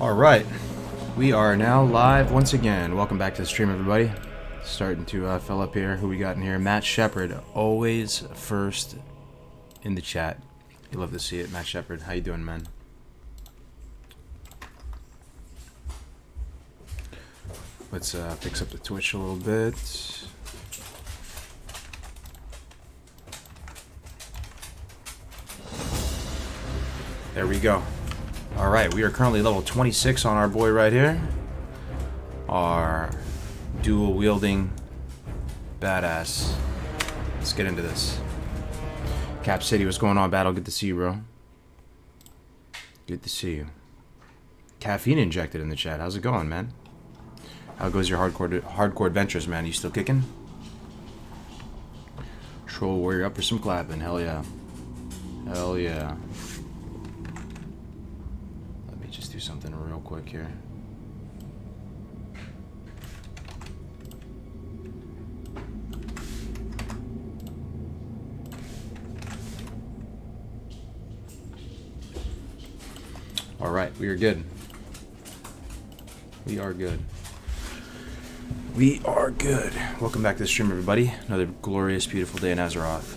Alright, we are now live once again. Welcome back to the stream, everybody. Starting to fill up here. Who we got in here? Matt Shepard, always first in the chat. You love to see it. Matt Shepard, how you doing, man? Let's fix up the Twitch a little bit. There we go. Alright, we are currently level 26 on our boy right here. Our dual wielding badass. Let's get into this. Cap City, what's going on, Battle? Good to see you, bro. Good to see you. Caffeine injected in the chat. How's it going, man? How goes your hardcore adventures, man? You still kicking? Troll warrior up for some clapping. Hell yeah. Hell yeah. Let me just do something real quick here. Alright, we are good. We are good. We are good. Welcome back to the stream, everybody. Another glorious, beautiful day in Azeroth.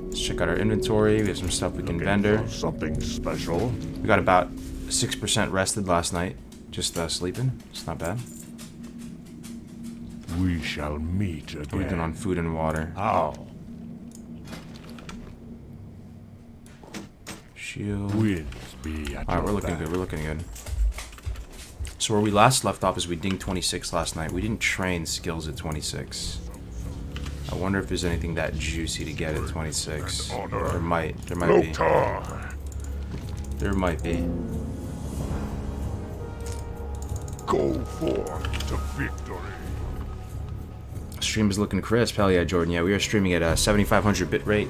Let's check out our inventory. We have some stuff we can vendor. Something special. We got about 6% rested last night. Just sleeping. It's not bad. We shall meet again. We've been on food and water. How? Shield. Winds be at Alright, we're looking good. We're looking good. So where we last left off is we dinged 26 last night. We didn't train skills at 26. I wonder if there's anything that juicy to get at 26. There might be. There might be. Go forth to victory. Stream is looking crisp. Hell yeah, Jordan. Yeah, we are streaming at a 7500 bit rate.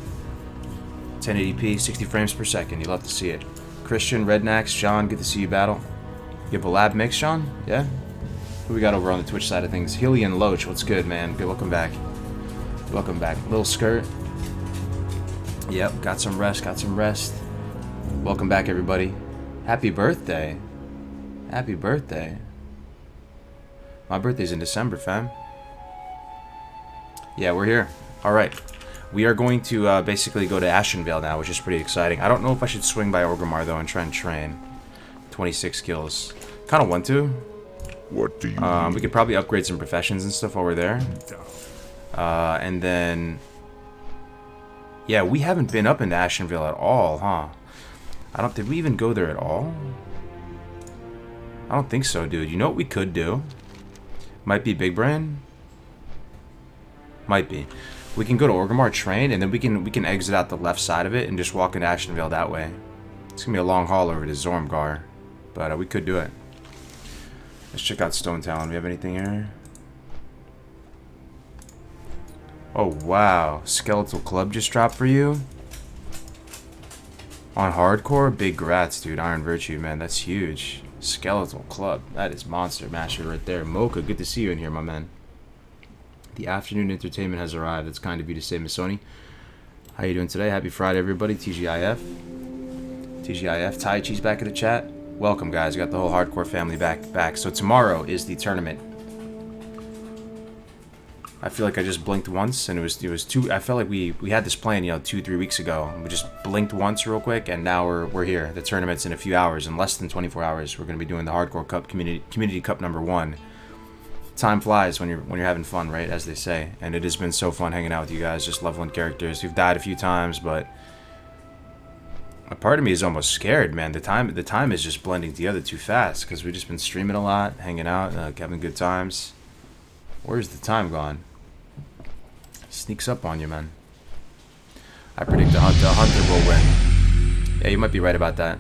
1080p, 60 frames per second. You love to see it. Christian, Rednax, John, good to see you, Battle. You have a lab mix, Sean? Yeah? Who we got over on the Twitch side of things? Helian Loach, what's good, man? Good, welcome back. Welcome back. Little skirt. Yep, got some rest, got some rest. Welcome back, everybody. Happy birthday. Happy birthday. My birthday's in December, fam. Yeah, we're here. Alright. We are going to basically go to Ashenvale now, which is pretty exciting. I don't know if I should swing by Orgrimmar, though, and try and train. 26 kills. Kind of want to. What do you we could probably upgrade some professions and stuff while we're there. And then... Yeah, we haven't been up into Ashenvale at all, huh? Did we even go there at all? I don't think so, dude. You know what we could do? Might be Big Brain? Might be. We can go to Orgrimmar, train, and then we can exit out the left side of it and just walk into Ashenvale that way. It's gonna be a long haul over to Zormgar, but we could do it. Let's check out Stone Town. We have anything here? Oh wow, Skeletal Club just dropped for you. On hardcore, big grats, dude. Iron Virtue, man, that's huge. Skeletal Club, that is monster master right there. Mocha, good to see you in here, my man. The afternoon entertainment has arrived. It's kind of you to say, Miss Sony. How you doing today? Happy Friday, everybody. TGIF. TGIF. Tai Chi's back in the chat. Welcome, guys. We got the whole hardcore family back. So tomorrow is the tournament. I feel like I just blinked once, and it was two. I felt like we had this plan, 2-3 weeks ago. We just blinked once real quick, and now we're here. The tournament's in a few hours, in less than 24 hours. We're gonna be doing the Hardcore Cup Community Cup #1. Time flies when you're having fun, right? As they say. And it has been so fun hanging out with you guys, just leveling characters. We've died a few times, but a part of me is almost scared, man. The time is just blending together too fast because we've just been streaming a lot, hanging out, having good times. Where's the time gone? Sneaks up on you, man. I predict the Hunter will win. Yeah, you might be right about that.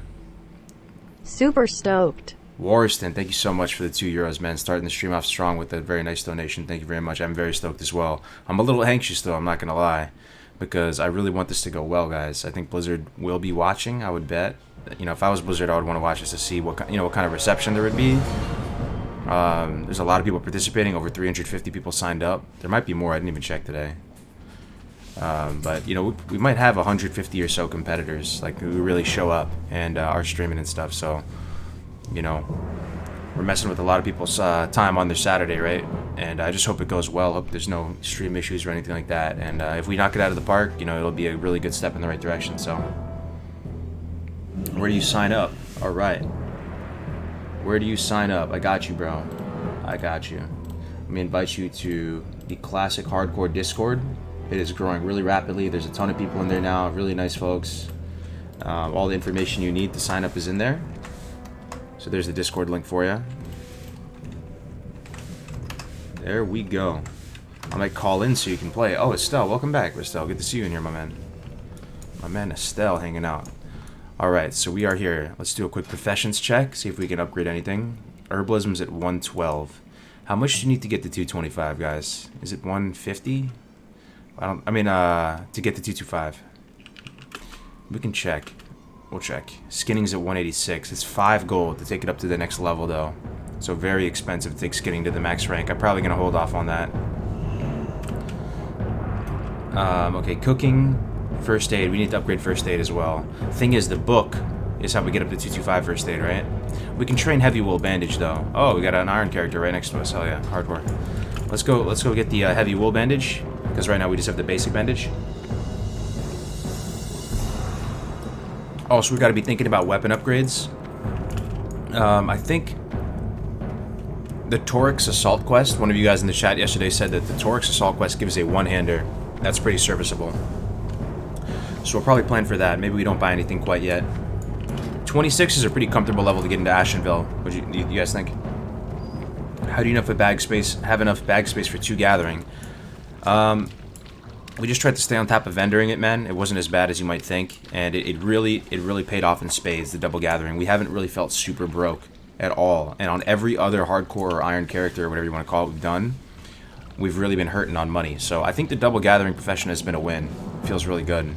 Super stoked. Warston, thank you so much for the €2, man. Starting the stream off strong with a very nice donation. Thank you very much. I'm very stoked as well. I'm a little anxious, though, I'm not going to lie, because I really want this to go well, guys. I think Blizzard will be watching, I would bet. If I was Blizzard, I would want to watch this to see what kind of reception there would be. There's a lot of people participating. Over 350 people signed up. There might be more. I didn't even check today. But you know, we might have 150 or so competitors like who really show up and are streaming and stuff. So you know, we're messing with a lot of people's time on their Saturday, right? And I just hope it goes well. Hope there's no stream issues or anything like that. And if we knock it out of the park, you know, it'll be a really good step in the right direction. So, where do you sign up? All right. Where do you sign up? I got you, bro. I got you. Let me invite you to the Classic Hardcore Discord. It is growing really rapidly. There's a ton of people in there now. Really nice folks. All the information you need to sign up is in there. So there's the Discord link for you. There we go. I might call in so you can play. Oh, Estelle, welcome back, Estelle. Good to see you in here, my man. My man Estelle hanging out. Alright, so we are here. Let's do a quick professions check, see if we can upgrade anything. Herbalism's at 112. How much do you need to get to 225, guys? Is it 150? To get to 225. We can check. We'll check. Skinning's at 186. It's 5 gold to take it up to the next level, though. So very expensive to take skinning to the max rank. I'm probably going to hold off on that. Okay, cooking, first aid. We need to upgrade first aid as well. Thing is, the book is how we get up to 225 first aid, right? We can train heavy wool bandage, though. Oh, we got an iron character right next to us. Hell yeah, hardcore. Let's go get the heavy wool bandage, because right now we just have the basic bandage. Also, we got to be thinking about weapon upgrades. I think the Torix Assault Quest, one of you guys in the chat yesterday said that the Torix Assault Quest gives a one-hander. That's pretty serviceable. So we'll probably plan for that. Maybe we don't buy anything quite yet. 26 is a pretty comfortable level to get into Ashenville. What do you guys think? How do you have enough bag space for 2 gathering? We just tried to stay on top of vendoring it, man. It wasn't as bad as you might think, and it really paid off in spades, the double gathering. We haven't really felt super broke at all, and on every other hardcore or iron character or whatever you want to call it we've done, we've really been hurting on money. So I think the double gathering profession has been a win. It feels really good.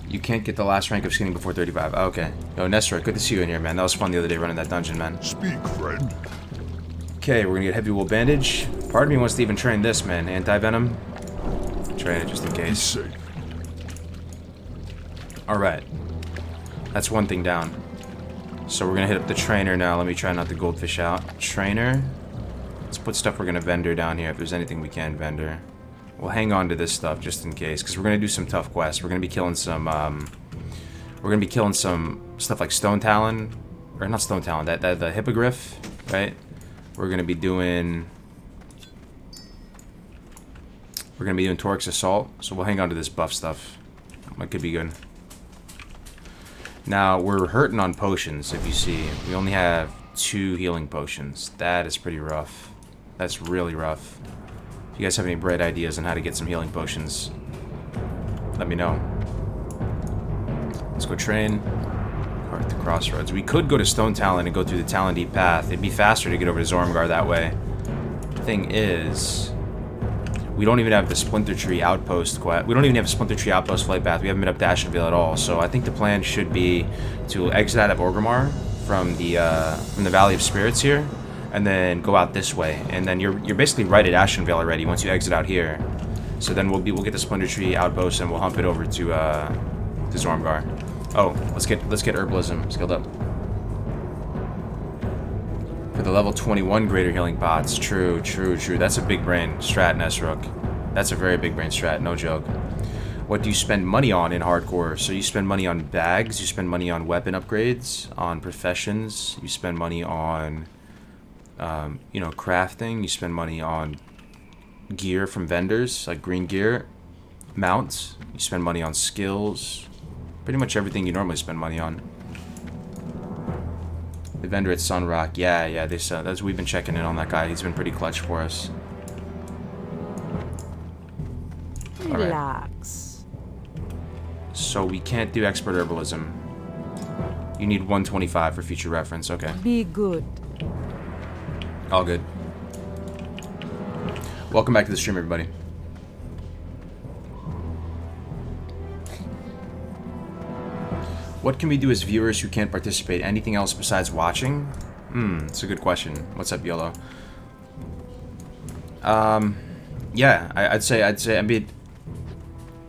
You can't get the last rank of skinning before 35. Oh, okay. Yo, Nestor, good to see you in here, man. That was fun the other day running that dungeon, man. Speak, friend. Okay, we're gonna get heavy wool bandage. Part of me wants to even train this, man. Anti-venom. Train it just in Be case. safe. Alright. That's one thing down. So we're gonna hit up the trainer now. Let me try not to goldfish out. Trainer. Let's put stuff we're gonna vendor down here if there's anything we can vendor. We'll hang on to this stuff just in case, because we're gonna do some tough quests. We're gonna be killing some stuff like Stone Talon, or not Stone Talon, the Hippogriff, right? We're gonna be doing Torix Assault, so we'll hang on to this buff stuff. That could be good. Now we're hurting on potions. If you see, we only have 2 healing potions. That is pretty rough. That's really rough. If you guys have any bright ideas on how to get some healing potions, let me know. Let's go train. At the crossroads. We could go to Stone Talon and go through the Talon Deep path. It'd be faster to get over to Zormgar that way. Thing is, we don't even have the Splinter Tree Outpost quest. We don't even have a Splinter Tree Outpost flight path. We haven't been up to Ashenville at all. So I think the plan should be to exit out of Orgrimmar from the Valley of Spirits here, and then go out this way. And then you're basically right at Ashenville already once you exit out here. So then we'll get the Splinter Tree Outpost and we'll hump it over to Zormgar. Oh, let's get Herbalism skilled up. For the level 21 greater healing pots. True. That's a big brain strat, Nesrook. That's a very big brain strat, no joke. What do you spend money on in hardcore? So you spend money on bags, you spend money on weapon upgrades, on professions, you spend money on crafting, you spend money on gear from vendors, like green gear, mounts, you spend money on skills, pretty much everything you normally spend money on. The vendor at Sunrock, yeah, we've been checking in on that guy. He's been pretty clutch for us. Relax. So we can't do expert herbalism. You need 125 for future reference. Okay. Be good. All good. Welcome back to the stream, everybody. What can we do as viewers who can't participate? Anything else besides watching? It's a good question. What's up, YOLO? Yeah, I'd say, I mean,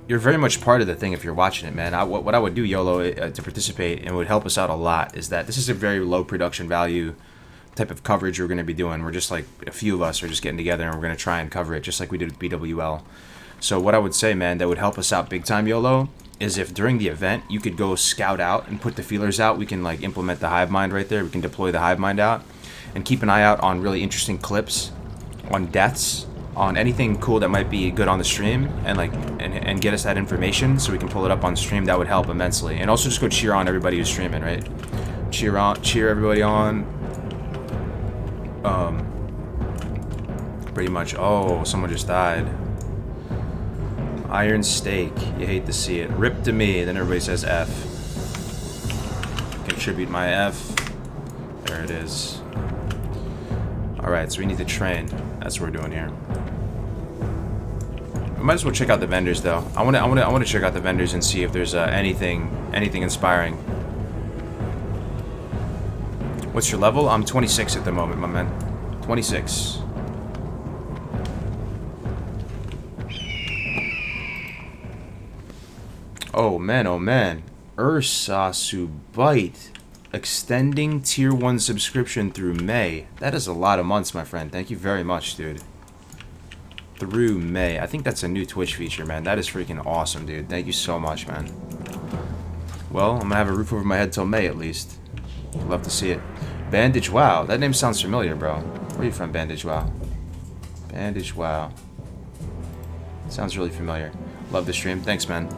you're very much part of the thing if you're watching it, man. What I would do, YOLO, to participate, and would help us out a lot, is that this is a very low production value type of coverage we're going to be doing. We're just like, a few of us are just getting together, and we're going to try and cover it, just like we did with BWL. So what I would say, man, that would help us out big time, YOLO, is if during the event, you could go scout out and put the feelers out. We can, like, implement the hive mind right there. We can deploy the hive mind out, and keep an eye out on really interesting clips, on deaths, on anything cool that might be good on the stream, and like and get us that information so we can pull it up on stream. That would help immensely. And also just go cheer on everybody who's streaming, right? Cheer everybody on. Pretty much. Oh, someone just died. Iron Steak. You hate to see it. Rip to me. Then everybody says F. Contribute my F. There it is. Alright, so we need to train. That's what we're doing here. We might as well check out the vendors, though. I want to check out the vendors and see if there's anything inspiring. What's your level? I'm 26 at the moment, my man. 26. Oh man. Ursa Subite. Extending tier 1 subscription through May. That is a lot of months, my friend. Thank you very much, dude. Through May. I think that's a new Twitch feature, man. That is freaking awesome, dude. Thank you so much, man. Well, I'm gonna have a roof over my head till May, at least. Love to see it. Bandage Wow. That name sounds familiar, bro. Where are you from, Bandage Wow? Bandage Wow. Sounds really familiar. Love the stream. Thanks, man.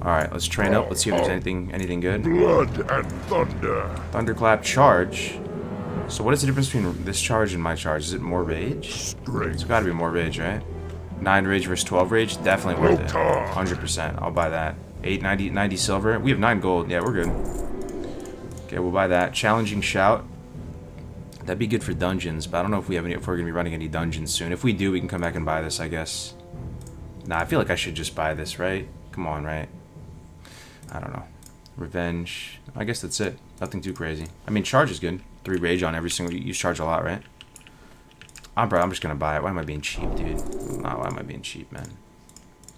Alright, let's train up. Let's see if there's anything good. Blood and thunder. Thunderclap charge. So what is the difference between this charge and my charge? Is it more rage? Strength. It's gotta be more rage, right? 9 rage versus 12 rage? Definitely worth it. 100%. I'll buy that. 90 silver. We have 9 gold. Yeah, we're good. Okay, we'll buy that. Challenging shout. That'd be good for dungeons, but I don't know if we're gonna be running any dungeons soon. If we do, we can come back and buy this, I guess. Nah, I feel like I should just buy this, right? Come on, right? I don't know. Revenge. I guess that's it. Nothing too crazy. I mean, charge is good. 3 rage on every single... You charge a lot, right? Bro, I'm just gonna buy it. Why am I being cheap, dude? Nah, why am I being cheap, man?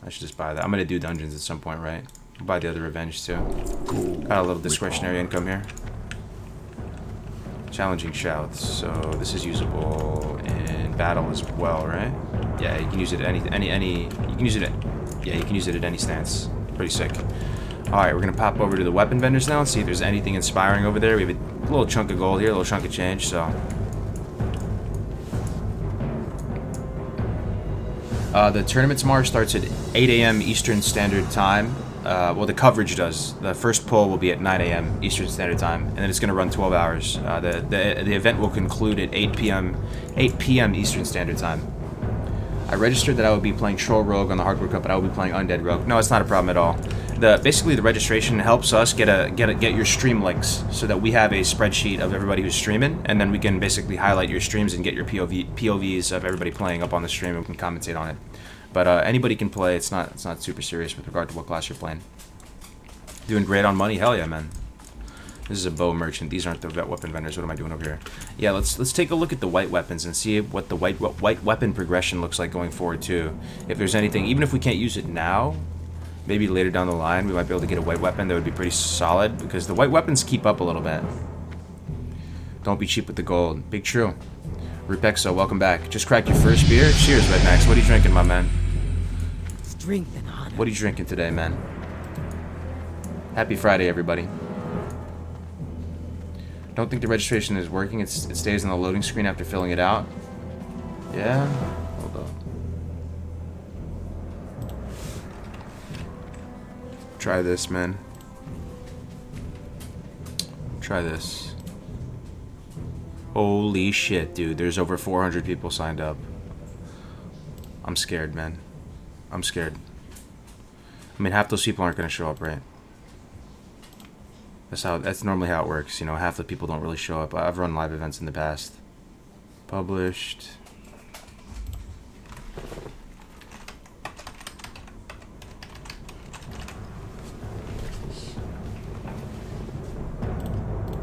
I should just buy that. I'm gonna do dungeons at some point, right? I'll buy the other revenge, too. Got a little discretionary income here. Challenging shouts. So, this is usable in battle as well, right? Yeah, you can use it at you can use it at... Yeah, you can use it at any stance. Pretty sick. Alright, we're gonna pop over to the weapon vendors now and see if there's anything inspiring over there. We have a little chunk of gold here, a little chunk of change, so... the tournament tomorrow starts at 8 a.m. Eastern Standard Time. Well, the coverage does. The first pull will be at 9 a.m. Eastern Standard Time, and then it's gonna run 12 hours. The event will conclude at 8 p.m. Eastern Standard Time. I registered that I would be playing Troll Rogue on the Hardcore Cup, but I will be playing Undead Rogue. No, it's not a problem at all. Basically, the registration helps us get your stream links so that we have a spreadsheet of everybody who's streaming, and then we can basically highlight your streams and get your POVs of everybody playing up on the stream, and we can commentate on it. But anybody can play. It's not super serious with regard to what class you're playing. Doing great on money? Hell yeah, man. This is a bow merchant. These aren't the weapon vendors. What am I doing over here? Yeah, let's take a look at the white weapons and see what the white weapon progression looks like going forward too. If there's anything, even if we can't use it now, maybe later down the line we might be able to get a white weapon that would be pretty solid, because the white weapons keep up a little bit. Don't be cheap with the gold. Big true. Rupexo, welcome back. Just cracked your first beer? Cheers, Red Max. What are you drinking, my man? Strength and honor. What are you drinking today, man? Happy Friday, everybody. Don't think the registration is working. It stays on the loading screen after filling it out. Yeah? Hold on. Try this, man. Try this. Holy shit, dude. There's over 400 people signed up. I'm scared, man. I'm scared. I mean, half those people aren't going to show up, right? That's normally how it works. You know, half the people don't really show up. I've run live events in the past. Published.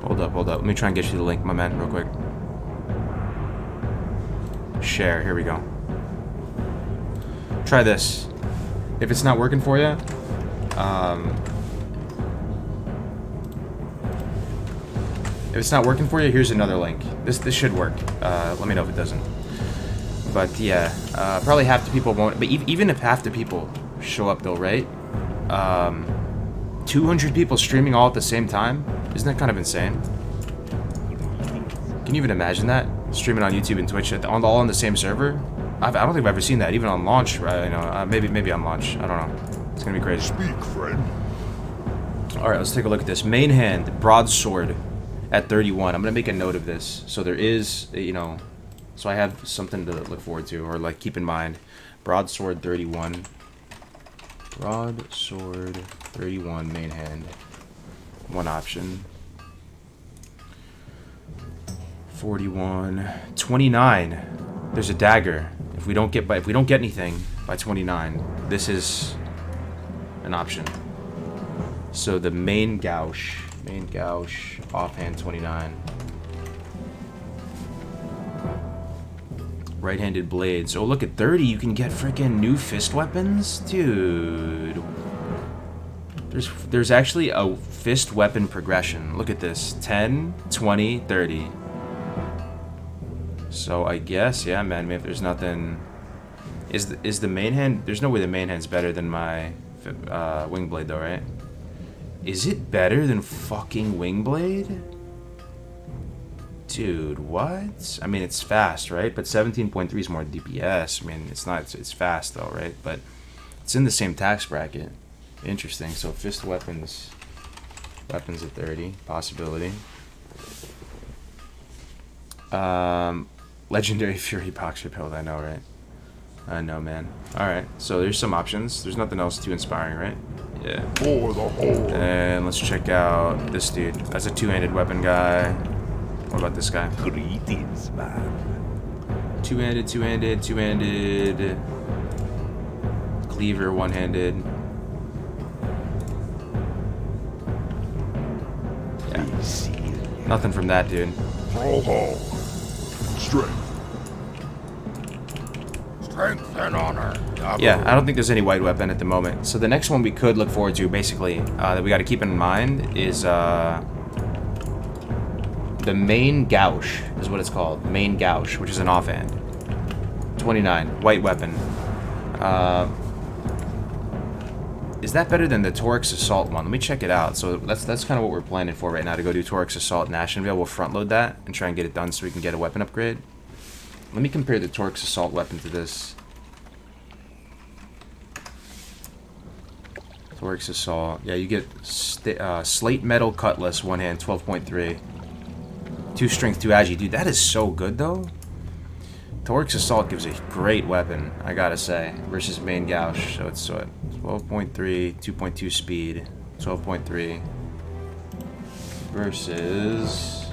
Hold Hold up. Let me try and get you the link, my man, real quick. Share. Here we go. Try this. If it's not working for you, here's another link. This should work. Let me know if it doesn't. But yeah, probably half the people won't. But even if half the people show up, though, right? 200 people streaming all at the same time. Isn't that kind of insane? Can you even imagine that? Streaming on YouTube and Twitch all on the same server? I don't think I've ever seen that, even on launch. Right? You know, maybe on launch. I don't know. It's gonna be crazy. Speak, friend. All right, let's take a look at this. Main hand, broadsword at 31. I'm gonna make a note of this, so there is, you know, so I have something to look forward to or like keep in mind. Broadsword 31. Broadsword 31 main hand. One option. 41. 29. There's a dagger. If we don't get anything by 29, this is an option. So the main gouge, offhand 29. Right-handed blades. Oh, look at 30. You can get freaking new fist weapons, dude. There's actually a fist weapon progression. Look at this: 10, 20, 30. So I guess, yeah, man. Maybe there's nothing. Is the main hand? There's no way the main hand's better than my wing blade, though, right? Is it better than fucking wing blade? Dude, what? I mean, it's fast, right? But 17.3 is more DPS. I mean, it's not. It's fast though, right? But it's in the same tax bracket. Interesting. So fist weapons at 30, possibility. Legendary Fury boxer build. I know, right? I know, man. All right. So there's some options. There's nothing else too inspiring, right? Yeah. For the whole. And let's check out this dude. That's a two-handed weapon guy. What about this guy? Greetings, man. Two-handed. Cleaver, one-handed. Yeah. Nothing from that dude. Troll hall. Strength. Strength and honor. Yeah, I don't think there's any white weapon at the moment. So the next one we could look forward to, basically, that we got to keep in mind is the main gouge is what it's called. Main gouge, which is an offhand. 29, white weapon. Is that better than the Torx Assault one? Let me check it out. So that's kind of what we're planning for right now, to go do Torx Assault in Ashenvale. We'll front load that and try and get it done so we can get a weapon upgrade. Let me compare the Torx Assault weapon to this. Torx Assault. Yeah, you get Slate Metal Cutlass, one hand, 12.3. 2 strength, 2 agi. Dude, that is so good, though. Torx Assault gives a great weapon, I gotta say, versus main gouge. So it's 12.3, 2.2 speed, 12.3 versus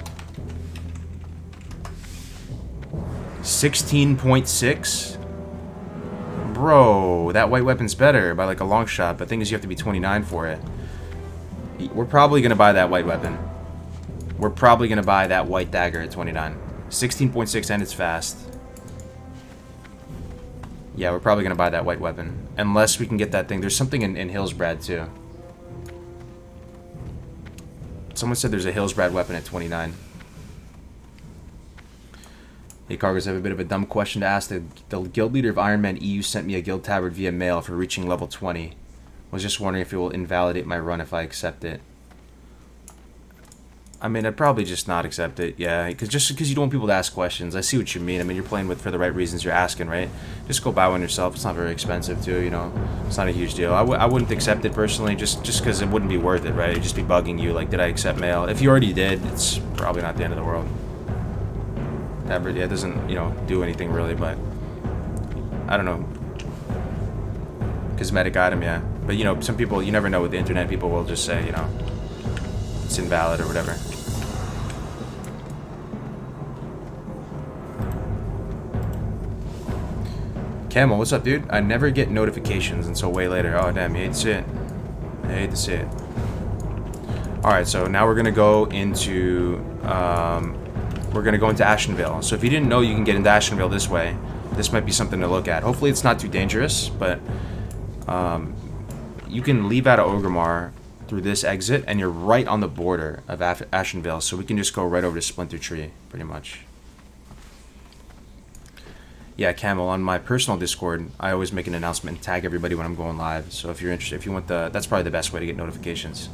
16.6. Bro, that white weapon's better by like a long shot, but the thing is you have to be 29 for it. We're probably gonna buy that white weapon. We're probably gonna buy that white dagger at 29. 16.6 and it's fast. Yeah, we're probably gonna buy that white weapon. Unless we can get that thing. There's something in Hillsbrad too. Someone said there's a Hillsbrad weapon at 29. Hey Cargos, I have a bit of a dumb question to ask. The guild leader of Iron Man EU sent me a guild tabard via mail for reaching level 20. Was just wondering if it will invalidate my run if I accept it. I mean, I'd probably just not accept it, yeah, because you don't want people to ask questions. I see what you mean. I mean, you're playing with for the right reasons. You're asking, right? Just go buy one yourself. It's not very expensive, too. You know, it's not a huge deal. I wouldn't accept it personally, just because it wouldn't be worth it, right? It'd just be bugging you. Like, did I accept mail? If you already did, it's probably not the end of the world. Yeah, it doesn't, you know, do anything really, but I don't know. Cosmetic item, yeah. But you know, some people, you never know with the internet. People will just say, you know, it's invalid or whatever. Camel, what's up, dude? I never get notifications until way later. Oh, damn, you hate to see it. I hate to see it. Alright, so now we're gonna go into Ashenvale. So if you didn't know you can get into Ashenvale this way, this might be something to look at. Hopefully it's not too dangerous, but you can leave out of Orgrimmar through this exit, and you're right on the border of Ashenvale, so we can just go right over to Splinter Tree, pretty much. Yeah, Camel, on my personal Discord, I always make an announcement and tag everybody when I'm going live. So if you're interested, if you want that's probably the best way to get notifications.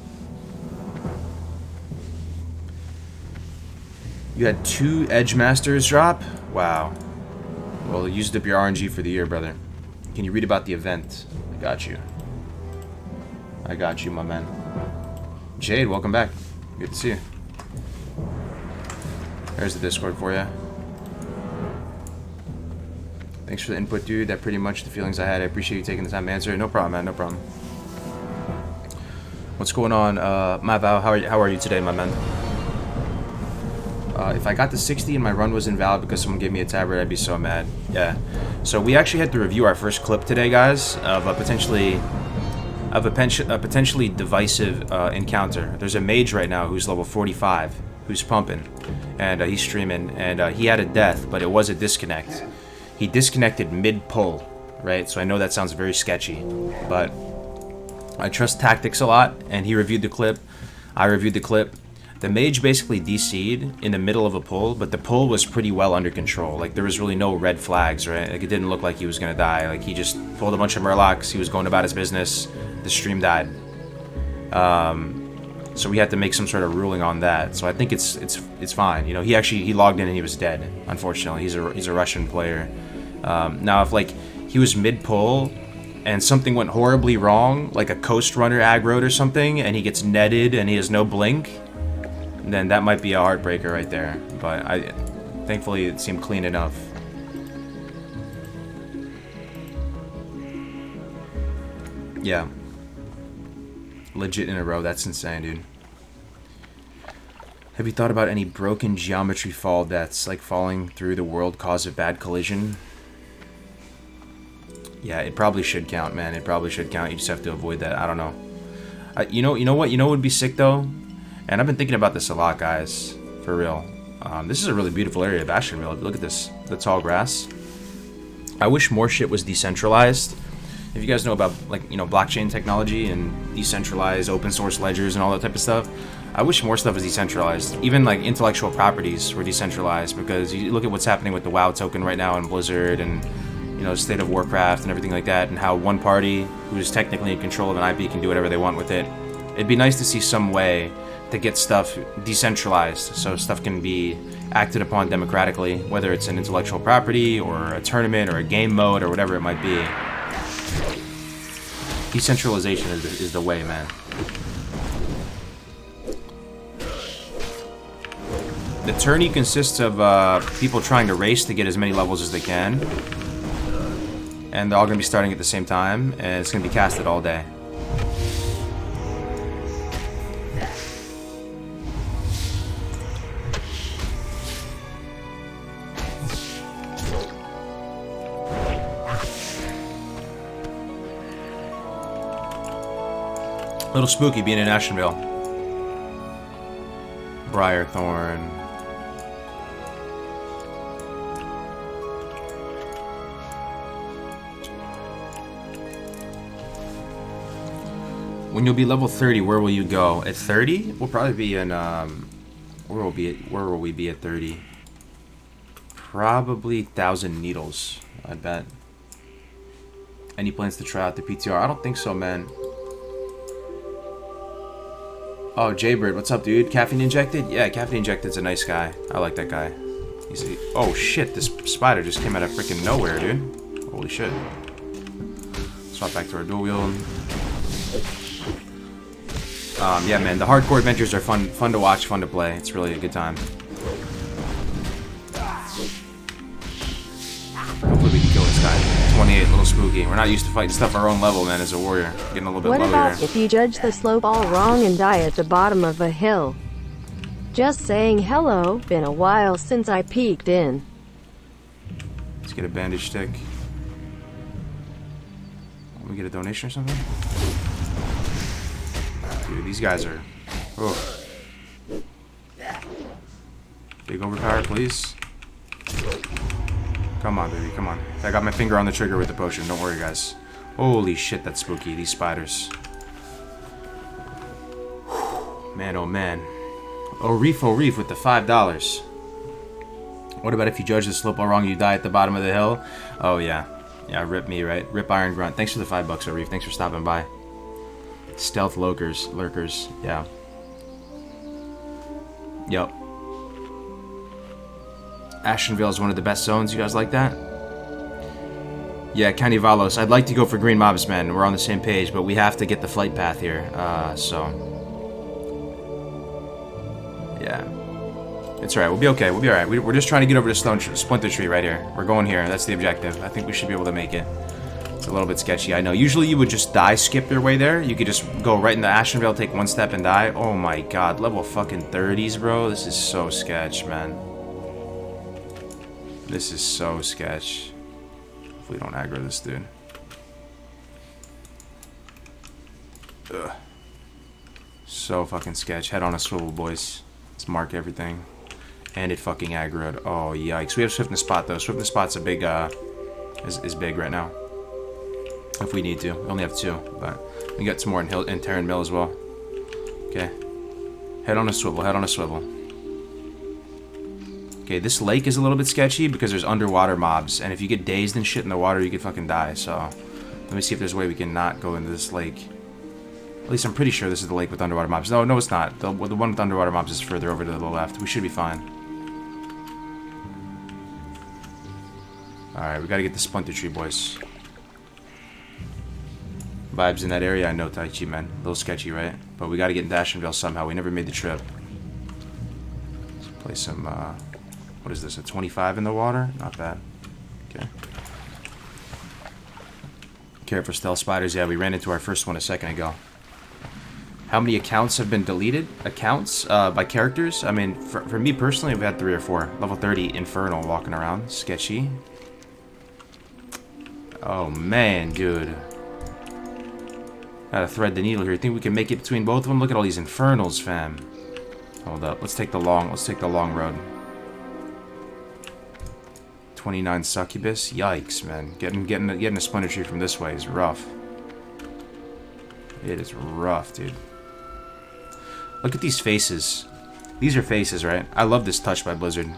You had 2 Edge Masters drop? Wow. Well, you used up your RNG for the year, brother. Can you read about the event? I got you. I got you, my man. Jade, welcome back. Good to see you. There's the Discord for you. Thanks for the input, dude. That pretty much the feelings I had. I appreciate you taking the time to answer. No problem, man. No problem. What's going on, Mavo? How are you today, my man? If I got to 60 and my run was invalid because someone gave me a tablet, I'd be so mad. Yeah. So we actually had to review our first clip today, guys, of a potentially divisive encounter. There's a mage right now who's level 45, who's pumping, and he's streaming, and he had a death, but it was a disconnect. He disconnected mid-pull, right? So I know that sounds very sketchy, but I trust tactics a lot, and he reviewed the clip. I reviewed the clip. The mage basically DC'd in the middle of a pull, but the pull was pretty well under control. Like, there was really no red flags, right? Like, it didn't look like he was gonna die. Like, he just pulled a bunch of murlocs, he was going about his business, the stream died. So we had to make some sort of ruling on that. So I think it's fine. You know, he logged in and he was dead, unfortunately. He's a Russian player. Now, if, like, he was mid-pull and something went horribly wrong, like a Coast Runner aggroed or something, and he gets netted and he has no blink, then that might be a heartbreaker right there. But thankfully it seemed clean enough. Yeah. Legit in a row, that's insane, dude. Have you thought about any broken geometry fall deaths, like falling through the world cause of bad collision? Yeah, it probably should count, man. It probably should count. You just have to avoid that. I don't know. You know what? You know what would be sick, though? And I've been thinking about this a lot, guys. For real. This is a really beautiful area of Ashenvale. Look at this. The tall grass. I wish more shit was decentralized. If you guys know about, like, you know, blockchain technology and decentralized open source ledgers and all that type of stuff, I wish more stuff was decentralized. Even, like, intellectual properties were decentralized, because you look at what's happening with the WoW token right now in Blizzard and, you know, State of Warcraft and everything like that, and how one party who's technically in control of an IP can do whatever they want with it. It'd be nice to see some way to get stuff decentralized so stuff can be acted upon democratically, whether it's an intellectual property or a tournament or a game mode or whatever it might be. Decentralization is the way, man. The tourney consists of people trying to race to get as many levels as they can, and they're all going to be starting at the same time, and it's going to be casted all day. A little spooky being in Ashenvale. Briarthorn. When you'll be level 30, where will you go? At 30? We'll probably be in, where will we be at 30? Probably 1,000 Needles, I bet. Any plans to try out the PTR? I don't think so, man. Oh, Jaybird, what's up, dude? Caffeine injected? Yeah, caffeine injected's a nice guy. I like that guy. Oh shit, this spider just came out of freaking nowhere, dude. Holy shit. Swap back to our dual wield. Yeah, man, the hardcore adventures are fun to watch, fun to play. It's really a good time. Hopefully we can kill this guy. 28, a little spooky. We're not used to fighting stuff our own level, man, as a warrior. Getting a little bit lower. What about if you judge the slope all wrong and die at the bottom of a hill? Just saying hello, been a while since I peeked in. Let's get a bandage stick. Let me get a donation or something? Dude, these guys are... Oh. Big overpower, please. Come on, baby, come on. I got my finger on the trigger with the potion. Don't worry, guys. Holy shit, that's spooky. These spiders. Man, oh man. Oh, reef with the $5. What about if you judge the slope all wrong, you die at the bottom of the hill? Oh, yeah. Yeah, rip me, right? Rip Iron Grunt. Thanks for the $5, O'Reef. Thanks for stopping by. Stealth lurkers. Yeah. Yep. Ashenvale is one of the best zones. You guys like that? Yeah, County Valos. I'd like to go for green mobs, man. We're on the same page, but we have to get the flight path here. So... yeah. It's alright. We'll be okay. We'll be alright. We're just trying to get over to Splinter Tree right here. We're going here. That's the objective. I think we should be able to make it. It's a little bit sketchy, I know. Usually you would just die, skip your way there. You could just go right into Ashenvale, take one step and die. Oh my god. Level fucking 30s, bro. This is so sketch, man. This is so sketch. Hopefully don't aggro this dude. Ugh. So fucking sketch. Head on a swivel, boys. Let's mark everything. And it fucking aggroed. Oh, yikes. We have Swiftness Spot, though. Swiftness Spot's a big, is big right now. If we need to. We only have 2, but we got some more in Terran Mill as well. Okay. Head on a swivel, head on a swivel. Okay, this lake is a little bit sketchy because there's underwater mobs, and if you get dazed and shit in the water, you could fucking die, so... let me see if there's a way we can not go into this lake. At least I'm pretty sure this is the lake with underwater mobs. No, it's not. The one with underwater mobs is further over to the left. We should be fine. Alright, we gotta get the Splinter Tree, boys. Vibes in that area, I know, Taichi, man. A little sketchy, right? But we gotta get into Ashenvale somehow. We never made the trip. Let's play some, what is this, a 25 in the water? Not bad. Okay. Care for stealth spiders? Yeah, we ran into our first one a second ago. How many accounts have been deleted? Accounts by characters? I mean, for me personally, we've had 3 or 4. Level 30 Infernal walking around. Sketchy. Oh, man, dude. Gotta thread the needle here. Think we can make it between both of them? Look at all these Infernals, fam. Hold up. Let's take the long road. 29 Succubus? Yikes, man. Getting a Splinter Tree from this way is rough. It is rough, dude. Look at these faces. These are faces, right? I love this touch by Blizzard.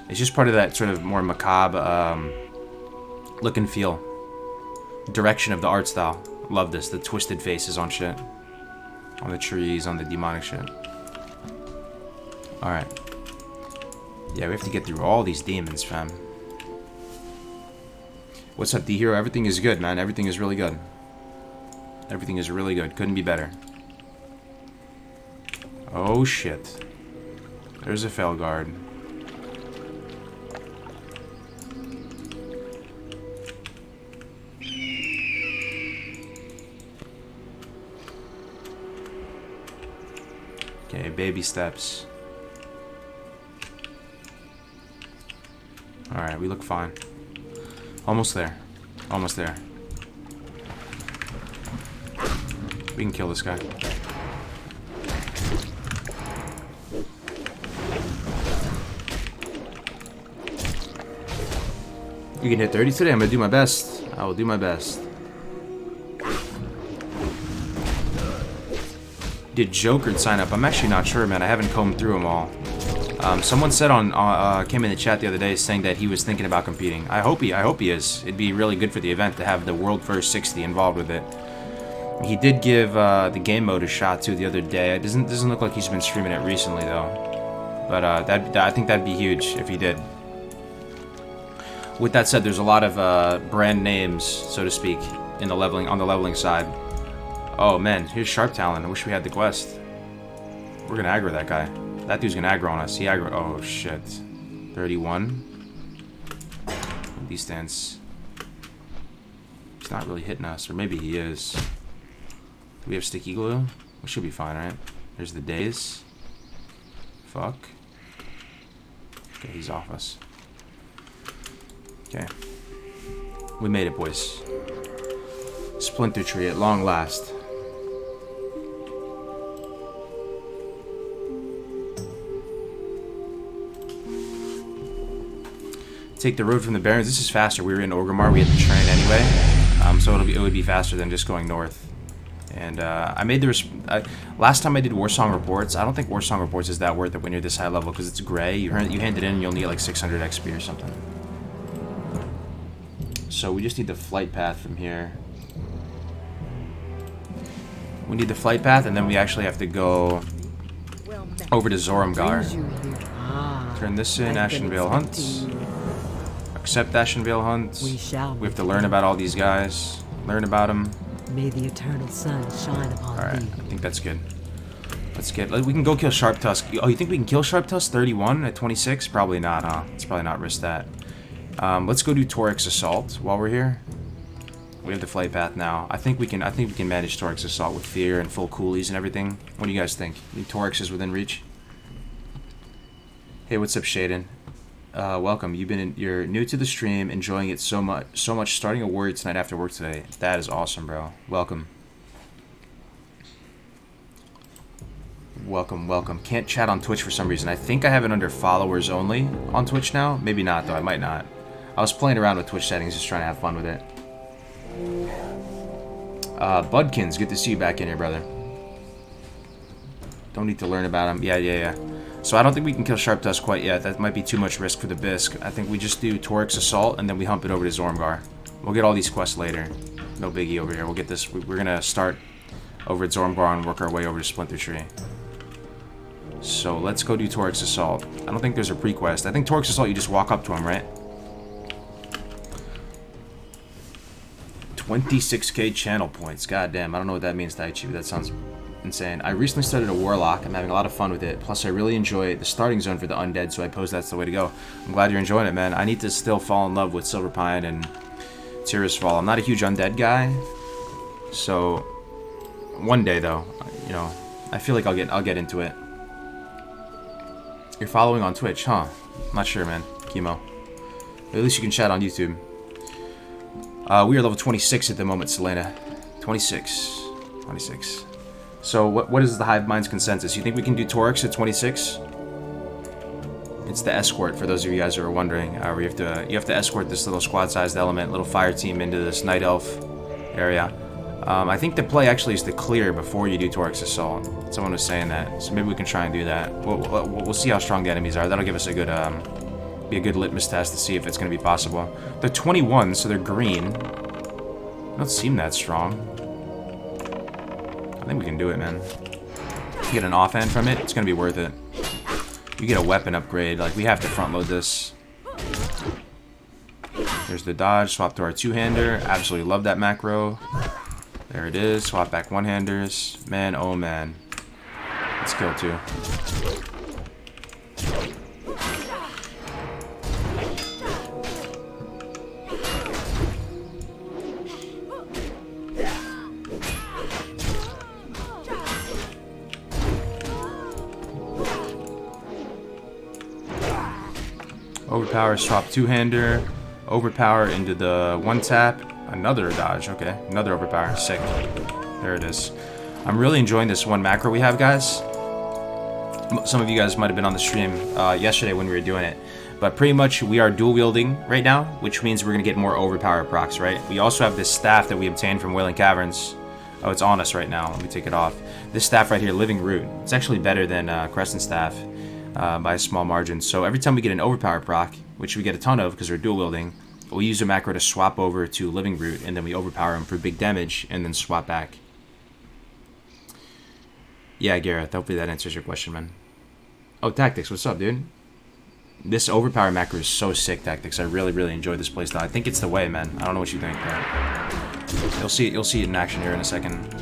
It's just part of that sort of more macabre look and feel. Direction of the art style. Love this. The twisted faces on shit. On the trees, on the demonic shit. Alright. Yeah, we have to get through all these demons, fam. What's up, D-Hero? Everything is good, man. Everything is really good. Everything is really good. Couldn't be better. Oh, shit. There's a Felguard. Okay, baby steps. Alright, we look fine. Almost there. Almost there. We can kill this guy. You can hit 30 today? I'm gonna do my best. I will do my best. Did Joker sign up? I'm actually not sure, man. I haven't combed through them all. Someone said came in the chat the other day saying that he was thinking about competing. I hope he is. It'd be really good for the event to have the World First 60 involved with it. He did give the game mode a shot too the other day. It doesn't look like he's been streaming it recently though. But I think that'd be huge if he did. With that said, there's a lot of brand names, so to speak, on the leveling side. Oh man, here's Sharp Talon. I wish we had the quest. We're gonna aggro that guy. That dude's gonna aggro on us. He aggro. Oh shit. 31. Distance. He's not really hitting us, or maybe he is. Do we have sticky glue? We should be fine, right? There's the days. Fuck. Okay, he's off us. Okay. We made it, boys. Splinter Tree at long last. take the road from the Barrens. This is faster. We were in Orgrimmar. We had the train anyway, so it would be faster than just going north. And I made the last time I did Warsong Reports. I don't think Warsong Reports is that worth it when you're this high level because it's gray. You hand it in, and you'll need like 600 XP or something. So we just need the flight path from here. We need the flight path, and then we actually have to go over to Zorumgar. Turn this in, Ashenvale Hunt. Accept Ashenvale Hunt. We have to learn about all these guys. Learn about them. May the eternal sun shine upon Alright, thee. I think that's good. Let's get... We can go kill Sharp Tusk. Oh, you think we can kill Sharp Tusk 31 at 26? Probably not, huh? Let's probably not risk that. Let's go do Torix Assault while we're here. We have the flight path now. I think we can manage Torix Assault with fear and full coolies and everything. What do you guys think? Torix is within reach? Hey, what's up, Shaden? Welcome. You're new to the stream, enjoying it so much. Starting a warrior tonight after work today. That is awesome, bro. Welcome. Welcome. Can't chat on Twitch for some reason. I think I have it under followers only on Twitch now. Maybe not though. I might not. I was playing around with Twitch settings, just trying to have fun with it. Budkins, good to see you back in here, brother. Don't need to learn about him. Yeah. So I don't think we can kill Sharp Tusk quite yet. That might be too much risk for the Bisque. I think we just do Torix Assault, and then we hump it over to Zorumgar. We'll get all these quests later. No biggie over here. We'll get this. We're going to start over at Zorumgar and work our way over to Splinter Tree. So let's go do Torix Assault. I don't think there's a pre-quest. I think Torix Assault, you just walk up to him, right? 26k channel points. God damn, I don't know what that means, Taichi, but that sounds insane. I recently started a Warlock. I'm having a lot of fun with it. Plus, I really enjoy the starting zone for the Undead, so I suppose that's the way to go. I'm glad you're enjoying it, man. I need to still fall in love with Silverpine and Tirisfal. I'm not a huge Undead guy, so one day, though, you know, I feel like I'll get into it. You're following on Twitch, huh? I'm not sure, man. Chemo. At least you can chat on YouTube. We are level 26 at the moment, Selena. 26. So what is the Hive Mind's consensus? You think we can do Torix at 26? It's the escort, for those of you guys who are wondering. Where you have to escort this little squad-sized element, little fire team into this Night Elf area. I think the play actually is to clear before you do Torix Assault. Someone was saying that, so maybe we can try and do that. We'll see how strong the enemies are. That'll give us a good be a good litmus test to see if it's going to be possible. They're 21, so they're green. They don't seem that strong. I think we can do it, man. If you get an offhand from it, it's going to be worth it. You get a weapon upgrade. Like, we have to front load this. There's the dodge. Swap to our two-hander. Absolutely love that macro. There it is. Swap back one-handers. Man, oh man. Let's kill two. Overpower, swap two-hander. Overpower into the one-tap. Another dodge, okay. Another overpower, sick. There it is. I'm really enjoying this one macro we have, guys. Some of you guys might have been on the stream yesterday when we were doing it. But pretty much we are dual-wielding right now, which means we're going to get more overpower procs, right? We also have this staff that we obtained from Wailing Caverns. Oh, it's on us right now. Let me take it off. This staff right here, Living Root. It's actually better than Crescent Staff. By a small margin. So every time we get an overpower proc, which we get a ton of because we're dual wielding, we use a macro to swap over to Living Root, and then we overpower him for big damage, and then swap back. Yeah, Gareth, hopefully that answers your question, man. Oh, Tactics, what's up, dude? This overpower macro is so sick, Tactics. I really enjoy this playstyle. I think it's the way, man. I don't know what you think, but you'll see it in action here in a second.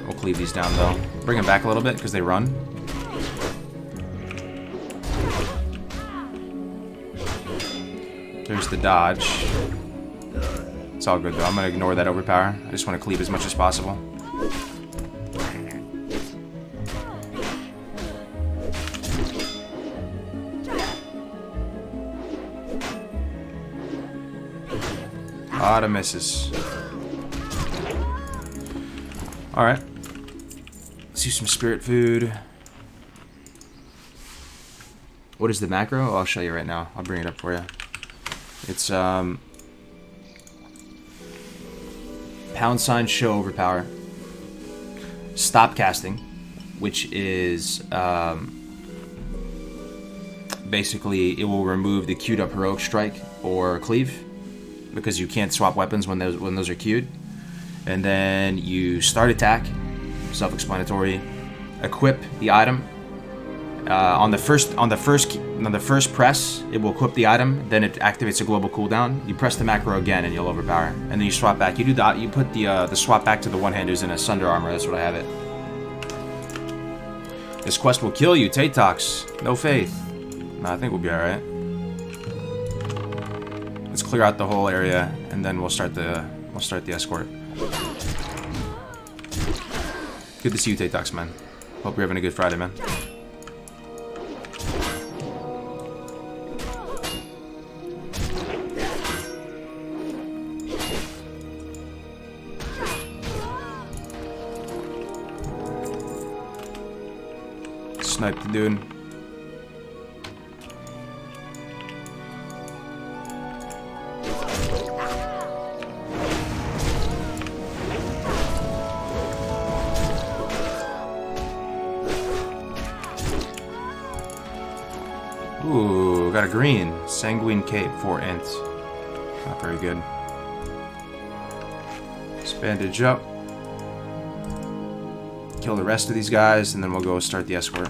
We'll cleave these down, though. Bring them back a little bit, because they run. There's the dodge. It's all good, though. I'm going to ignore that overpower. I just want to cleave as much as possible. A lot of misses. Alright. Let's use some spirit food. What is the macro? Oh, I'll show you right now. I'll bring it up for you. It's # show overpower. Stop casting, which is basically it will remove the queued up heroic strike or cleave because you can't swap weapons when those are queued. And then you start attack, self-explanatory. Equip the item. On the first press, it will equip the item. Then it activates a global cooldown. You press the macro again, and you'll overpower. And then you swap back. You do that. You put the swap back to the one-handers in a Sunder armor. That's what I have it. This quest will kill you, Tatox. No faith. No, I think we'll be all right. Let's clear out the whole area, and then we'll start the escort. Good to see you, Tatox, man. Hope you're having a good Friday, man. Snipe the dude. Ooh, got a green. Sanguine Cape, 4 int. Not very good. Let's bandage up. Kill the rest of these guys, and then we'll go start the escort.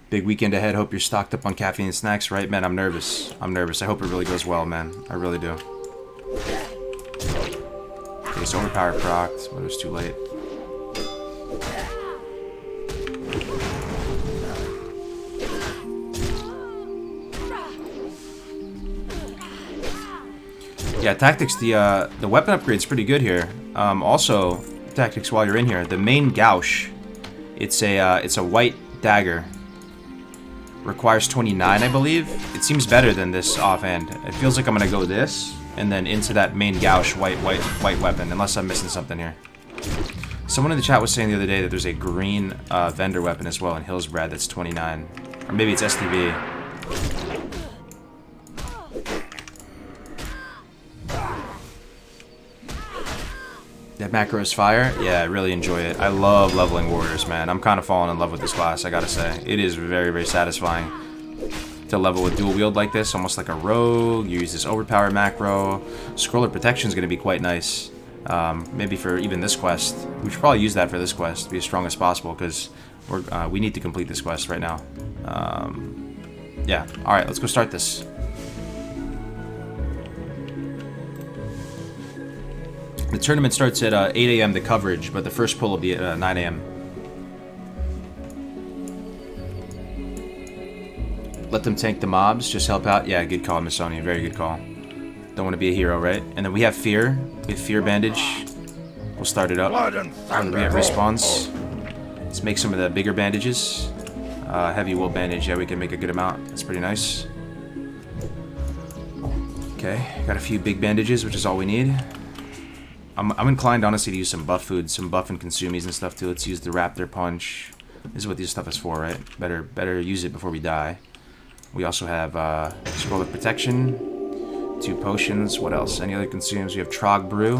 Big weekend ahead. Hope you're stocked up on caffeine and snacks, right, man? I'm nervous. I hope it really goes well, man. I really do. Okay, so overpowered procced, but it was too late. Yeah, tactics. The weapon upgrade's pretty good here. Also, tactics while you're in here. The main gouge, it's a white dagger. Requires 29, I believe. It seems better than this offhand. It feels like I'm gonna go this and then into that main gouge white weapon, unless I'm missing something here. Someone in the chat was saying the other day that there's a green vendor weapon as well in Hillsbrad that's 29, or maybe it's STV. That macro is fire. Yeah, I really enjoy it. I love leveling warriors, man. I'm kind of falling in love with this class, I gotta say. It is very, very satisfying to level with dual wield like this, almost like a rogue. You use this overpower macro. Scroller protection is going to be quite nice. Maybe for even this quest. We should probably use that for this quest to be as strong as possible because we need to complete this quest right now. Yeah, alright, let's go start this. The tournament starts at 8 a.m. the coverage, but the first pull will be at 9 a.m. Let them tank the mobs, just help out. Yeah, good call, Miss Sonia, very good call. Don't want to be a hero, right? And then we have Fear. We have Fear Bandage. We'll start it up. And we have Respawns. Let's make some of the bigger bandages. Heavy wool bandage, yeah, we can make a good amount. That's pretty nice. Okay, got a few big bandages, which is all we need. I'm inclined, honestly, to use some buff food, some buff and consumies and stuff, too. Let's use the Raptor Punch. This is what this stuff is for, right? Better use it before we die. We also have Scroll of Protection, 2 potions. What else? Any other consumes? We have Trog Brew.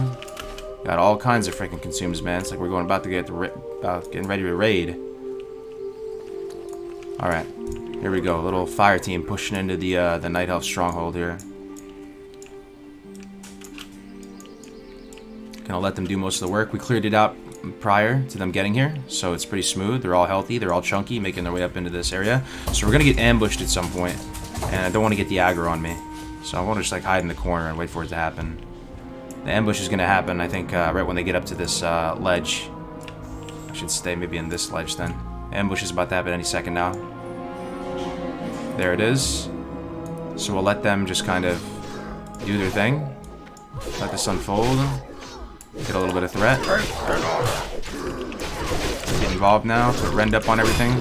Got all kinds of freaking consumes, man. It's like we're about to get getting ready to raid. All right, here we go. A little fire team pushing into the Night Elf stronghold here. Gonna let them do most of the work. We cleared it out prior to them getting here, so it's pretty smooth. They're all healthy, they're all chunky, making their way up into this area. So we're gonna get ambushed at some point, and I don't want to get the aggro on me. So I want to just like hide in the corner and wait for it to happen. The ambush is gonna happen, I think, right when they get up to this ledge. I should stay maybe in this ledge then. Ambush is about to happen any second now. There it is. So we'll let them just kind of do their thing. Let this unfold. Get a little bit of threat. Get involved now. Put rend up on everything.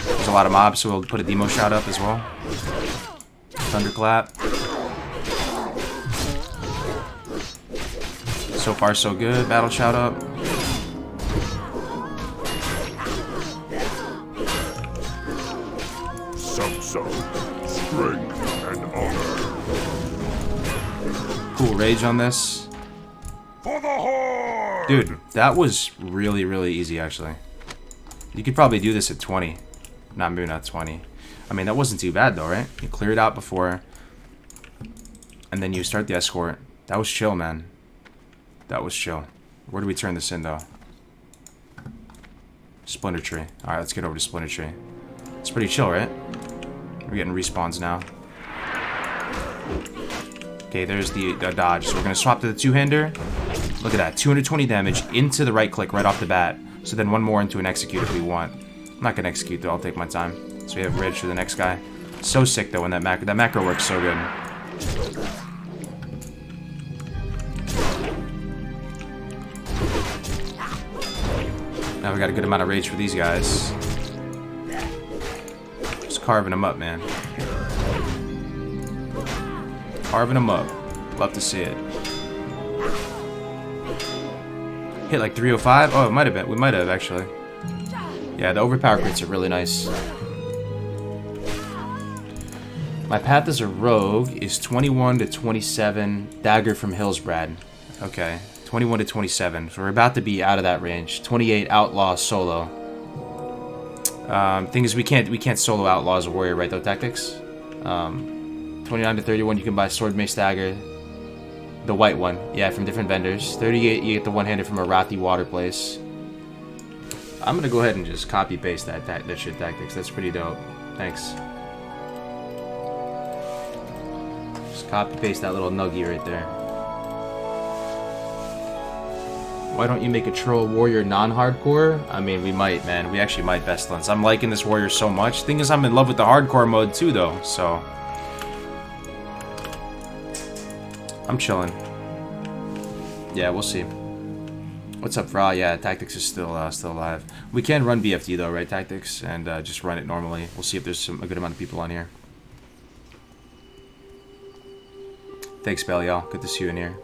There's a lot of mobs, so we'll put a demo shot up as well. Thunderclap. So far, so good. Battle shout up. Strength and honor. Cool rage on this. For the Horde! Dude, that was really, really easy, actually. You could probably do this at 20. Not, maybe not 20. I mean, that wasn't too bad, though, right? You clear it out before. And then you start the escort. That was chill, man. That was chill. Where do we turn this in, though? Splinter Tree. Alright, let's get over to Splinter Tree. It's pretty chill, right? We're getting respawns now. Okay, there's the dodge. So we're going to swap to the two-hander. Look at that. 220 damage into the right-click right off the bat. So then one more into an execute if we want. I'm not going to execute, though. I'll take my time. So we have Ridge for the next guy. So sick, though, when that macro works so good. Now we got a good amount of rage for these guys. Just carving them up, man. Carving them up. Love to see it. Hit like 305? Oh, it might have been. We might have, actually. Yeah, the overpower crits are really nice. My path as a rogue is 21 to 27. Dagger from Hillsbrad. Okay. 21 to 27. So we're about to be out of that range. 28 outlaw solo. Thing is, we can't solo outlaw as a warrior, right? Though tactics. 29 to 31, you can buy sword, mace, dagger. The white one, yeah, from different vendors. 38, you get the one-handed from a Rathi water place. I'm gonna go ahead and just copy paste that shit tactics. That's pretty dope. Thanks. Just copy paste that little nuggie right there. Why don't you make a troll warrior non-hardcore? I mean, we might, man. We actually might, Pestilence. I'm liking this warrior so much. Thing is, I'm in love with the hardcore mode too, though. So I'm chilling. Yeah, we'll see. What's up, Fra? Yeah, Tactics is still alive. We can run BFD though, right, Tactics? And just run it normally. We'll see if there's a good amount of people on here. Thanks, Bell, y'all. Good to see you in here.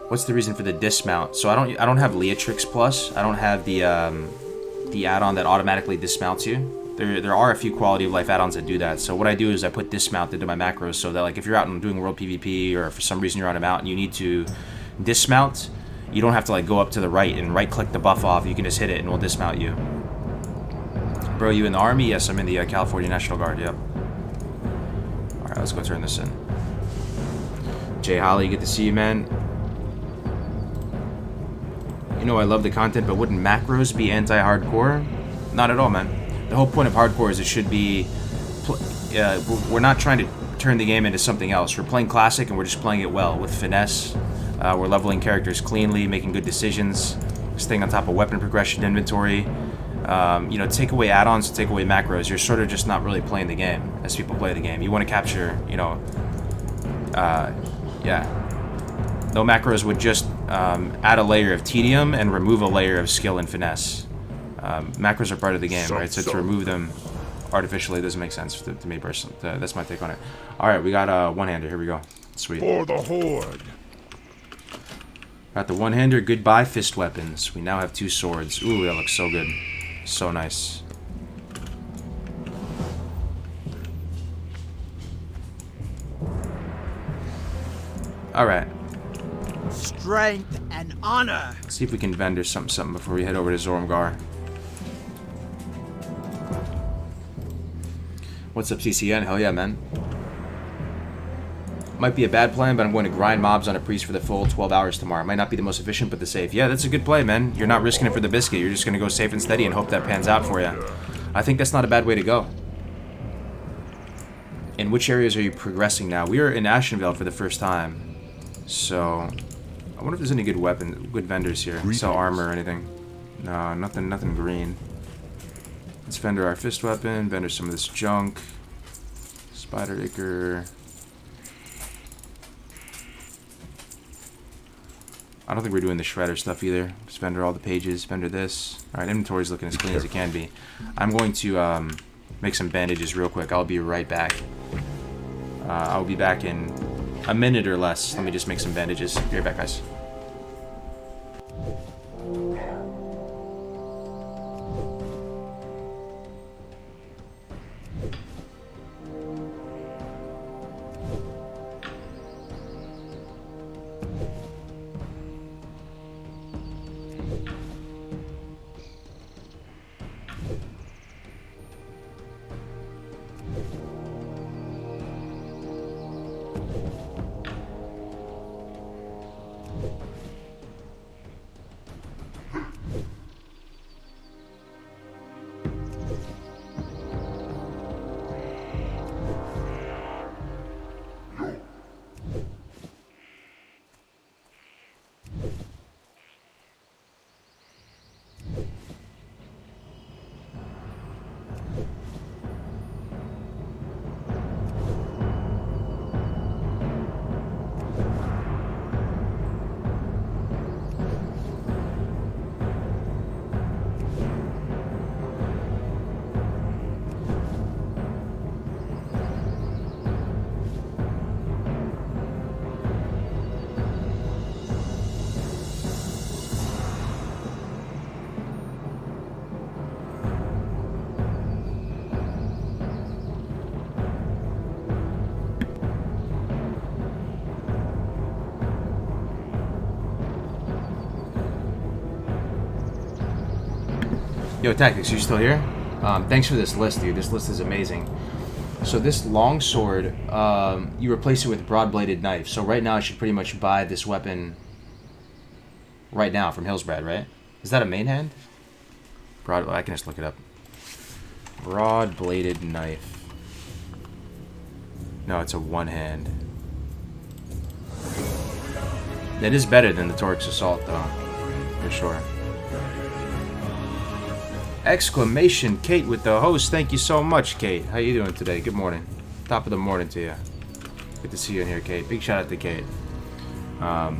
What's the reason for the dismount? So I don't have Leatrix Plus. I don't have the add-on that automatically dismounts you. There are a few quality of life add-ons that do that. So what I do is I put dismount into my macros so that like if you're out and doing world PvP or for some reason you're on a mountain, you need to dismount. You don't have to like go up to the right and right-click the buff off. You can just hit it and we'll dismount you. Bro, you in the army? Yes, I'm in the California National Guard. Yep. All right, let's go turn this in. Jay Holly, good to see you, man. You know I love the content, but wouldn't macros be anti-hardcore? Not at all, man. The whole point of hardcore is it should be... we're not trying to turn the game into something else. We're playing classic and we're just playing it well with finesse. We're leveling characters cleanly, making good decisions, staying on top of weapon progression, inventory. You know, take away add-ons, take away macros. You're sort of just not really playing the game as people play the game. You want to capture, you know... yeah. No macros would just add a layer of tedium and remove a layer of skill and finesse. Macros are part of the game, right? So to remove them artificially doesn't make sense to me personally. That's my take on it. All right, we got a one-hander. Here we go. Sweet. For the Horde. Got the one-hander. Goodbye, fist weapons. We now have 2 swords. Ooh, that looks so good. So nice. All right. Strength and honor. Let's see if we can vendor something before we head over to Zormgar. What's up, CCN? Hell yeah, man. Might be a bad plan, but I'm going to grind mobs on a priest for the full 12 hours tomorrow. Might not be the most efficient, but the safe. Yeah, that's a good play, man. You're not risking it for the biscuit. You're just going to go safe and steady and hope that pans out for you. I think that's not a bad way to go. In which areas are you progressing now? We are in Ashenvale for the first time. So... I wonder if there's any good vendors here. Sell armor or anything. No, nothing green. Let's vendor our fist weapon, vendor some of this junk. Spider Acre. I don't think we're doing the shredder stuff either. Just vendor all the pages, vendor this. Alright, inventory's looking as clean as it can be. I'm going to make some bandages real quick. I'll be right back. I'll be back in A minute or less. Let me just make some bandages. Be right back, guys. Yo, Tactics, you still here? Thanks for this list, dude. This list is amazing. So this longsword, you replace it with broad-bladed knife. So right now I should pretty much buy this weapon right now from Hillsbrad, right? Is that a main hand? I can just look it up. Broad-bladed knife. No, it's a one hand. That is better than the Torx Assault, though. For sure. Exclamation Kate with the host. Thank you so much, Kate. How you doing today? Good morning. Top of the morning to you. Good to see you in here, Kate. Big shout out to Kate. I'm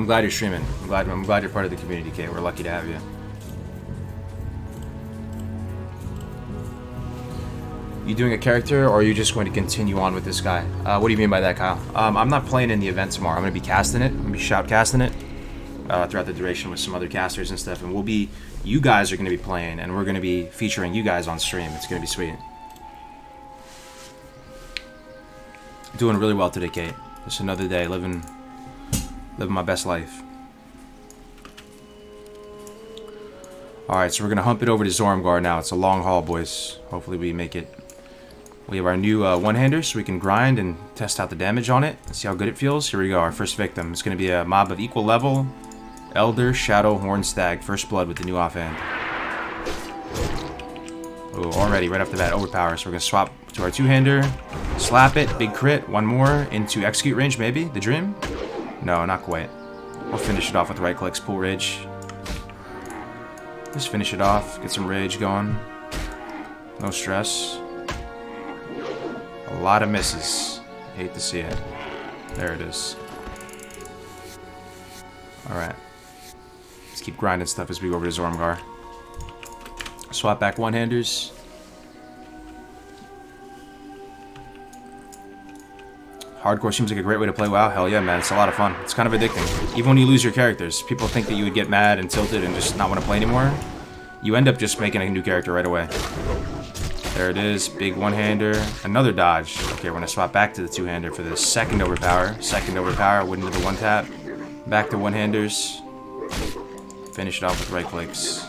glad you're streaming. I'm glad you're part of the community, Kate. We're lucky to have you. You doing a character, or are you just going to continue on with this guy? What do you mean by that, Kyle? I'm not playing in the event tomorrow. I'm going to be casting it. I'm going to be shoutcasting it throughout the duration with some other casters and stuff. And you guys are going to be playing, and we're going to be featuring you guys on stream. It's going to be sweet. Doing really well today, Kate. Just another day, living my best life. Alright, so we're going to hump it over to Zormgar now. It's a long haul, boys. Hopefully we make it. We have our new one-hander, so we can grind and test out the damage on it and see how good it feels. Here we go, our first victim. It's going to be a mob of equal level. Elder, Shadow, Horn, Stag. First blood with the new offhand. Oh, already, right off the bat, overpower. So we're going to swap to our two-hander. Slap it, big crit. One more into execute range, maybe? The Dream? No, not quite. We'll finish it off with right clicks, pull rage. Just finish it off, get some rage going. No stress. A lot of misses. Hate to see it. There it is. Alright. Let's keep grinding stuff as we go over to Zormgar. Swap back one-handers. Hardcore seems like a great way to play WoW. Hell yeah, man. It's a lot of fun. It's kind of addicting. Even when you lose your characters, people think that you would get mad and tilted and just not want to play anymore. You end up just making a new character right away. There it is. Big one-hander. Another dodge. Okay, we're going to swap back to the two-hander for the second overpower. Second overpower. Went into the one-tap. Back to one-handers. Finish it off with right clicks.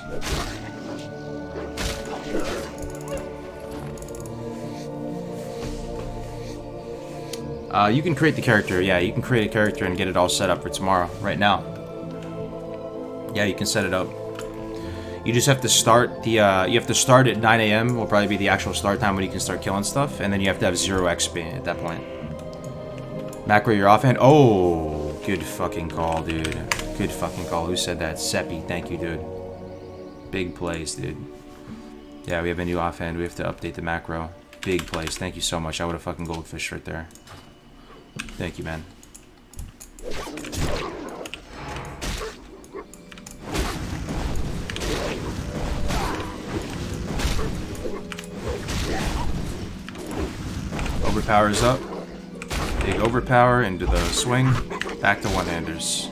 You can create the character. Yeah, you can create a character and get it all set up for tomorrow, right now. Yeah, you can set it up. You just have to start the. You have to start at 9 a.m. will probably be the actual start time when you can start killing stuff, and then you have to have 0 XP at that point. Macro your offhand. Oh, good fucking call, dude. Good fucking call. Who said that? Seppi. Thank you, dude. Big plays, dude. Yeah, we have a new offhand. We have to update the macro. Big plays. Thank you so much. I would have fucking goldfish right there. Thank you, man. powers up. Big overpower into the swing. Back to one-handers.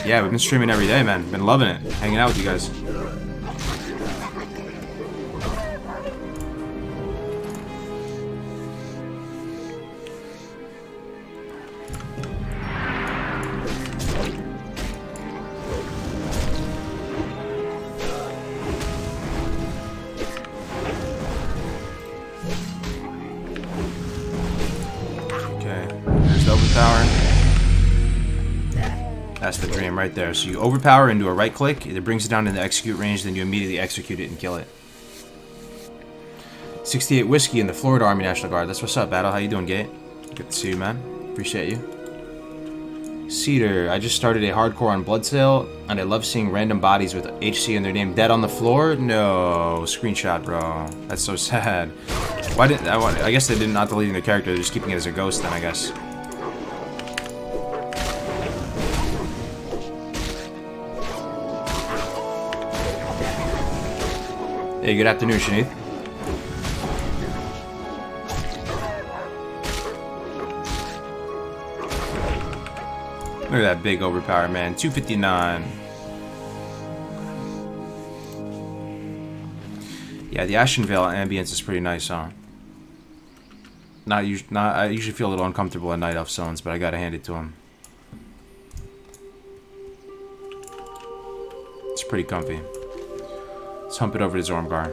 Yeah, we've been streaming every day, man. Been loving it. Hanging out with you guys. That's the dream right there. So you overpower into a right click, it brings it down in the execute range, then you immediately execute it and kill it. 68 Whiskey in the Florida Army National Guard. That's what's up, Battle. How you doing, Gate? Good to see you, man. Appreciate you. Cedar, I just started a hardcore on Blood Sale, and I love seeing random bodies with HC in their name dead on the floor. No, screenshot, bro. That's so sad. Why didn't I guess they did not deleting the character, they're just keeping it as a ghost then, I guess. Hey, good afternoon, Shanith. Look at that big overpower, man. 259. Yeah, the Ashenvale ambience is pretty nice, huh? I usually feel a little uncomfortable at Night Elf zones, but I gotta hand it to him. It's pretty comfy. Let's hump it over to Zormgar.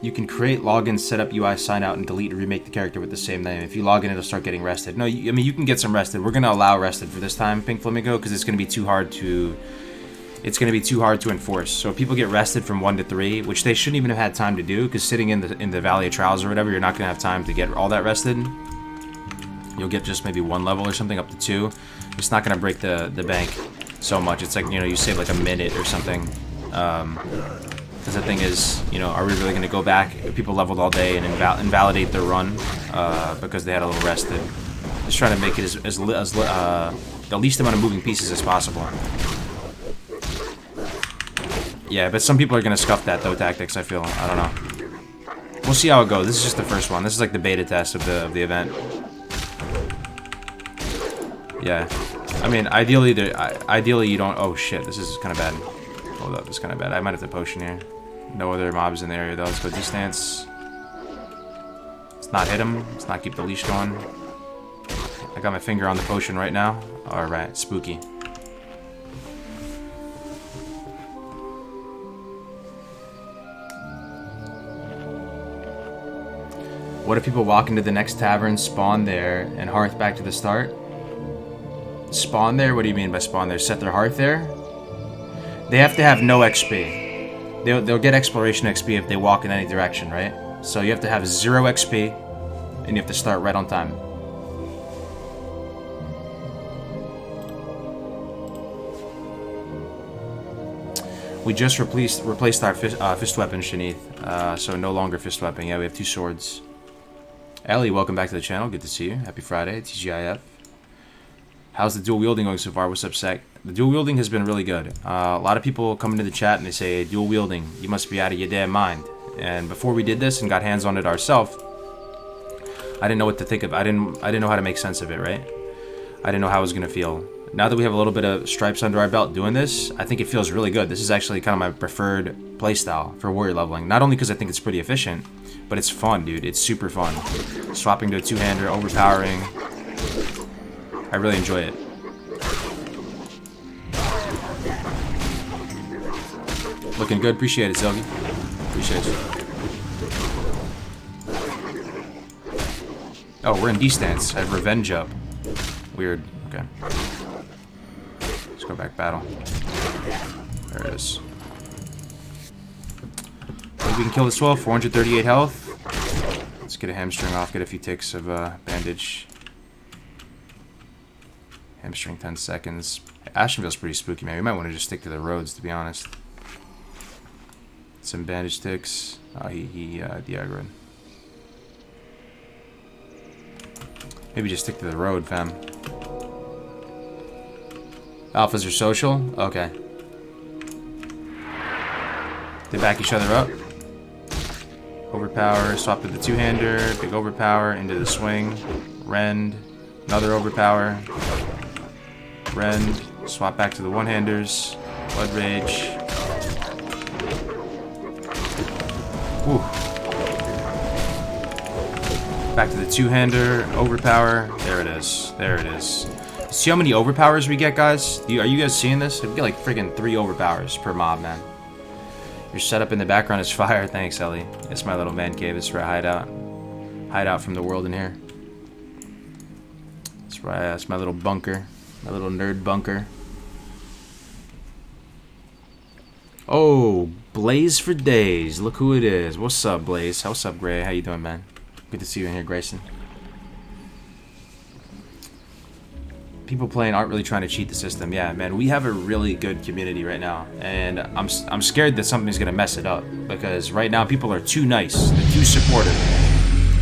You can create logins, set up UI, sign out, and delete and remake the character with the same name. If you log in, it'll start getting rested. No, I mean, you can get some rested. We're going to allow rested for this time, Pink Flamingo, because it's going to be too hard to... It's going to be too hard to enforce. So if people get rested from 1 to 3, which they shouldn't even have had time to do, because sitting in the Valley of Trials or whatever, you're not going to have time to get all that rested. You'll get just maybe 1 level or something, up to 2. It's not going to break the bank so much. It's like, you know, you save like a minute or something. Because the thing is, you know, are we really going to go back if people leveled all day and invalidate their run because they had a little rested? Just trying to make it the least amount of moving pieces as possible. Yeah, but some people are going to scuff that, though, tactics, I feel. I don't know. We'll see how it goes. This is just the first one. This is like the beta test of the event. Yeah. I mean, ideally you don't... Oh, shit. This is kind of bad. Hold up. This is kind of bad. I might have to potion here. No other mobs in the area, though. Let's go distance. Let's not hit him. Let's not keep the leash going. I got my finger on the potion right now. Alright. Spooky. What if people walk into the next tavern, spawn there, and hearth back to the start? Spawn there? What do you mean by spawn there? Set their hearth there? They have to have no XP. They'll get exploration XP if they walk in any direction, right? So you have to have 0 XP, and you have to start right on time. We just replaced our fist weapon, Shanith, so no longer fist weapon. Yeah, we have 2 swords. Ellie, welcome back to the channel. Good to see you. Happy Friday, TGIF. How's the dual wielding going so far? What's up, Sec? The dual wielding has been really good. A lot of people come into the chat and they say, hey, dual wielding, you must be out of your damn mind. And before we did this and got hands on it ourselves, I didn't know what to think of. I didn't know how to make sense of it, right? I didn't know how it was gonna feel. Now that we have a little bit of stripes under our belt doing this, I think it feels really good. This is actually kind of my preferred playstyle for warrior leveling. Not only because I think it's pretty efficient, but it's fun, dude. It's super fun. Swapping to a 2-hander, overpowering. I really enjoy it. Looking good. Appreciate it, Zelgi. Appreciate you. Oh, we're in D-stance. I have revenge up. Weird. Okay. Let's go back battle. There it is. Maybe we can kill this 12. 438 health. Let's get a hamstring off. Get a few ticks of bandage. Hamstring 10 seconds. Ashenville's pretty spooky, man. We might want to just stick to the roads, to be honest. Some bandage ticks. Oh, he de-aggroed. Maybe just stick to the road, fam. Alphas are social? Okay. They back each other up. Overpower, swap to the two-hander, big overpower, into the swing. Rend, another overpower. Rend, swap back to the one-handers. Blood Rage. Whew. Back to the two-hander, overpower. There it is. There it is. See how many overpowers we get, guys? Are you guys seeing this? We get like friggin' 3 overpowers per mob, man. Your setup in the background is fire. Thanks, Ellie. It's my little man cave. It's where I hide out. Hide out from the world in here. That's right. That's my little bunker. My little nerd bunker. Oh, Blaze for days. Look who it is. What's up, Blaze? What's up, Gray? How you doing, man? Good to see you in here, Grayson. People playing aren't really trying to cheat the system. Yeah, man, we have a really good community right now, and I'm scared that something's gonna mess it up, because right now people are too nice, they're too supportive.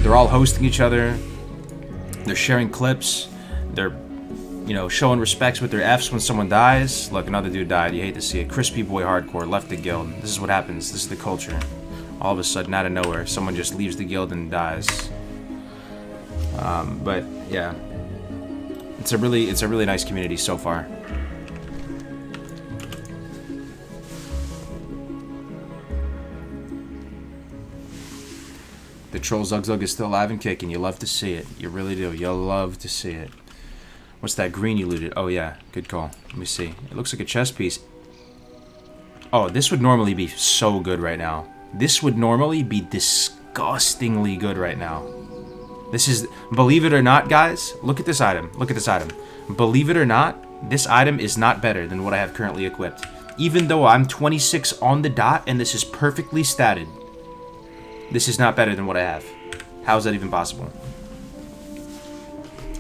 They're all hosting each other, they're sharing clips, they're, you know, showing respects with their Fs when someone dies. Look, another dude died. You hate to see it. Crispy Boy Hardcore left the guild. This is what happens. This is the culture. All of a sudden, out of nowhere, someone just leaves the guild and dies. But yeah. It's a really nice community so far. The Troll Zug Zug is still alive and kicking. You love to see it. You really do. You'll love to see it. What's that green you looted? Oh yeah, good call. Let me see. It looks like a chess piece. Oh, this would normally be so good right now. This would normally be disgustingly good right now. This is, believe it or not, guys, look at this item. Look at this item. Believe it or not, this item is not better than what I have currently equipped. Even though I'm 26 on the dot and this is perfectly statted, this is not better than what I have. How is that even possible?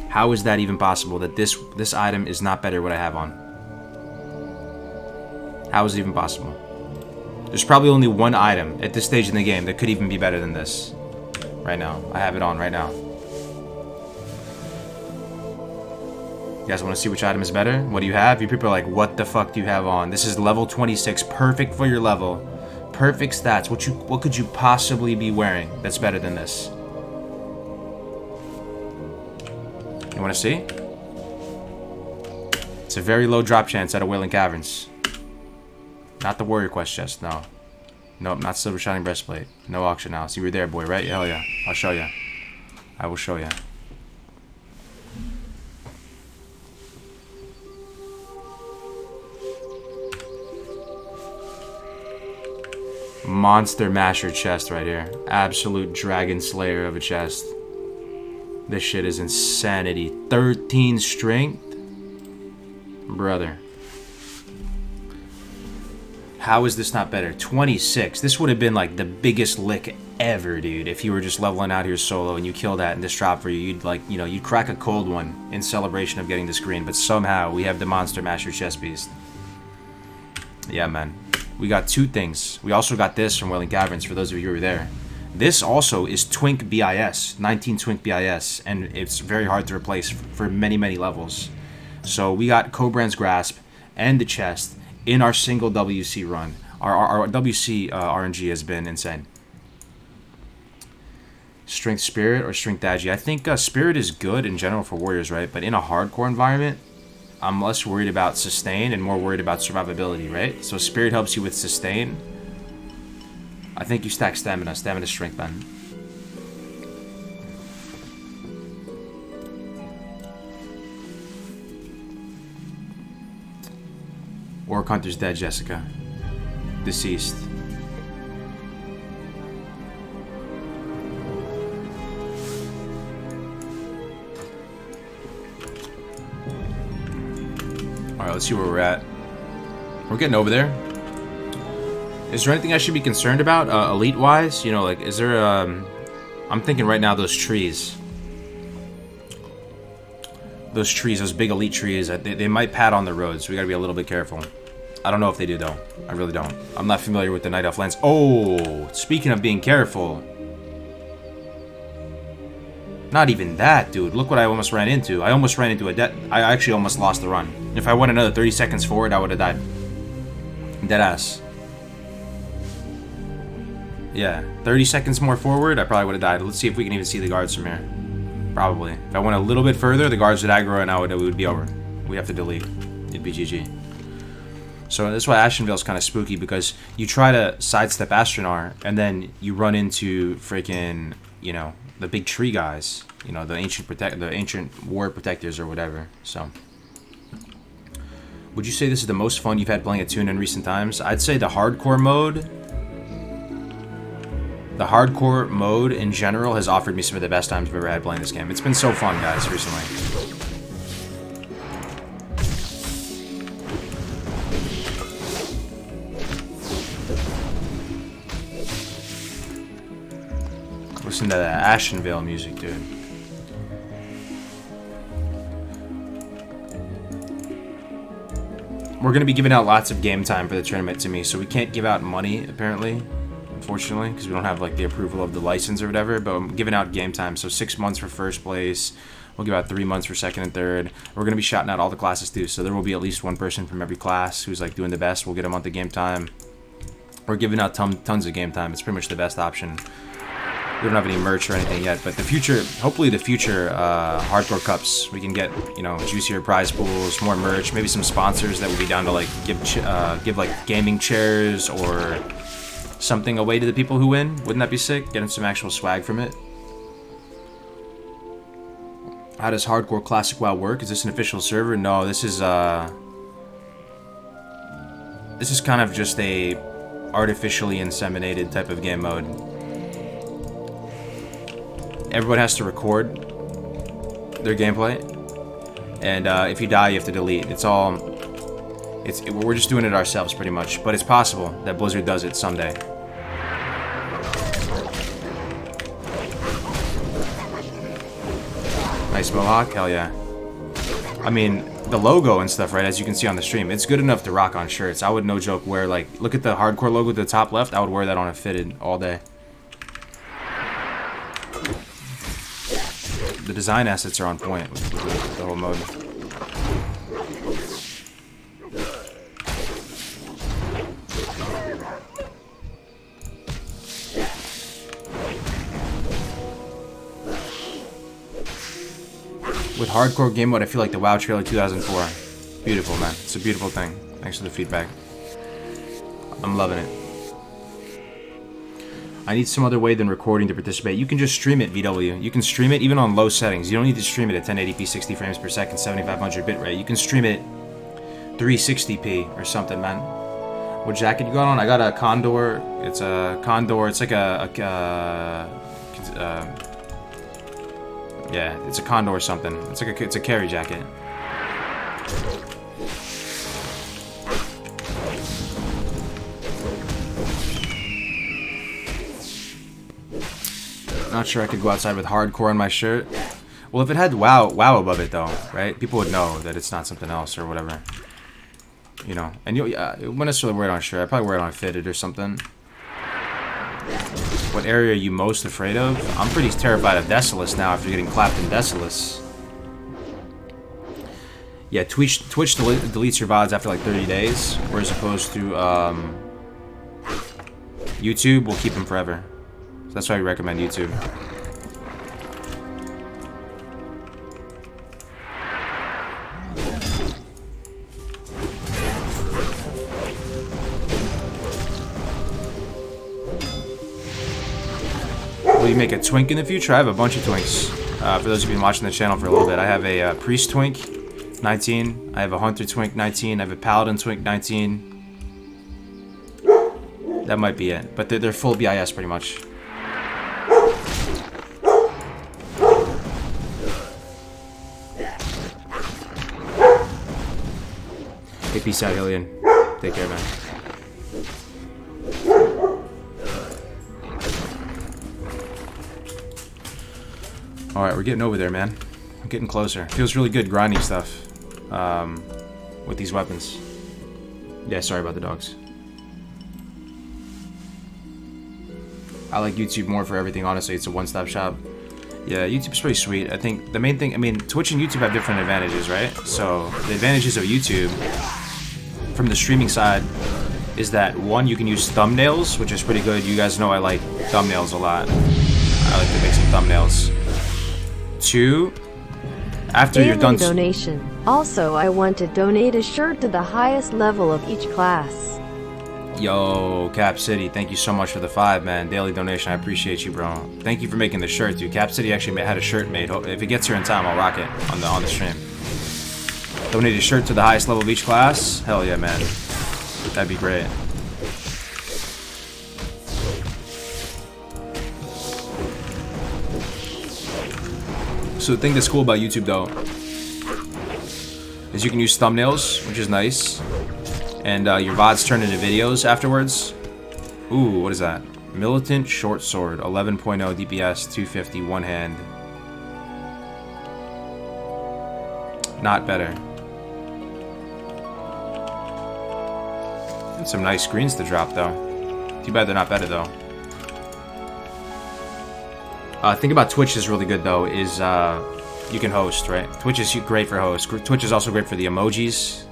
How is that even possible that this item is not better than what I have on? How is it even possible? There's probably only one item at this stage in the game that could even be better than this. Right now. I have it on right now. You guys want to see which item is better? What do you have? You people are like, what the fuck do you have on? This is level 26. Perfect for your level. Perfect stats. What could you possibly be wearing that's better than this? You want to see? It's a very low drop chance out of Wailing Caverns. Not the Warrior Quest chest, no. Nope, not Silver Shining Breastplate. No auction house. You were there, boy, right? Hell yeah. I'll show you. I will show you. Monster Masher chest right here. Absolute Dragon Slayer of a chest. This shit is insanity. 13 strength? Brother. How is this not better? 26. This would have been like the biggest lick ever, dude. If you were just leveling out here solo and you kill that and this dropped for you, you'd like, you know, you'd crack a cold one in celebration of getting this green. But somehow we have the Monster Masher chest piece. Yeah, man. We got 2 things. We also got this from Wailing Caverns for those of you who were there. This also is Twink BIS, 19 Twink BIS, and it's very hard to replace for many, many levels. So we got Cobrand's Grasp and the chest in our single WC run. Our WC RNG has been insane. Strength Spirit or Strength Agi? I think Spirit is good in general for warriors, right? But in a hardcore environment, I'm less worried about sustain and more worried about survivability, right? So Spirit helps you with sustain. I think you stack Stamina. Stamina Strength then. Orc Hunter's dead, Jessica. Deceased. Alright, let's see where we're at. We're getting over there. Is there anything I should be concerned about, elite-wise? You know, like, is there, I'm thinking right now those trees. Those trees, those big elite trees, they might pad on the roads. We gotta be a little bit careful. I don't know if they do, though. I really don't. I'm not familiar with the Night Elf lands. Oh, speaking of being careful. Not even that, dude. Look what I almost ran into. I almost ran into I actually almost lost the run. If I went another 30 seconds forward, I would have died. Deadass. Yeah, 30 seconds more forward, I probably would have died. Let's see if we can even see the guards from here. Probably. If I went a little bit further, the guards would aggro and it would be over. We'd have to delete. It'd be GG. So that's why Ashenvale's kind of spooky, because you try to sidestep Astronar, and then you run into freaking, you know, the big tree guys. You know, the ancient war protectors or whatever. So, would you say this is the most fun you've had playing a tune in recent times? I'd say the hardcore mode. The hardcore mode in general has offered me some of the best times I've ever had playing this game. It's been so fun, guys, recently. Listen to that Ashenvale music, dude. We're going to be giving out lots of game time for the tournament to me, so we can't give out money, apparently. Unfortunately, because we don't have like the approval of the license or whatever, but I'm giving out game time. So 6 months for first place. We'll give out 3 months for second and third. We're going to be shouting out all the classes too, so there will be at least one person from every class who's like doing the best. We'll get a month of game time. We're giving out tons of game time. It's pretty much the best option. We don't have any merch or anything yet, but the future, hopefully the future hardcore cups, we can get, you know, juicier prize pools, more merch, maybe some sponsors that would be down to like give like gaming chairs or something away to the people who win. Wouldn't that be sick? Getting some actual swag from it. How does Hardcore Classic WoW work? Is this an official server? No, this is kind of just a artificially inseminated type of game mode. Everyone has to record their gameplay, and if you die, you have to delete. We're just doing it ourselves, pretty much. But it's possible that Blizzard does it someday. Nice mohawk, hell yeah. I mean, the logo and stuff, right? As you can see on the stream, it's good enough to rock on shirts. I would, no joke, wear like, look at the hardcore logo at the top left. I would wear that on a fitted all day. The design assets are on point with the whole mode. With hardcore game mode, I feel like the WoW trailer 2004. Beautiful, man. It's a beautiful thing. Thanks for the feedback. I'm loving it. I need some other way than recording to participate. You can just stream it, VW. You can stream it even on low settings. You don't need to stream it at 1080p, 60 frames per second, 7500 bitrate. You can stream it 360p or something, man. What jacket you got on? I got a Condor. It's a Condor. It's like yeah, it's a Condor or something. It's a carry jacket. Not sure I could go outside with hardcore on my shirt. Well, if it had WoW above it though, right? People would know that it's not something else or whatever. You know, and you wouldn't necessarily wear it on a shirt. I'd probably wear it on a fitted or something. What area are you most afraid of? I'm pretty terrified of Desolus now after getting clapped in Desolus. Yeah, Twitch deletes your VODs after like 30 days, whereas opposed to YouTube will keep them forever. So that's why we recommend YouTube. Will you make a twink in the future? I have a bunch of twinks. For those who've been watching the channel for a little bit, I have a priest twink, 19. I have a hunter twink, 19. I have a paladin twink, 19. That might be it, but they're full BIS pretty much. Hey, peace out, Hillian. Take care, man. Alright, we're getting over there, man. I'm getting closer. Feels really good grinding stuff with these weapons. Yeah, sorry about the dogs. I like YouTube more for everything, honestly. It's a one-stop shop. Yeah, YouTube's pretty sweet. I think the main thing, I mean, Twitch and YouTube have different advantages, right? So the advantages of YouTube from the streaming side is that one, you can use thumbnails, which is pretty good. You guys know I like thumbnails a lot. I like to make some thumbnails. Two, after Daily you're done. donation. Also, I want to donate a shirt to the highest level of each class. Yo, Cap City, thank you so much for the 5, man. Daily donation, I appreciate you, bro. Thank you for making the shirt, dude. Cap City actually had a shirt made. If it gets here in time, I'll rock it on the stream. Donate a shirt to the highest level of each class. Hell yeah, man. That'd be great. So the thing that's cool about YouTube, though, is you can use thumbnails, which is nice. And your VODs turn into videos afterwards. Ooh, what is that? Militant Short Sword, 11.0 DPS, 250, one hand. Not better. And some nice screens to drop, though. Too bad they're not better, though. Thing about Twitch is really good, though, is you can host, right? Twitch is great for hosts. Twitch is also great for the emojis.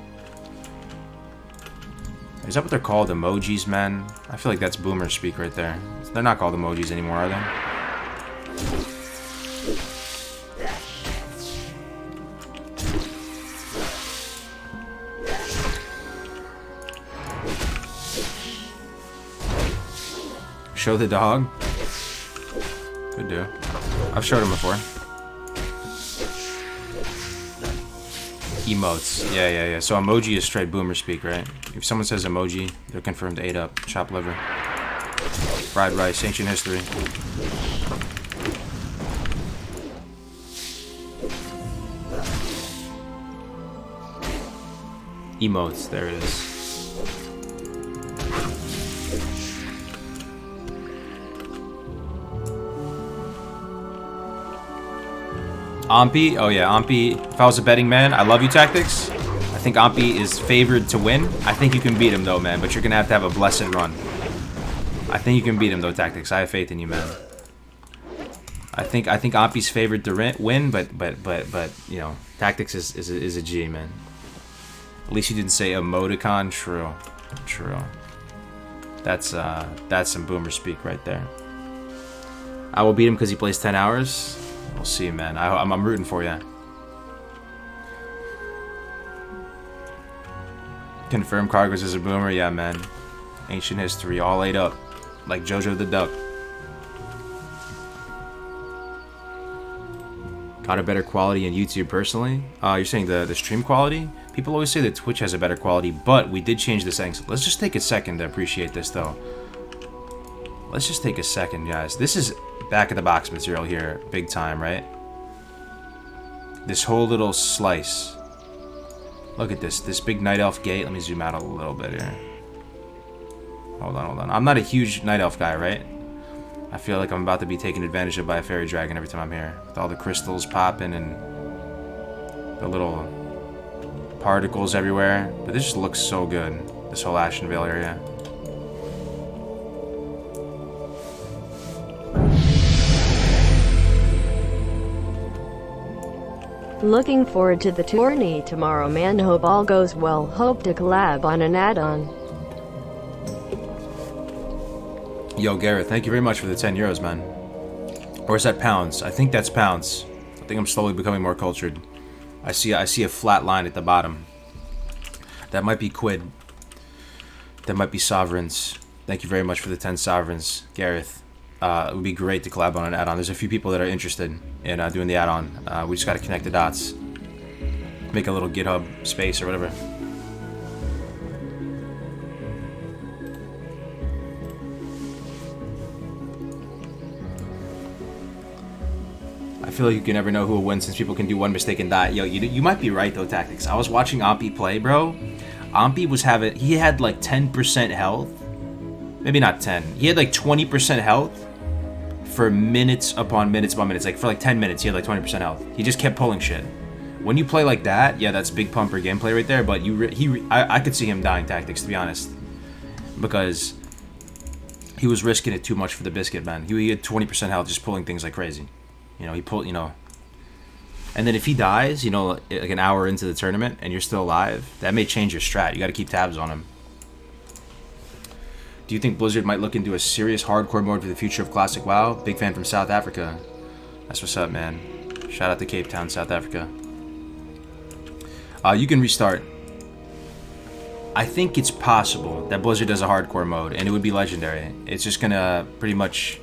Is that what they're called? Emojis, man? I feel like that's boomer speak right there. They're not called emojis anymore, are they? Show the dog? Could do. I've showed him before. Emotes. Yeah. So emoji is straight boomer speak, right? If someone says emoji, they're confirmed 8 up. Chopped liver. Fried rice. Ancient history. Emotes. There it is. Ampi, oh yeah, Ampi, if I was a betting man, I love you, Tactics. I think Ampi is favored to win. I think you can beat him though, man, but you're gonna have to have a blessed run. I think you can beat him though, Tactics. I have faith in you, man. I think Ampi's favored to win, but you know, Tactics is a G, man. At least you didn't say emoticon. True. That's some boomer speak right there. I will beat him because he plays 10 hours. We'll see, man. I'm rooting for you. Confirm Cargos is a boomer? Yeah, man. Ancient history, all 8 up. Like Jojo the Duck. Got a better quality in YouTube personally? You're saying the stream quality? People always say that Twitch has a better quality, but we did change the settings. Let's just take a second to appreciate this, though. Let's just take a second, guys. This is back of the box material here, big time, right? This whole little slice. Look at this big night elf gate. Let me zoom out a little bit here. Hold on. I'm not a huge night elf guy, right? I feel like I'm about to be taken advantage of by a fairy dragon every time I'm here, with all the crystals popping and the little particles everywhere. But this just looks so good, this whole Ashenvale area. Looking forward to the tourney tomorrow, man. Hope all goes well. Hope to collab on an add-on. Yo, Garrett, thank you very much for the 10 euros, man. Or is that pounds? I think that's pounds. I think I'm slowly becoming more cultured. I see a flat line at the bottom. That might be quid. That might be sovereigns. Thank you very much for the 10 sovereigns, Gareth. It would be great to collab on an add-on. There's a few people that are interested in doing the add-on. We just got to connect the dots. Make a little GitHub space or whatever. I feel like you can never know who will win since people can do one mistake and die. Yo, you might be right though, Tactics. I was watching Ampi play, bro. Ampi he had like 10% health. Maybe not 10. He had like 20% health for minutes upon minutes upon minutes. Like for like 10 minutes, he had like 20% health. He just kept pulling shit. When you play like that, yeah, that's big pumper gameplay right there. But I could see him dying, Tactics, to be honest, because he was risking it too much for the biscuit, man. He had 20% health just pulling things like crazy. You know, he pulled, you know. And then if he dies, you know, like an hour into the tournament and you're still alive, that may change your strat. You got to keep tabs on him. Do you think Blizzard might look into a serious hardcore mode for the future of Classic WoW? Big fan from South Africa. That's what's up, man. Shout out to Cape Town, South Africa. You can restart. I think it's possible that Blizzard does a hardcore mode, and it would be legendary. It's just gonna pretty much...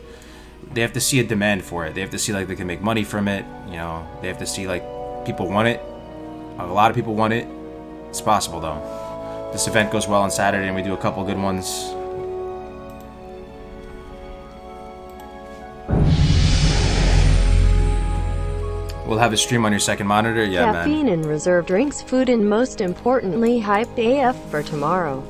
They have to see a demand for it. They have to see like they can make money from it. You know, they have to see like people want it. A lot of people want it. It's possible though. This event goes well on Saturday, and we do a couple good ones. We'll have a stream on your second monitor? Yeah, Caffeine man. and reserve drinks, food, and most importantly, hyped AF for tomorrow.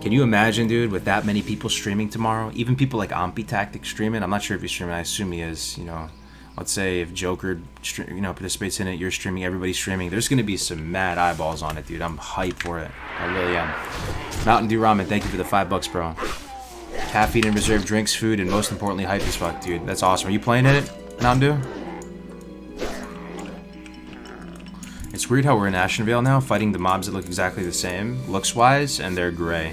Can you imagine, dude, with that many people streaming tomorrow? Even people like Ampi Tactic streaming. I'm not sure if he's streaming. I assume he is. You know, let's say if Joker, you know, participates in it, you're streaming, everybody's streaming. There's gonna be some mad eyeballs on it, dude. I'm hyped for it. I really am. Mountain Dew Ramen, thank you for the $5, bro. Caffeine and reserve drinks, food, and most importantly, hype as fuck, dude. That's awesome. Are you playing it, Mountain Dew? It's weird how we're in Ashenvale now, fighting the mobs that look exactly the same, looks-wise, and they're gray.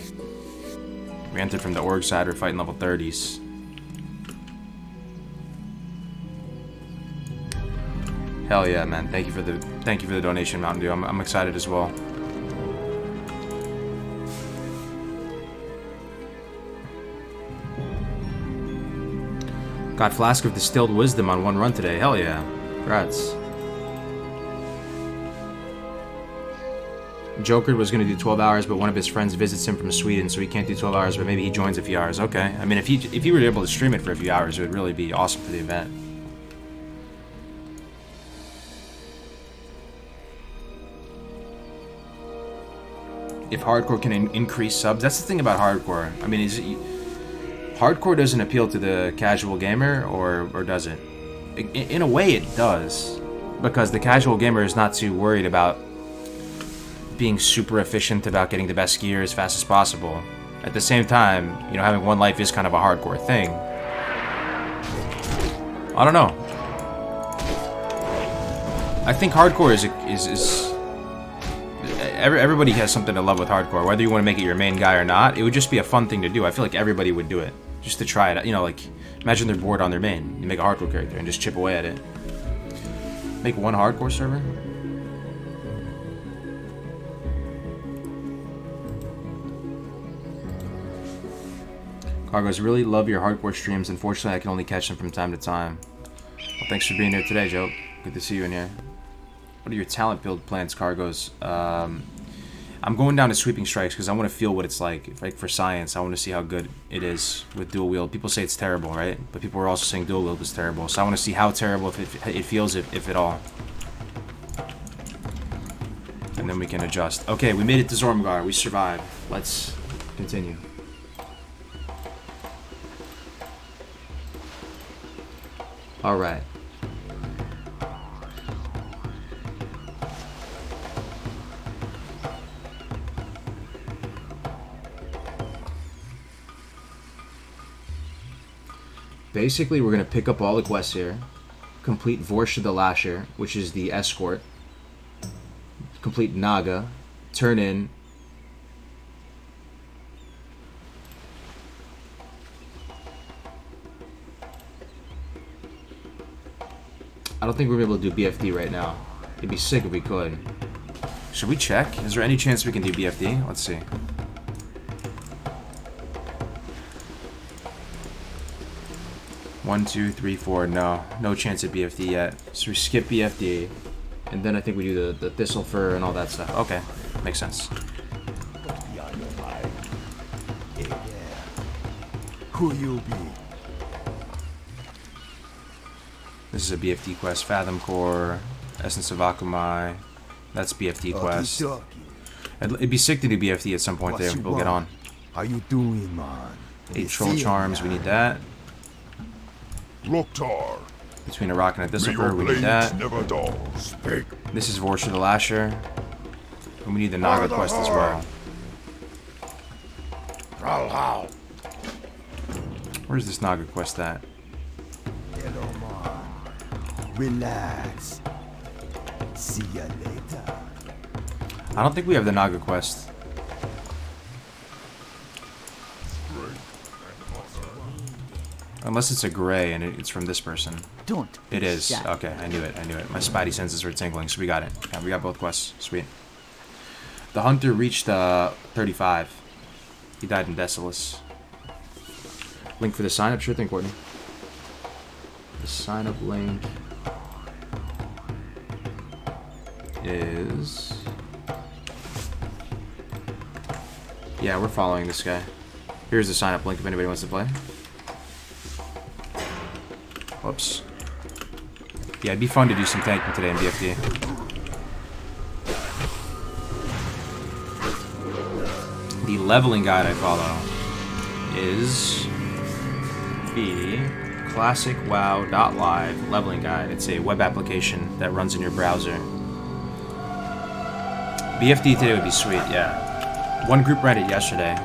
We entered from the org side, we're fighting level 30s. Hell yeah, man. Thank you for the donation, Mountain Dew. I'm excited as well. Got Flask of Distilled Wisdom on one run today. Hell yeah. Congrats. Joker was going to do 12 hours, but one of his friends visits him from Sweden, so he can't do 12 hours, but maybe he joins a few hours. Okay. I mean, if he were able to stream it for a few hours, it would really be awesome for the event. If hardcore can increase subs, that's the thing about hardcore. I mean, hardcore doesn't appeal to the casual gamer, or does it? In a way, it does, because the casual gamer is not too worried about being super efficient about getting the best gear as fast as possible. At the same time, you know, having one life is kind of a hardcore thing. I don't know. I think hardcore is everybody has something to love with hardcore. Whether you want to make it your main guy or not, it would just be a fun thing to do. I feel like everybody would do it just to try it out. You know, like imagine they're bored on their main. You make a hardcore character and just chip away at it. Make one hardcore server. Cargos, really love your hardcore streams. Unfortunately, I can only catch them from time to time. Well, thanks for being here today, Joe. Good to see you in here. What are your talent build plans, Cargos? I'm going down to Sweeping Strikes because I want to feel what it's like. Like for science, I want to see how good it is with dual wield. People say it's terrible, right? But people are also saying dual wield is terrible. So I want to see how terrible it feels, if at all. And then we can adjust. Okay, we made it to Zormgar. We survived. Let's continue. All right. Basically, we're going to pick up all the quests here. Complete Vorsha the Lasher, which is the escort. Complete Naga. Turn in. I don't think we're able to do BFD right now. It'd be sick if we could. Should we check? Is there any chance we can do BFD? Let's see. One, two, three, four. No. No chance at BFD yet. So we skip BFD. And then I think we do the Thistle Fur and all that stuff. Okay. Makes sense. Who you be? This is a BFD quest. Fathom Core, Essence of Akumai. That's BFD quest. It'd be sick to do BFD at some point there. We'll get on. How you doing, man? 8 Troll Charms. We need that. Loktar. Between a Rock and a Thistle May Fur, your we need blades that. never dull. Speak. This is Vorsha the Lasher. And we need the Naga quest as well. Ralhal. Where's this Naga quest at? Relax. See ya later. I don't think we have the Naga quest. Unless it's a gray and it's from this person. Don't. It is. Okay, I knew it. I knew it. My spidey senses were tingling, so we got it. Yeah, we got both quests. Sweet. The hunter reached 35. He died in Desolus. Link for the sign up? Sure thing, Courtney. The sign up link is... Yeah, we're following this guy. Here's the sign up link if anybody wants to play. Whoops. Yeah, it'd be fun to do some tanking today in BFD. The leveling guide I follow is the Classicwow.live leveling guide. It's a web application that runs in your browser. BFD today would be sweet, yeah. One group read it yesterday,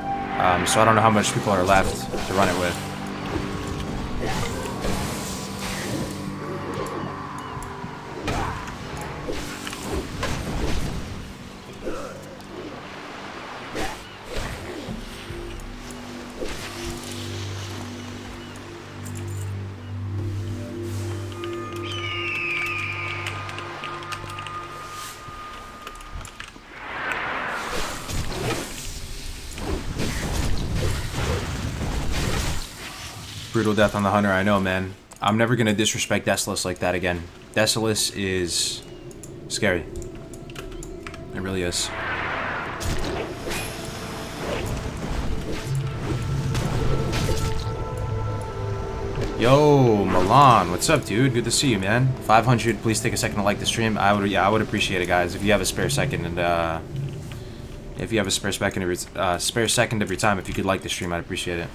so I don't know how much people are left to run it with. Brutal death on the hunter, I know, man. I'm never gonna disrespect Desolus like that again. Desolus is scary. It really is. Yo, Milan, what's up, dude? Good to see you, man. 500. Please take a second to like the stream. I would appreciate it, guys. If you have a spare second, and if you have a spare second of your time, if you could like the stream, I'd appreciate it.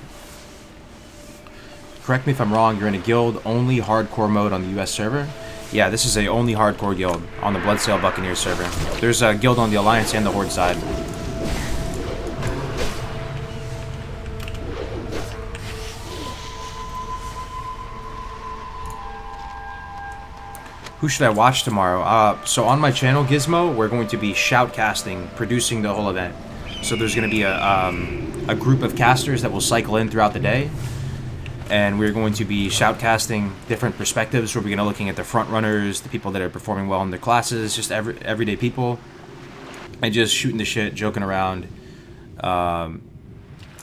Correct me if I'm wrong, you're in a guild only hardcore mode on the US server? Yeah, this is a only hardcore guild on the Bloodsail Buccaneers server. There's a guild on the Alliance and the Horde side. Who should I watch tomorrow? So on my channel, Gizmo, we're going to be shoutcasting, producing the whole event. So there's going to be a group of casters that will cycle in throughout the day. And we're going to be shoutcasting different perspectives where we're going to be looking at the front runners, the people that are performing well in their classes, just everyday people, and just shooting the shit, joking around,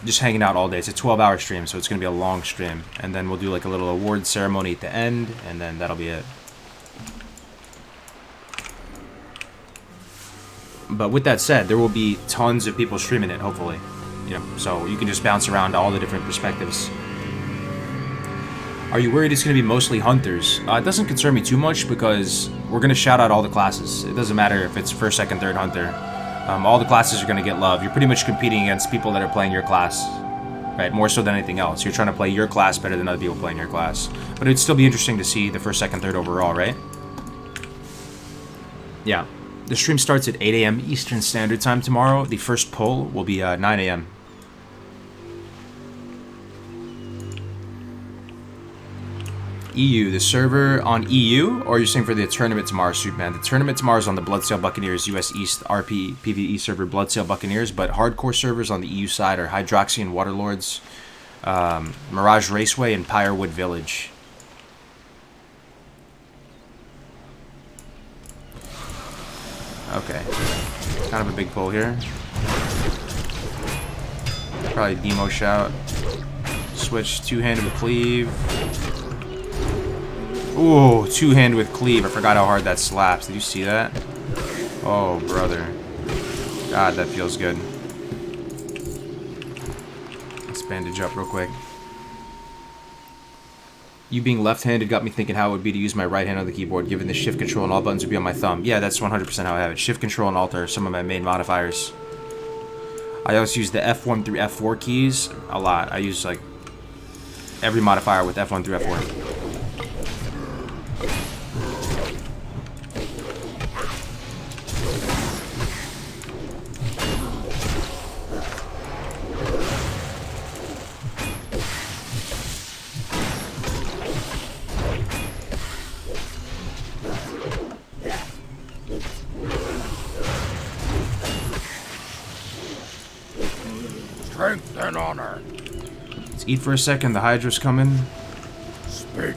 just hanging out all day. It's a 12-hour stream, so it's going to be a long stream. And then we'll do like a little award ceremony at the end, and then that'll be it. But with that said, there will be tons of people streaming it, hopefully. You know, so you can just bounce around to all the different perspectives. Are you worried it's going to be mostly hunters? It doesn't concern me too much because we're going to shout out all the classes. It doesn't matter if it's first, second, third hunter. All the classes are going to get love. You're pretty much competing against people that are playing your class, right? More so than anything else. You're trying to play your class better than other people playing your class. But it'd still be interesting to see the first, second, third overall, right? Yeah. The stream starts at 8 a.m. Eastern Standard Time tomorrow. The first poll will be 9 a.m. EU, the server on EU, or you're saying for the Tournament Tomorrow, Superman? The Tournament Tomorrow is on the Bloodsail Buccaneers US East RP PvE server Bloodsail Buccaneers, but hardcore servers on the EU side are Hydroxy and Waterlords, Mirage Raceway, and Pyrewood Village. Okay, kind of a big pull here. Probably demo shout. Switch two-handed with cleave. Ooh, two-handed with cleave. I forgot how hard that slaps. Did you see that? Oh, brother. God, that feels good. Let's bandage up real quick. You being left-handed got me thinking how it would be to use my right hand on the keyboard, given the shift control and all buttons would be on my thumb. Yeah, that's 100% how I have it. Shift control and alt are some of my main modifiers. I also use the F1 through F4 keys a lot. I use like every modifier with F1 through F4. strength and honor. Let's eat for a second. The Hydra's coming. Speak.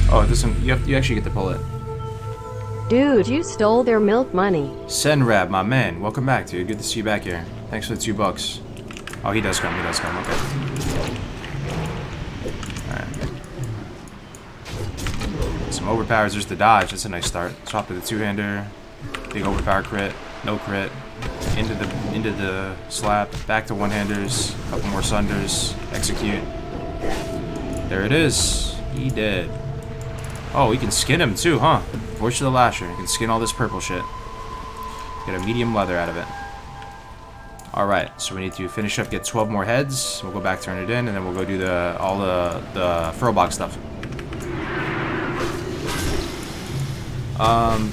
Oh, it doesn't. You actually get to pull it. Dude, you stole their milk money. Senrab, my man. Welcome back, dude. Good to see you back here. Thanks for the $2. Oh, he does come. He does come. Okay. Alright. Some overpowers. There's the dodge. That's a nice start. Swap to the two-hander. Big overpower crit. No crit. Into the slap. Back to one-handers. Couple more sunders. Execute. There it is. He did. Oh, we can skin him too, huh? Voice of the Lasher. You can skin all this purple shit. Get a medium leather out of it. Alright, so we need to finish up, get 12 more heads. We'll go back, turn it in, and then we'll go do all the furl box stuff.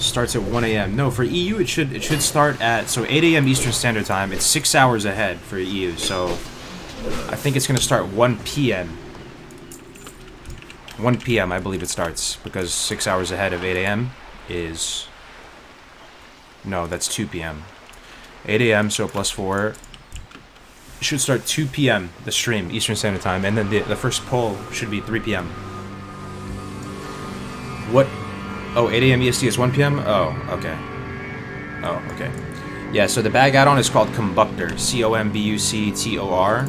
Starts at 1 a.m. No, for EU it should start at 8 a.m. Eastern Standard Time. It's 6 hours ahead for EU, so I think it's gonna start 1 p.m. 1 p.m. I believe it starts, because 6 hours ahead of 8 a.m. is... No, that's 2 p.m. 8 a.m., so plus 4. It should start 2 p.m. the stream, Eastern Standard Time, and then the first poll should be 3 p.m. What? Oh, 8 a.m. EST is 1 p.m.? Oh, okay. Oh, okay. Yeah, so the bag add-on is called Combuctor. C-O-M-B-U-C-T-O-R.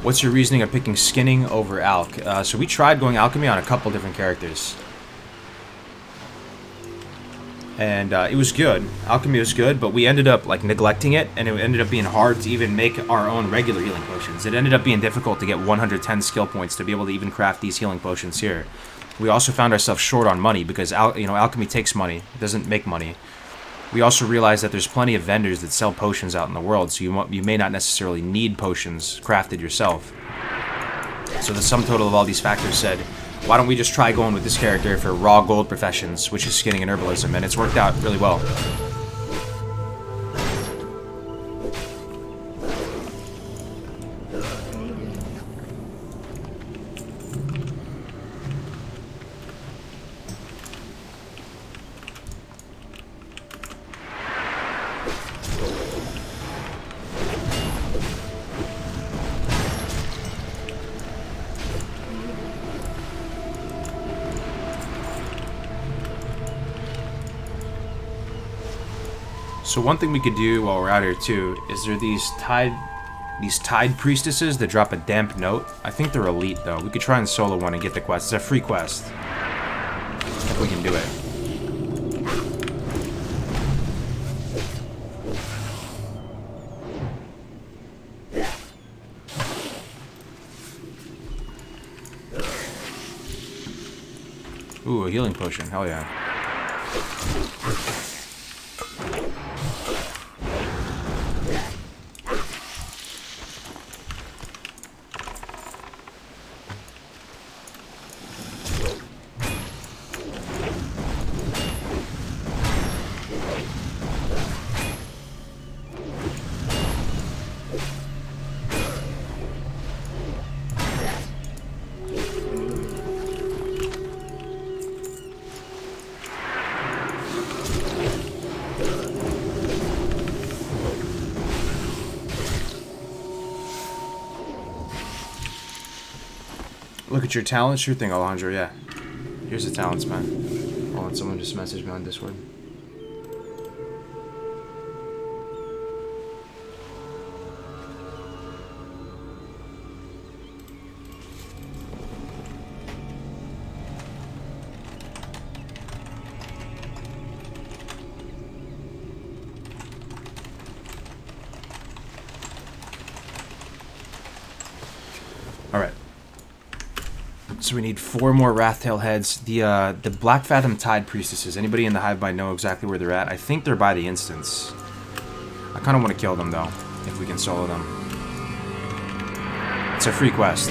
What's your reasoning of picking skinning over alch? So we tried going alchemy on a couple different characters. And it was good. Alchemy was good, but we ended up like neglecting it, and it ended up being hard to even make our own regular healing potions. It ended up being difficult to get 110 skill points to be able to even craft these healing potions here. We also found ourselves short on money because alchemy takes money. It doesn't make money. We also realized that there's plenty of vendors that sell potions out in the world, so you may not necessarily need potions crafted yourself. So the sum total of all these factors said, why don't we just try going with this character for raw gold professions, which is skinning and herbalism, and it's worked out really well. So one thing we could do while we're out here too is there these tide priestesses that drop a damp note. I think they're elite though. We could try and solo one and get the quest. It's a free quest. If we can do it. Ooh, a healing potion. Hell yeah. Look at your talents. Sure thing, Alejandro, yeah. Here's the talents, man. Hold on, someone just messaged me on Discord. Alright. So we need 4 more Wrathtail heads. The Black Fathom Tide Priestesses. Anybody in the Hive Mind know exactly where they're at? I think they're by the instance. I kind of want to kill them, though, if we can solo them. It's a free quest.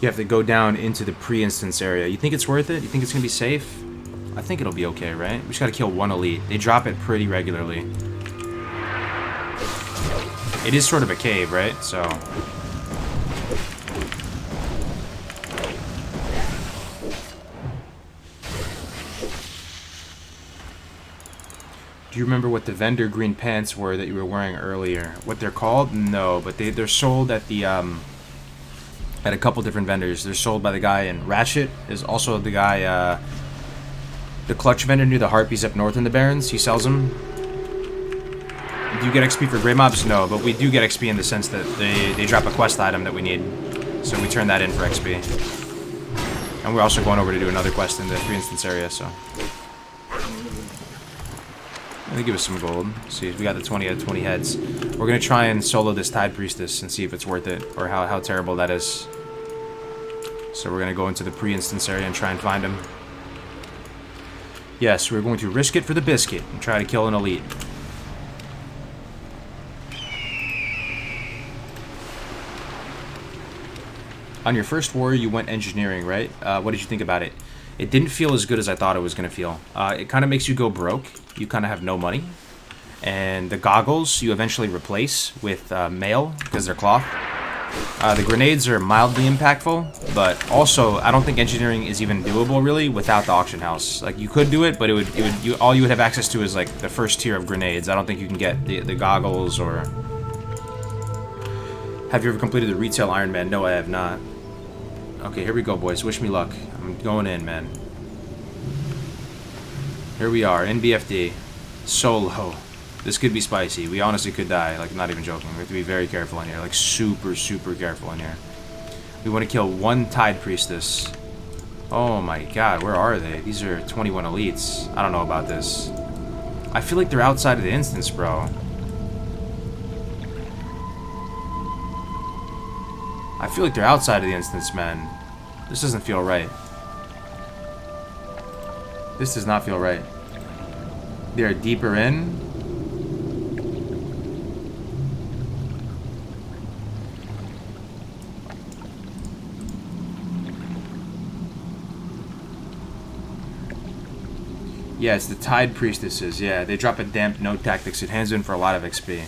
You have to go down into the pre-instance area. You think it's worth it? You think it's gonna be safe? I think it'll be okay, right? We just gotta kill one elite. They drop it pretty regularly. It is sort of a cave, right? So... Do you remember what the vendor green pants were that you were wearing earlier? What they're called? No, but they're sold at the at a couple different vendors. They're sold by the guy in Ratchet. Is also the guy the clutch vendor near the Harpies up north in the Barrens. He sells them. Do you get XP for gray mobs? No, but we do get XP in the sense that they drop a quest item that we need, so we turn that in for XP. And we're also going over to do another quest in the pre-instance area, so. They give us some gold. See, we got the 20 out of 20 heads. We're gonna try and solo this Tide Priestess and see if it's worth it, or how terrible that is. So we're gonna go into the pre-instance area and try and find him. Yes, we're going to risk it for the biscuit and try to kill an elite. On your first war, you went engineering, right? What did you think about it? It didn't feel as good as I thought it was going to feel. It kind of makes you go broke. You kind of have no money. And the goggles you eventually replace with mail because they're cloth. The grenades are mildly impactful, but also I don't think engineering is even doable really without the auction house. Like you could do it, but all you would have access to is like the first tier of grenades. I don't think you can get the goggles or... Have you ever completed the retail Iron Man? No, I have not. Okay, here we go, boys. Wish me luck. I'm going in, man. Here we are, in BFD. Solo. This could be spicy. We honestly could die. Like, not even joking. We have to be very careful in here. Like, super, super careful in here. We want to kill one Tide Priestess. Oh my god, where are they? These are 21 elites. I don't know about this. I feel like they're outside of the instance, bro. I feel like they're outside of the instance, man. This doesn't feel right. This does not feel right. They are deeper in. Yeah, it's the Tide Priestesses. Yeah, they drop a damp no tactics. It hands in for a lot of XP.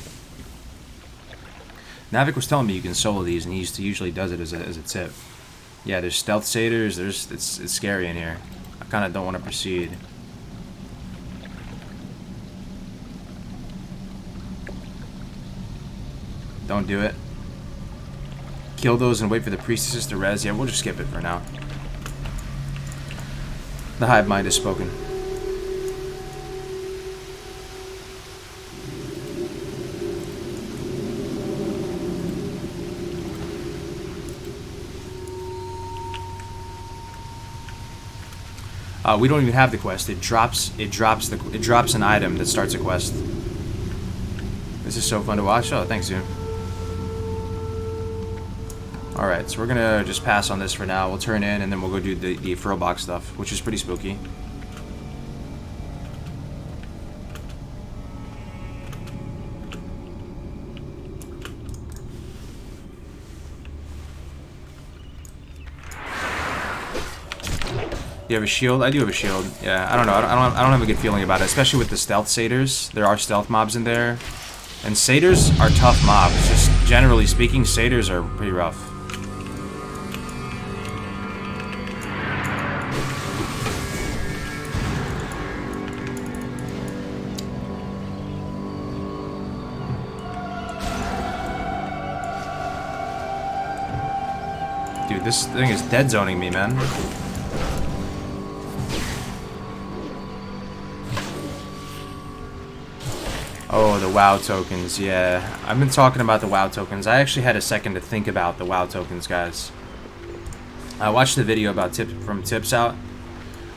Navik was telling me you can solo these, and he usually does it as a tip. Yeah, there's stealth satyrs. It's scary in here. I kind of don't want to proceed. Don't do it. Kill those and wait for the priestesses to res. Yeah, we'll just skip it for now. The hive mind has spoken. We don't even have the quest. It drops an item that starts a quest. This is so fun to watch. Oh, thanks, dude. All right, so we're gonna just pass on this for now. We'll turn in and then we'll go do the furl box stuff, which is pretty spooky. Do you have a shield? I do have a shield. Yeah, I don't know. I don't have a good feeling about it, especially with the stealth satyrs. There are stealth mobs in there, and satyrs are tough mobs. Just generally speaking, satyrs are pretty rough. Dude, this thing is dead zoning me, man. Oh, the WoW tokens, yeah. I've been talking about the WoW tokens. I actually had a second to think about the WoW tokens, guys. I watched the video about from Tips Out.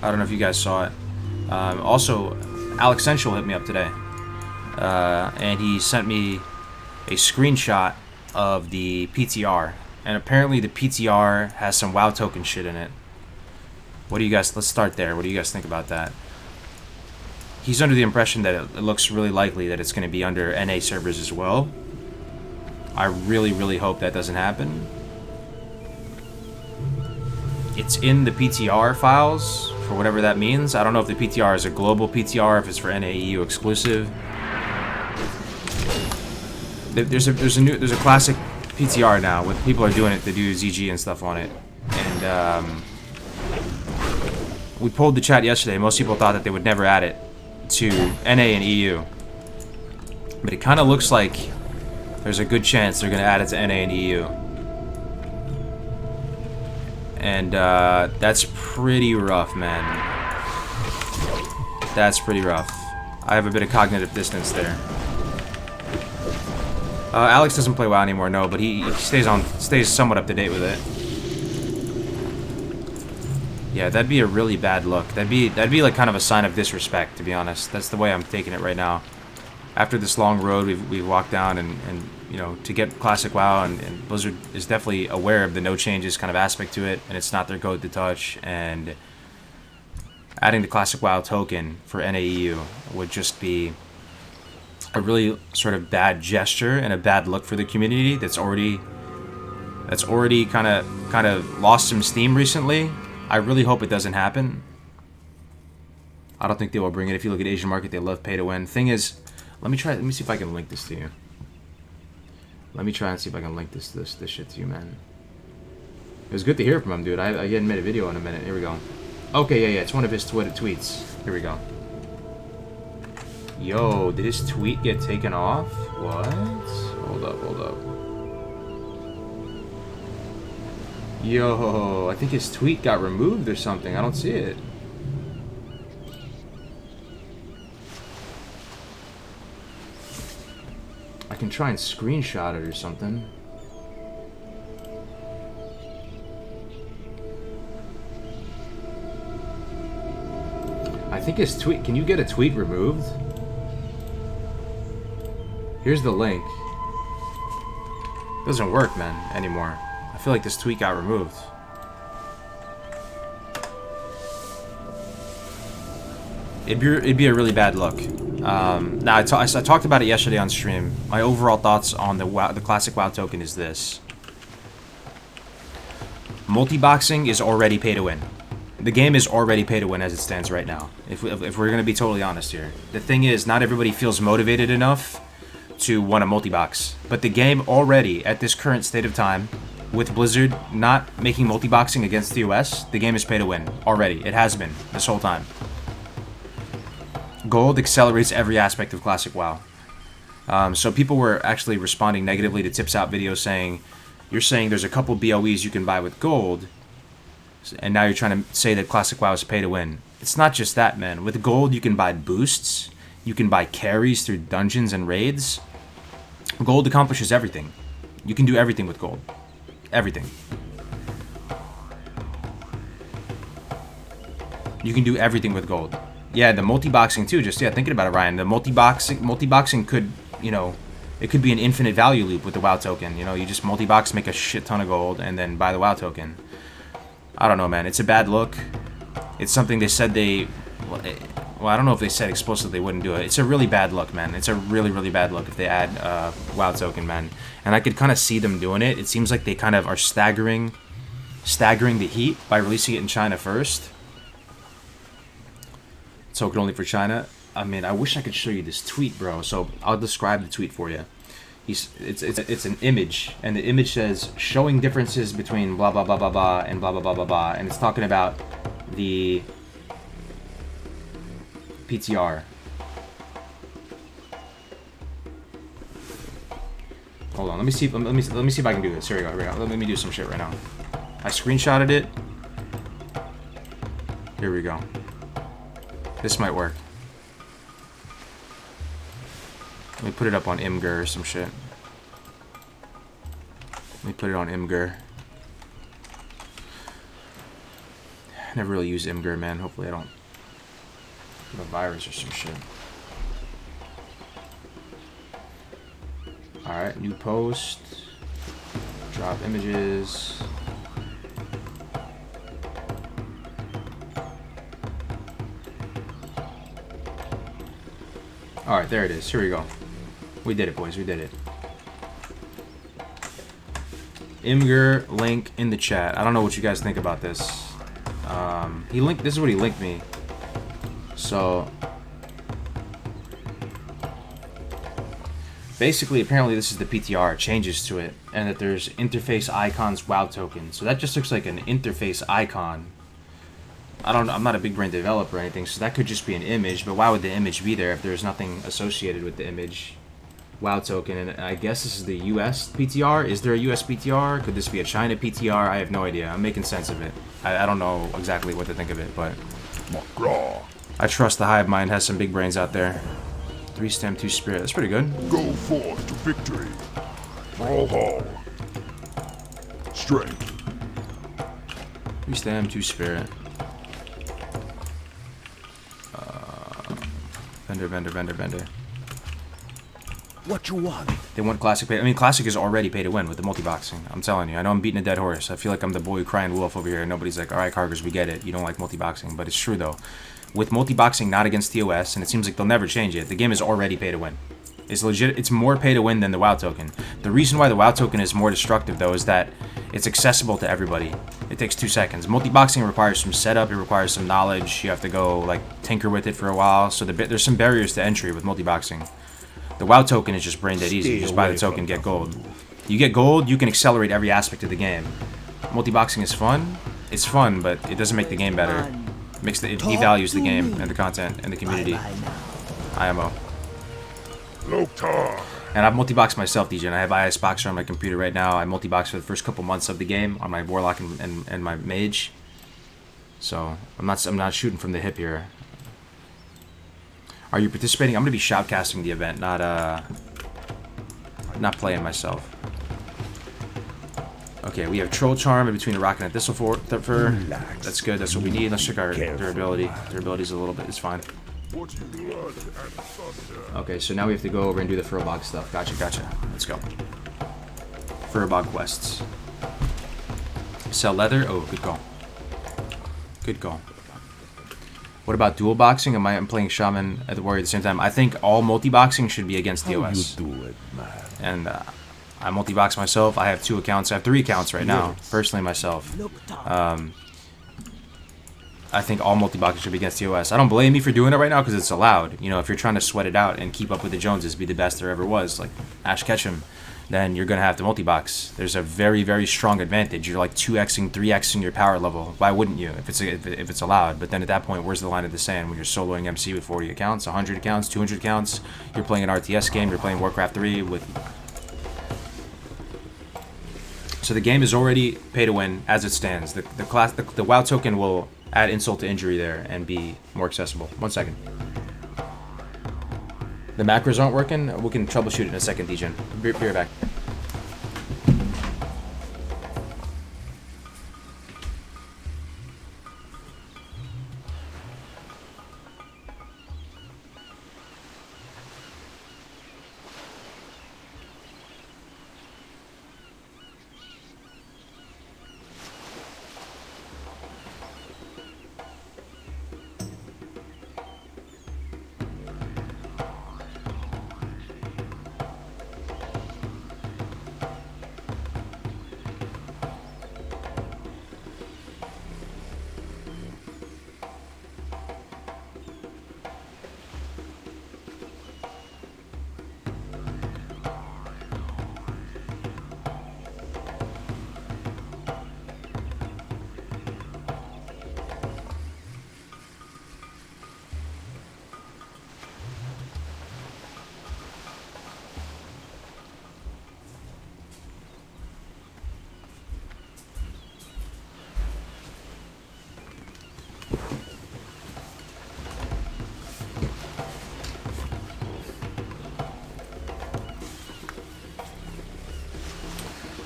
I don't know if you guys saw it. Also, Alex Sensual hit me up today. And he sent me a screenshot of the PTR. And apparently the PTR has some WoW token shit in it. What do you guys... Let's start there. What do you guys think about that? He's under the impression that it looks really likely that it's going to be under NA servers as well. I really, really hope that doesn't happen. it's in the PTR files for whatever that means. I don't know if the PTR is a global PTR, if it's for NAEU exclusive. There's a classic PTR now with people are doing it to do ZG and stuff on it, and we polled the chat yesterday. Most people thought that they would never add it to NA and EU, but it kind of looks like there's a good chance they're gonna add it to NA and EU, and that's pretty rough, man. That's pretty rough. I have a bit of cognitive dissonance there. Alex doesn't play WoW anymore, no, but he stays somewhat up to date with it. Yeah, that'd be a really bad look. That'd be like kind of a sign of disrespect, to be honest. That's the way I'm taking it right now. After this long road we've walked down, and you know, to get Classic WoW, and Blizzard is definitely aware of the no changes kind of aspect to it, and it's not their code to touch, and adding the Classic WoW token for NAEU would just be a really sort of bad gesture and a bad look for the community that's already kind of lost some steam recently. I really hope it doesn't happen. I don't think they will bring it. If you look at Asian market, they love pay to win. Thing is, let me see if I can link this to you. Let me try and see if I can link this shit to you, man. It was good to hear from him, dude. I hadn't made a video in a minute. Here we go. Okay, yeah, it's one of his tweets. Here we go. Yo, did his tweet get taken off? What? Hold up. Yo, I think his tweet got removed or something. I don't see it. I can try and screenshot it or something. I think his tweet... Can you get a tweet removed? Here's the link. Doesn't work, man, anymore. I feel like this tweet got removed. It'd be a really bad look. Now, I talked about it yesterday on stream. My overall thoughts on the Classic WoW token is this. Multi-boxing is already pay to win. The game is already pay to win as it stands right now. If we're going to be totally honest here. The thing is, not everybody feels motivated enough to want a multi-box. But the game already, at this current state of time, with Blizzard not making multi-boxing against the US, the game is pay to win. Already. It has been this whole time. Gold accelerates every aspect of Classic WoW. So people were actually responding negatively to Tips Out videos saying, you're saying there's a couple BOEs you can buy with gold, and now you're trying to say that Classic WoW is pay to win. It's not just that, man. With gold, you can buy boosts. You can buy carries through dungeons and raids. Gold accomplishes everything. You can do everything with gold. Everything. You can do everything with gold. Yeah, the multi-boxing too. Just, yeah, thinking about it, Ryan. The multi-boxing could, you know, it could be an infinite value loop with the WoW token. You know, you just multi-box, make a shit ton of gold, and then buy the WoW token. I don't know, man. It's a bad look. It's something they said they... Well, I don't know if they said explicitly they wouldn't do it. It's a really bad look, man. It's a really, really bad look if they add WoW token, man. And I could kind of see them doing it. It seems like they kind of are staggering the heat by releasing it in China first. Token only for China. I mean, I wish I could show you this tweet, bro. So I'll describe the tweet for you. It's an image, and the image says showing differences between blah blah blah blah blah and blah blah blah blah blah, and it's talking about the PTR. Hold on, let me see if I can do this. Here we go. Let me do some shit right now. I screenshotted it. Here we go. This might work. Let me put it up on Imgur or some shit. Let me put it on Imgur. I never really use Imgur, man. Hopefully I don't have a virus or some shit. Alright, new post. Drop images. Alright, there it is. Here we go. We did it, boys. We did it. Imgur link in the chat. I don't know what you guys think about this. He linked. This is what he linked me. So basically, apparently this is the PTR, changes to it, and that there's interface icons WoW token. So that just looks like an interface icon. I'm not a big brain developer or anything, so that could just be an image, but why would the image be there if there's nothing associated with the image? WoW token, and I guess this is the US PTR. Is there a US PTR? Could this be a China PTR? I have no idea. I'm making sense of it. I don't know exactly what to think of it, but I trust the hive mind has some big brains out there. 3 stem, 2 spirit. That's pretty good. Go forth to victory. Brawl. Strength. 3 stem, 2 spirit. Vendor. What you want? They want classic pay. I mean, classic is already pay to win with the multi-boxing. I'm telling you. I know I'm beating a dead horse. I feel like I'm the boy crying wolf over here. Nobody's like, all right, Cargers, we get it. You don't like multi-boxing. But it's true, though. With multi-boxing not against TOS, and it seems like they'll never change it, the game is already pay to win. It's legit. It's more pay to win than the WoW token. The reason why the WoW token is more destructive, though, is that it's accessible to everybody. It takes 2 seconds. Multi-boxing requires some setup. It requires some knowledge. You have to go, like, tinker with it for a while. So there's some barriers to entry with multi-boxing. The WoW token is just brain dead easy. You just buy the token, get gold. You get gold, you can accelerate every aspect of the game. Multi-boxing is fun. It's fun, but it doesn't make the game better. It devalues the game and the content and the community. IMO. And I've multi-boxed myself, DJ, and I have IS Boxer on my computer right now. I multi-boxed for the first couple months of the game on my Warlock and my Mage. So I'm not shooting from the hip here. Are you participating? I'm gonna be shoutcasting the event, not playing myself. Okay, we have Troll Charm in between a Rock and a Thistle Fur. That's good. That's what we need. Let's check our durability. Durability's a little bit. It's fine. Okay, so now we have to go over and do the Furbog stuff. Gotcha. Let's go. Furbog quests. Sell leather. Oh, good call. Good call. What about dual boxing? I'm playing Shaman at the Warrior at the same time. I think all multi-boxing should be against DOS. And I multi-box myself. I have 2 accounts. I have 3 accounts right now, personally myself. I think all multi-boxing should be against TOS. I don't blame you for doing it right now because it's allowed. You know, if you're trying to sweat it out and keep up with the Joneses, be the best there ever was, like Ash Ketchum, then you're going to have to multi-box. There's a very, very strong advantage. You're like 2xing, 3xing your power level. Why wouldn't you if it's allowed? But then at that point, where's the line of the sand when you're soloing MC with 40 accounts, 100 accounts, 200 accounts? You're playing an RTS game. You're playing Warcraft 3 with... So the game is already pay to win as it stands. The WoW token will add insult to injury there and be more accessible. 1 second. The macros aren't working. We can troubleshoot it in a second, DJ. Be right back.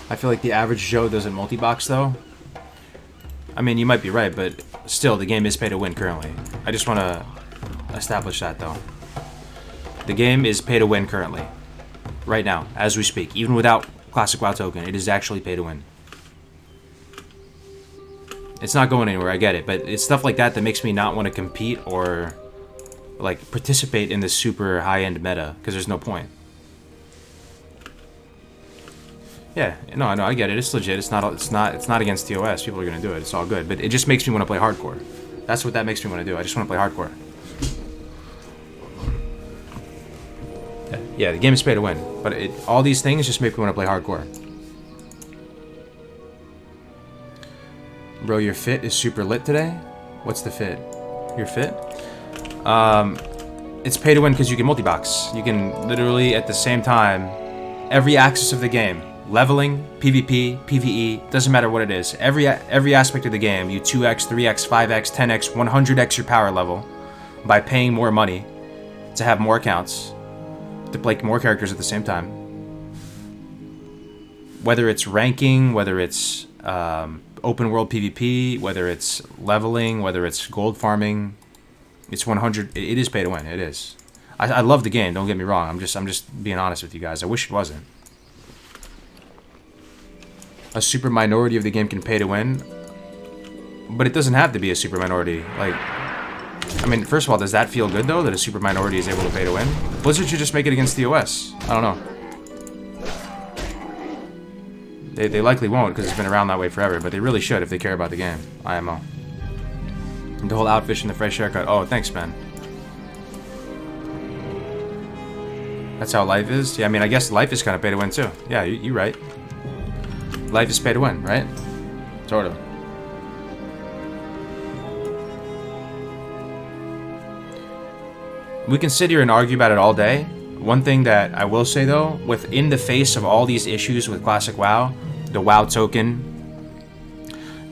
I feel like the average Joe doesn't multi-box, though. I mean, you might be right, but still, the game is pay to win currently. I just want to establish that, though. The game is pay to win currently. Right now, as we speak. Even without Classic WoW token, it is actually pay to win. It's not going anywhere, I get it, but it's stuff like that that makes me not want to compete or, like, participate in this super high-end meta, because there's no point. Yeah, no, I get it. It's legit. It's not against TOS. People are gonna do it. It's all good. But it just makes me want to play hardcore. That's what that makes me want to do. I just want to play hardcore. Yeah, the game is pay to win. But all these things just make me want to play hardcore. Bro, your fit is super lit today? What's the fit? Your fit? It's pay to win because you can multi-box. You can literally, at the same time, every axis of the game, leveling, PvP, PvE, doesn't matter what it is. Every aspect of the game, you 2x, 3x, 5x, 10x, 100x your power level by paying more money to have more accounts, to play more characters at the same time. Whether it's ranking, whether it's open world PvP, whether it's leveling, whether it's gold farming, it's 100. It is pay to win. It is. I love the game. Don't get me wrong. I'm just being honest with you guys. I wish it wasn't. A super minority of the game can pay to win, but it doesn't have to be a super minority. Like, I mean, first of all, does that feel good though, that a super minority is able to pay to win? Blizzard should just make it against the OS. I don't know. They likely won't because it's been around that way forever, but they really should if they care about the game. IMO. The whole outfish and the fresh haircut. Oh, thanks, man. That's how life is? Yeah, I mean, I guess life is kind of pay to win, too. Yeah, you're right. Life is pay to win, right? Sort of. We can sit here and argue about it all day. One thing that I will say, though, within the face of all these issues with Classic WoW, the WoW token,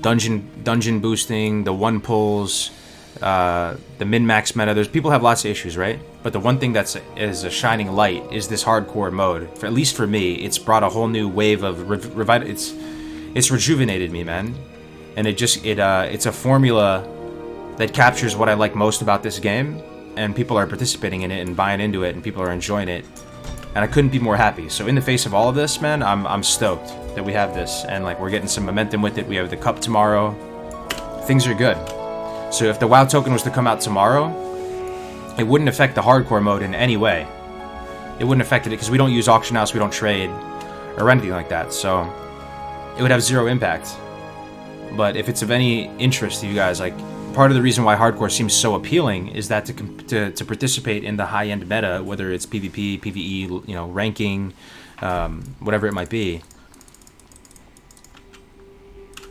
dungeon boosting, the one pulls, the min-max meta. People have lots of issues, right? But the one thing that's is a shining light is this hardcore mode. At least for me, it's brought a whole new wave of it's rejuvenated me, man. And it's a formula that captures what I like most about this game, and people are participating in it and buying into it, and people are enjoying it. And I couldn't be more happy. So in the face of all of this, man, I'm stoked that we have this, and like we're getting some momentum with it. We have the cup tomorrow. Things are good. So if the WoW token was to come out tomorrow, it wouldn't affect the hardcore mode in any way. It wouldn't affect it because we don't use auction house, we don't trade or anything like that. So it would have zero impact. But if it's of any interest to you guys, like part of the reason why hardcore seems so appealing is that to participate in the high-end meta, whether it's PvP, PvE, you know, ranking, whatever it might be,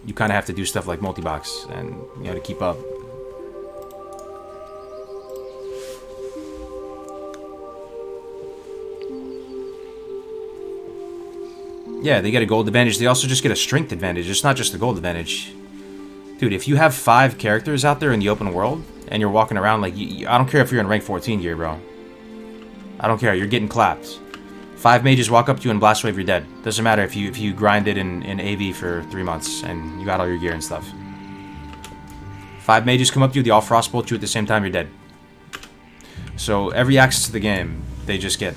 you kind of have to do stuff like multi-box and, you know, to keep up. Yeah, they get a gold advantage. They also just get a strength advantage. It's not just a gold advantage. Dude, if you have 5 characters out there in the open world, and you're walking around like... I don't care if you're in rank 14 gear, bro. I don't care. You're getting clapped. 5 mages walk up to you and blast wave, you're dead. Doesn't matter if you grinded in AV for 3 months, and you got all your gear and stuff. 5 mages come up to you, they all frostbolt you at the same time, you're dead. So every access to the game, they just get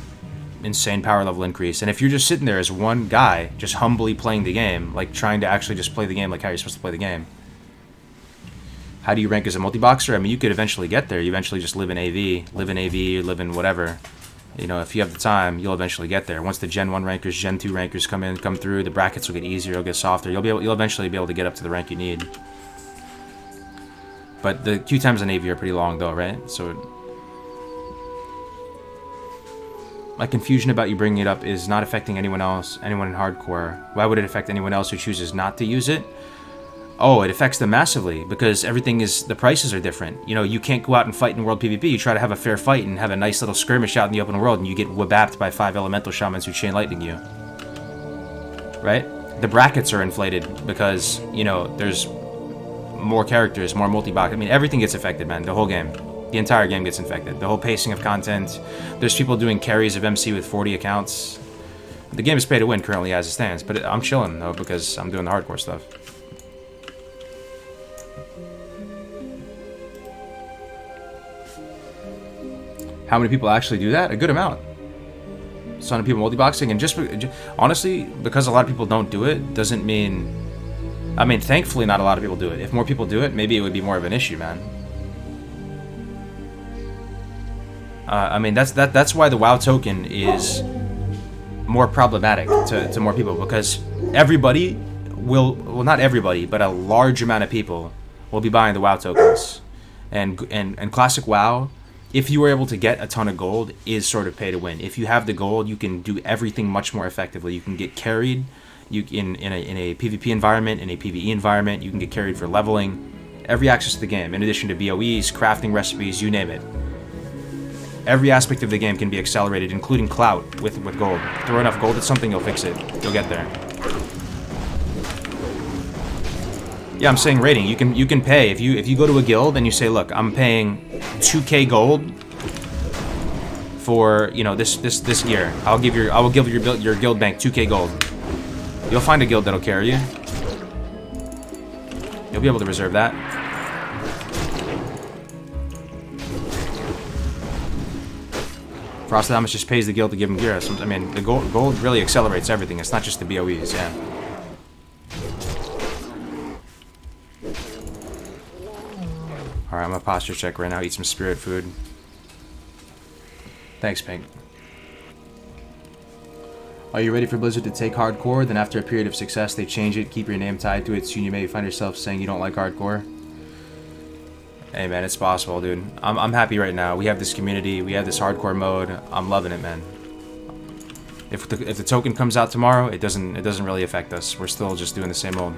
insane power level increase. And if you're just sitting there as one guy, just humbly playing the game, like trying to actually just play the game like how you're supposed to play the game, how do you rank as a multi-boxer? I mean, you could eventually get there. You eventually just live in AV, live in whatever. You know, if you have the time, you'll eventually get there. Once the Gen 1 rankers, Gen 2 rankers come through, the brackets will get easier, it'll get softer. You'll eventually be able to get up to the rank you need. But the queue times in AV are pretty long though, right? So my confusion about you bringing it up is not affecting anyone else, anyone in hardcore. Why would it affect anyone else who chooses not to use it? Oh, it affects them massively because the prices are different. You know, you can't go out and fight in World PvP. You try to have a fair fight and have a nice little skirmish out in the open world, and you get wabapped by 5 elemental shamans who chain lightning you. Right? The brackets are inflated because, you know, there's more characters, more multi-box. I mean, everything gets affected, man. The whole game. The entire game gets infected. The whole pacing of content. There's people doing carries of MC with 40 accounts. The game is pay to win currently as it stands, but I'm chilling, though, because I'm doing the hardcore stuff. How many people actually do that? A good amount. A ton of people multi-boxing, and just honestly, because a lot of people don't do it, doesn't mean... I mean, thankfully not a lot of people do it. If more people do it, maybe it would be more of an issue, man. I mean, that's why the WoW token is more problematic to more people, because everybody will, well, not everybody, but a large amount of people will be buying the WoW tokens, and Classic WoW, if you were able to get a ton of gold, is sort of pay to win. If you have the gold, you can do everything much more effectively. You can get carried, in a PvP environment, in a PvE environment, you can get carried for leveling, every access to the game, in addition to BOEs, crafting recipes, you name it. Every aspect of the game can be accelerated, including clout with gold. Throw enough gold at something, you'll fix it. You'll get there. Yeah, I'm saying rating. You can pay if you go to a guild and you say, look, I'm paying 2k gold for, you know, this gear. I will give your guild bank 2k gold. You'll find a guild that'll carry you. You'll be able to reserve that. Frostadamus just pays the guild to give him gear. I mean, the gold really accelerates everything. It's not just the BOEs, yeah. Alright, I'm gonna posture check right now, eat some spirit food. Thanks, Pink. Are you ready for Blizzard to take hardcore? Then after a period of success, they change it, keep your name tied to it, soon you may find yourself saying you don't like hardcore. Hey man, it's possible, dude. I'm happy right now. We have this community, we have this hardcore mode. I'm loving it, man. If the token comes out tomorrow, it doesn't really affect us. We're still just doing the same old.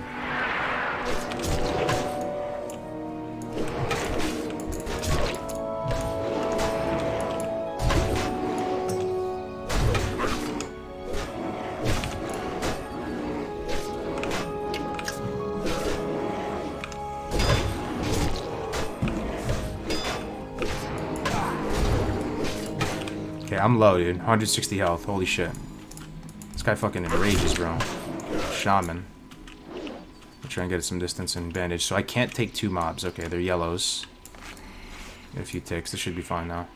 Okay, I'm low, dude. 160 health. Holy shit. This guy fucking enrages, bro. Shaman. I'll try and get some distance and bandage. So I can't take 2 mobs. Okay, they're yellows. Get a few ticks. This should be fine now.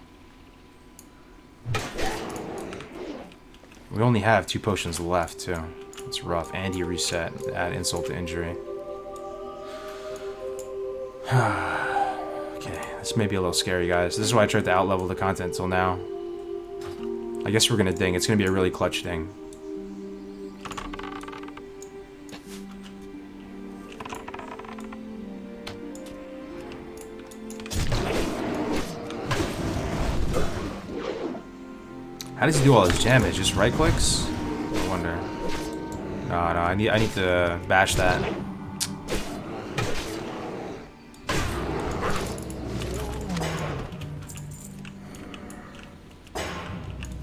We only have 2 potions left, too. It's rough. And he reset. Add insult to injury. Okay, this may be a little scary, guys. This is why I tried to outlevel the content till now. I guess we're gonna ding. It's gonna be a really clutch ding. How does he do all his damage? Just right clicks? I wonder. No, I need to bash that.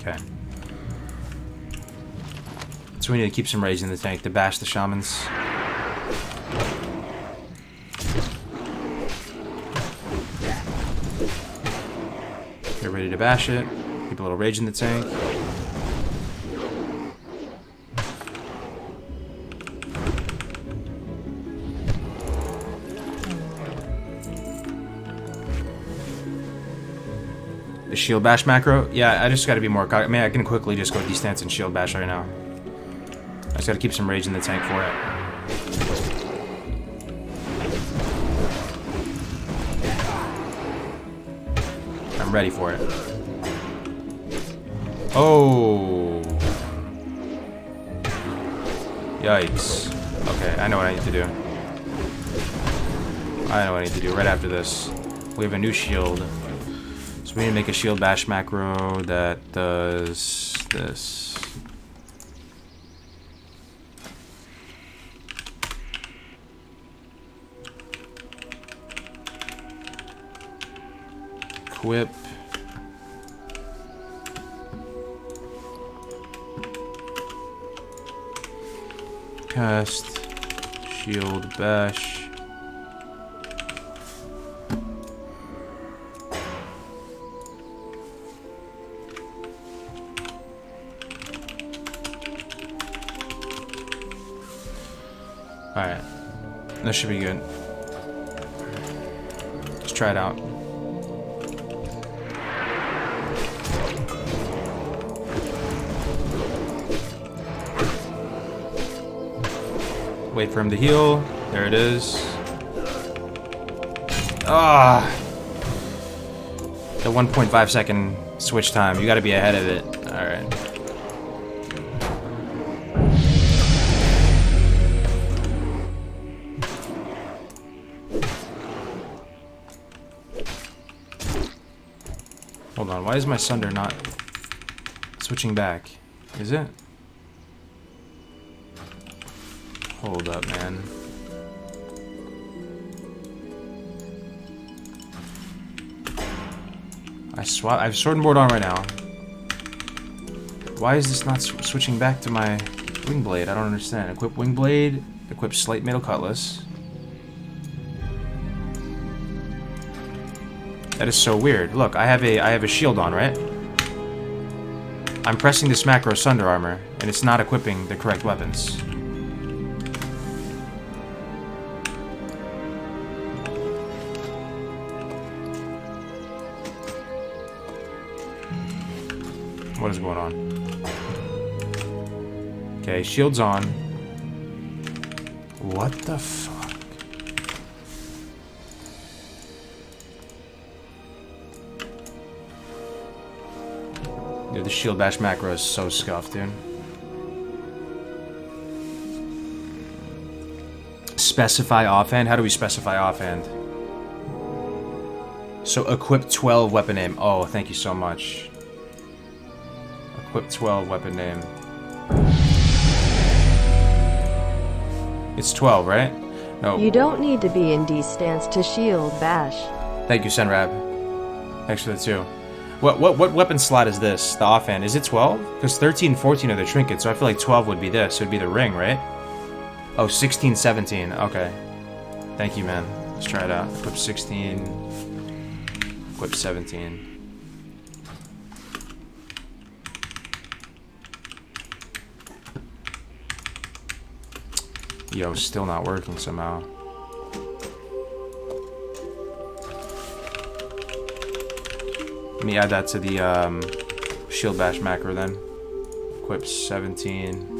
Okay. So we need to keep some rage in the tank to bash the shamans. Get ready to bash it. Keep a little rage in the tank. The shield bash macro? Yeah, I just gotta be more. I mean, I can quickly just go distance and shield bash right now. I just gotta keep some rage in the tank for it. I'm ready for it. Oh. Yikes. Okay, I know what I need to do. I know what I need to do right after this. We have a new shield. So we need to make a shield bash macro that does this. Equip. Cast. Shield bash. Alright. That should be good. Let's try it out. Wait for him to heal. There it is. Ah! The 1.5 second switch time. You gotta be ahead of it. Alright. Hold on, why is my Sunder not switching back? Is it? Hold up, man. I have Sword and Board on right now. Why is this not switching back to my Wing Blade? I don't understand. Equip Wing Blade, equip Slate Metal Cutlass. That is so weird. Look, I have a shield on, right? I'm pressing this macro Sunder Armor, and it's not equipping the correct weapons. What is going on? Okay, shield's on. What the fuck? Dude, the shield bash macro is so scuffed, dude. Specify offhand? How do we specify offhand? So equip 12 weapon aim. Oh, thank you so much. Equip 12 weapon name. It's 12, right? No. You don't need to be in D stance to shield bash. Thank you, Senrab. Thanks for the 2. What weapon slot is this? The offhand. Is it 12? Because 13, 14 are the trinkets, so I feel like 12 would be this. It would be the ring, right? Oh, 16, 17. Okay. Thank you, man. Let's try it out. Equip 16. Equip 17. Yo, still not working somehow. Let me add that to the shield bash macro then. Equip 17.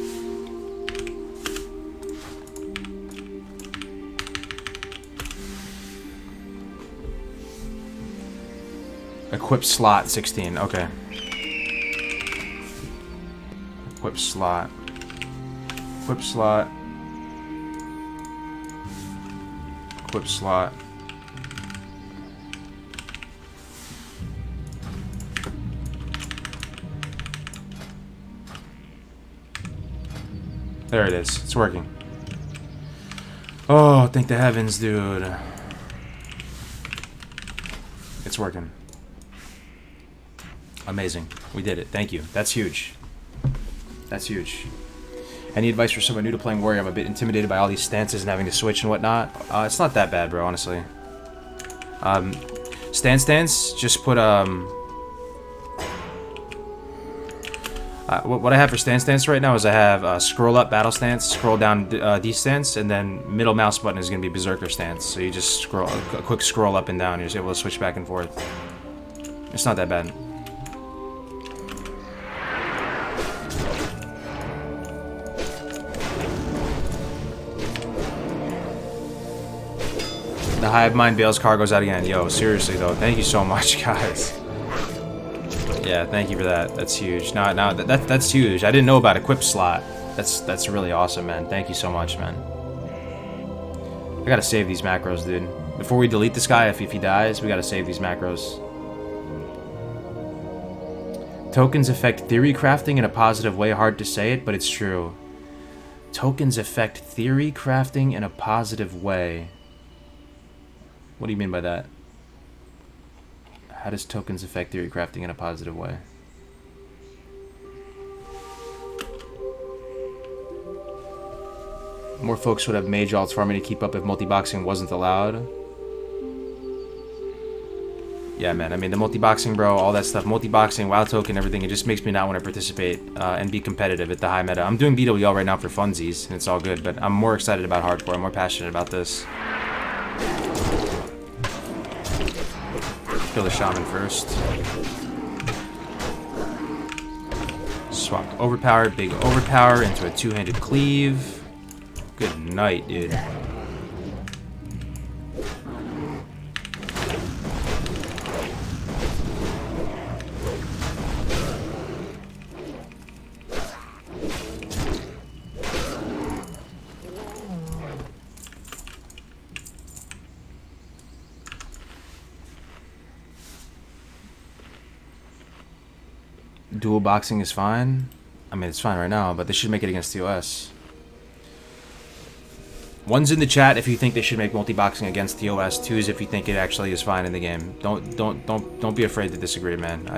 Equip slot 16. Okay. Equip slot. Equip slot. Equip slot. There it is. It's working. Oh, thank the heavens, dude. It's working. Amazing. We did it. Thank you. That's huge. That's huge. Any advice for someone new to playing Warrior? I'm a bit intimidated by all these stances and having to switch and whatnot. It's not that bad, bro, honestly. Stance, just put, what I have for stance right now is I have scroll up battle stance, scroll down D stance, and then middle mouse button is going to be berserker stance. So you just scroll a quick scroll up and down. You're just able to switch back and forth. It's not that bad. The Hive Mind bails cargoes out again. Yo, seriously though, thank you so much, guys. Yeah, thank you for that. That's huge. That's huge. I didn't know about equip slot. That's really awesome, man. Thank you so much, man. I gotta save these macros, dude. Before we delete this guy, if he dies, we gotta save these macros. Tokens affect theory crafting in a positive way. Hard to say it, but it's true. Tokens affect theory crafting in a positive way. What do you mean by that? How does tokens affect theory crafting in a positive way? More folks would have mage alts farming to keep up if multi-boxing wasn't allowed. Yeah, man. I mean, the multi-boxing, bro, all that stuff. Multi-boxing, WoW token, everything. It just makes me not want to participate and be competitive at the high meta. I'm doing BWL right now for funsies, and it's all good. But I'm more excited about hardcore. I'm more passionate about this. Kill the shaman first. Swapped overpower, big overpower into a two-handed cleave. Good night, dude. Dual boxing is fine. I mean, it's fine right now, but they should make it against TOS. One's in the chat if you think they should make multi-boxing against TOS. Two's if you think it actually is fine in the game. Don't be afraid to disagree, man.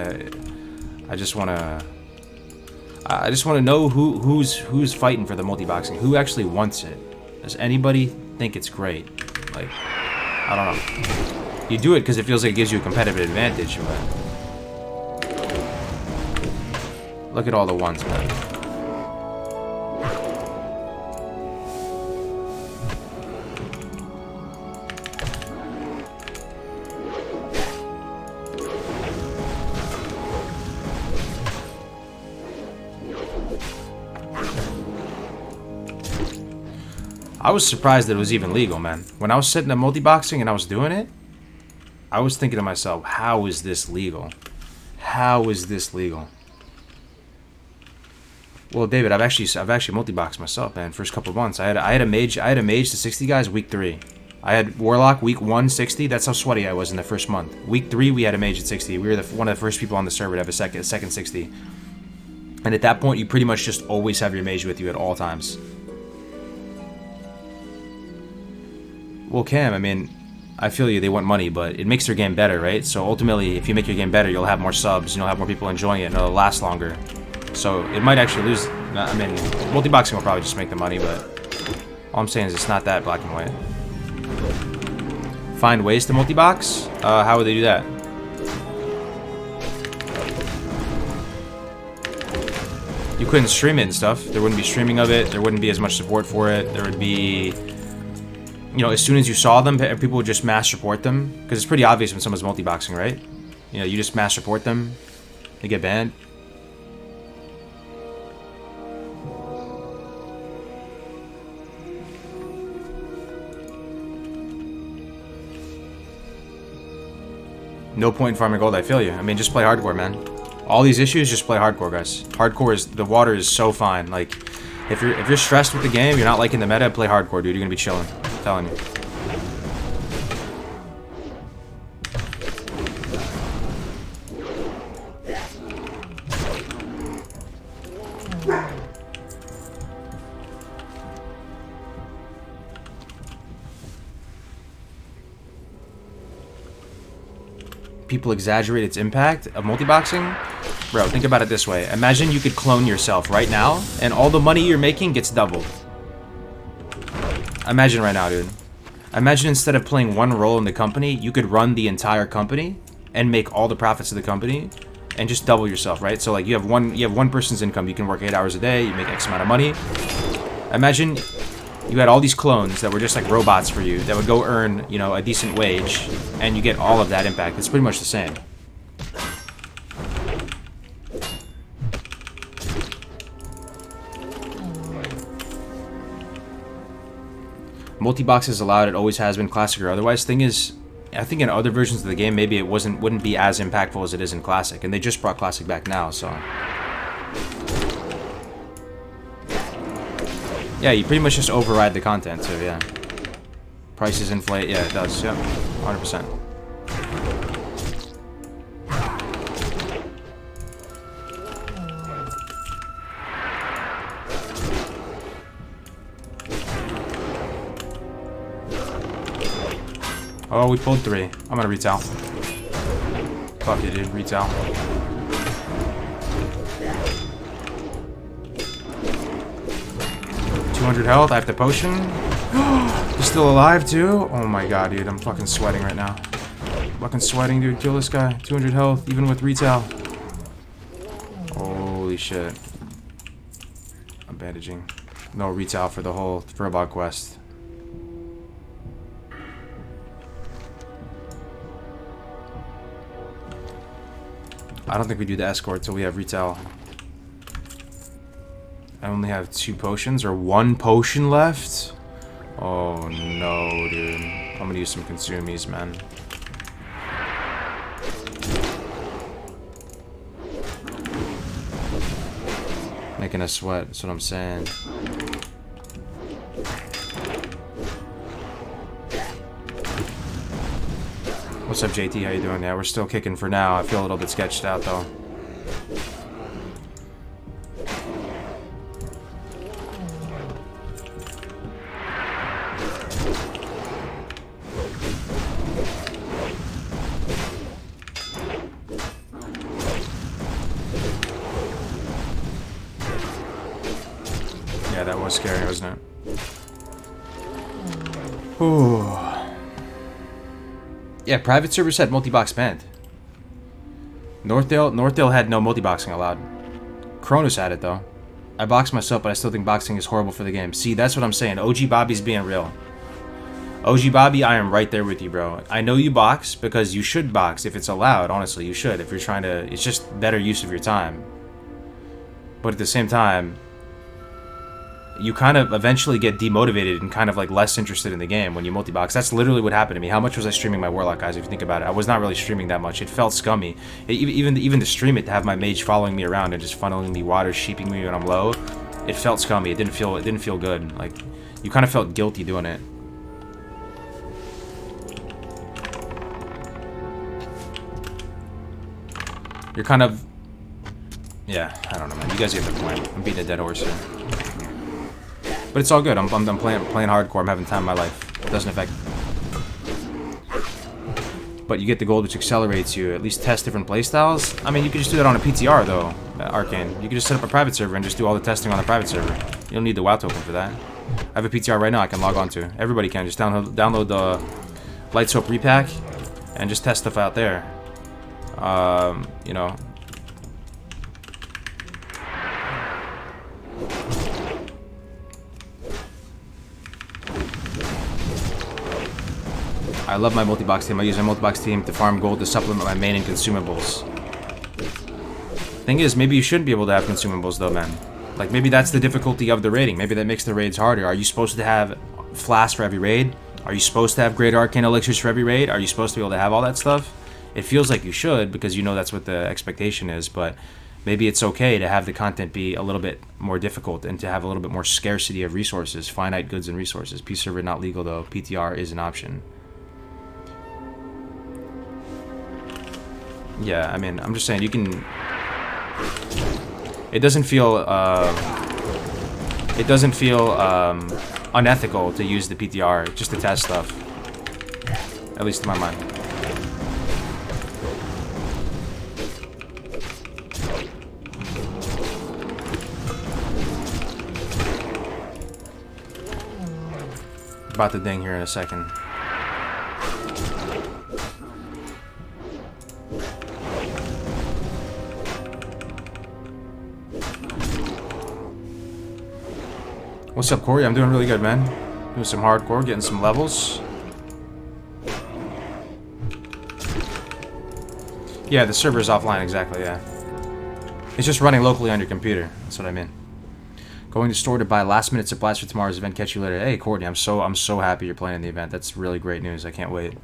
I just wanna know who's fighting for the multi-boxing. Who actually wants it? Does anybody think it's great? Like, I don't know. You do it because it feels like it gives you a competitive advantage, but look at all the ones, man. I was surprised that it was even legal, man. When I was sitting at multi-boxing and I was doing it, I was thinking to myself, how is this legal? How is this legal? Well, David, I've actually multi-boxed myself, man. First couple of months, I had a mage to 60 guys week 3. I had warlock week 1 60. That's how sweaty I was in the first month. Week 3, we had a mage at 60. We were one of the first people on the server to have a second 60. And at that point, you pretty much just always have your mage with you at all times. Well, Cam, I mean, I feel you, they want money, but it makes their game better, right? So ultimately, if you make your game better, you'll have more subs, you'll have more people enjoying it, and it'll last longer. So it might actually lose. I mean, multi-boxing will probably just make the money, but all I'm saying is it's not that black and white. Find ways to multi-box? How would they do that? You couldn't stream it and stuff. There wouldn't be streaming of it. There wouldn't be as much support for it. There would be... You know, as soon as you saw them, people would just mass report them. Because it's pretty obvious when someone's multi-boxing, right? You know, you just mass report them. They get banned. No point in farming gold, I feel you. I mean, just play hardcore, man. All these issues, just play hardcore, guys. Hardcore is... The water is so fine. Like, if you're stressed with the game, you're not liking the meta, play hardcore, dude. You're gonna be chilling. I'm telling you. People exaggerate its impact of multi-boxing. Bro, think about it this way. Imagine you could clone yourself right now, and all the money you're making gets doubled. Imagine right now, dude. Imagine instead of playing one role in the company, you could run the entire company and make all the profits of the company and just double yourself, right? So like you have one person's income, you can work 8 hours a day, you make X amount of money. Imagine you had all these clones that were just like robots for you that would go earn, you know, a decent wage, and you get all of that impact. It's pretty much the same. Multi-box is allowed, it always has been, Classic or otherwise. Thing is, I think in other versions of the game, maybe it wouldn't be as impactful as it is in Classic, and they just brought Classic back now, so... Yeah, you pretty much just override the content, so yeah. Prices inflate, yeah, it does, yeah, 100%. Oh, we pulled 3. I'm gonna retail. Fuck you, dude, retail. Health, I have the potion. He's still alive too? Oh my god, dude, I'm fucking sweating right now. Fucking sweating, dude. Kill this guy. 200 health, even with retail. Holy shit. I'm bandaging. No retail for the whole Furbog quest. I don't think we do the escort till we have retail. I only have 2 potions, or 1 potion left? Oh no, dude. I'm gonna use some consumies, man. Making us sweat, that's what I'm saying. What's up, JT? How you doing? Yeah, we're still kicking for now. I feel a little bit sketched out, though. was scary, wasn't it? Ooh. Yeah, private server said multi-box banned. Northdale had no multi-boxing allowed. Cronus had it though. I box myself, but I still think boxing is horrible for the game. See, that's what I'm saying. OG Bobby's being real. OG Bobby, I am right there with you, bro. I know you box because you should box if it's allowed. Honestly, you should. If you're trying to, it's just better use of your time. But at the same time, you kind of eventually get demotivated and kind of like less interested in the game when you multi-box. That's literally what happened to me. How much was I streaming my Warlock, guys? If you think about it, I was not really streaming that much. It felt scummy. Even to stream it, to have my mage following me around and just funneling me water, sheeping me when I'm low, it felt scummy. It didn't feel good. Like you kind of felt guilty doing it. You're kind of, yeah, I don't know, man. You guys get the point. I'm beating a dead horse here. But it's all good. I'm playing hardcore. I'm having time of my life. It doesn't affect. But you get the gold, which accelerates you. At least test different playstyles. I mean, you can just do that on a PTR though, Arcane. You can just set up a private server and just do all the testing on the private server. You don't need the WoW token for that. I have a PTR right now. I can log on to. Everybody can just download the Light Soap repack and just test stuff out there. You know. I love my multi-box team. I use my multi-box team to farm gold to supplement my main and consumables. Thing is, maybe you shouldn't be able to have consumables though, man. Like, maybe that's the difficulty of the raiding. Maybe that makes the raids harder. Are you supposed to have flasks for every raid? Are you supposed to have great arcane elixirs for every raid? Are you supposed to be able to have all that stuff? It feels like you should, because you know that's what the expectation is, but maybe it's okay to have the content be a little bit more difficult and to have a little bit more scarcity of resources, finite goods and resources. Peace server not legal though. PTR is an option. Yeah, I mean, I'm just saying you can. It doesn't feel unethical to use the PTR just to test stuff. At least in my mind. About the ding here in a second. What's up, Corey? I'm doing really good, man. Doing some hardcore, getting some levels. Yeah, the server is offline, exactly, yeah. It's just running locally on your computer. That's what I mean. Going to store to buy last-minute supplies for tomorrow's event. Catch you later. Hey, Courtney, I'm so happy you're playing the event. That's really great news. I can't wait.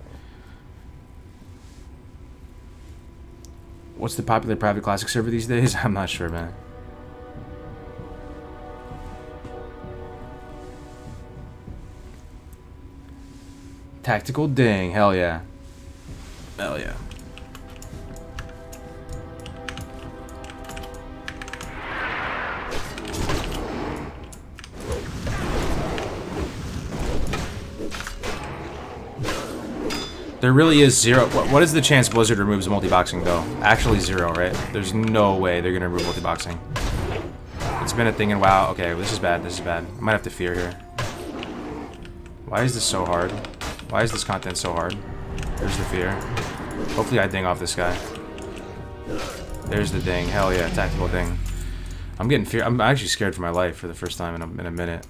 What's the popular private classic server these days? I'm not sure, man. Tactical ding. Hell yeah. Hell yeah. There really is zero. What is the chance Blizzard removes multi-boxing, though? Actually zero, right? There's no way they're gonna remove multi-boxing. It's been a thing in WoW. Okay, well, this is bad. This is bad. I might have to fear here. Why is this so hard? Why is this content so hard? There's the fear. Hopefully I ding off this guy. There's the ding. Hell yeah, tactical ding. I'm getting fear. I'm actually scared for my life for the first time in a minute.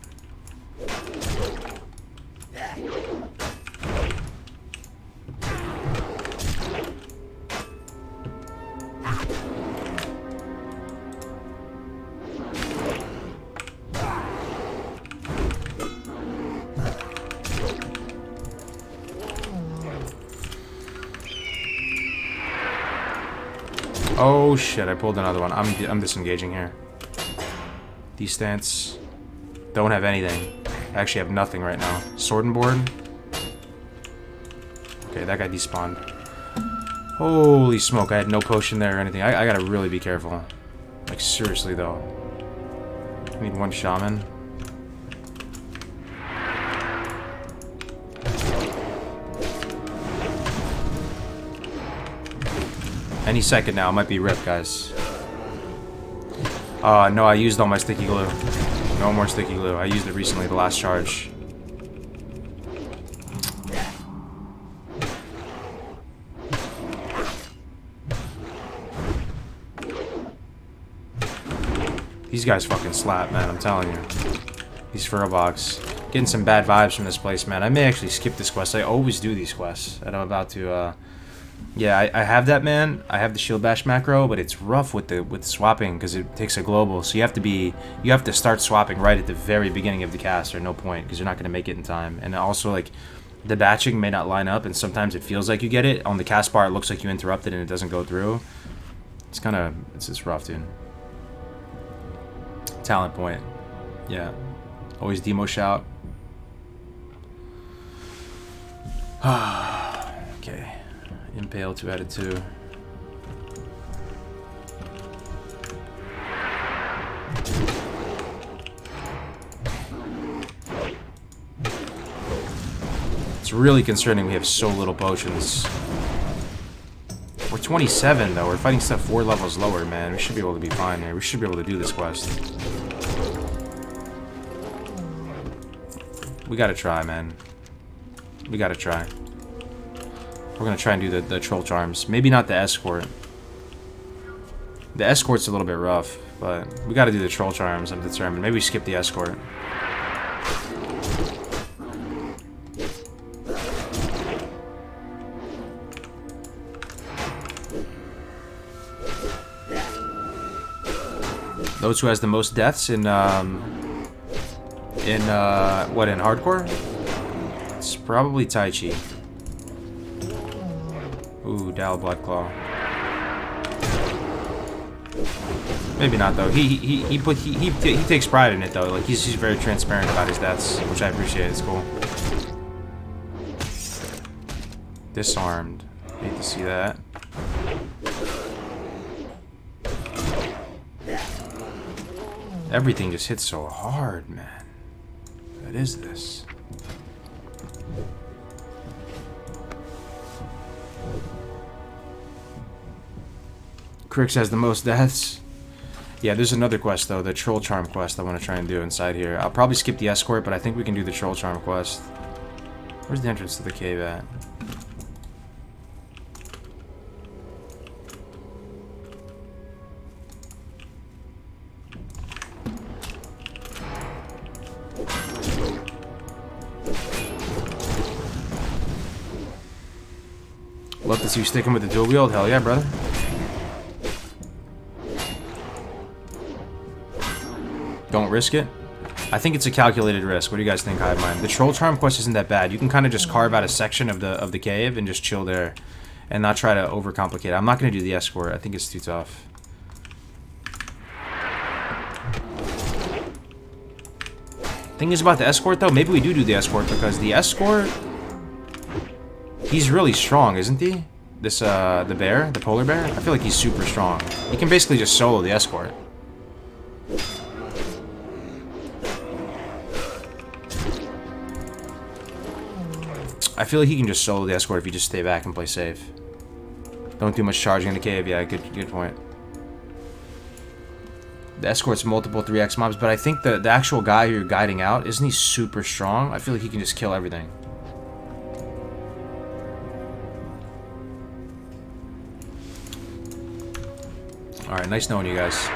Oh shit, I pulled another one. I'm disengaging here. Destance. Don't have anything. I actually have nothing right now. Sword and board. Okay, that guy despawned. Holy smoke, I had no potion there or anything. I gotta really be careful. Like, seriously though. I need one shaman. Any second now, it might be ripped, guys. No, I used all my sticky glue. No more sticky glue. I used it recently, the last charge. These guys fucking slap, man, I'm telling you. These Furbox. Getting some bad vibes from this place, man. I may actually skip this quest. I always do these quests. And I'm about to, yeah, I have that, man. I have the shield bash macro, but it's rough with the swapping because it takes a global. So you have to start swapping right at the very beginning of the cast, or no point, because you're not going to make it in time. And also, like, the batching may not line up, and sometimes it feels like you get it. On the cast bar, it looks like you interrupted and it doesn't go through. It's kind of, it's just rough, dude. Talent point. Yeah. Always demo shout. Okay. Impale 2 out of 2. It's really concerning we have so little potions. We're 27 though. We're fighting stuff 4 levels lower, man. We should be able to be fine here. We should be able to do this quest. We gotta try, man. We gotta try. We're gonna try and do the troll charms. Maybe not the escort. The escort's a little bit rough, but we gotta do the troll charms, I'm determined. Maybe we skip the escort. Those who has the most deaths in hardcore? It's probably Tai Chi. Ooh, Dal Bloodclaw. Maybe not though. He takes pride in it though. Like he's very transparent about his deaths, which I appreciate. It's cool. Disarmed. Hate to see that. Everything just hits so hard, man. What is this? Crix has the most deaths. Yeah, there's another quest though, the Troll Charm quest I want to try and do inside here. I'll probably skip the escort, but I think we can do the Troll Charm quest. Where's the entrance to the cave at? Love to see you sticking with the dual wield. Hell yeah, brother. Don't risk it. I think it's a calculated risk. What do you guys think, Hive Mind? The Troll Charm quest isn't that bad. You can kind of just carve out a section of the cave and just chill there, and not try to overcomplicate it. I'm not going to do the escort. I think it's too tough. Thing is about the escort though, maybe we do the escort because the escort. He's really strong, isn't he? This, the bear? The polar bear? I feel like he's super strong. He can basically just solo the escort. I feel like he can just solo the escort if you just stay back and play safe. Don't do much charging in the cave. Yeah, good point. The escort's multiple 3x mobs, but I think the actual guy who you're guiding out, isn't he super strong? I feel like he can just kill everything. Alright, nice knowing you guys.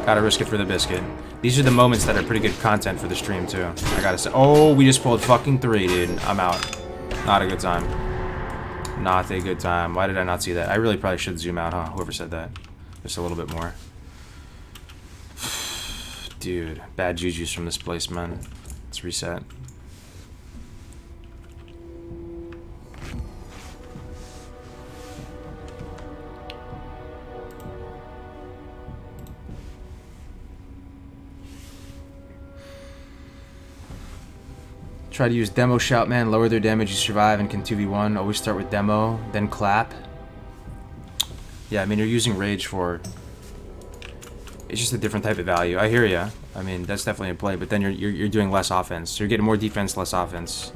Gotta risk it for the biscuit. These are the moments that are pretty good content for the stream, too. I gotta say. Oh, we just pulled fucking 3, dude. I'm out. Not a good time. Not a good time. Why did I not see that? I really probably should zoom out, huh? Whoever said that. Just a little bit more. Dude, bad juju's from this place, man. Let's reset. Try to use demo shout, man. Lower their damage, you survive, and can 2v1. Always start with demo, then clap. Yeah, I mean, you're using rage for... It's just a different type of value. I hear ya. I mean, that's definitely a play, but then you're doing less offense. So you're getting more defense, less offense.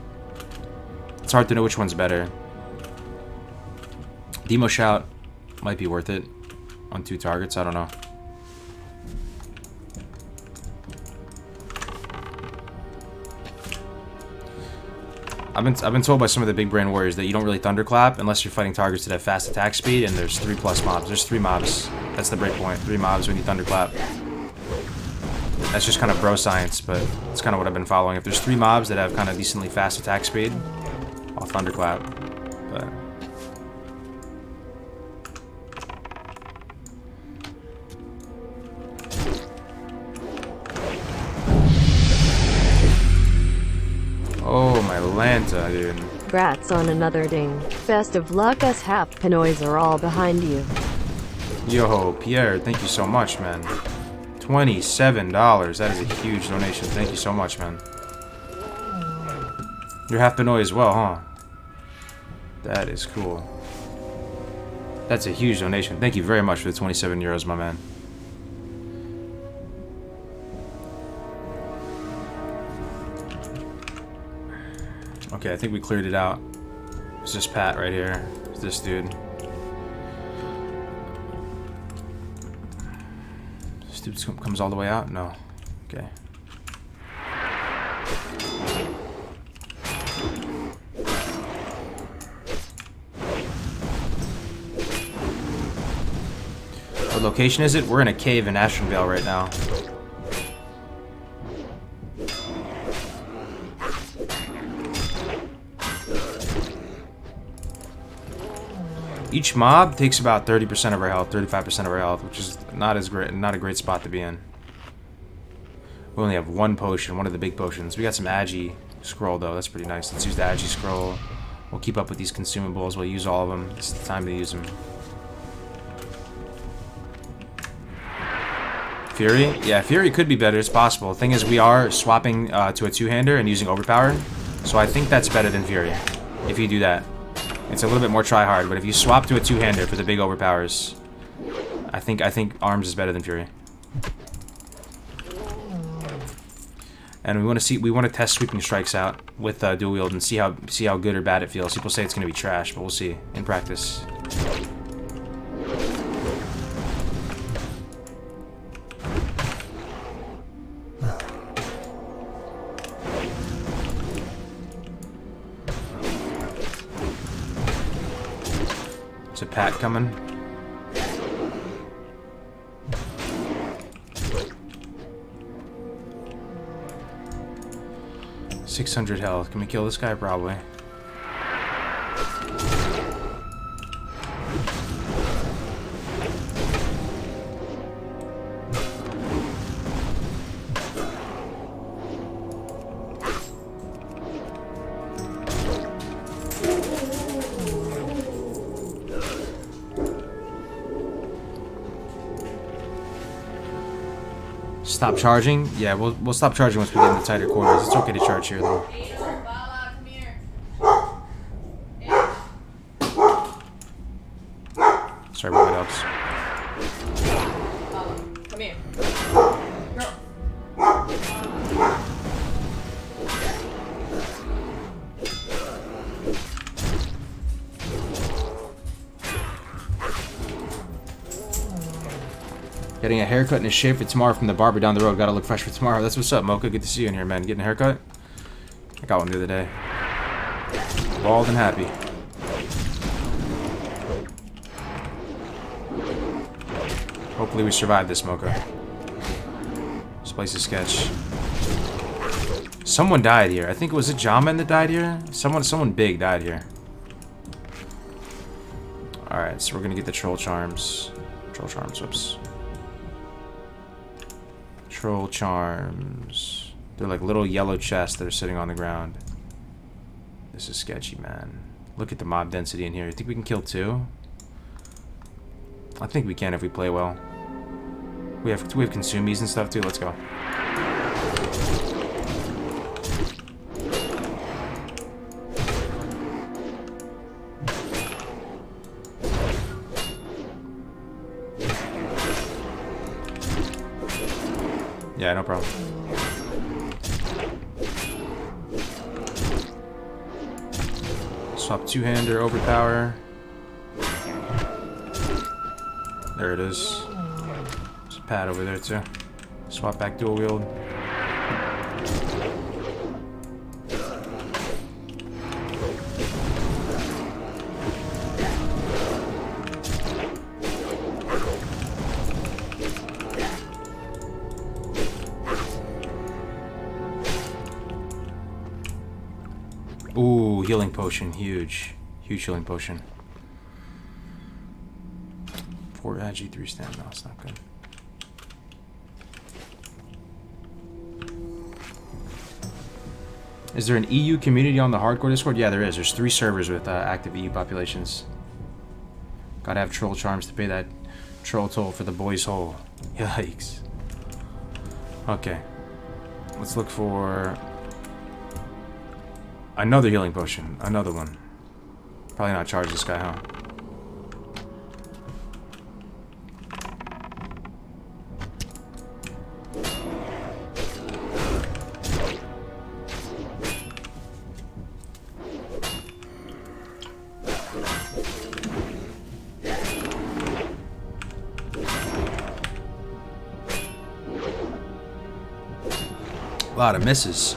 It's hard to know which one's better. Demo shout might be worth it on 2 targets. I don't know. I've been told by some of the big brain warriors that you don't really thunderclap unless you're fighting targets that have fast attack speed, and there's 3+ mobs. There's 3 mobs. That's the break point. 3 mobs when you thunderclap. That's just kind of bro science, but it's kind of what I've been following. If there's 3 mobs that have kind of decently fast attack speed, I'll thunderclap. But oh, my Lanta, dude. Grats on another ding. Best of luck, us half Pinoys are all behind you. Yo, Pierre, thank you so much, man. $27. That is a huge donation. Thank you so much, man. You're half Pinoy as well, huh? That is cool. That's a huge donation. Thank you very much for the 27 euros, my man. Okay, I think we cleared it out. It's just Pat right here. It's this dude. This dude comes all the way out? No. Okay. What location is it? We're in a cave in Ashenvale right now. Each mob takes about 30% of our health, 35% of our health, which is not a great spot to be in. We only have 1 potion, one of the big potions. We got some Agi scroll though, that's pretty nice. Let's use the Agi scroll. We'll keep up with these consumables, we'll use all of them. It's the time to use them. Fury? Yeah, Fury could be better, it's possible. The thing is, we are swapping to a 2-hander and using Overpower, so I think that's better than Fury, if you do that. It's a little bit more try-hard, but if you swap to a 2-hander for the big overpowers, I think Arms is better than Fury. And we want to test sweeping strikes out with dual wield and see how good or bad it feels. People say it's going to be trash, but we'll see in practice. There's a Pat coming. $600 health. Can we kill this guy? Probably. Stop charging? Yeah, we'll stop charging once we get into tighter quarters. It's okay to charge here though. Sorry about what else. Come here. Getting a haircut and a shave for tomorrow from the barber down the road. Gotta look fresh for tomorrow. That's what's up, Mocha. Good to see you in here, man. Getting a haircut? I got one the other day. Bald and happy. Hopefully we survive this, Mocha. This place is sketch. Someone died here. I think it was Jaman that died here. Someone big died here. Alright, so we're gonna get the troll charms. Whoops. Troll charms. They're like little yellow chests that are sitting on the ground. This is sketchy, man. Look at the mob density in here. You think we can kill 2? I think we can if we play well. We have consumies and stuff too. Let's go. Yeah, no problem. Swap 2-hander, overpower. There it is. There's a pad over there too. Swap back dual wield. healing potion. Huge. Huge healing potion. 4 G3 stamina. No, it's not good. Is there an EU community on the hardcore Discord? Yeah, there is. There's 3 servers with active EU populations. Gotta have troll charms to pay that troll toll for the boys' hole. Yikes. Okay. Let's look for another healing potion. Another one. Probably not charge this guy, huh? A lot of misses.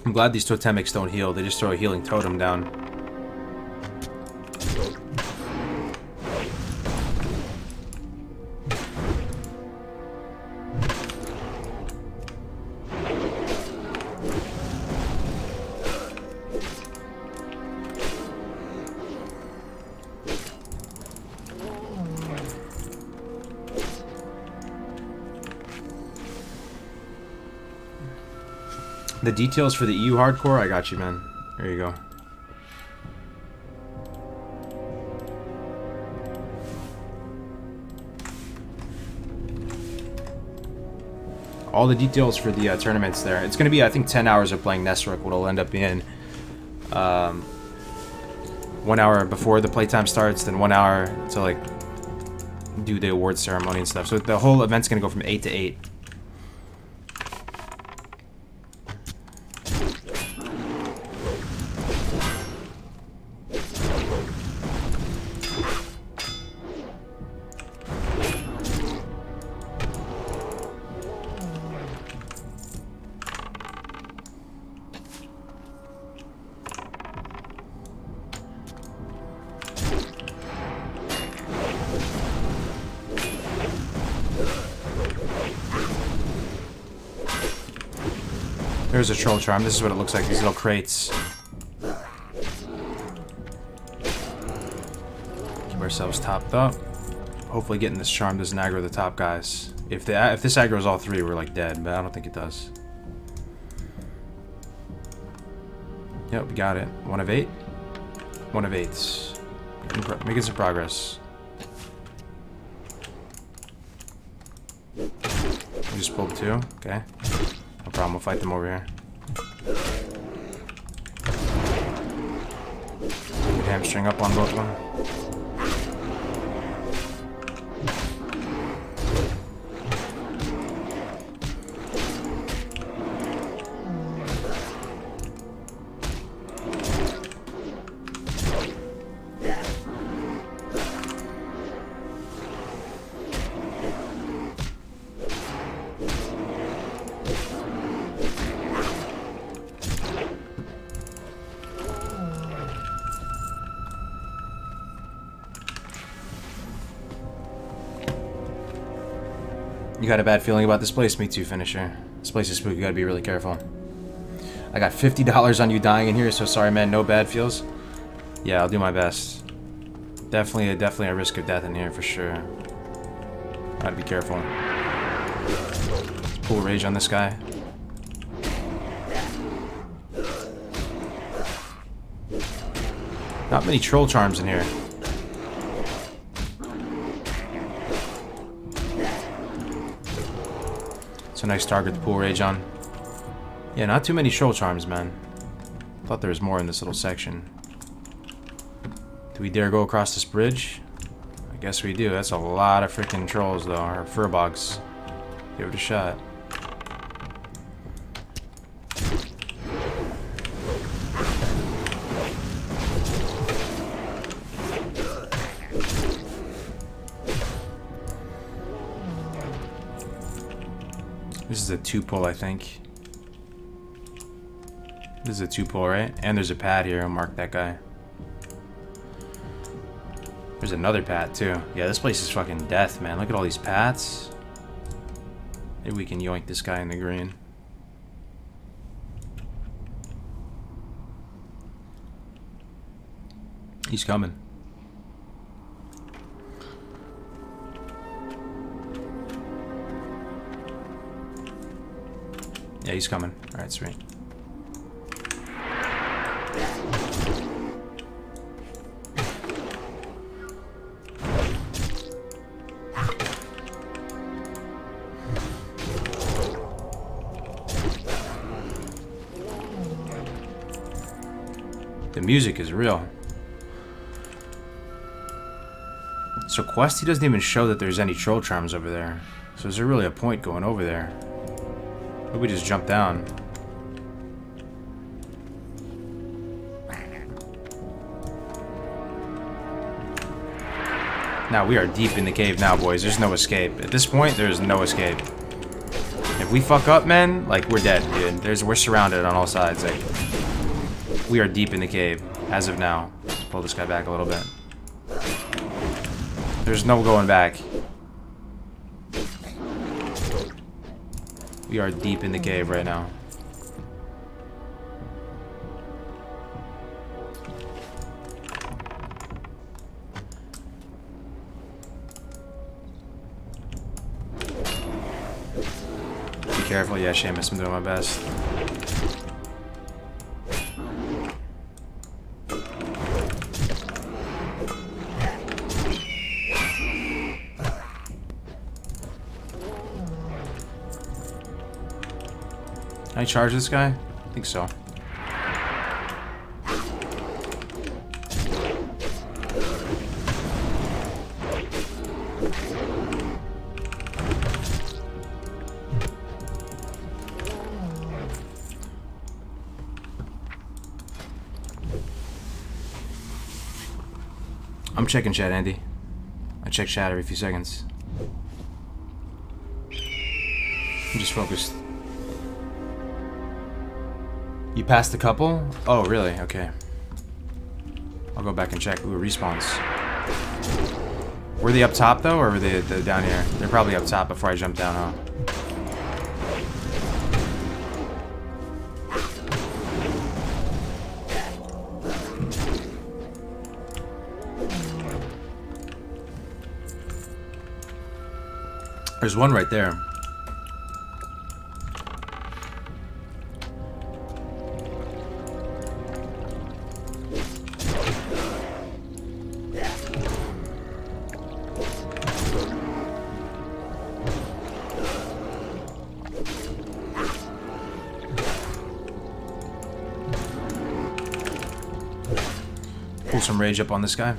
I'm glad these totemics don't heal. They just throw a healing totem down. The details for the EU hardcore, I got you, man. There you go. All the details for the tournaments there. It's going to be, I think, 10 hours of playing Nesrook, what it'll end up being. 1 hour before the playtime starts, then 1 hour to, like, do the award ceremony and stuff. So the whole event's going to go from 8 to 8. There's a troll charm. This is what it looks like, these little crates. Keep ourselves topped up. Hopefully getting this charm doesn't aggro the top guys. If this aggro's all 3, we're like dead, but I don't think it does. Yep, we got it. 1 of 8. 1 of 8. Making some progress. We just pulled 2. Okay. No problem, we'll fight them over here. Hamstring up on both of them. You got a bad feeling about this place? Me too, Finisher. This place is spooky, you gotta be really careful. I got $50 on you dying in here, so sorry man, no bad feels. Yeah, I'll do my best. Definitely a risk of death in here for sure. Gotta be careful. Let's pull rage on this guy. Not many troll charms in here. It's a nice target to pull rage on. Yeah, not too many troll charms, man. Thought there was more in this little section. Do we dare go across this bridge? I guess we do. That's a lot of freaking trolls, though, or furbogs. Give it a shot. This is a 2-pull, I think. This is a 2-pull, right? And there's a pad here. I'll mark that guy. There's another pat too. Yeah, this place is fucking death, man. Look at all these pats. Maybe we can yoink this guy in the green. He's coming. Yeah, he's coming. Alright, sweet. The music is real. So Questy doesn't even show that there's any troll charms over there. So is there really a point going over there? Maybe we just jump down. Now we are deep in the cave now, boys. There's no escape. At this point, there's no escape. If we fuck up, man, like we're dead, dude. We're surrounded on all sides. Like we are deep in the cave as of now. Let's pull this guy back a little bit. There's no going back. We are deep in the cave right now. Be careful. Yeah, Seamus, I'm doing my best. Can I charge this guy? I think so. I'm checking chat, Andy. I check chat every few seconds. I'm just focused. You passed a couple? Oh, really? Okay. I'll go back and check. Ooh, respawns. Were they up top, though, or were they down here? They're probably up top before I jump down, huh? There's one right there. Pull some rage up on this guy.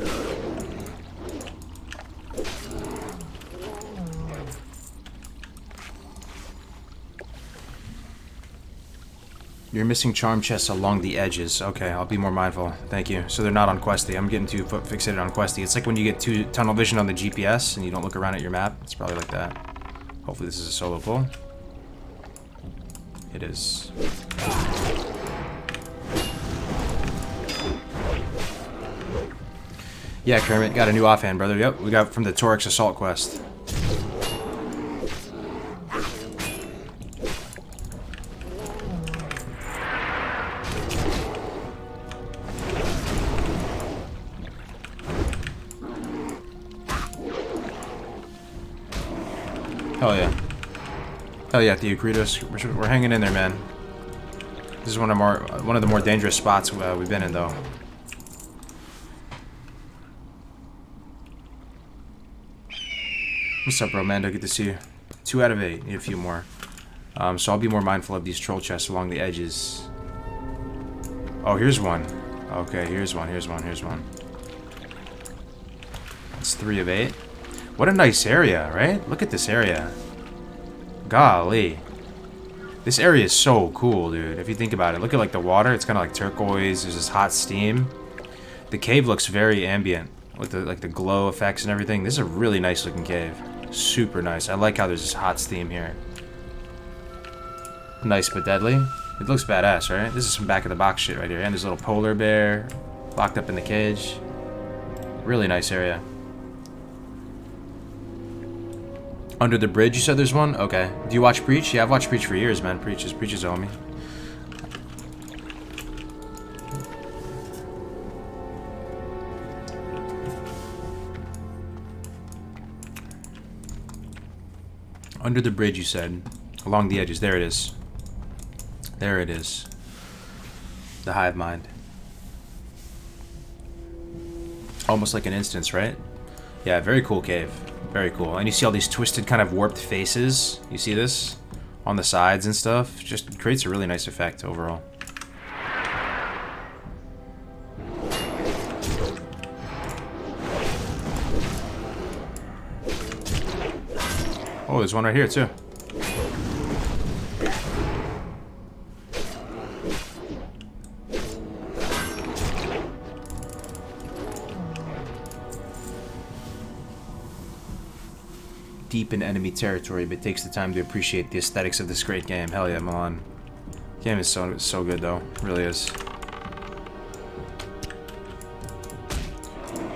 You're missing charm chests along the edges. Okay, I'll be more mindful. Thank you. So they're not on Questy. I'm getting too fixated on Questy. It's like when you get too tunnel vision on the GPS and you don't look around at your map. It's probably like that. Hopefully this is a solo pull. It is. Yeah, Kermit, got a new offhand, brother. Yep, we got from the Torix Assault quest. Hell yeah. Hell yeah, Theocritus. We're hanging in there, man. This is one of the more dangerous spots we've been in, though. What's up, bro, Mando? Good to see you. 2 out of 8. Need a few more. So I'll be more mindful of these troll chests along the edges. Oh, here's one. Okay, here's one. That's 3 of 8. What a nice area, right? Look at this area. Golly. This area is so cool, dude. If you think about it. Look at like the water. It's kind of like turquoise. There's this hot steam. The cave looks very ambient with the glow effects and everything. This is a really nice looking cave. Super nice. I like how there's this hot steam here. Nice but deadly. It looks badass, right? This is some back of the box shit right here. And there's a little polar bear locked up in the cage. Really nice area. Under the bridge, you said there's one? Okay. Do you watch Preach? Yeah, I've watched Preach for years, man. Preach is a homie. Under the bridge, you said. Along the edges. There it is. There it is. The hive mind. Almost like an instance, right? Yeah, very cool cave. Very cool. And you see all these twisted, kind of warped faces. You see this? On the sides and stuff. Just creates a really nice effect overall. Oh, there's one right here, too. Deep in enemy territory, but takes the time to appreciate the aesthetics of this great game. Hell yeah, Milan. Game is so good, though. It really is.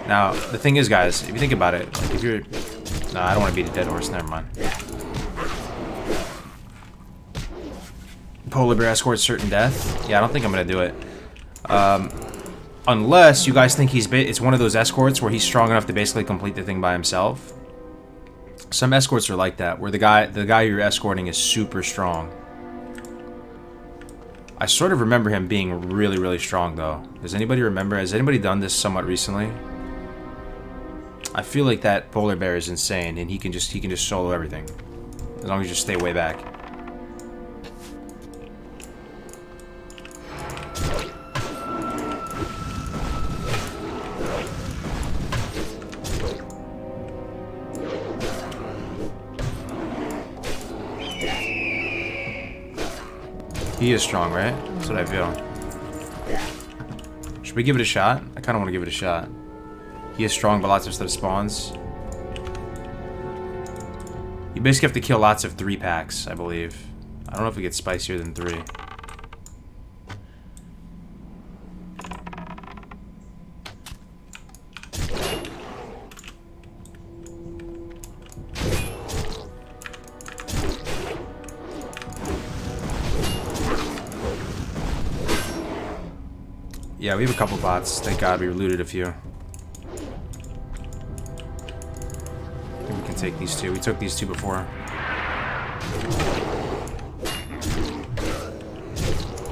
Now, the thing is, guys, if you think about it, like if you're... No, I don't want to beat a dead horse. Never mind. Polar bear escorts certain death. Yeah, I don't think I'm gonna do it. Unless you guys think it's one of those escorts where he's strong enough to basically complete the thing by himself. Some escorts are like that, where the guy you're escorting is super strong. I sort of remember him being really, really strong, though. Does anybody remember? Has anybody done this somewhat recently? I feel like that polar bear is insane, and he can just solo everything, as long as you just stay way back. He is strong, right? That's what I feel. Should we give it a shot? I kind of want to give it a shot. He is strong, but lots of stuff spawns. You basically have to kill lots of 3-packs, I believe. I don't know if it gets spicier than 3. Yeah, we have a couple bots. Thank God we looted a few. I think we can take these two. We took these two before. I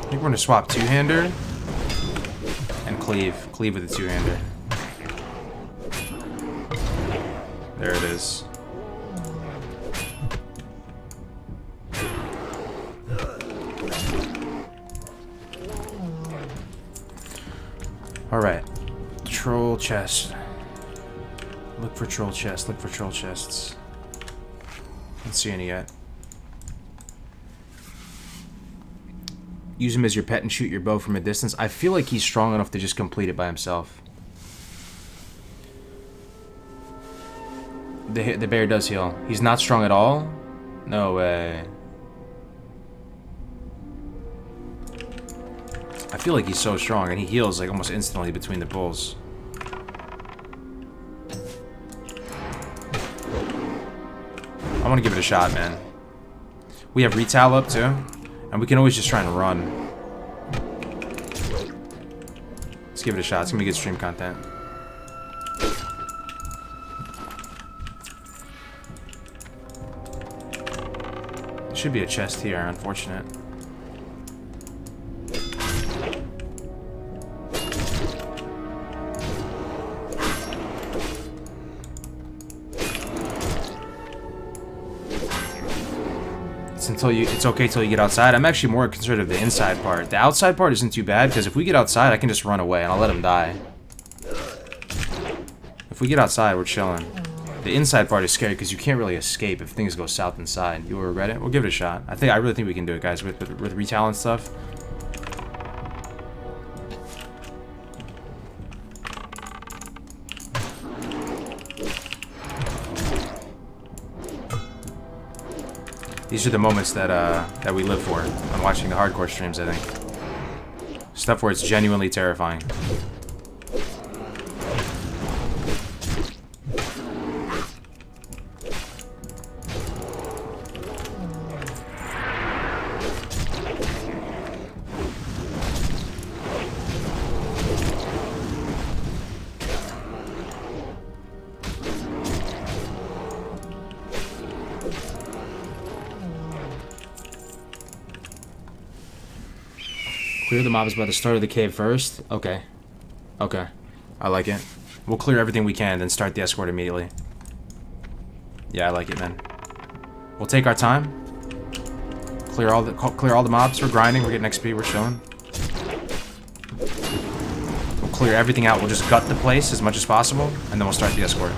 think we're going to swap two-hander and cleave. Cleave with the two-hander. There it is. Alright. Troll chest. Look for troll chests. Look for troll chests. Don't see any yet. Use him as your pet and shoot your bow from a distance. I feel like he's strong enough to just complete it by himself. The bear does heal. He's not strong at all? No way. I feel like he's so strong, and he heals like almost instantly between the pulls. I want to give it a shot, man. We have retail up too, and we can always just try and run. Let's give it a shot. It's gonna be good stream content. There should be a chest here. Unfortunate. It's okay till you get outside. I'm actually more concerned of the inside part. The outside part isn't too bad, because if we get outside, I can just run away and I'll let him die. If we get outside, we're chilling. The inside part is scary because you can't really escape if things go south inside. You will regret it. We'll give it a shot. I really think we can do it, guys, with retail and stuff. These are the moments that we live for when watching the hardcore streams, I think. Stuff where it's genuinely terrifying. Clear the mobs by the start of the cave first. Okay. Okay. I like it. We'll clear everything we can, then start the escort immediately. Yeah, I like it, man. We'll take our time. Clear all the mobs. We're grinding. We're getting XP. We're chilling. We'll clear everything out. We'll just gut the place as much as possible, and then we'll start the escort.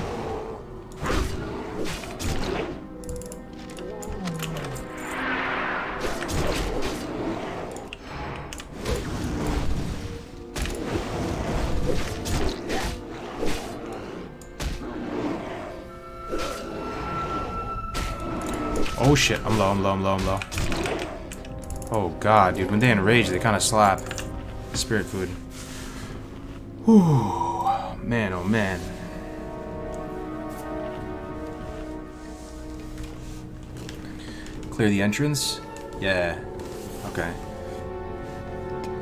Oh shit, I'm low, I'm low, I'm low, I'm low. Oh god, dude, when they enrage, they kind of slap. Spirit food. Whew, man, oh man. Clear the entrance? Yeah. Okay.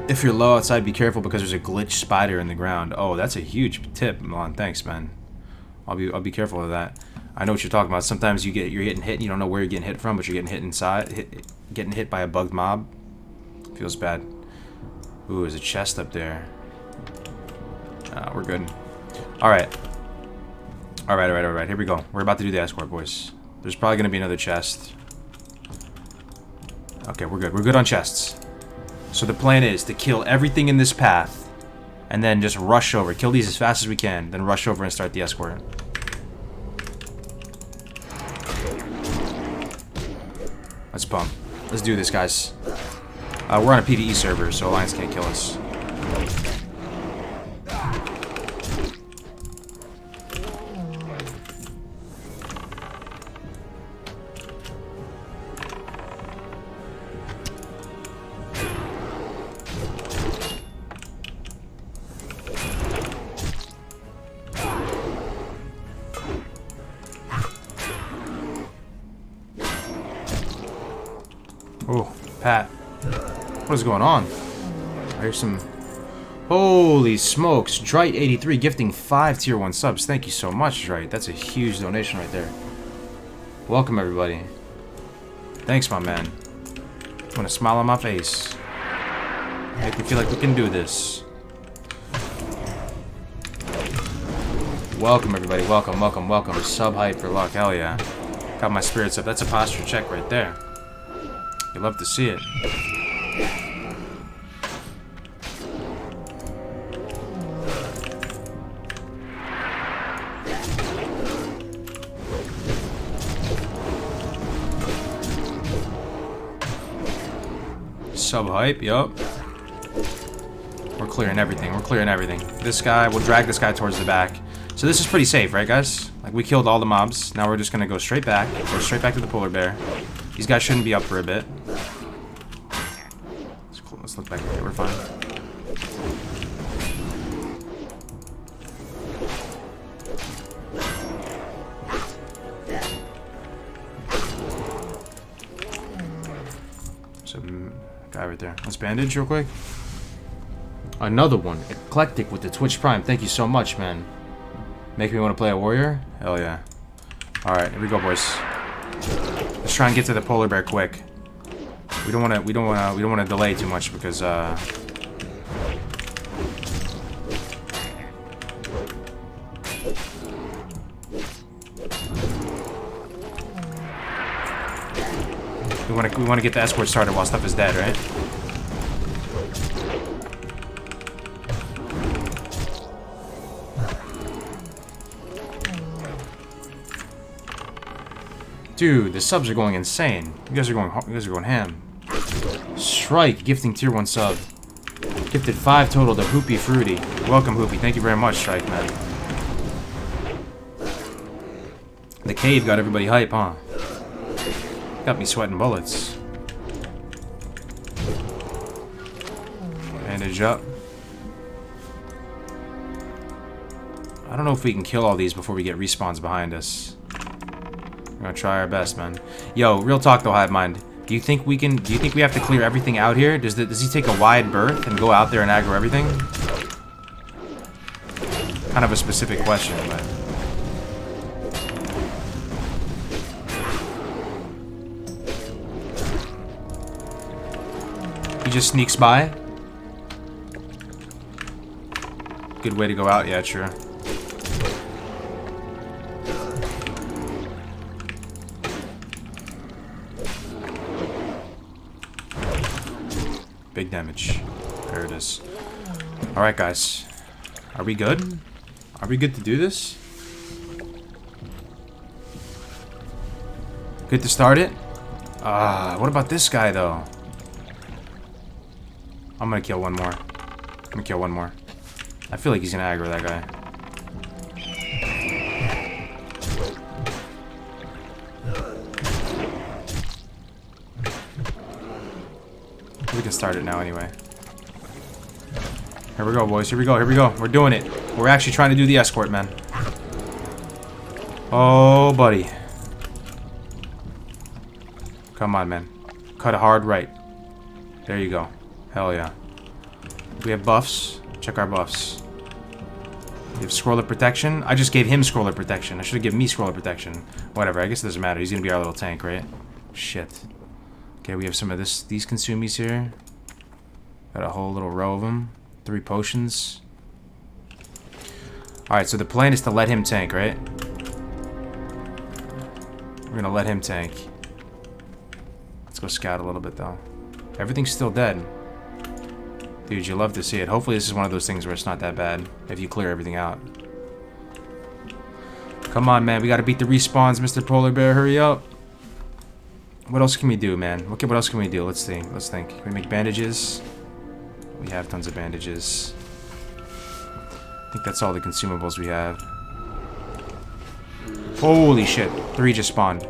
If you're low outside, be careful because there's a glitch spider in the ground. Oh, that's a huge tip, Milan. Thanks, man. I'll be careful of that. I know what you're talking about. Sometimes you're getting hit and you don't know where you're getting hit from, but you're getting hit inside, getting hit by a bugged mob. Feels bad. Ooh, there's a chest up there. We're good. Alright. Alright. Here we go. We're about to do the escort, boys. There's probably going to be another chest. Okay, we're good. We're good on chests. So the plan is to kill everything in this path, and then just rush over. Kill these as fast as we can, then rush over and start the escort. Let's pump. Let's do this, guys. We're on a PvE server, so Alliance can't kill us. Oh, Pat. What is going on? I hear some... Holy smokes. Drite83 gifting 5 tier 1 subs. Thank you so much, Drite. That's a huge donation right there. Welcome, everybody. Thanks, my man. I want a smile on my face. Make me feel like we can do this. Welcome, everybody. Welcome, welcome, welcome. Sub hype for luck. Hell yeah. Got my spirits up. That's a posture check right there. You love to see it. Sub hype, yup. We're clearing everything. We're clearing everything. This guy, we'll drag this guy towards the back. So this is pretty safe, right, guys? Like, we killed all the mobs. Now we're just gonna go straight back. Go straight back to the polar bear. These guys shouldn't be up for a bit. Let's look back here. We're fine. Some guy right there. Let's bandage real quick. Another one. Eclectic with the Twitch Prime. Thank you so much, man. Make me want to play a warrior? Hell yeah. Alright, here we go, boys. Let's try and get to the polar bear quick. We don't want to delay too much because we want to get the escort started while stuff is dead, right? Dude, the subs are going insane. You guys are going ham. Strike, gifting tier 1 sub. Gifted 5 total to Hoopy Fruity. Welcome, Hoopy. Thank you very much, Strike, man. The cave got everybody hype, huh? Got me sweating bullets. Bandage up. I don't know if we can kill all these before we get respawns behind us. We're gonna try our best, man. Yo, real talk though, Hive Mind. Do you think we have to clear everything out here? Does he take a wide berth and go out there and aggro everything? Kind of a specific question, but... He just sneaks by? Good way to go out, yeah, true. Big damage. There it is. Alright, guys. Are we good? Are we good to do this? Good to start it? What about this guy, though? I'm gonna kill one more. I'm gonna kill one more. I feel like he's gonna aggro that guy. We can start it now anyway. Here we go, boys. Here we go. Here we go. We're doing it. We're actually trying to do the escort, man. Oh, buddy. Come on, man. Cut a hard right. There you go. Hell yeah. We have buffs. Check our buffs. We have scroller protection. I just gave him scroller protection. I should have given me scroller protection. Whatever. I guess it doesn't matter. He's gonna be our little tank, right? Shit. Okay, we have some of these consumies here. Got a whole little row of them. 3 potions. Alright, so the plan is to let him tank, right? We're gonna let him tank. Let's go scout a little bit, though. Everything's still dead. Dude, you love to see it. Hopefully this is one of those things where it's not that bad if you clear everything out. Come on, man. We gotta beat the respawns, Mr. Polar Bear. Hurry up. What else can we do, man? Okay, what else can we do? Let's see. Let's think. Can we make bandages? We have tons of bandages. I think that's all the consumables we have. Holy shit. 3 just spawned.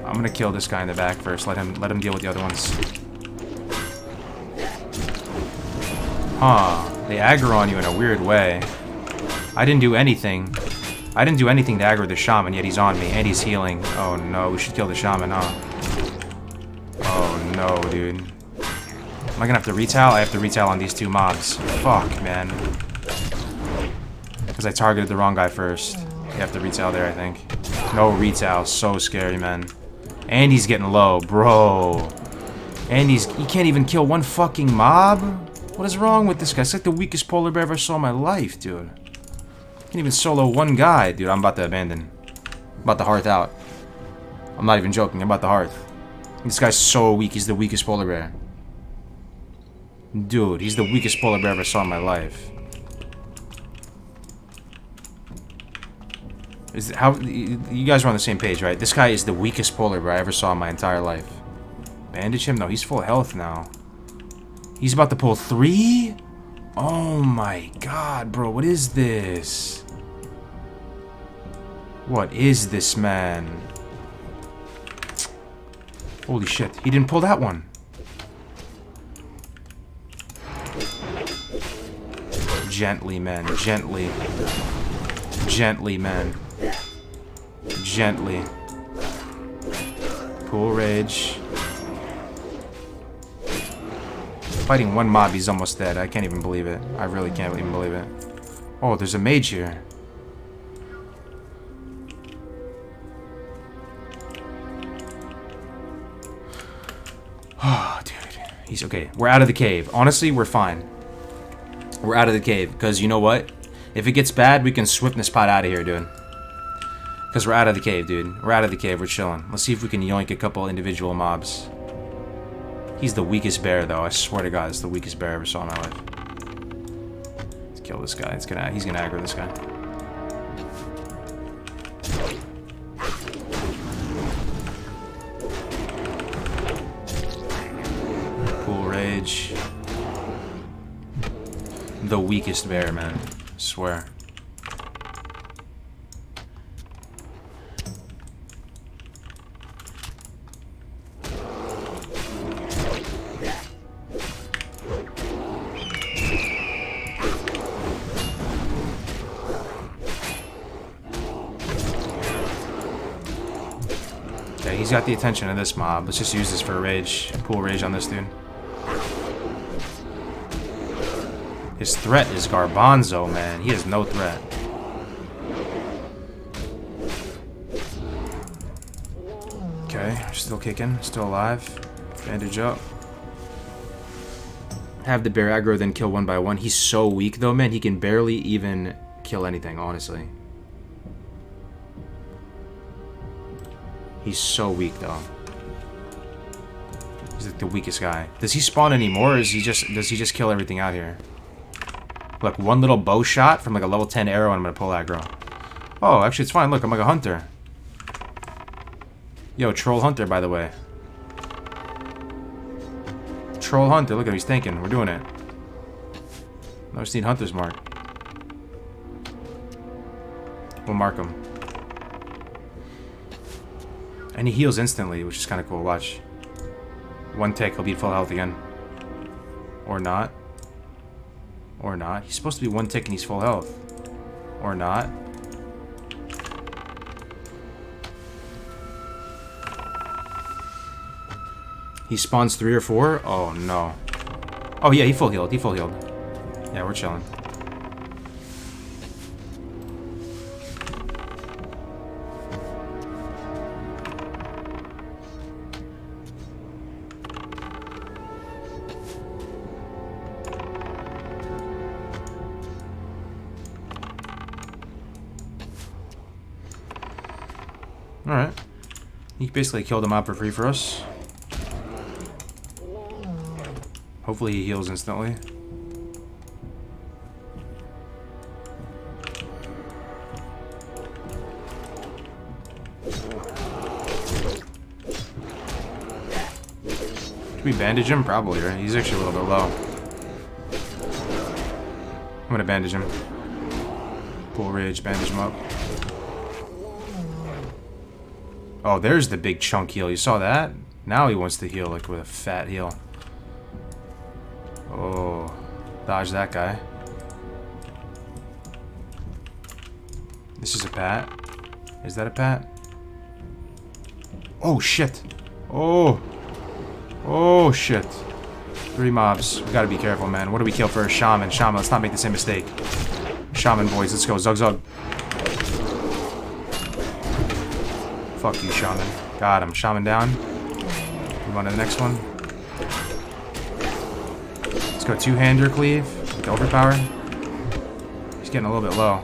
I'm gonna kill this guy in the back first. Let him deal with the other ones. Huh. They aggro on you in a weird way. I didn't do anything. I didn't do anything to aggro the shaman, yet he's on me, and he's healing. Oh no, we should kill the shaman, huh? Oh no, dude. Am I gonna have to retail? I have to retail on these 2 mobs. Fuck, man. Because I targeted the wrong guy first. You have to retail there, I think. No retail. So scary, man. And he's getting low, bro. And he can't even kill one fucking mob? What is wrong with this guy? It's like the weakest polar bear I ever saw in my life, dude. Can't even solo one guy. Dude, I'm about to abandon. I'm about to hearth out. I'm not even joking. I'm about to hearth. This guy's so weak. He's the weakest polar bear. Dude, he's the weakest polar bear I ever saw in my life. You guys are on the same page, right? This guy is the weakest polar bear I ever saw in my entire life. Bandage him? No, he's full health now. He's about to pull 3? Oh my god, bro. What is this? What is this, man? Holy shit. He didn't pull that one. Gently, man. Gently. Gently, man. Gently. Pool rage. Fighting one mob, he's almost dead. I can't even believe it. I really can't even believe it. Oh, there's a mage here. Oh, dude. He's okay. We're out of the cave. Honestly, we're fine. We're out of the cave. Because you know what? If it gets bad, we can swip this pot out of here, dude. Because we're out of the cave, dude. We're out of the cave. We're chilling. Let's see if we can yoink a couple individual mobs. He's the weakest bear, though. I swear to God, it's the weakest bear I ever saw in my life. Let's kill this guy. He's gonna aggro this guy. Pool rage. The weakest bear, man. I swear. Okay, he's got the attention of this mob. Let's just use this for a rage. Pool rage on this dude. His threat is Garbanzo, man. He has no threat. Okay, still kicking, still alive. Bandage up. Have the bear aggro, then kill one by one. He's so weak, though, man. He can barely even kill anything, honestly. He's so weak, though. He's like the weakest guy. Does he spawn anymore, or does he just kill everything out here? Look, one little bow shot from like a level 10 arrow, and I'm gonna pull aggro. Oh, actually, it's fine. Look, I'm like a hunter. Yo, troll hunter, by the way. Troll hunter. Look at him. He's thinking. We're doing it. I just need hunter's mark. We'll mark him. And he heals instantly, which is kind of cool. Watch. One tick, he'll be full health again. Or not. Or not. He's supposed to be one tick and he's full health. Or not. He spawns 3 or 4? Oh, no. Oh, yeah, he full healed. He full healed. Yeah, we're chilling. Alright. He basically killed him out for free for us. Hopefully he heals instantly. Should we bandage him? Probably, right? He's actually a little bit low. I'm gonna bandage him. Full rage, bandage him up. Oh, there's the big chunk heal. You saw that? Now he wants to heal like with a fat heal. Oh, dodge that guy. This is a pat. Is that a pat? Oh, shit. Oh. Oh, shit. 3 mobs. We gotta be careful, man. What do we kill first? Shaman. Shaman, let's not make the same mistake. Shaman, boys. Let's go. Zug, zug. Fuck you, Shaman. Got him. Shaman down. Move on to the next one. Let's go 2-hander cleave. With overpower. He's getting a little bit low.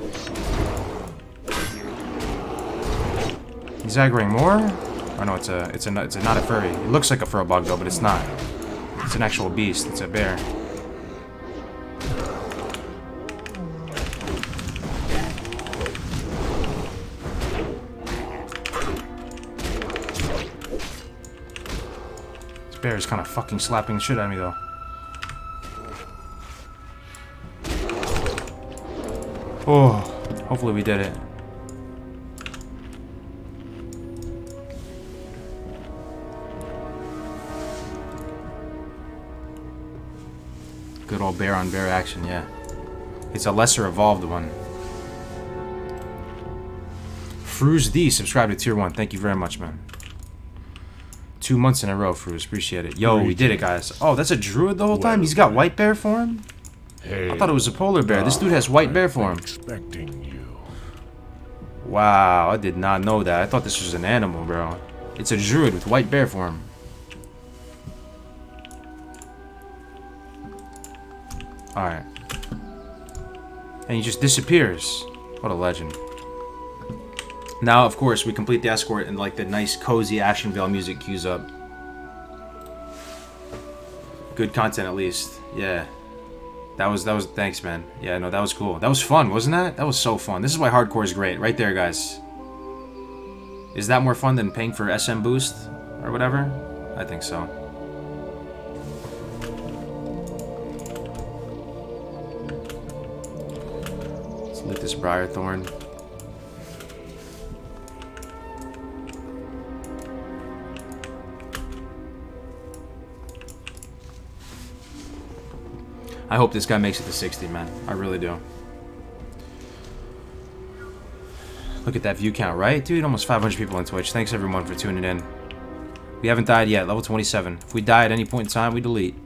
He's aggroing more? Oh no, it's not a furry. It looks like a fur bug though, but it's not. It's an actual beast. It's a bear. This bear is kind of fucking slapping the shit out of me though. Oh, hopefully we did it. Good old bear on bear action, yeah. It's a lesser evolved one. Fruz D, subscribe to tier 1. Thank you very much, man. 2 months in a row, Fruz. Appreciate it. Yo, we did it, guys. Oh, that's a druid the whole time? He's got white bear form? Hey, I thought it was a polar bear. This dude has white bear form. Expecting you. Wow, I did not know that. I thought this was an animal, bro. It's a druid with white bear form. Alright. And he just disappears. What a legend. Now, of course, we complete the escort and like the nice, cozy Ashenvale music cues up. Good content, at least. Yeah. That was, thanks, man. Yeah, no, that was cool. That was fun, wasn't that? That was so fun. This is why hardcore is great. Right there, guys. Is that more fun than paying for SM boost? Or whatever? I think so. Let's loot this Briarthorn. I hope this guy makes it to 60, man. I really do. Look at that view count, right? Dude, almost 500 people on Twitch. Thanks, everyone, for tuning in. We haven't died yet. Level 27. If we die at any point in time, we delete.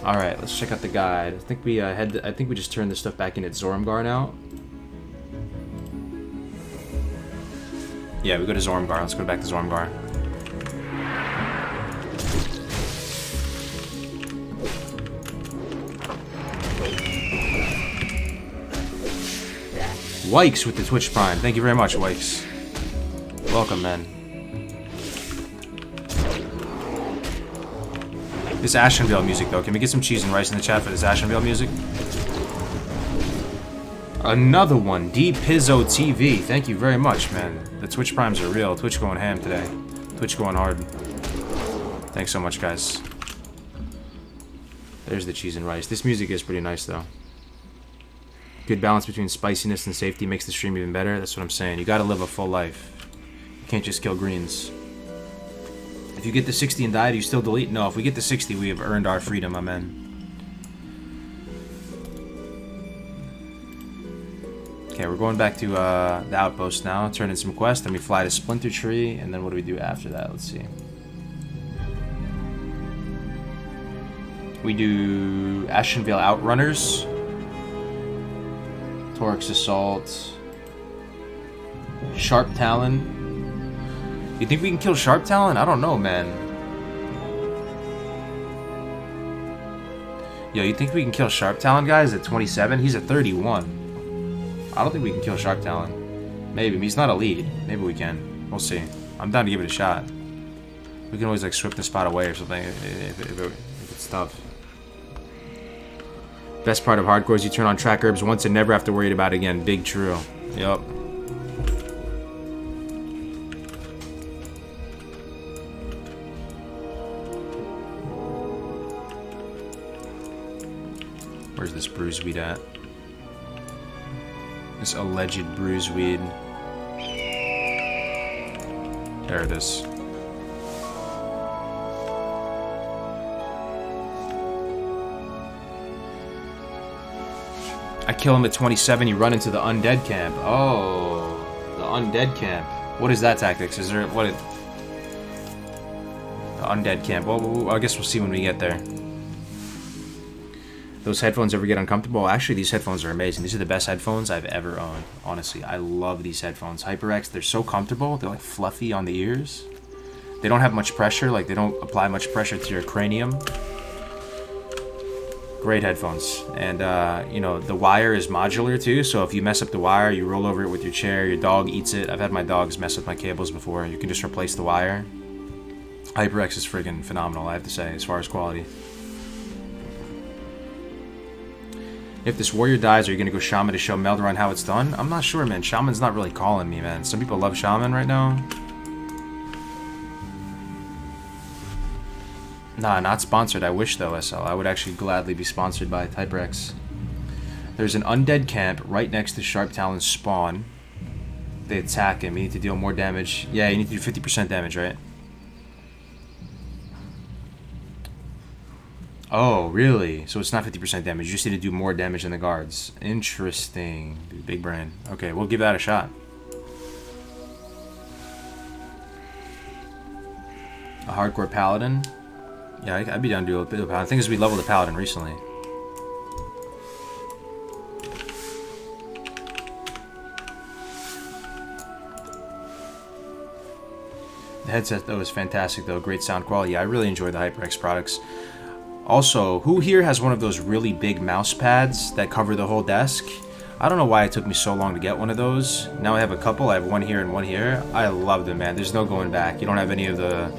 Alright, let's check out the guide. I think we I think we just turned this stuff back in at Zormgar now. Yeah, we go to Zormgar. Let's go back to Zormgar. Wikes with the Twitch Prime. Thank you very much, Wikes. Welcome, man. This Ashenvale music, though. Can we get some cheese and rice in the chat for this Ashenvale music? Another one. D Pizzo TV. Thank you very much, man. The Twitch Primes are real. Twitch going ham today. Twitch going hard. Thanks so much, guys. There's the cheese and rice. This music is pretty nice, though. Good balance between spiciness and safety makes the stream even better. That's what I'm saying. You gotta live a full life. You can't just kill greens. If you get to 60 and die, do you still delete? No, if we get to 60, we have earned our freedom, my man. Okay, we're going back to the outpost now. Turn in some quests, then we fly to Splinter Tree, and then what do we do after that? Let's see. We do Ashenvale Outrunners. Torx Assault. Sharp Talon. You think we can kill Sharp Talon? I don't know, man. Yo, you think we can kill Sharp Talon, guys, at 27? He's at 31. I don't think we can kill Sharp Talon. Maybe. He's not elite. Maybe we can. We'll see. I'm down to give it a shot. We can always, like, swift the spot away or something if it's tough. Best part of hardcore is you turn on track herbs once and never have to worry about it again. Big true. Yup. Where's this bruiseweed at? This alleged bruiseweed. There it is. I kill him at 27, you run into the undead camp. Oh, the undead camp. What is that tactics? Is there, what? The undead camp. Well, I guess we'll see when we get there. Those headphones ever get uncomfortable? Actually, these headphones are amazing. These are the best headphones I've ever owned. Honestly, I love these headphones. HyperX, they're so comfortable. They're like fluffy on the ears. They don't have much pressure. Like, they don't apply much pressure to your cranium. Great headphones. And, you know, the wire is modular too. So if you mess up the wire, you roll over it with your chair. Your dog eats it. I've had my dogs mess with my cables before. You can just replace the wire. HyperX is friggin' phenomenal, I have to say, as far as quality. If this warrior dies, are you going to go Shaman to show Melder on how it's done? I'm not sure, man. Shaman's not really calling me, man. Some people love Shaman right now. Nah, not sponsored. I wish, though, SL. I would actually gladly be sponsored by HyperX. There's an undead camp right next to Sharp Talon's spawn. They attack him. You need to deal more damage. Yeah, you need to do 50% damage, right? Oh, really? So it's not 50% damage. You just need to do more damage than the guards. Interesting. Dude, big brain. Okay, we'll give that a shot. A hardcore paladin? Yeah, I'd be down to do a bit of paladin. The thing is, we leveled the paladin recently. The headset, though, is fantastic, though. Great sound quality. Yeah, I really enjoy the HyperX products. Also, who here has one of those really big mouse pads that cover the whole desk? I don't know why it took me so long to get one of those. Now I have a couple. I have one here and one here. I love them, man. There's no going back. You don't have any of the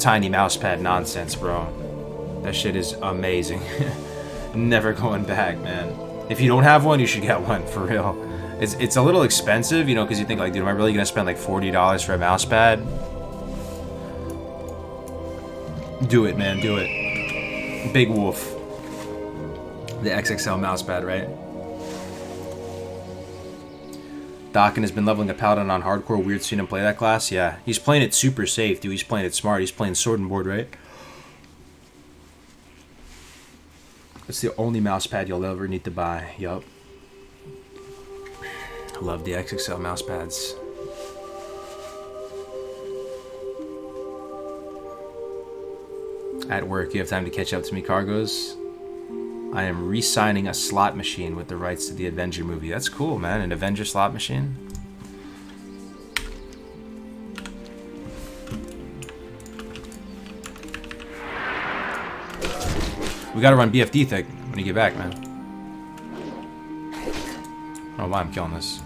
tiny mouse pad nonsense, bro. That shit is amazing. Never going back, man. If you don't have one, you should get one, for real. It's a little expensive, you know, because you think, like, dude, am I really going to spend, like, $40 for a mouse pad? Do it, man. Do it. Big Wolf. The XXL mousepad, right? Dokken has been leveling a paladin on hardcore. Weird seeing him play that class. Yeah, he's playing it super safe, dude. He's playing it smart. He's playing sword and board, right? It's the only mousepad you'll ever need to buy. Yup. I love the XXL mousepads. At work, you have time to catch up to me, Cargos? I am re-signing a slot machine with the rights to the Avenger movie. That's cool, man. An Avenger slot machine? We gotta run BFD thick when you get back, man. I don't know why I'm killing this.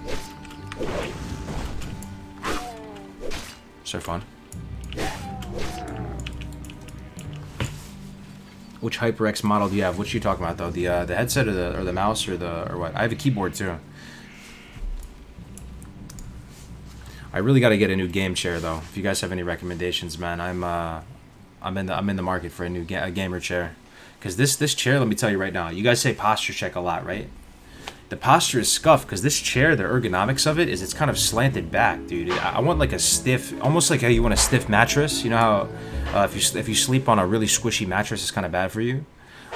So fun. Which HyperX model do you have? What you talking about though? The headset or the mouse or what? I have a keyboard too. I really got to get a new game chair though. If you guys have any recommendations, man, I'm in the market for a new gamer chair. Cause this chair, let me tell you right now, you guys say posture check a lot, right? The posture is scuffed because this chair, the ergonomics of it is it's kind of slanted back, dude. I want like a stiff, almost like how you want a stiff mattress. You know how if you sleep on a really squishy mattress, it's kind of bad for you.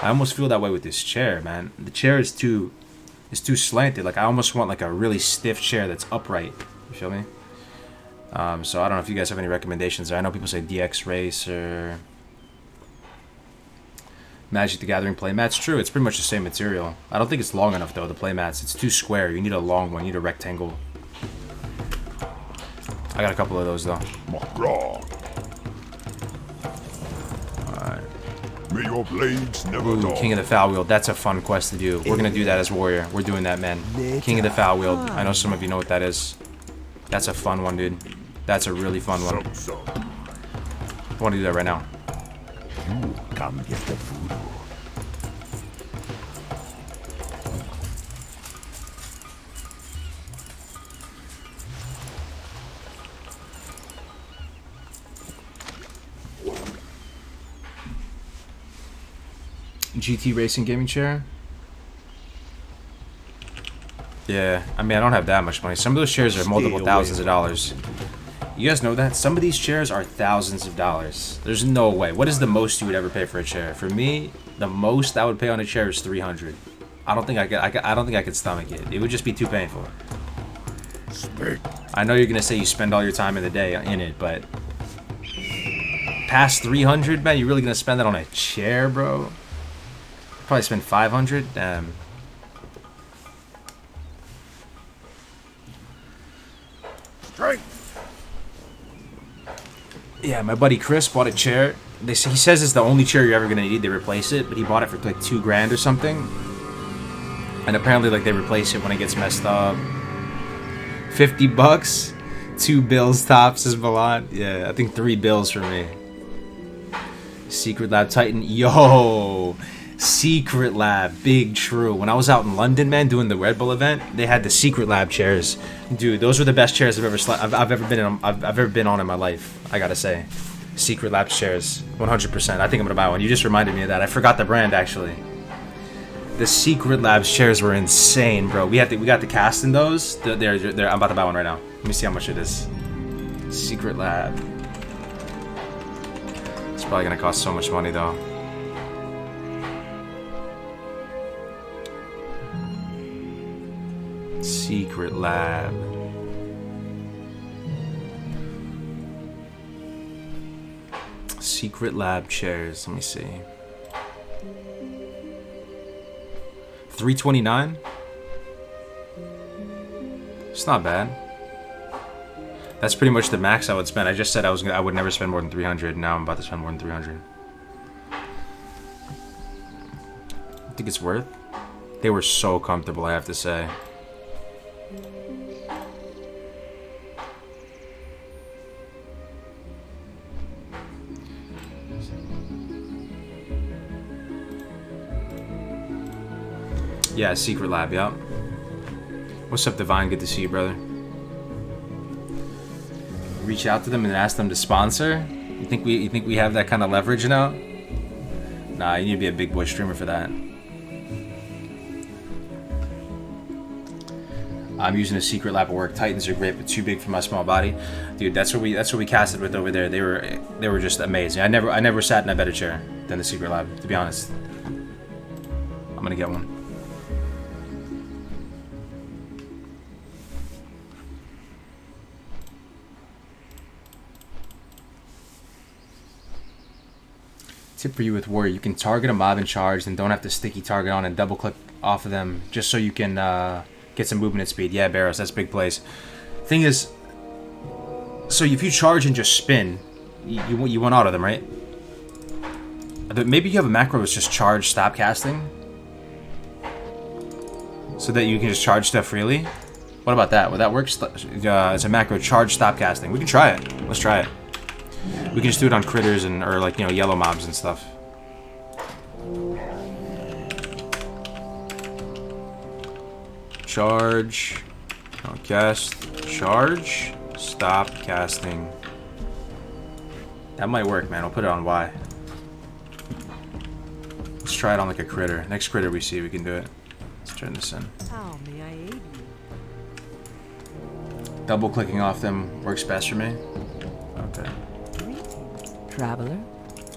I almost feel that way with this chair, man. The chair is too slanted. Like I almost want like a really stiff chair that's upright. You feel me? So I don't know if you guys have any recommendations. I know people say DX Race or Magic the Gathering playmat's true. It's pretty much the same material. I don't think it's long enough though. The playmats, it's too square. You need a long one. You need a rectangle. I got a couple of those though. Alright. May your blades never Ooh, dull. King of the Foul Wheel. That's a fun quest to do. We're gonna do that as warrior. We're doing that, man. King of the Foul Wheel. I know some of you know what that is. That's a fun one, dude. That's a really fun one. I want to do that right now. You come get the voodoo. GT Racing gaming chair. Yeah, I mean, I don't have that much money. Some of those chairs are multiple thousands of dollars. You guys know that? Some of these chairs are thousands of dollars. There's no way. What is the most you would ever pay for a chair? For me, the most I would pay on a chair is $300. I don't think I don't think I could stomach it. It would just be too painful. I know you're gonna say you spend all your time in the day in it, but past $300, man, you're really gonna spend that on a chair, bro? Probably spend $500. Damn. Strength. Yeah, my buddy Chris bought a chair. He says it's the only chair you're ever gonna need to replace it, but he bought it for like $2 grand or something. And apparently, like they replace it when it gets messed up. $50, 2 bills tops, says Milan. Yeah, I think 3 bills for me. Secret Lab Titan, yo, Secret Lab, big true. When I was out in London, man, doing the Red Bull event, they had the Secret Lab chairs. Dude, those were the best chairs I've ever been on in my life. I gotta say, Secret Lab chairs, 100%. I think I'm gonna buy one. You just reminded me of that. I forgot the brand actually. The Secret Labs chairs were insane, bro. We got the cast in those. They're I'm about to buy one right now. Let me see how much it is. Secret Lab. It's probably gonna cost so much money though. Secret Lab. Secret Lab chairs. Let me see. $329. It's not bad. That's pretty much the max I would spend. I just said I would never spend more than $300. Now I'm about to spend more than $300. I think it's worth. They were so comfortable, I have to say. Yeah, Secret Lab, yep. What's up, Divine? Good to see you, brother. Reach out to them and ask them to sponsor? You think we have that kind of leverage now? Nah, you need to be a big boy streamer for that. I'm using a Secret Lab at work. Titans are great, but too big for my small body. Dude, that's what we casted with over there. They were just amazing. I never sat in a better chair than the Secret Lab, to be honest. I'm gonna get one. Tip for you with Warrior, you can target a mob in charge and don't have to sticky target on and double click off of them just so you can get some movement speed. Yeah, Barrows, that's big plays. Thing is, so if you charge and just spin, you want auto them, right? Maybe you have a macro that's just charge stop casting so that you can just charge stuff freely. What about that? Would that work? It's a macro charge stop casting. We can try it. Let's try it. We can just do it on critters and or like, you know, yellow mobs and stuff. Charge. Don't cast. Charge. Stop casting. That might work, man. I'll put it on Y. Let's try it on like a critter. Next critter we see, we can do it. Let's turn this in. How may I aid you? Double clicking off them works best for me. Okay. Greetings, traveler.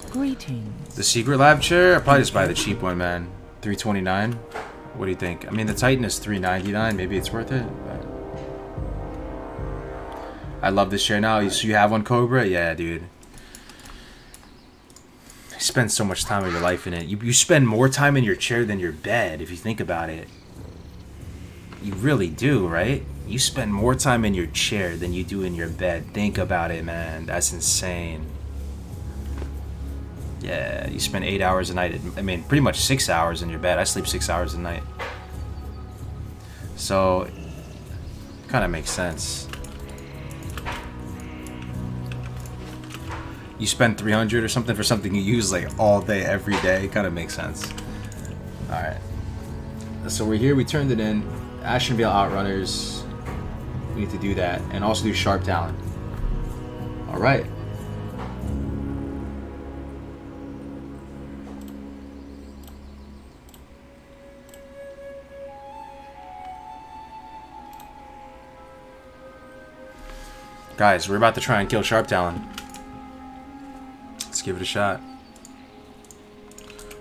Greetings. The secret lab chair? I'll probably just buy the cheap one, man. $329. What do you think? I mean, the Titan is $399. Maybe it's worth it. But I love this chair now. So you have one, Cobra? Yeah, dude. You spend so much time of your life in it. You spend more time in your chair than your bed, if you think about it. You really do, right? You spend more time in your chair than you do in your bed. Think about it, man. That's insane. Yeah, you spend 8 hours a night. I mean, pretty much 6 hours in your bed. I sleep 6 hours a night. So, kind of makes sense. You spend $300 or something for something you use like all day, every day. Kind of makes sense. All right. So we're here. We turned it in. Ashenvale Outrunners. We need to do that, and also do Sharp Talon. All right. Guys, we're about to try and kill Sharp Talon. Let's give it a shot.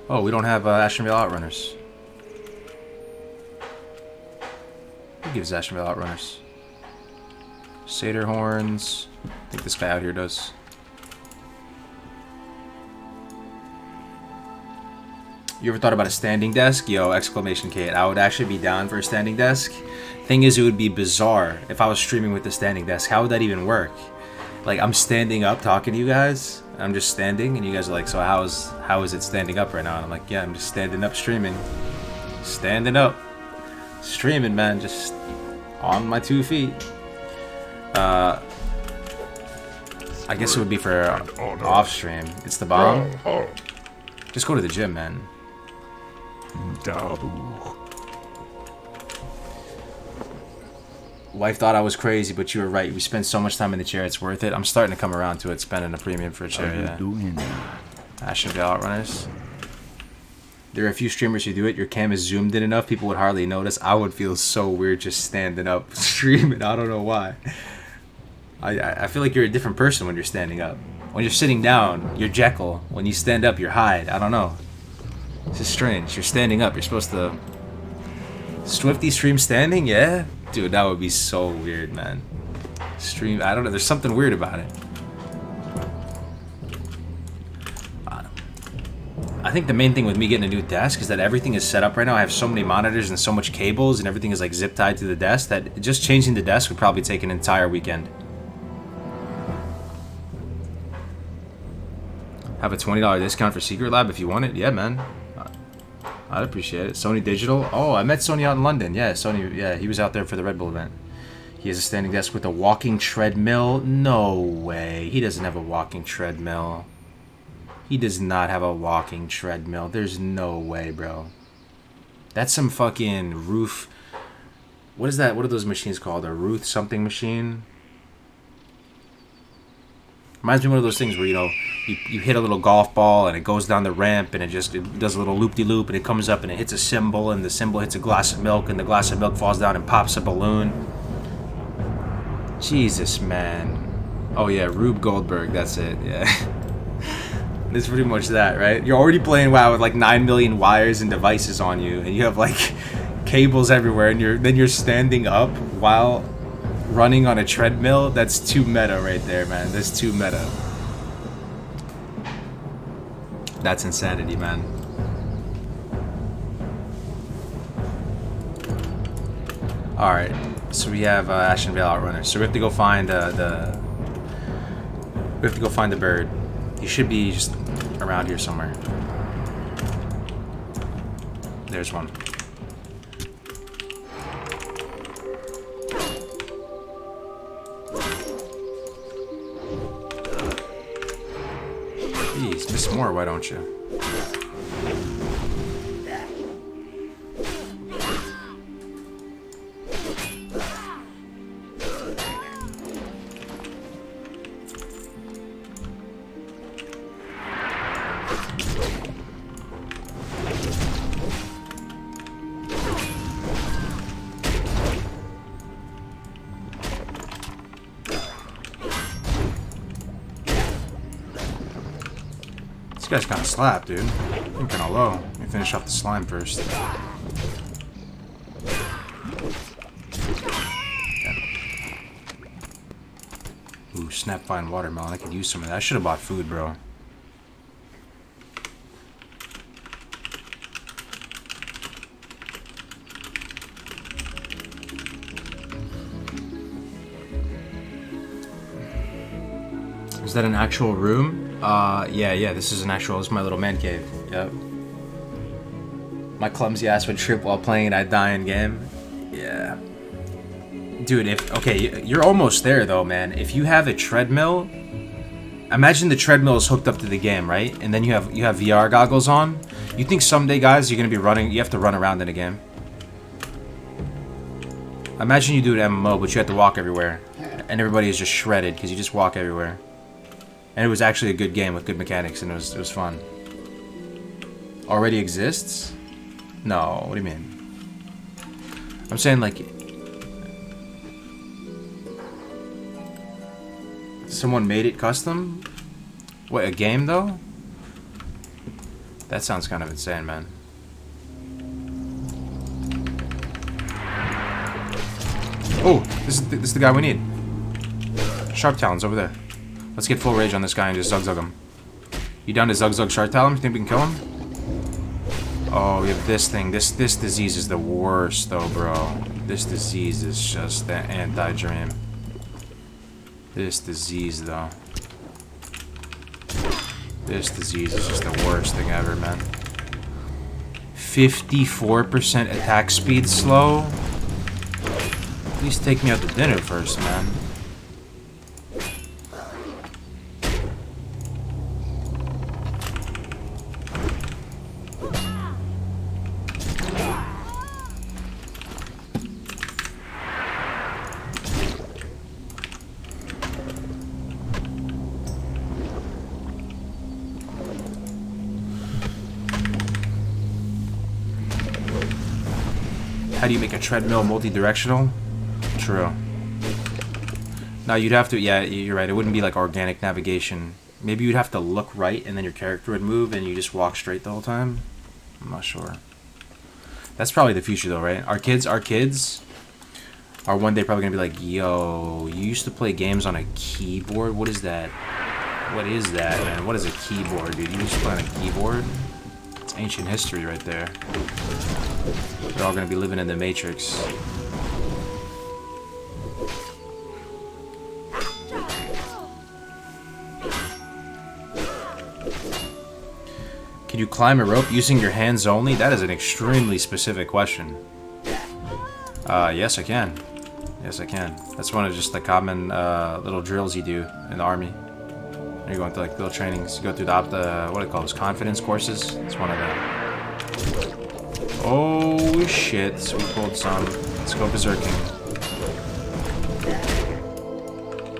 Oh, we don't have Ashenvale Outrunners. Who gives Ashenvale Outrunners? Satyr Horns. I think this guy out here does. You ever thought about a standing desk? Yo, exclamation Kate. I would actually be down for a standing desk. Thing is, it would be bizarre if I was streaming with the standing desk. How would that even work? Like, I'm standing up talking to you guys. I'm just standing, and you guys are like, so how is it standing up right now? And I'm like, yeah, I'm just standing up streaming. Standing up. Streaming, man. Just on my 2 feet. I guess it would be for off stream. It's the bomb. Just go to the gym, man. Wife thought I was crazy, but you were right. We spend so much time in the chair, it's worth it. I'm starting to come around to it, spending a premium for a chair, yeah. Ashenvale Outrunners. There are a few streamers who do it. Your cam is zoomed in enough, people would hardly notice. I would feel so weird just standing up, streaming. I don't know why. I feel like you're a different person when you're standing up. When you're sitting down, you're Jekyll. When you stand up, you're Hyde. I don't know. It's just strange. You're standing up. You're supposed to... Swifty stream standing? Yeah? Dude, that would be so weird, man. Stream... I don't know. There's something weird about it. I think the main thing with me getting a new desk is that everything is set up right now. I have so many monitors and so much cables and everything is like zip tied to the desk that just changing the desk would probably take an entire weekend. Have a $20 discount for Secret Lab if you want it. Yeah, man. I'd appreciate it. Sony Digital. Oh, I met Sony out in London. Yeah, Sony. Yeah, he was out there for the Red Bull event. He has a standing desk with a walking treadmill. No way. He doesn't have a walking treadmill. He does not have a walking treadmill. There's no way, bro. That's some fucking roof... What is that? What are those machines called? A Ruth something machine? Reminds me of one of those things where, you know, you hit a little golf ball and it goes down the ramp and it does a little loop-de-loop and it comes up and it hits a cymbal and the cymbal hits a glass of milk and the glass of milk falls down and pops a balloon. Jesus, man. Oh, yeah, Rube Goldberg. That's it. Yeah. It's pretty much that, right? You're already playing WoW with like 9 million wires and devices on you and you have like cables everywhere and then you're standing up while running on a treadmill. That's too meta right there, man. That's too meta. That's insanity, man. Alright, so we have Ashenvale Outrunners. So we have to go find the bird. He should be just around here somewhere. There's one. Jeez, miss more, why don't you? This guy's kind of slapped, dude. I'm kind of low. Let me finish off the slime first. Ooh, snap fine watermelon. I could use some of that. I should have bought food, bro. Is that an actual room? Yeah, this is an actual, this is my little man cave. Yep. My clumsy ass would trip while playing and I'd die in game. Yeah. Dude, okay, you're almost there though, man. If you have a treadmill, imagine the treadmill is hooked up to the game, right? And then you have VR goggles on. You think someday, guys, you're gonna be running, you have to run around in a game. Imagine you do an MMO, but you have to walk everywhere. And everybody is just shredded because you just walk everywhere. And it was actually a good game with good mechanics, and it was fun. Already exists? No, what do you mean? I'm saying, like, someone made it custom? What, a game though? That sounds kind of insane, man. Oh, this is the guy we need. Sharp Talon's over there. Let's get full rage on this guy and just zug him. You down to zug Sharp Talon? You think we can kill him? Oh, we have this thing. This disease is the worst, though, bro. This disease is just the anti-dream. This disease, though. This disease is just the worst thing ever, man. 54% attack speed slow? Please take me out to dinner first, man. How do you make a treadmill multi-directional? True. Now you'd have to, yeah, you're right, it wouldn't be like organic navigation. Maybe you'd have to look right and then your character would move and you just walk straight the whole time. I'm not sure. That's probably the future though, right? Our kids are one day probably gonna be like, yo, you used to play games on a keyboard? What is that? What is that, man? What is a keyboard, dude? You used to play on a keyboard? It's ancient history right there. They're all gonna be living in the Matrix. Can you climb a rope using your hands only? That is an extremely specific question. Yes I can. Yes I can. That's one of just the common little drills you do in the army. You're going through like little trainings. You go through the what do they call those? Confidence courses? It's one of them. Oh shit, we pulled some. Let's go berserking.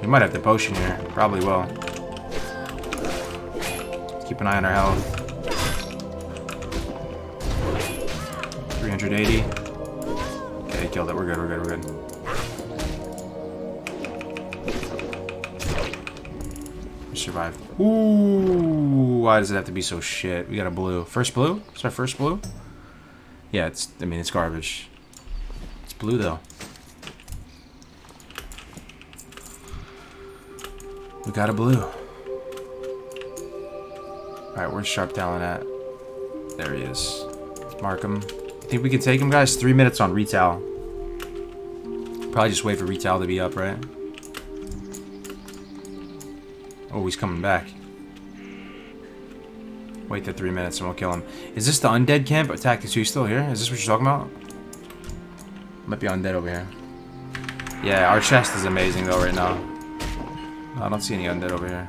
We might have the potion here. Probably will. Keep an eye on our health. 380. Okay, killed it. We're good, we're good, we're good. We survived. Ooh, why does it have to be so shit? We got a blue. First blue? It's our first blue? Yeah, I mean, it's garbage. It's blue, though. We got a blue. Alright, where's Sharp Talon at? There he is. Mark him. Think we can take him, guys? 3 minutes on retail. Probably just wait for retail to be up, right? Oh, he's coming back. Wait the 3 minutes and we'll kill him. Is this the undead camp? Tactics 2 still here? Is this what you're talking about? Might be undead over here. Yeah, our chest is amazing though right now. I don't see any undead over here.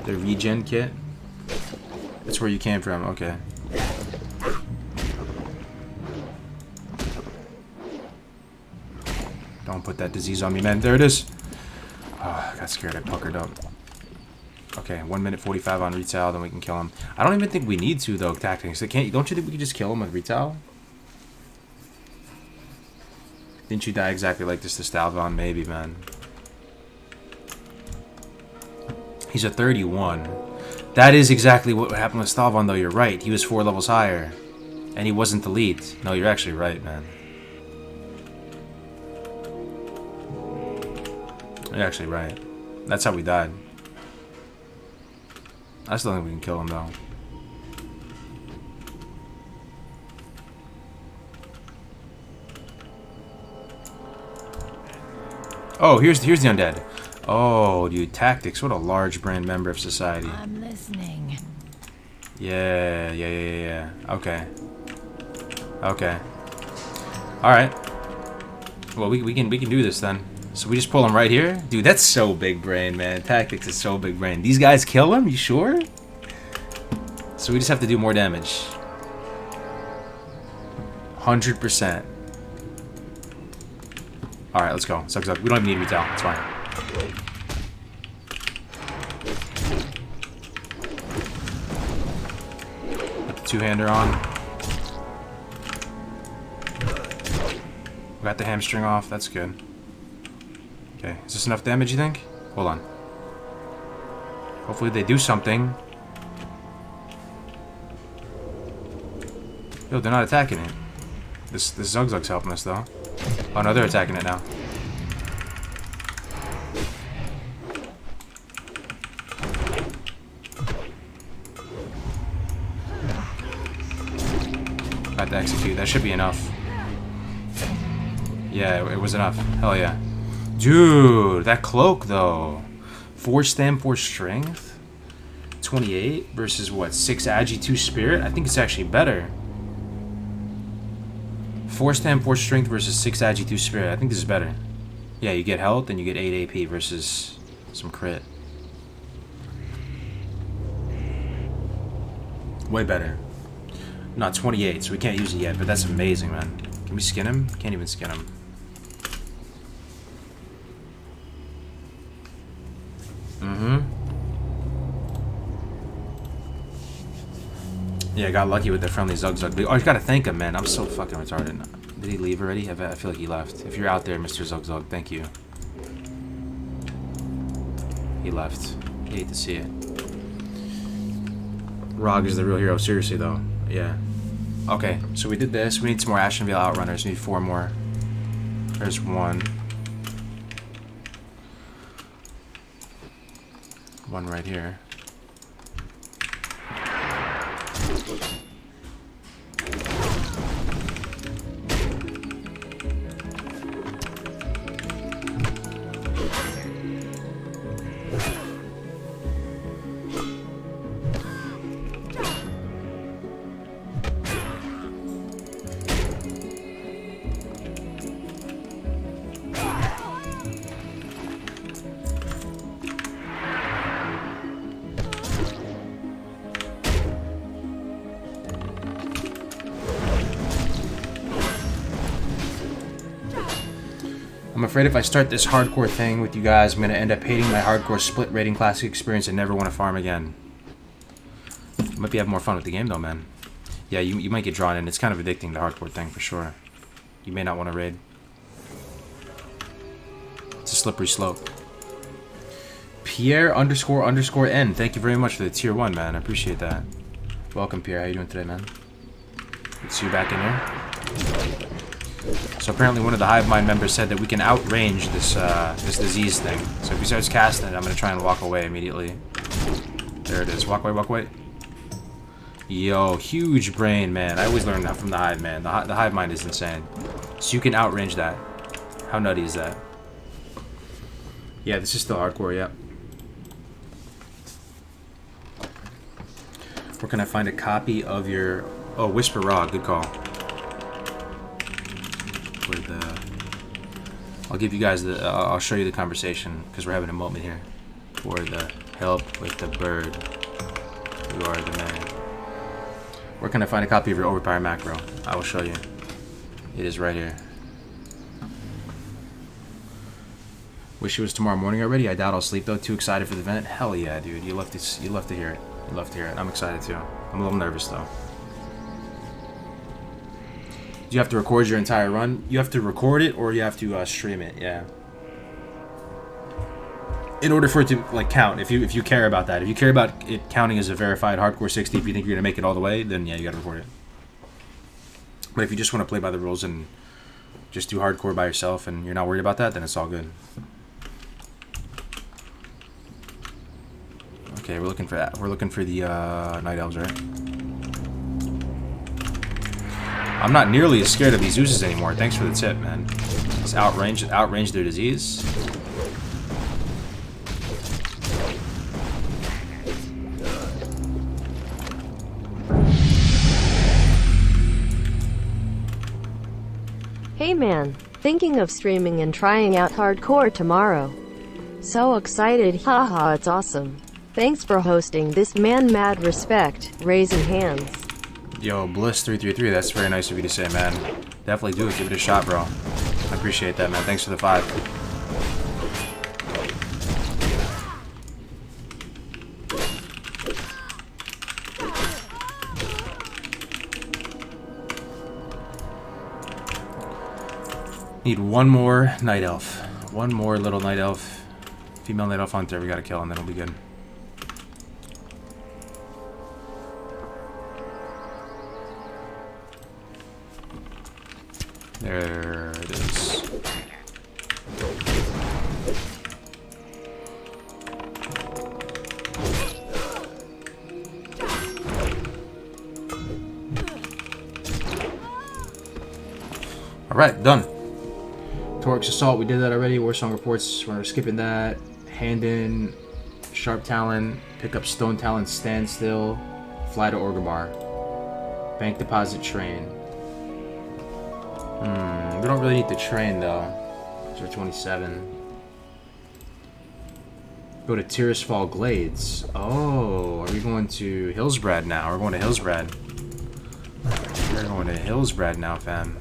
The regen kit? That's where you came from, okay. Don't put that disease on me, man. There it is. Oh, I got scared. I puckered up. Okay, 1 minute 45 on retail, then we can kill him. I don't even think we need to, though, tactics. Don't you think we can just kill him with retail? Didn't you die exactly like this to Stalvon? Maybe, man. He's a 31. That is exactly what happened with Stalvon, though. You're right. He was 4 levels higher. And he wasn't elite. No, you're actually right, man. You're actually right. That's how we died. I still think we can kill him, though. Oh, here's the undead. Oh, dude, tactics. What a large brand member of society. I'm listening. Yeah. Okay. Okay. All right. Well, we can do this then. So we just pull him right here, dude. That's so big brain, man. Tactics is so big brain. These guys kill him. You sure? So we just have to do more damage. 100%. All right, let's go. Suck. We don't even need retail. It's fine. Put the two-hander on. Got the hamstring off. That's good. Okay, is this enough damage, you think? Hold on. Hopefully they do something. Yo, they're not attacking it. This Zugzug's helping us, though. Oh, no, they're attacking it now. Got to execute. That should be enough. Yeah, it was enough. Hell yeah. Dude, that cloak, though. 4 stam, 4 strength? 28 versus what? 6 agi, 2 spirit? I think it's actually better. 4 stam, 4 strength versus 6 agi, 2 spirit. I think this is better. Yeah, you get health and you get 8 AP versus some crit. Way better. Not 28, so we can't use it yet, but that's amazing, man. Can we skin him? Can't even skin him. Yeah, I got lucky with the friendly Zugzug. Oh, you gotta thank him, man. I'm so fucking retarded. Did he leave already? I feel like he left. If you're out there, Mr. Zugzug, thank you. He left. You hate to see it. Rog is the real hero. Seriously, though. Yeah. Okay, so we did this. We need some more Ashenvale Outrunners. We need 4 more. There's 1. 1 right here. I'm afraid if I start this hardcore thing with you guys, I'm going to end up hating my hardcore split rating classic experience and never want to farm again. Might be having more fun with the game though, man. Yeah, you might get drawn in. It's kind of addicting, the hardcore thing, for sure. You may not want to raid. It's a slippery slope. Pierre__N. Thank you very much for the tier 1, man. I appreciate that. Welcome, Pierre. How you doing today, man? Good to see you back in here. So apparently one of the Hive Mind members said that we can outrange this this disease thing. So if he starts casting it, I'm going to try and walk away immediately. There it is. Walk away, walk away. Yo, huge brain, man. I always learn that from the Hive, man. The Hive Mind is insane. So you can outrange that. How nutty is that? Yeah, this is still hardcore, yep. Where can I find a copy of your Oh, Whisper Raw, good call. I'll give you guys the. I'll show you the conversation because we're having a moment here. For the help with the bird, you are the man. Where can I find a copy of your Overpower macro? I will show you. It is right here. Wish it was tomorrow morning already. I doubt I'll sleep though. Too excited for the event. Hell yeah, dude. You love to hear it. You love to hear it. I'm excited too. I'm a little nervous though. Do you have to record your entire run? You have to record it or you have to stream it. Yeah. In order for it to like count, if you care about that, if you care about it counting as a verified hardcore 60, if you think you're gonna make it all the way, then yeah, you gotta record it. But if you just want to play by the rules and just do hardcore by yourself and you're not worried about that, then it's all good. Okay, we're looking for that. We're looking for the Night Elves, right? I'm not nearly as scared of these Zeus's anymore. Thanks for the tip, man. Just outrange their disease. Hey man, thinking of streaming and trying out hardcore tomorrow. So excited, haha, it's awesome. Thanks for hosting this, man, mad respect, raising hands. Yo, Bliss333, that's very nice of you to say, man. Definitely do it, give it a shot, bro. I appreciate that, man. Thanks for the 5. Need one more Night Elf. One more little Night Elf. Female Night Elf Hunter we gotta kill and then it'll be good. There it is. Alright, done. Torx Assault, we did that already. Warsong Reports, we're skipping that. Hand in, Sharp Talon, pick up Stone Talon, Standstill, fly to Orgrimmar. Bank Deposit Train. We don't really need the train though. So 27. Go to Tirisfal Glades. Oh, are we going to Hillsbrad now? We're going to Hillsbrad. We're going to Hillsbrad now, fam.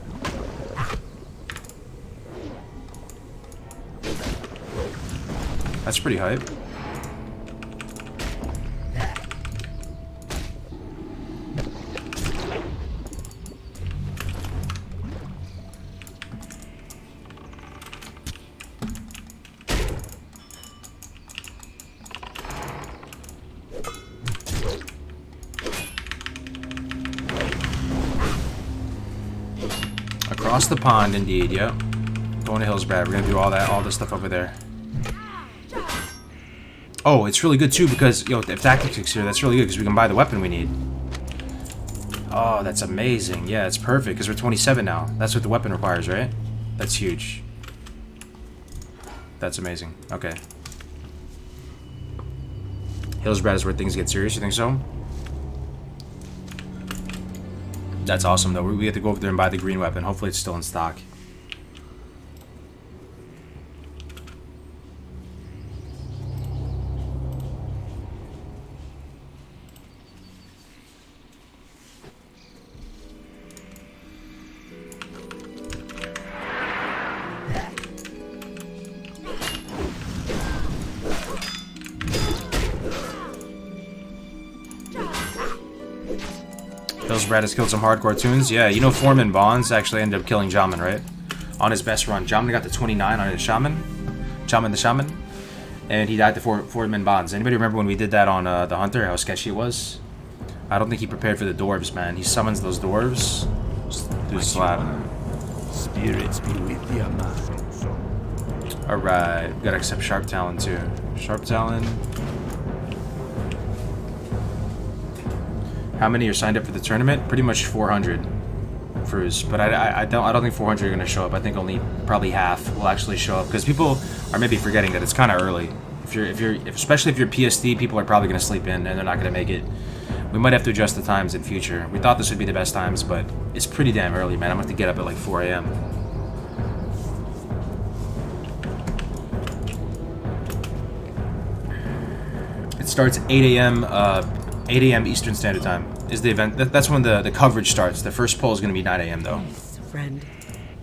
That's pretty hype. Across the pond, indeed. Yep. Going to Hillsbrad. We're gonna do all this stuff over there. Oh, it's really good too because if Tactics is here, that's really good because we can buy the weapon we need. Oh, that's amazing. Yeah, it's perfect because we're 27 now. That's what the weapon requires, right? That's huge. That's amazing. Okay. Hillsbrad is where things get serious. You think so? That's awesome though. We have to go over there and buy the green weapon. Hopefully it's still in stock. Brad has killed some hardcore tunes. Yeah, you know Foreman Bonds actually ended up killing Jamin, right? On his best run. Jamin got to 29 on his Shaman. Jamin the Shaman. And he died to Foreman Bonds. Anybody remember when we did that on the Hunter, how sketchy it was? I don't think he prepared for the dwarves, man. He summons those dwarves. Just do a slap. Spirits be with you, man. Alright, we gotta accept Sharp Talon too. Sharp Talon. How many are signed up for the tournament? Pretty much 400 crews, but I don't think 400 are gonna show up. I think only probably half will actually show up because people are maybe forgetting that it's kind of early. Especially if you're PSD, people are probably gonna sleep in and they're not gonna make it. We might have to adjust the times in future. We thought this would be the best times, but it's pretty damn early, man. I'm gonna have to get up at like 4 a.m. It starts 8 a.m. 8 a.m. Eastern Standard Time is the event. That's when the coverage starts. The first poll is gonna be 9 a.m. though. Yes, friend.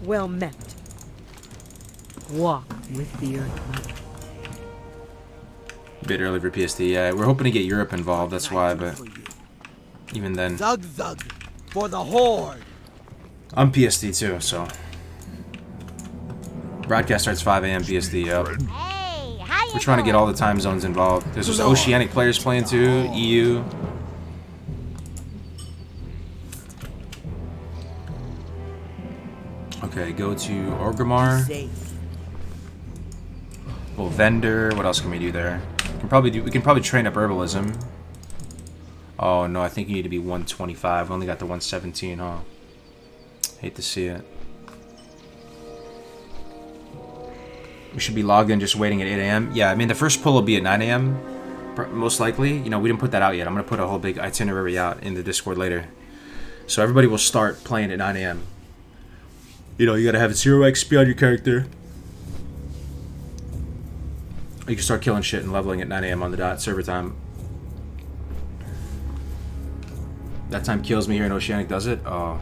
Well met. Walk with the Earth Mother. A bit early for PST. Yeah, we're hoping to get Europe involved. That's why, but even then, Zug zug for the horde. I'm PST too, so broadcast starts 5 a.m. PST. Yep. We're trying to get all the time zones involved. There's those Oceanic players playing too. EU. Okay, go to Orgrimmar. Safe. Well, vendor. What else can we do there? We can probably train up herbalism. Oh no, I think you need to be 125. Only got the 117, huh? Hate to see it. We should be logged in just waiting at 8 a.m. Yeah, I mean the first pull will be at 9 a.m. most likely. You know, we didn't put that out yet. I'm gonna put a whole big itinerary out in the Discord later. So everybody will start playing at 9 a.m. You know, you gotta have 0 XP on your character. You can start killing shit and leveling at 9 a.m. on the dot, server time. That time kills me here in Oceanic, does it? Oh,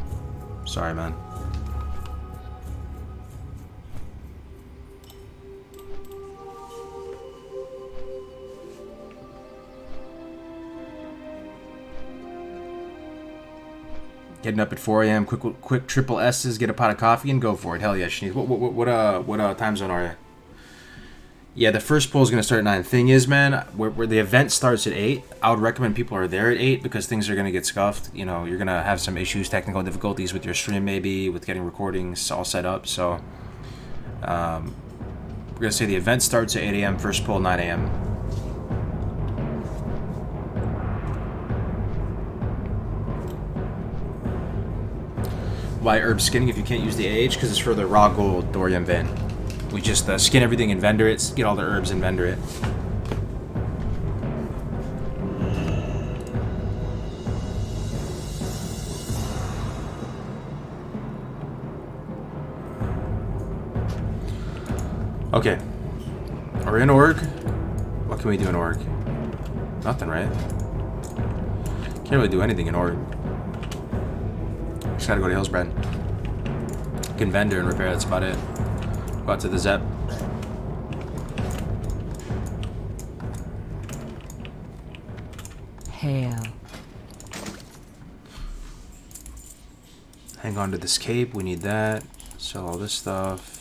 sorry, man. Getting up at 4 a.m. Quick triple S's, get a pot of coffee and go for it. Hell yeah, Shanice. What time zone are you? Yeah, the first poll is going to start at 9. Thing is, man, where the event starts at 8, I would recommend people are there at 8 because things are going to get scuffed. You know, you're going to have some issues, technical difficulties with your stream maybe, with getting recordings all set up. So, we're going to say the event starts at 8 a.m., first poll 9 a.m. Why herb skinning if you can't use the AH? Because it's for the raw gold Dorian Van. We just skin everything and vendor it, get all the herbs and vendor it. Okay. We're in org. What can we do in org? Nothing, right? Can't really do anything in org. Just gotta go to Hillsbrad. Can vendor and repair, that's about it. Go out to the Zep. Hail. Hang on to this cape, we need that. Sell all this stuff.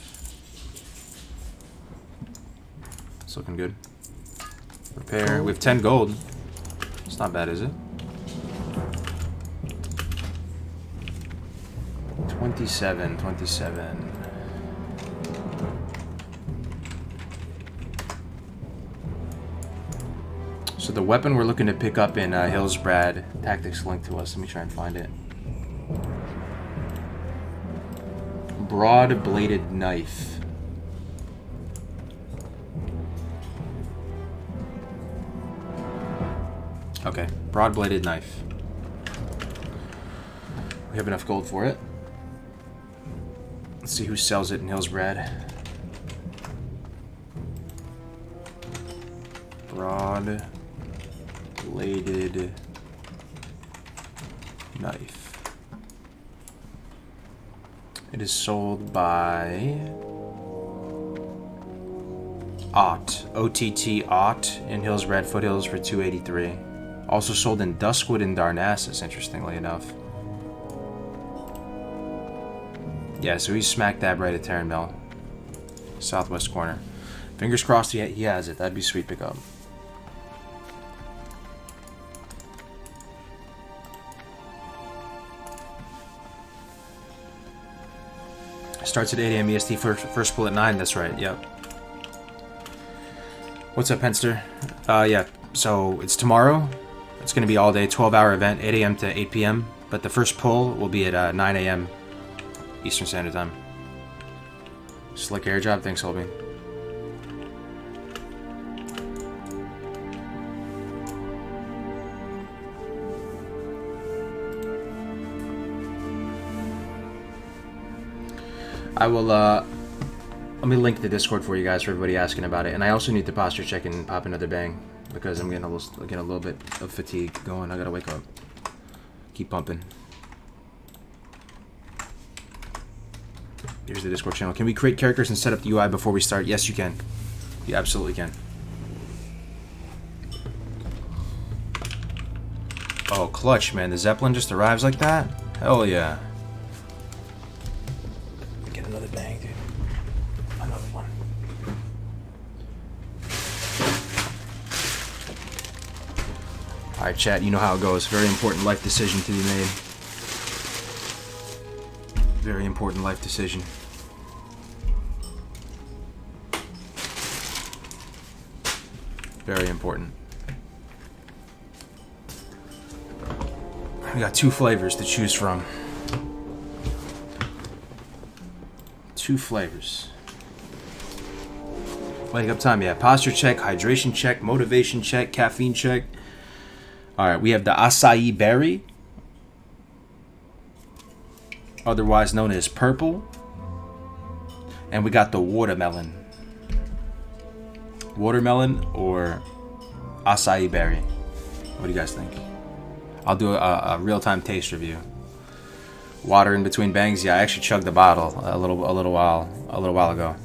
It's looking good. Repair. We have 10 gold. It's not bad, is it? 27. So the weapon we're looking to pick up in Hillsbrad, tactics linked to us. Let me try and find it. Broad-bladed knife. Okay, broad-bladed knife. We have enough gold for it. Let's see who sells it in Hillsbrad. Broad-bladed knife. It is sold by Ott. OTT Ott in Hillsbrad Foothills for 283. Also sold in Duskwood and Darnassus, interestingly enough. Yeah, so he's smack dab right at Terran Mill. Southwest corner. Fingers crossed he has it. That'd be sweet pickup. Starts at 8 a.m. EST, first pull at 9, that's right, yep. What's up, Penster? Yeah, so it's tomorrow. It's going to be all day, 12-hour event, 8 a.m. to 8 p.m. But the first pull will be at 9 a.m. Eastern Standard Time. Slick airdrop, thanks, Holby. I will, let me link the Discord for you guys for everybody asking about it. And I also need to posture check and pop another bang because I'm getting a little bit of fatigue going. I gotta wake up. Keep pumping. Here's the Discord channel. Can we create characters and set up the UI before we start? Yes, you can. You absolutely can. Oh, clutch, man. The Zeppelin just arrives like that? Hell yeah. Get another bang, dude. Another one. Alright, chat. You know how it goes. Very important life decision to be made. Very important life decision. Very important. We got 2 flavors to choose from. 2 flavors. Wake up time, yeah. Posture check, hydration check, motivation check, caffeine check. Alright, we have the acai berry, otherwise known as purple. And we got the watermelon. Watermelon or acai berry. What do you guys think? I'll do a real-time taste review. Water in between bangs. Yeah, I actually chugged the bottle a little while ago.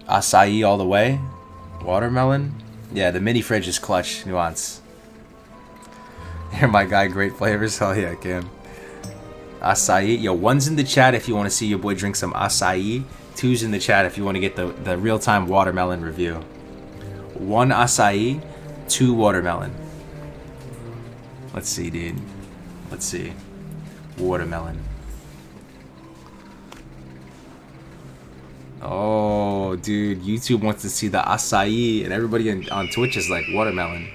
Acai all the way. Watermelon. Yeah, the mini fridge is clutch. Nuance. Here, my guy. Great flavors. Hell yeah, Kim. Acai. Yo, 1's in the chat if you want to see your boy drink some acai. 2's in the chat if you want to get the real-time watermelon review. 1 acai, 2 watermelon. Let's see, dude. Let's see. Watermelon. Oh, dude. YouTube wants to see the acai, and everybody on Twitch is like, watermelon.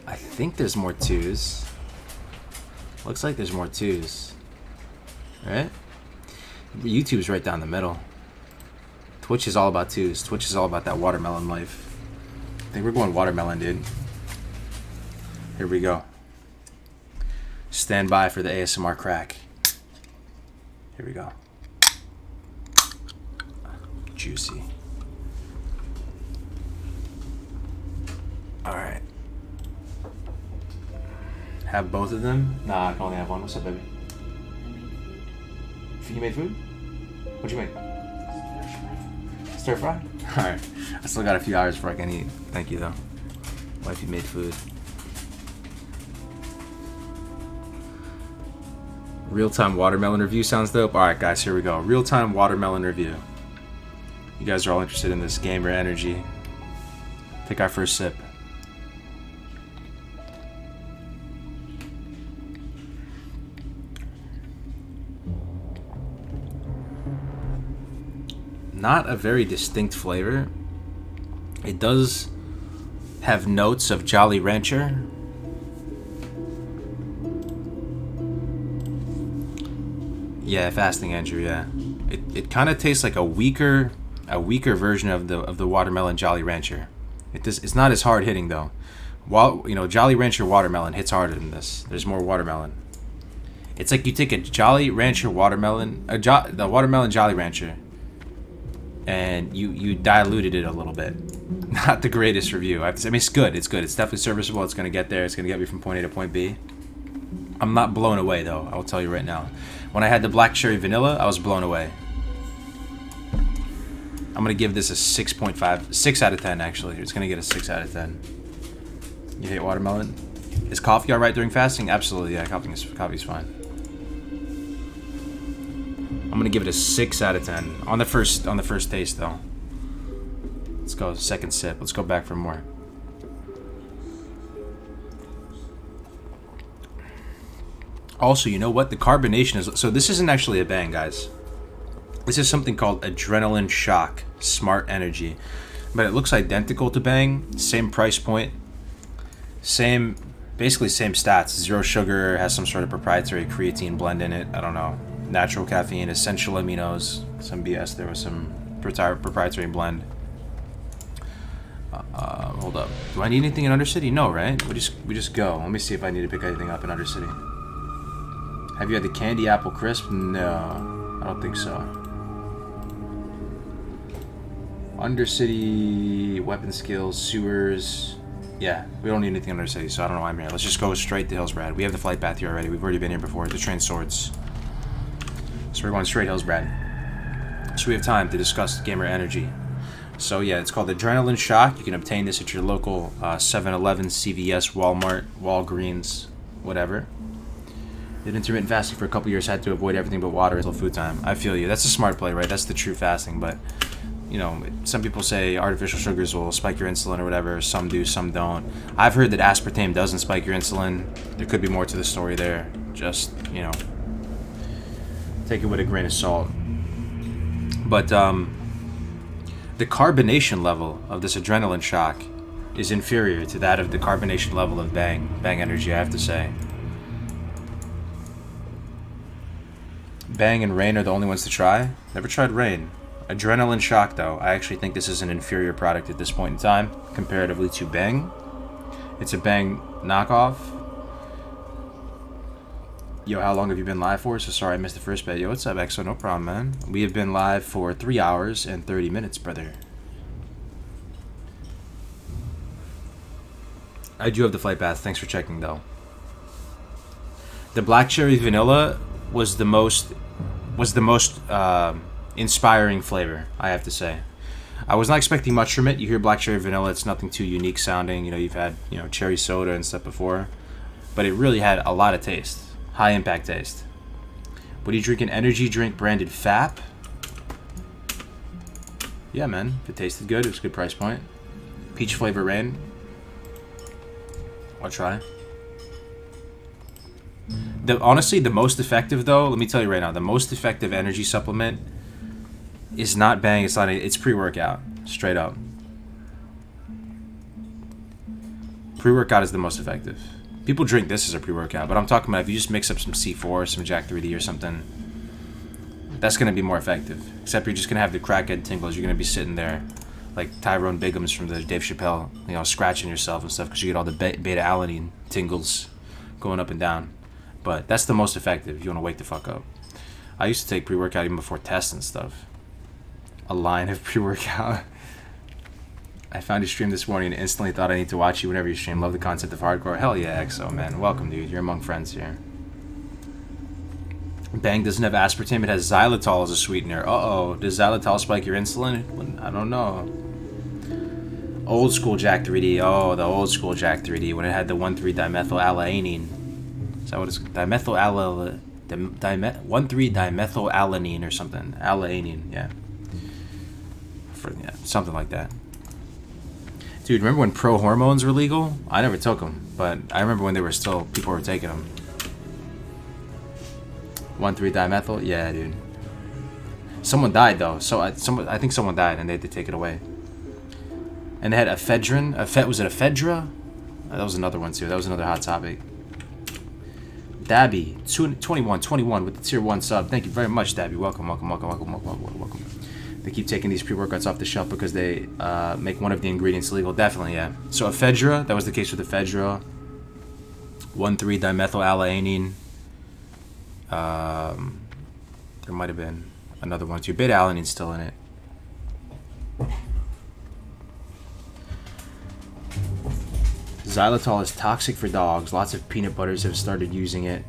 I think there's more 2's. Looks like there's more 2's. Right? YouTube's right down the middle. Twitch is all about 2's. Twitch is all about that watermelon life. I think we're going watermelon, dude. Here we go. Stand by for the ASMR crack. Here we go. Juicy. Alright. Have both of them? Nah, I can only have one. What's up, baby? You made food? What'd you make? Stir fry? Alright. I still got a few hours before I can eat. Thank you, though. Wifey made food. Real-time watermelon review sounds dope. Alright, guys, here we go. Real-time watermelon review. You guys are all interested in this gamer energy. Take our first sip. Not a very distinct flavor. It does have notes of Jolly Rancher. Yeah, fasting Andrew, yeah. It kind of tastes like a weaker version of the watermelon Jolly Rancher. It's not as hard hitting though. While Jolly Rancher watermelon hits harder than this. There's more watermelon. It's like you take a Jolly Rancher watermelon, the watermelon Jolly Rancher, and you diluted it a little bit. Not the greatest review. I mean, it's good. It's good. It's definitely serviceable. It's gonna get there. It's gonna get me from point A to point B. I'm not blown away though. I will tell you right now. When I had the black cherry vanilla, I was blown away. I'm gonna give this a 6.5, 6 out of 10 actually. It's gonna get a 6 out of 10. You hate watermelon? Is coffee alright during fasting? Absolutely, yeah. Coffee's fine. I'm gonna give it a 6 out of 10 on the first taste though. Let's go second sip. Let's go back for more. Also, you know what? The carbonation is... So this isn't actually a bang, guys. This is something called Adrenaline Shock Smart Energy. But it looks identical to Bang. Same price point. Basically same stats. 0 sugar, has some sort of proprietary creatine blend in it. I don't know. Natural caffeine, essential aminos. Some BS. There was some proprietary blend. Hold up. Do I need anything in Undercity? No, right? We just go. Let me see if I need to pick anything up in Undercity. Have you had the candy apple crisp? No, I don't think so. Undercity, weapon skills, sewers. Yeah, we don't need anything Undercity, so I don't know why I'm here. Let's just go straight to Hillsbrad. We have the flight path here already. We've already been here before to train swords. So we're going straight Hillsbrad. So we have time to discuss gamer energy. So yeah, it's called Adrenaline Shock. You can obtain this at your local 7-Eleven, CVS, Walmart, Walgreens, whatever. Did intermittent fasting for a couple years, had to avoid everything but water until food time. I feel you. That's a smart play, right? That's the true fasting, but you know, some people say artificial sugars will spike your insulin or whatever. Some do, some don't. I've heard that aspartame doesn't spike your insulin. There could be more to the story there. Just, you know, take it with a grain of salt. But the carbonation level of this adrenaline shock is inferior to that of the carbonation level of Bang Energy, I have to say. Bang and Rain are the only ones to try. Never tried Rain. Adrenaline Shock, though, I actually think this is an inferior product at this point in time, comparatively to Bang. It's a Bang knockoff. Yo, how long have you been live for? So sorry I missed the first bit. Yo, what's up, EXO? No problem, man. We have been live for 3 hours and 30 minutes, brother. I do have the flight path. Thanks for checking, though. The black cherry vanilla was the most inspiring flavor, I have to say. I was not expecting much from it. You hear black cherry vanilla, it's nothing too unique sounding. You know, you've had, you know, cherry soda and stuff before, but it really had a lot of taste, high impact taste. What do you drink? An energy drink branded FAP? Yeah, man, if it tasted good, it was a good price point. Peach flavor Rain. I'll try. Honestly, the most effective, though, let me tell you right now, the most effective energy supplement is not Bang, it's pre-workout, straight up. Pre-workout is the most effective. People drink this as a pre-workout, but I'm talking about if you just mix up some C4, some Jack 3D or something, that's going to be more effective. Except you're just going to have the crackhead tingles. You're going to be sitting there like Tyrone Biggums from the Dave Chappelle, you know, scratching yourself and stuff because you get all the beta-alanine tingles going up and down. But that's the most effective if you want to wake the fuck up. I used to take pre-workout even before tests and stuff. A line of pre-workout. I found your stream this morning and instantly thought I need to watch you whenever you stream. Love the concept of hardcore. Hell yeah, EXO, man. Welcome, dude. You're among friends here. Bang doesn't have aspartame. It has xylitol as a sweetener. Uh-oh. Does xylitol spike your insulin? I don't know. Old school Jack 3D. Oh, the old school Jack 3D when it had the 1,3-dimethylalanine. Is that what it's? 1,3-dimethylalanine or something. Alanine, yeah. Yeah, something like that. Dude, remember when pro hormones were legal? I never took them, but I remember when they were still, people were taking them. 1,3-dimethyl? Yeah, dude. Someone died, though. I think someone died, and they had to take it away. And they had ephedrine. Was it ephedra? That was another one, too. That was another hot topic. Dabby, 21 with the tier 1 sub. Thank you very much, Dabby. Welcome. They keep taking these pre-workouts off the shelf because they make one of the ingredients illegal. Definitely, yeah. So ephedra, that was the case with ephedra. 1,3-dimethylalanine. There might have been another one too. Beta-alanine's still in it. Xylitol is toxic for dogs. Lots of peanut butters have started using it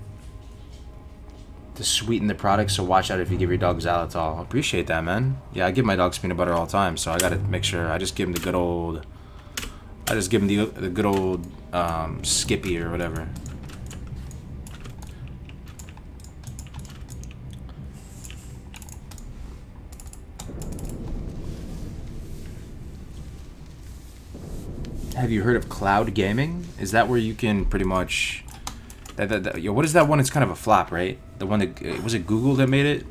to sweeten the product, so watch out if you give your dog xylitol. Appreciate that, man. Yeah, I give my dogs peanut butter all the time, so I gotta make sure I just give him the good old Skippy or whatever. Have you heard of cloud gaming? Is that where you can pretty much yo, what is that one? It's kind of a flop, right? The one that was it Google that made it?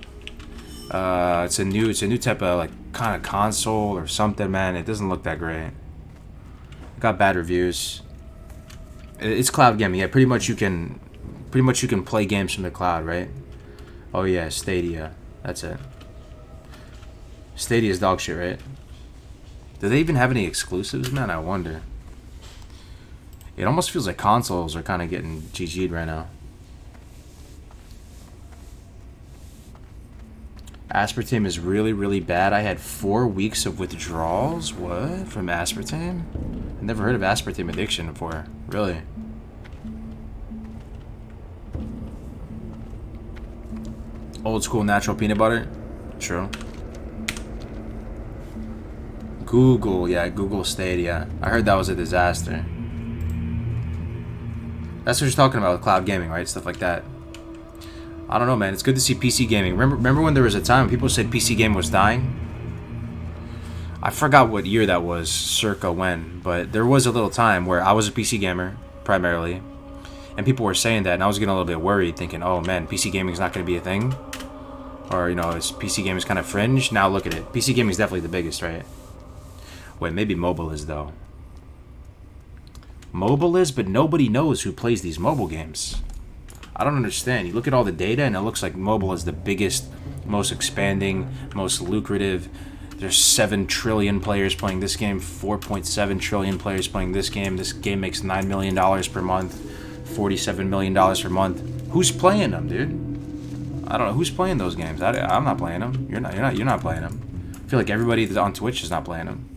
It's a new type of like kind of console or something, man. It doesn't look that great. It got bad reviews. It's cloud gaming. Yeah, pretty much you can play games from the cloud, right? Oh yeah, Stadia. That's it. Stadia's dog shit, right? Do they even have any exclusives, man? I wonder. It almost feels like consoles are kind of getting GG'd right now. Aspartame is really, really bad. I had 4 weeks of withdrawals. What? From aspartame? I've never heard of aspartame addiction before. Really? Old school natural peanut butter? True. Google, yeah, Google Stadia. I heard that was a disaster. That's what you're talking about with cloud gaming, right? Stuff like that. I don't know, man. It's good to see PC gaming. Remember when there was a time when people said PC gaming was dying? I forgot what year that was, circa when, but there was a little time where I was a PC gamer, primarily, and people were saying that, and I was getting a little bit worried, thinking, oh man, PC gaming is not going to be a thing. Or, you know, it's PC gaming is kind of fringe. Now look at it. PC gaming is definitely the biggest, right? Wait, maybe mobile is, though. Mobile is, but nobody knows who plays these mobile games. I don't understand. You look at all the data, and it looks like mobile is the biggest, most expanding, most lucrative. There's 7 trillion players playing this game, 4.7 trillion players playing this game. This game makes $9 million per month, $47 million per month. Who's playing them, dude? I don't know. Who's playing those games? I'm not playing them. You're not playing them. I feel like everybody that's on Twitch is not playing them.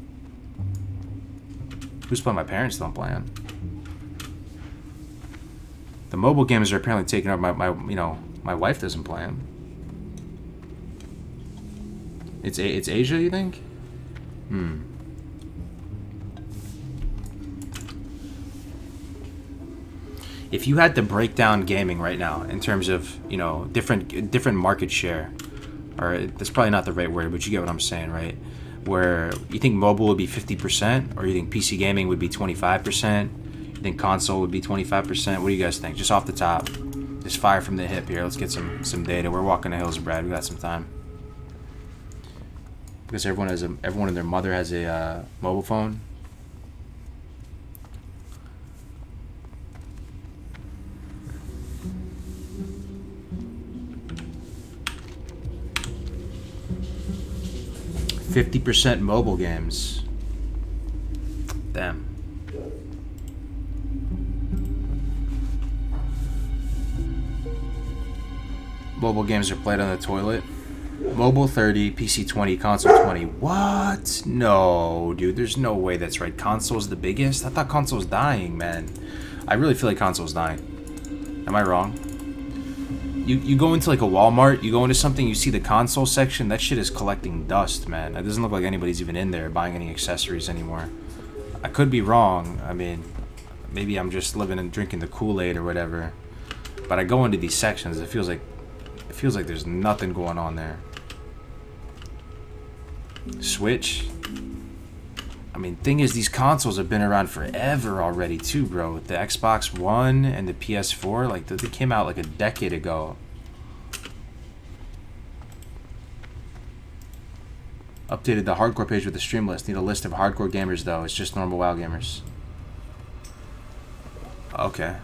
Who's playing? My parents don't play them. The mobile games are apparently taking over my wife doesn't play them. It's Asia, you think? If you had to break down gaming right now in terms of, you know, different market share, or that's probably not the right word, but you get what I'm saying, right? Where you think mobile would be 50%, or you think PC gaming would be 25%? You think console would be 25%? What do you guys think? Just off the top. Just fire from the hip here. Let's get some data. We're walking the hills, Brad. We got some time. Because everyone and their mother has a mobile phone. %50 mobile games. Damn. Mobile games are played on the toilet. Mobile 30, PC 20, console 20. What? No, dude, there's no way that's right. Console's the biggest? I thought console's dying, man. I really feel like console's dying. Am I wrong? You go into like a Walmart, you go into something, you see the console section, that shit is collecting dust, man. It doesn't look like anybody's even in there buying any accessories anymore. I could be wrong. I mean, maybe I'm just living and drinking the Kool-Aid or whatever. But I go into these sections, it feels like there's nothing going on there. Switch. I mean, thing is, these consoles have been around forever already too, bro. The Xbox One and the PS4, like they came out like a decade ago. Updated the hardcore page with the stream list. Need a list of hardcore gamers though. It's just normal WoW gamers. Okay.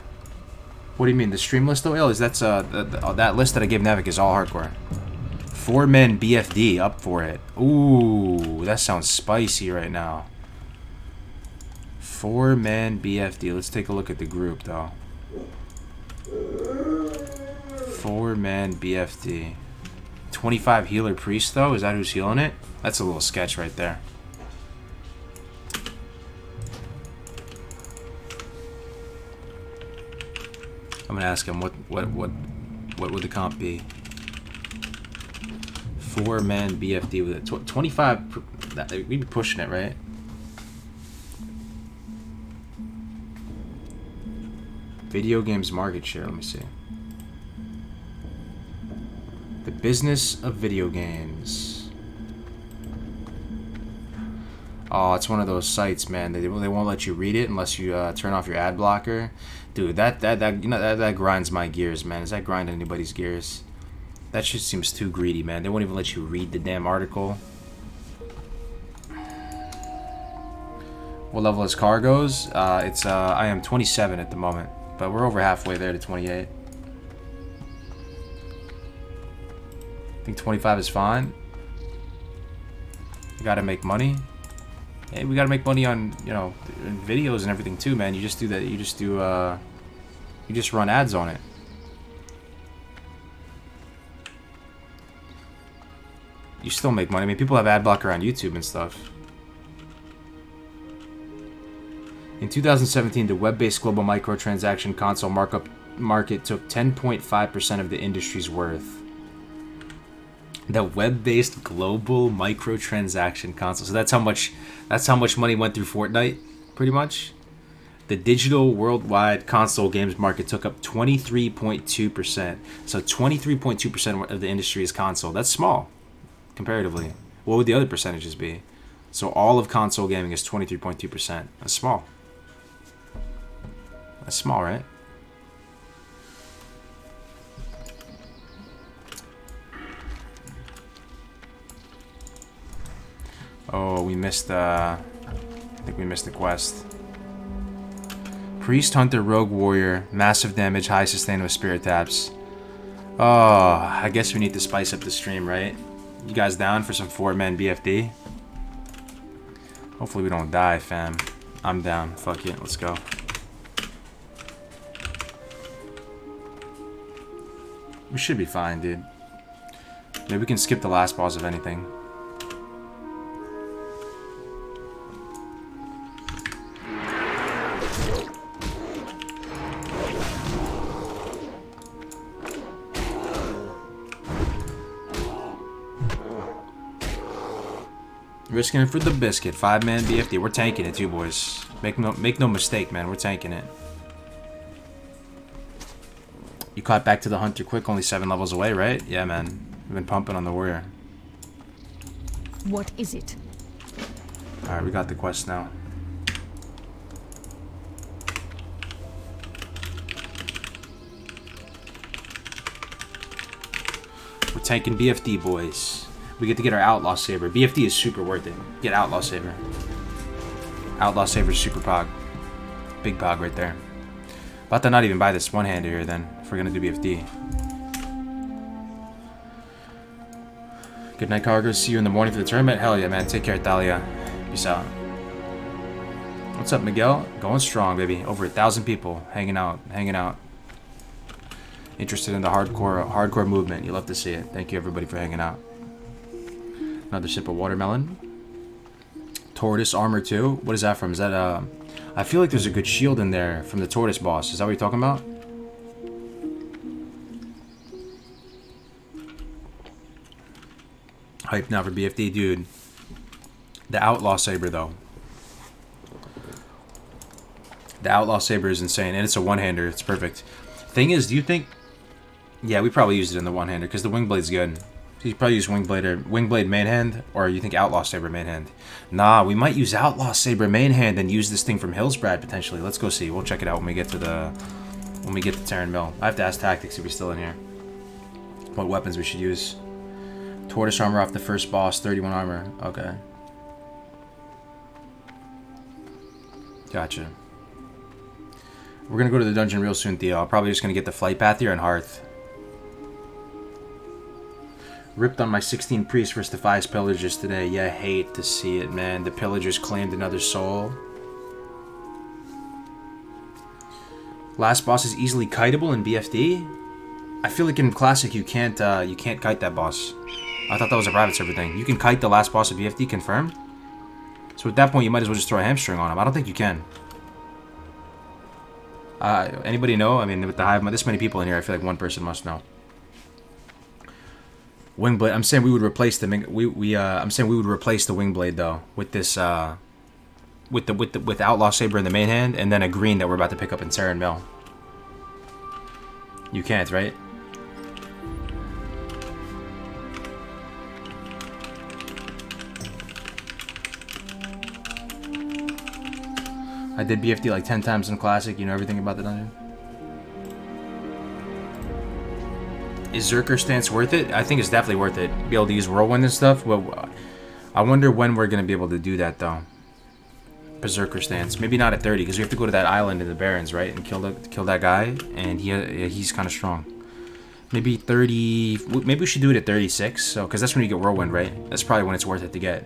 What do you mean? The stream list though? Is that's that list that I gave Navik is all hardcore. 4 men BFD, up for it. Ooh, that sounds spicy right now. 4 men BFD. Let's take a look at the group though. 4 men BFD. 25 healer priest though. Is that who's healing it? That's a little sketch right there. I'm gonna ask him what would the comp be? 4 man BFD with it. 25. We'd be pushing it, right? Video games market share. Let me see. The business of video games. Oh, it's one of those sites, man. They won't let you read it unless you turn off your ad blocker. Dude, that grinds my gears, man. Does that grind anybody's gears? That shit seems too greedy, man. They won't even let you read the damn article. What level is cargoes? I am 27 at the moment, but we're over halfway there to 28. I think 25 is fine. You gotta make money. Hey, we gotta make money on, you know, videos and everything too, man. You just do that. You just run ads on it. you still make money. I mean, people have ad blocker on YouTube and stuff. In 2017, the web-based global microtransaction console market took 10.5% of the industry's worth. The web-based global microtransaction console. So that's how much money went through Fortnite, pretty much. The digital worldwide console games market took up 23.2%. So 23.2% of the industry is console. That's small, comparatively. What would the other percentages be? So all of console gaming is 23.2%. That's small. That's small, right? Oh, we missed, I think we missed the quest. Priest, Hunter, Rogue, Warrior, massive damage, high sustain with spirit taps. Oh, I guess we need to spice up the stream, right? You guys down for some 4-man BFD? Hopefully we don't die, fam. I'm down. Fuck it. Let's go. We should be fine, dude. Maybe we can skip the last boss, if anything. Risking it for the biscuit. 5-man BFD. We're tanking it too, boys. Make no mistake, man. We're tanking it. You caught back to the hunter quick, only 7 levels away, right? Yeah, man. We've been pumping on the warrior. What is it? Alright, we got the quest now. We're tanking BFD, boys. We get to get our Outlaw Saber. BFD is super worth it. Get Outlaw Saber. Outlaw Saber super pog. Big pog right there. About to not even buy this one-hander here then, if we're gonna do BFD. Good night, Cargo. See you in the morning for the tournament. Hell yeah, man. Take care, Thalia. Peace out. What's up, Miguel? Going strong, baby. Over 1,000 people hanging out. Interested in the hardcore movement. You love to see it. Thank you, everybody, for hanging out. Another sip of watermelon. Tortoise armor too. What is that from? Is that I feel like there's a good shield in there from the tortoise boss. Is that what you're talking about? Hype now for BFD, dude. The Outlaw Saber though. The Outlaw Saber is insane, and it's a one-hander. It's perfect. Thing is, do you think? Yeah, we probably used it in the one-hander because the Wingblade's good. You probably use Wingblade main hand, or you think Outlaw Saber main hand? Nah, we might use Outlaw Saber main hand and use this thing from Hillsbrad potentially. Let's go see. We'll check it out when we get to Terran Mill. I have to ask Tactics if he's still in here. What weapons we should use? Tortoise armor off the first boss, 31 armor. Okay. Gotcha. We're gonna go to the dungeon real soon, Theo. I'm probably just gonna get the flight path here and Hearth. Ripped on my 16 priest versus the 5 pillagers today. Yeah, hate to see it, man. The pillagers claimed another soul. Last boss is easily kiteable in BFD. I feel like in Classic you can't kite that boss. I thought that was a private server thing. You can kite the last boss of BFD, confirmed? So at that point you might as well just throw a hamstring on him. I don't think you can. Anybody know? I mean, with the hive, this many people in here, I feel like one person must know. Wingblade. I'm saying we would replace the I'm saying we would replace the Wingblade though with this with Outlaw Saber in the main hand, and then a green that we're about to pick up in Terran Mill. You can't, right? I did BFD like 10 times in Classic. You know everything about the dungeon. Is Zerker stance worth it? I think it's definitely worth it. Be able to use Whirlwind and stuff. Well, I wonder when we're going to be able to do that, though. Berserker stance. Maybe not at 30, because we have to go to that island in the Barrens, right? And kill that guy. And he's kind of strong. Maybe 30... Maybe we should do it at 36. So, because that's when you get Whirlwind, right? That's probably when it's worth it to get.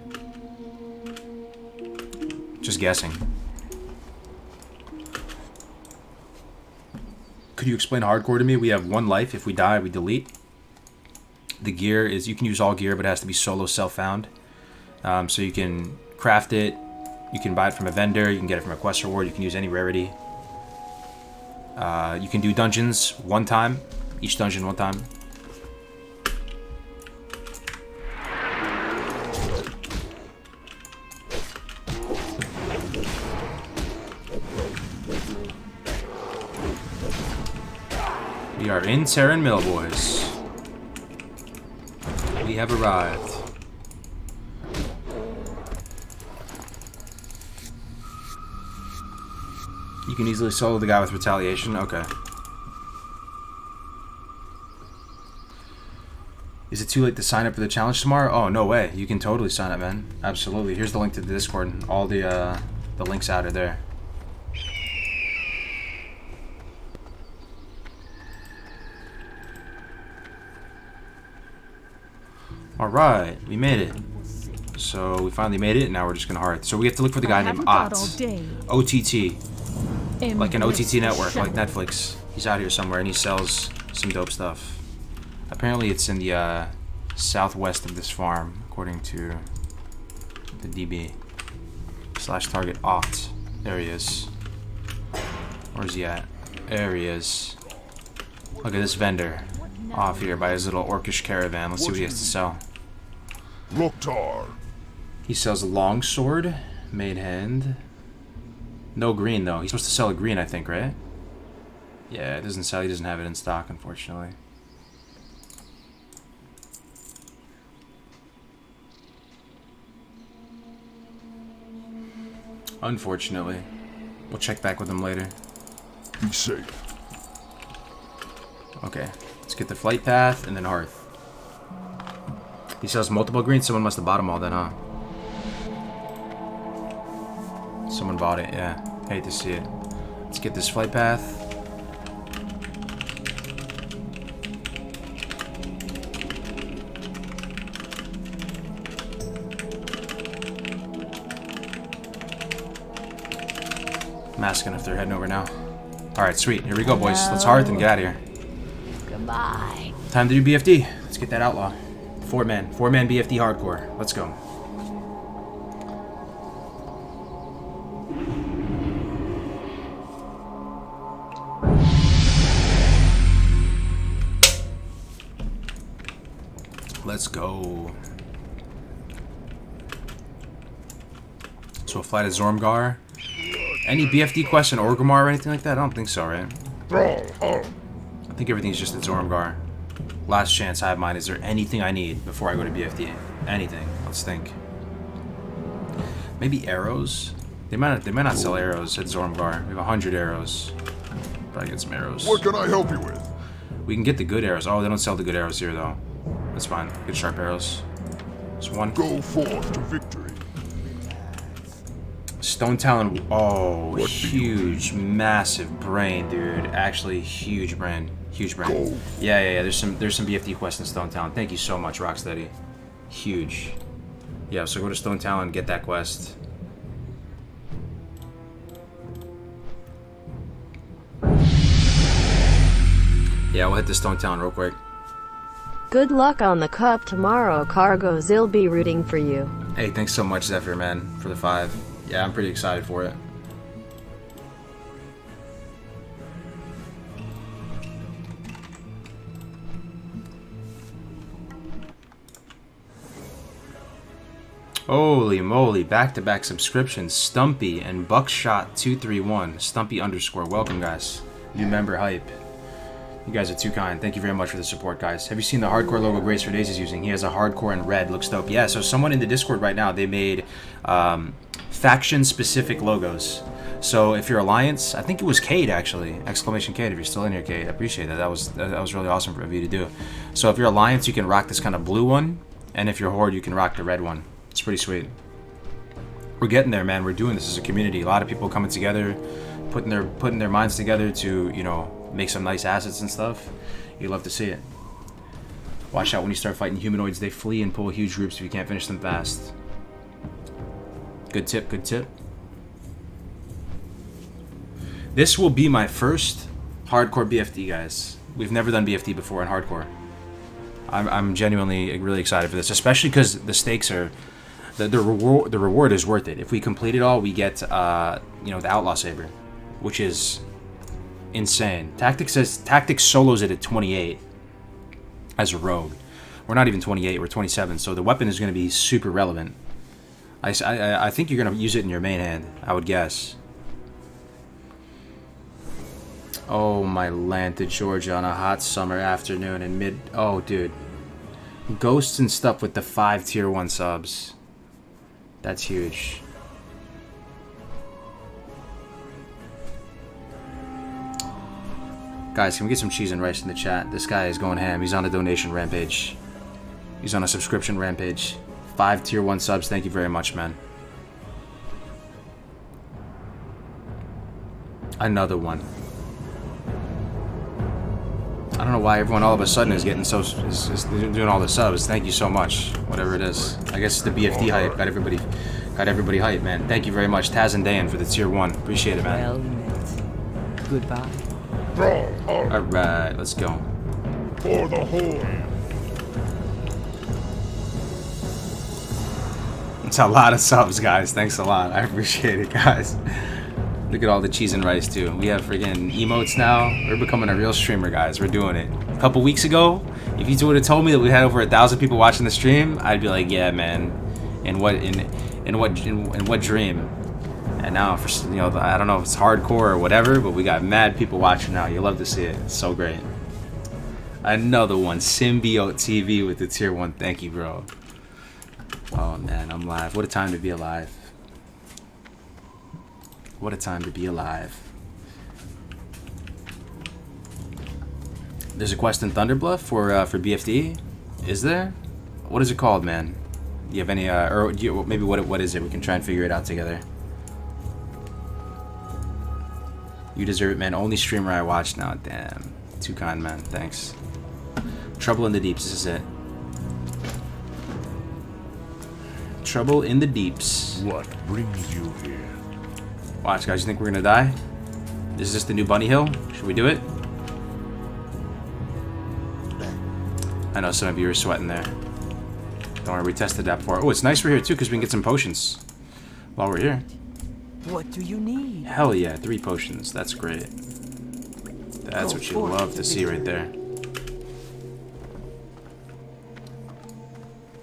Just guessing. Could you explain hardcore to me? We have 1 life. If we die, we delete. The gear is, you can use all gear, but it has to be solo self-found. So you can craft it, you can buy it from a vendor, you can get it from a quest reward, you can use any rarity. You can do dungeons one time, each dungeon one time. We are in Terran Mill, boys. We have arrived. You can easily solo the guy with retaliation. Okay. Is it too late to sign up for the challenge tomorrow? Oh, no way. You can totally sign up, man. Absolutely. Here's the link to the Discord. All the links out are there. Alright, we made it. So we finally made it, and now we're just gonna heart. So we have to look for the guy named Ott. OTT. Like an OTT network, like Netflix. He's out here somewhere, and he sells some dope stuff. Apparently it's in the southwest of this farm, according to the DB. /target Ott. There he is. Where's he at? There he is. Look at this vendor. Off here by his little orcish caravan. Let's see what he has to sell. Loktar. He sells a longsword, made hand. No green though. He's supposed to sell a green, I think, right? Yeah, it doesn't sell. He doesn't have it in stock, unfortunately. Unfortunately. We'll check back with him later. Be safe. Okay. Let's get the flight path and then hearth. He sells multiple greens. Someone must have bought them all then, huh? Someone bought it, yeah. Hate to see it. Let's get this flight path. I'm asking if they're heading over now. Alright, sweet. Here we go, boys. Let's hearth and get out of here. Goodbye. Time to do BFD. Let's get that outlaw. Four-man BFD hardcore. Let's go. Let's go. So a flight of Zormgar. Any BFD quest in Orgrimmar or anything like that? I don't think so, right? I think everything's just at Zormgar. Last chance I have mine. Is there anything I need before I go to BFD? Anything? Let's think. Maybe arrows? They might not sell arrows at Zormgar. We have 100 arrows. Probably get some arrows. What can I help you with? We can get the good arrows. Oh, they don't sell the good arrows here though. That's fine. Good sharp arrows. Just one. Go forth to victory. Stone Talon. Oh, huge, massive brain, dude. Actually, huge brain. Huge brain. Go. Yeah. There's some BFD quests in Stone Talon. Thank you so much, Rocksteady. Huge. Yeah, so go to Stone Talon, get that quest. Yeah, we'll hit the Stone Talon real quick. Good luck on the cup tomorrow, Cargo. Zil be rooting for you. Hey, thanks so much, Zephyr, man, for the 5. Yeah, I'm pretty excited for it. Holy moly, back-to-back subscriptions. Stumpy and Buckshot231. Stumpy _ welcome, guys. New member hype. You guys are too kind. Thank you very much for the support, guys. Have you seen the hardcore logo Grace for Days is using? He has a hardcore in red. Looks dope. Yeah, so someone in the Discord right now, they made faction-specific logos. So if you're Alliance, I think it was Cade, actually. Exclamation Cade, if you're still in here, Cade. I appreciate that. That was really awesome of you to do. So if you're Alliance, you can rock this kind of blue one. And if you're Horde, you can rock the red one. It's pretty sweet. We're getting there, man. We're doing this as a community. A lot of people coming together, putting their minds together to, you know, make some nice assets and stuff. You'd love to see it. Watch out when you start fighting humanoids. They flee and pull huge groups if you can't finish them fast. Good tip, good tip. This will be my first hardcore BFD, guys. We've never done BFD before in hardcore. I'm genuinely really excited for this, especially because the stakes are the reward is worth it. If we complete it all, we get you know, the Outlaw Saber, which is insane. Tactics solos it at 28 as a rogue. We're not even 28, we're 27, so the weapon is going to be super relevant. I think you're going to use it in your main hand, I would guess. Oh, my Atlanta, Georgia on a hot summer afternoon in mid... Oh, dude. Ghosts and stuff with the 5 tier 1 subs. That's huge. Guys, can we get some cheese and rice in the chat? This guy is going ham. He's on a donation rampage. He's on a subscription rampage. 5 tier 1 subs. Thank you very much, man. Another one. I don't know why everyone all of a sudden is getting so is doing all the subs. Thank you so much. Whatever it is. I guess the BFD hype got everybody hype, man. Thank you very much, Taz and Dan, for the tier 1. Appreciate it, man. Well met. Goodbye. All right, let's go. For the Horde. It's a lot of subs, guys. Thanks a lot. I appreciate it, guys. Look at all the cheese and rice, too. We have friggin' emotes now. We're becoming a real streamer, guys. We're doing it. A couple weeks ago, if you would have told me that we had over 1,000 people watching the stream, I'd be like, yeah, man. In what dream? And now, for, you know, I don't know if it's hardcore or whatever, but we got mad people watching now. You love to see it. It's so great. Another one, Symbiote TV with the tier 1. Thank you, bro. Oh man, I'm live. What a time to be alive. What a time to be alive. There's a quest in Thunderbluff for BFD. Is there? What is it called, man? Do you have any or maybe what is it? We can try and figure it out together. You deserve it, man. Only streamer I watch now. Damn. Too kind, man. Thanks. Trouble in the Deeps. This is it. Trouble in the Deeps. What brings you here? Watch, guys. You think we're gonna die? Is this the new Bunny Hill? Should we do it? I know some of you are sweating there. Don't worry, we tested that before. Oh, it's nice we're here too, because we can get some potions while we're here. What do you need? Hell yeah, 3 potions. That's great. That's what you love to see right there.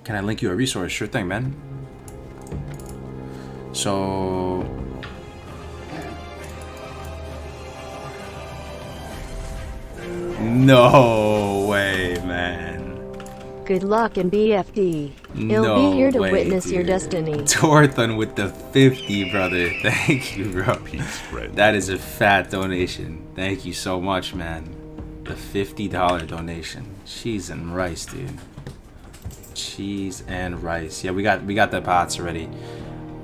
Can I link you a resource? Sure thing, man. So... No way, man. Good luck in BFD. He'll be here to witness your destiny. Torthon with the 50, brother. Thank you, bro. That is a fat donation. Thank you so much, man. The $50 donation. Cheese and rice, dude. Cheese and rice. Yeah, we got the pots already.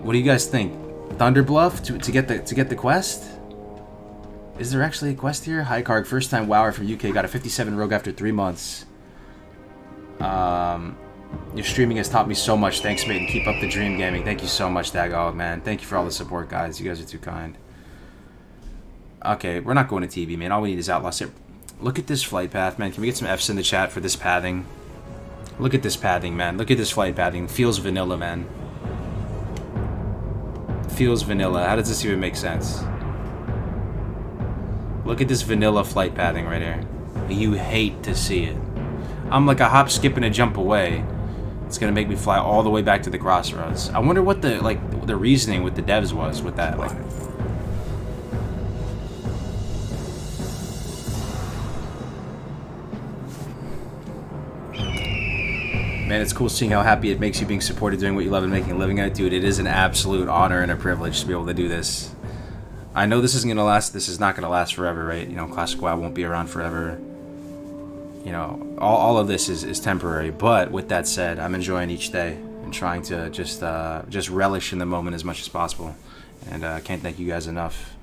What do you guys think? Thunderbluff to get the quest? Is there actually a quest here? Hi, Karg, first time WoWer from UK, got a 57 rogue after 3 months. Your streaming has taught me so much. Thanks, mate, and keep up the dream gaming. Thank you so much, Dagog, man. Thank you for all the support, guys. You guys are too kind. Okay, we're not going to TV, man. All we need is Outlaw Saber. Look at this flight path, man. Can we get some Fs in the chat for this pathing? Look at this pathing, man. Look at this flight pathing. Feels vanilla, man. Feels vanilla. How does this even make sense? Look at this vanilla flight pathing right here. You hate to see it. I'm like a hop, skip, and a jump away. It's gonna make me fly all the way back to the crossroads. I wonder what the the reasoning with the devs was with that. Like, man, it's cool seeing how happy it makes you being supported, doing what you love, and making a living at it, dude. It is an absolute honor and a privilege to be able to do this. I know this isn't gonna last. This is not gonna last forever, right? You know, Classic WoW won't be around forever. You know, all of this is temporary. But with that said, I'm enjoying each day and trying to just relish in the moment as much as possible. And I can't thank you guys enough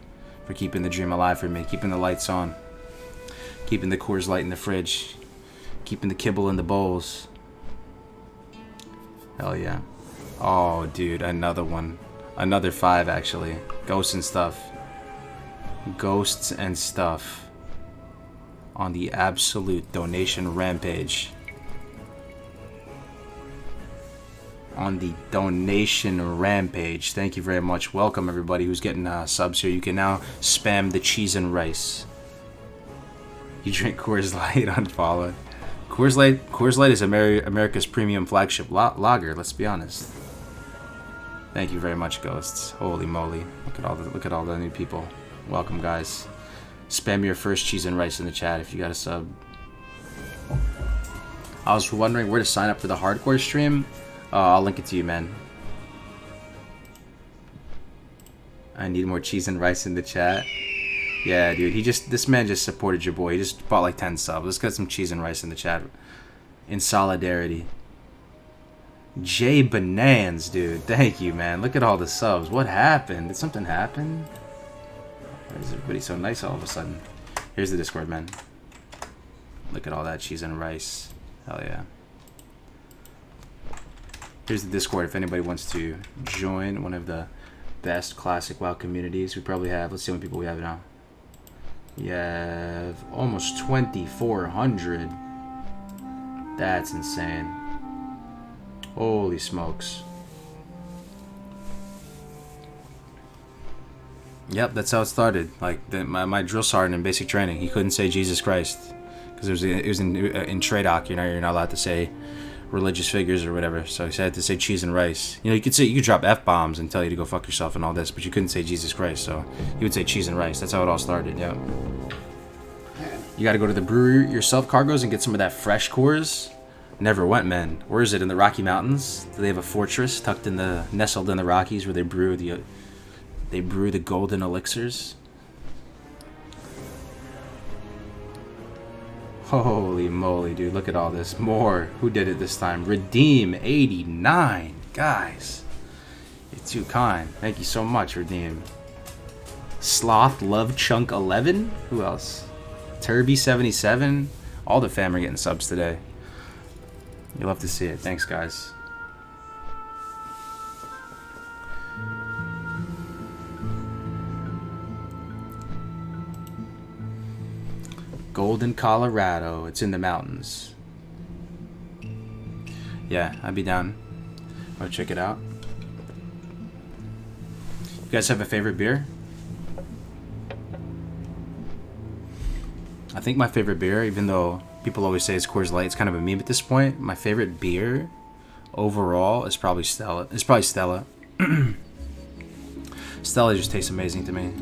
for keeping the dream alive for me, keeping the lights on, keeping the Coors Light in the fridge, keeping the kibble in the bowls. Hell yeah. Oh, dude, another one. Another 5, actually. Ghosts and stuff. Ghosts and stuff. On the absolute donation rampage. on the donation rampage. Thank you very much. Welcome everybody who's getting subs here. You can now spam the cheese and rice. You drink Coors Light, unfollowed. Coors Light is America's premium flagship lager. Let's be honest. Thank you very much, Ghosts. Holy moly! Look at all the new people. Welcome, guys. Spam your first cheese and rice in the chat if you got a sub. I was wondering where to sign up for the hardcore stream. I'll link it to you, man. I need more cheese and rice in the chat. Yeah, dude. This man just supported your boy. He just bought like 10 subs. Let's get some cheese and rice in the chat. In solidarity. Jay Bonans, dude. Thank you, man. Look at all the subs. What happened? Did something happen? Why is everybody so nice all of a sudden? Here's the Discord, man. Look at all that cheese and rice. Hell yeah. Here's the Discord if anybody wants to join one of the best Classic WoW communities. We probably have, let's see how many people we have now. We have almost 2,400. That's insane. Holy smokes. Yep, that's how it started. Like my drill sergeant in basic training, he couldn't say Jesus Christ because it was in trade doc. You're not allowed to say religious figures or whatever. So he had to say cheese and rice. You know, you could drop F-bombs and tell you to go fuck yourself and all this, but you couldn't say Jesus Christ. So he would say cheese and rice. That's how it all started. Yeah. You got to go to the brewery yourself, Cargos, and get some of that fresh Coors. Never went, man. Where is it? In the Rocky Mountains? Do they have a fortress nestled in the Rockies where they brew the golden elixirs? Holy moly, dude. Look at all this. More. Who did it this time? Redeem 89. Guys. You're too kind. Thank you so much, Redeem. Sloth Love Chunk 11. Who else? Turby 77. All the fam are getting subs today. You'll love to see it. Thanks, guys. Golden, Colorado. It's in the mountains. Yeah, I'd be down. Go check it out. You guys have a favorite beer? I think my favorite beer, even though people always say it's Coors Light, it's kind of a meme at this point. My favorite beer overall is probably Stella. It's probably Stella. Stella just tastes amazing to me.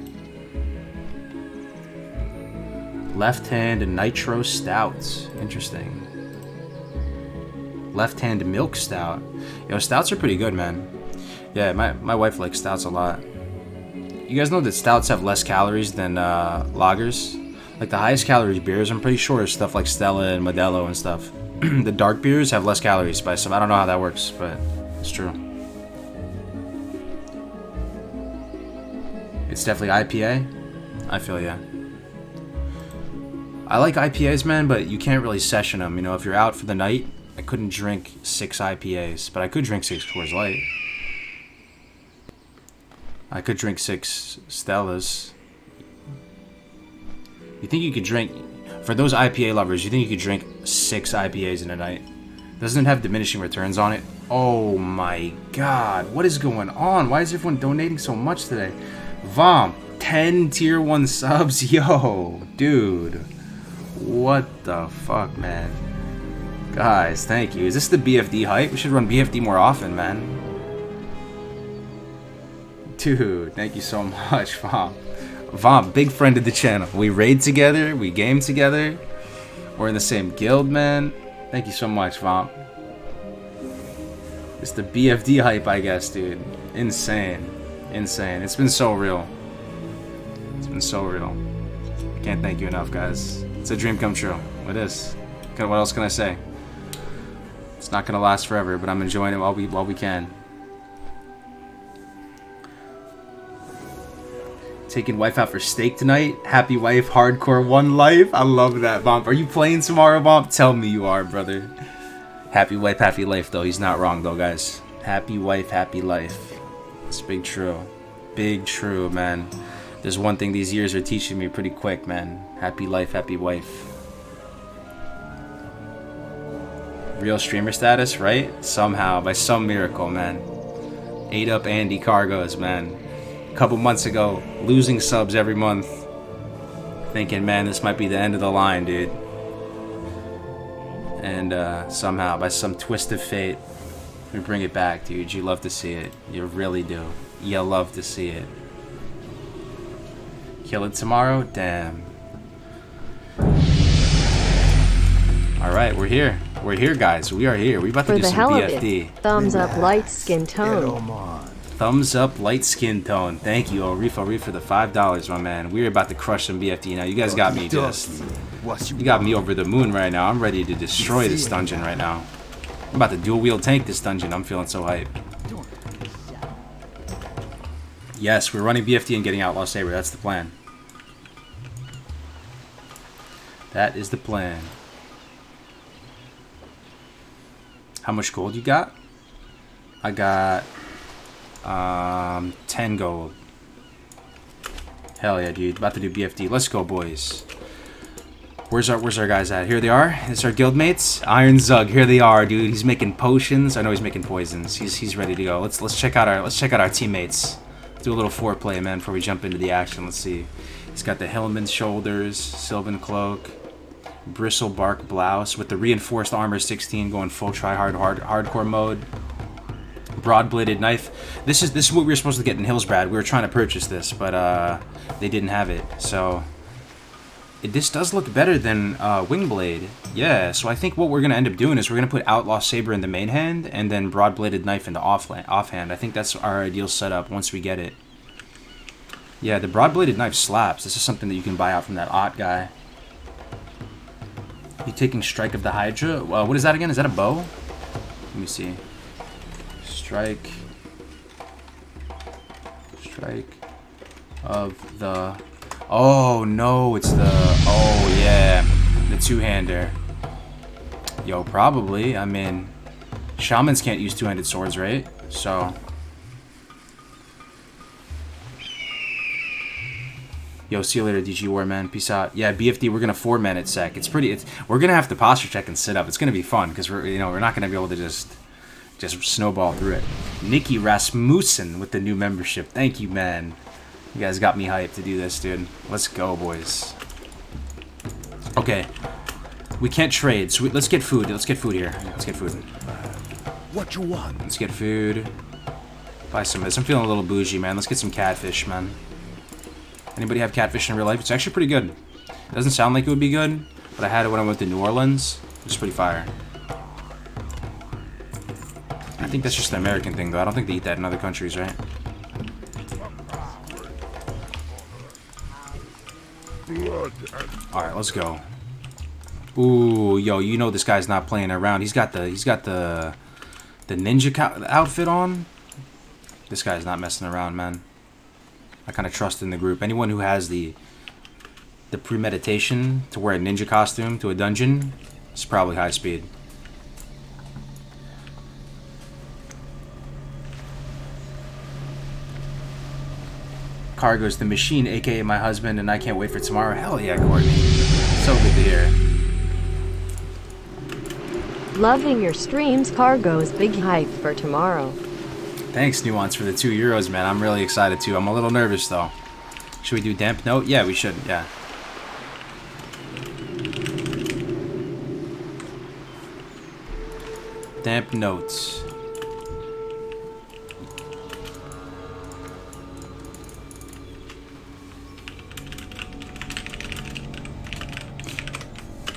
Left Hand Nitro Stout. Interesting. Left Hand Milk Stout. Yo, stouts are pretty good, man. Yeah, my wife likes stouts a lot. You guys know that stouts have less calories than lagers? Like the highest calorie beers, I'm pretty sure, is stuff like Stella and Modelo and stuff. The dark beers have less calories by some. I don't know how that works, but it's true. It's definitely IPA. I feel ya. I like IPAs, man, but you can't really session them. You know, if you're out for the night, I couldn't drink 6 IPAs, but I could drink 6 Coors Light. I could drink 6 Stellas. You think you could drink, for those IPA lovers, you think you could drink 6 IPAs in a night? Doesn't it have diminishing returns on it? Oh my god, what is going on? Why is everyone donating so much today? Vomp, 10 tier 1 subs? Yo, dude. What the fuck, man? Guys, thank you. Is this the BFD hype? We should run BFD more often, man. Dude, thank you so much, Vomp. Vomp, big friend of the channel. We raid together, we game together. We're in the same guild, man. Thank you so much, Vomp. It's the BFD hype, I guess, dude. Insane. Insane. It's been so real. It's been so real. I can't thank you enough, guys. It's a dream come true. It is. What else can I say? It's not gonna last forever, but I'm enjoying it while we can. Taking wife out for steak tonight. Happy wife, hardcore 1 life. I love that, Vomp. Are you playing tomorrow, Vomp? Tell me you are, brother. Happy wife, happy life, though. He's not wrong, though, guys. Happy wife, happy life. It's big true. Big true, man. There's one thing these years are teaching me pretty quick, man. Happy life, happy wife. Real streamer status, right? Somehow, by some miracle, man. Ate up Andy Cargos, man. A couple months ago, losing subs every month. Thinking, man, this might be the end of the line, dude. And somehow, by some twist of fate, we bring it back, dude. You love to see it. You really do. You love to see it. Kill it tomorrow? Damn. Alright, we're here. We're here, guys. We are here. We about to For do the some hell of BFD. it, thumbs up light skin Get tone. 'em on. Thumbs up, light skin tone. Thank you, Orif for the $5, my man. We're about to crush some BFD now. You guys got me just... You got me over the moon right now. I'm ready to destroy this dungeon right now. I'm about to dual wheel tank this dungeon. I'm feeling so hype. Yes, we're running BFD and getting Outlaw Saber. That's the plan. That is the plan. How much gold you got? I got 10 gold. Hell yeah, dude. About to do BFD. Let's go, boys. Where's our guys at? Here they are. It's our guildmates. Iron Zug. Here they are, dude. He's making potions. I know he's making poisons. He's ready to go. Let's check out our teammates. Do a little foreplay, man, before we jump into the action. Let's see. He's got the Hillman shoulders, Sylvan cloak, bristle bark blouse with the reinforced armor 16 going full hardcore mode. Broad-bladed knife. This is what we were supposed to get in Hillsbrad. We were trying to purchase this, but they didn't have it. So this does look better than Wingblade. Yeah, so I think what we're going to end up doing is we're going to put Outlaw Saber in the main hand and then Broad-bladed knife in the offhand. I think that's our ideal setup once we get it. Yeah, the Broad-bladed knife slaps. This is something that you can buy out from that Ott guy. You taking Strike of the Hydra? What is that again? Is that a bow? Let me see. Strike of the... Oh, no, it's the... Oh, yeah. The two-hander. Yo, probably. I mean, shamans can't use two-handed swords, right? So... Yo, see you later, DG Warman. Peace out. Yeah, BFD, we're gonna 4-man it sec. We're gonna have to posture check and sit up. It's gonna be fun because we're not gonna be able to just snowball through it. Nikki Rasmussen with the new membership. Thank you, man. You guys got me hyped to do this, dude. Let's go, boys. Okay, we can't trade, so let's get food. Let's get food here. Let's get food. What you want? Let's get food. Buy some of this. I'm feeling a little bougie, man. Let's get some catfish, man. Anybody have catfish in real life? It's actually pretty good. It doesn't sound like it would be good, but I had it when I went to New Orleans. It's pretty fire. I think that's just an American thing, though. I don't think they eat that in other countries, right? Alright, let's go. Ooh, yo, you know this guy's not playing around. He's got the ninja outfit on. This guy's not messing around, man. I kind of trust in the group. Anyone who has the premeditation to wear a ninja costume to a dungeon is probably high speed. Cargo's the machine, aka my husband, and I can't wait for tomorrow. Hell yeah, Courtney. So good to hear. Loving your streams, Cargo's big hype for tomorrow. Thanks, Nuance, for the €2, man. I'm really excited, too. I'm a little nervous, though. Should we do Damp Note? Yeah, we should, yeah. Damp Notes.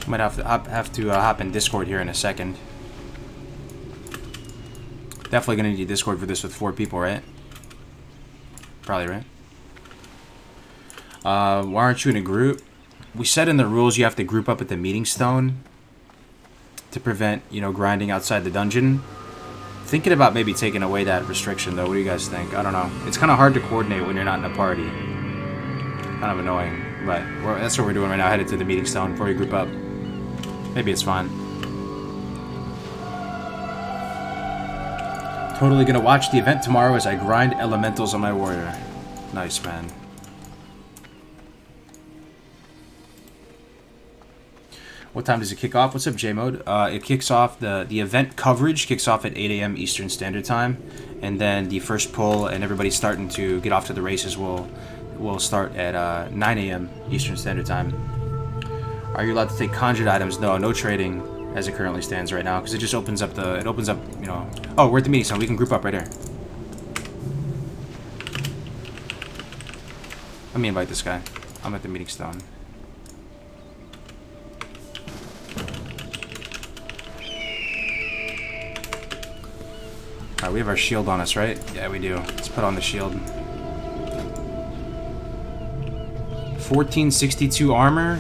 Might have to hop in Discord here in a second. Definitely gonna need Discord for this with 4 people, right? Probably, right? Why aren't you in a group? We said in the rules you have to group up at the meeting stone to prevent, grinding outside the dungeon. Thinking about maybe taking away that restriction, though. What do you guys think? I don't know. It's kind of hard to coordinate when you're not in a party. Kind of annoying, but that's what we're doing right now. Headed to the meeting stone before we group up. Maybe it's fine. Totally gonna watch the event tomorrow as I grind elementals on my warrior. Nice, man. What time does it kick off? What's up, J-Mode? It kicks off, the event coverage kicks off at 8 a.m. Eastern Standard Time. And then the first pull and everybody's starting to get off to the races will start at 9 a.m. Eastern Standard Time. Are you allowed to take conjured items? No, no trading as it currently stands right now, because it just opens up you know. Oh, we're at the meeting, so we can group up right here. Let me invite this guy. I'm at the meeting stone. Alright, we have our shield on us, right? Yeah, we do. Let's put on the shield. 1462 armor.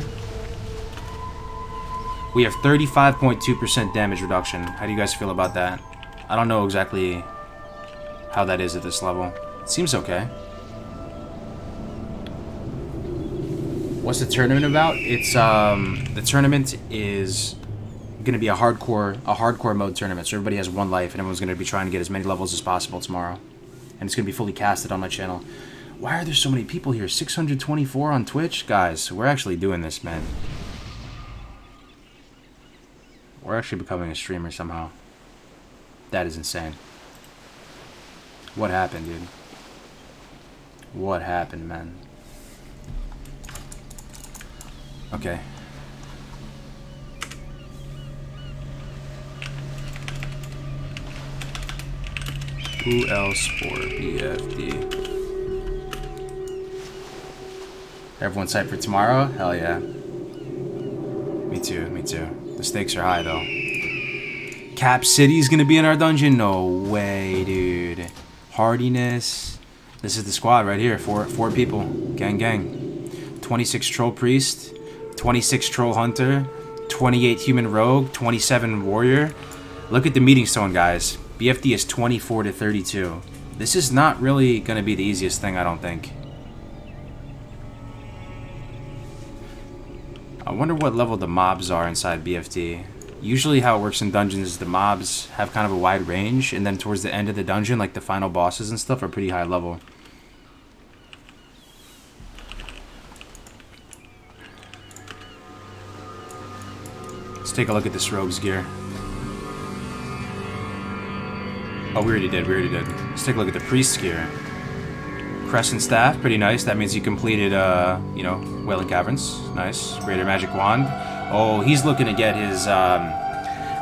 We have 35.2% damage reduction. How do you guys feel about that? I don't know exactly how that is at this level. It seems okay. What's the tournament about? It's the tournament is gonna be a hardcore mode tournament. So everybody has one life, and everyone's gonna be trying to get as many levels as possible tomorrow. And it's gonna be fully casted on my channel. Why are there so many people here? 624 on Twitch? Guys, we're actually doing this, man. We're actually becoming a streamer somehow. That is insane. What happened, dude? What happened, man? Okay. Who else for BFD? Everyone hyped for tomorrow? Hell yeah. Me too, me too. The stakes are high though. Cap City's gonna be in our dungeon? No way, dude. Hardiness. This is the squad right here. Four people. Gang gang. 26 Troll Priest. 26 Troll Hunter. 28 Human Rogue. 27 Warrior. Look at the meeting stone, guys. BFD is 24 to 32. This is not really gonna be the easiest thing, I don't think. I wonder what level the mobs are inside BFD. Usually how it works in dungeons is the mobs have kind of a wide range, and then towards the end of the dungeon, like the final bosses and stuff, are pretty high level. Let's take a look at this rogue's gear. Oh, we already did. Let's take a look at the priest's gear. Crescent Staff, pretty nice. That means you completed, you know, Wailing Caverns. Nice. Greater Magic Wand. Oh, he's looking to get his,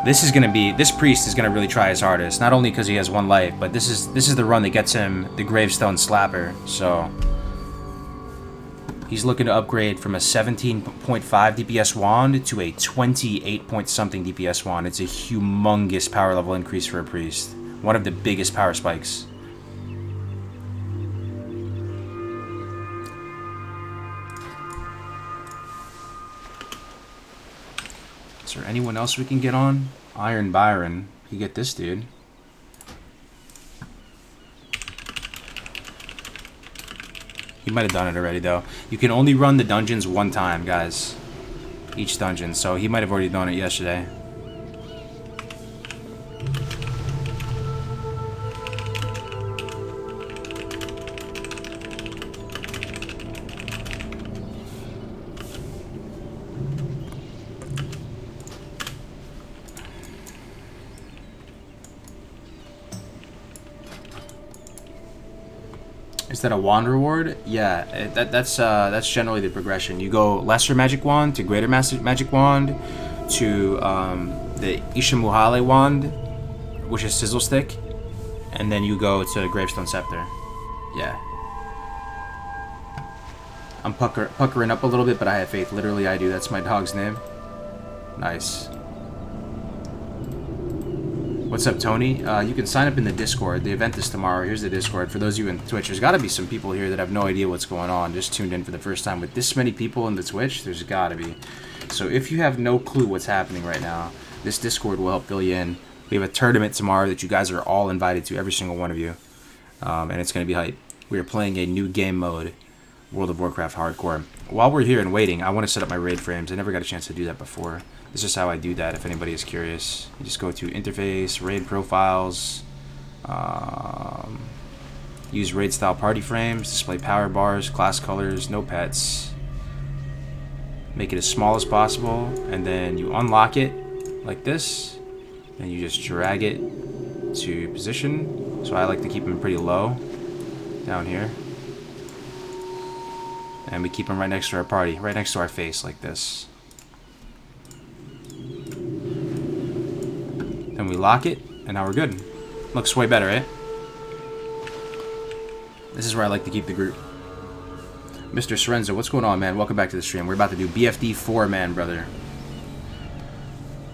this priest is gonna really try his hardest. Not only because he has one life, but this is the run that gets him the Gravestone Slapper. So he's looking to upgrade from a 17.5 DPS wand to a 28 point something DPS wand. It's a humongous power level increase for a priest. One of the biggest power spikes. Is there anyone else we can get on? Iron Byron. You get this dude. He might have done it already though. You can only run the dungeons one time, guys. Each dungeon. So he might have already done it yesterday. Is that a wand reward? Yeah, that's generally the progression. You go lesser magic wand to greater magic wand to the Ishimuhale wand, which is sizzle stick, and then you go to Gravestone Scepter. Yeah. I'm puckering up a little bit, but I have faith. Literally, I do. That's my dog's name. Nice. What's up, Tony? You can sign up in the Discord. The event is tomorrow. Here's the Discord. For those of you in Twitch, there's got to be some people here that have no idea what's going on, just tuned in for the first time. With this many people in the Twitch, there's got to be. So if you have no clue what's happening right now, this Discord will help fill you in. We have a tournament tomorrow that you guys are all invited to, every single one of you. And it's going to be hype. We are playing a new game mode, World of Warcraft Hardcore. While we're here and waiting, I want to set up my raid frames. I never got a chance to do that before. This is how I do that, if anybody is curious. You just go to Interface, Raid Profiles, use Raid Style Party Frames, display power bars, class colors, no pets. Make it as small as possible, and then you unlock it like this, and you just drag it to position. So I like to keep them pretty low down here, and we keep them right next to our party, right next to our face like this. Then we lock it, and now we're good. Looks way better, eh? This is where I like to keep the group. Mr. Sorenzo, what's going on, man? Welcome back to the stream. We're about to do BFD 4, man, brother.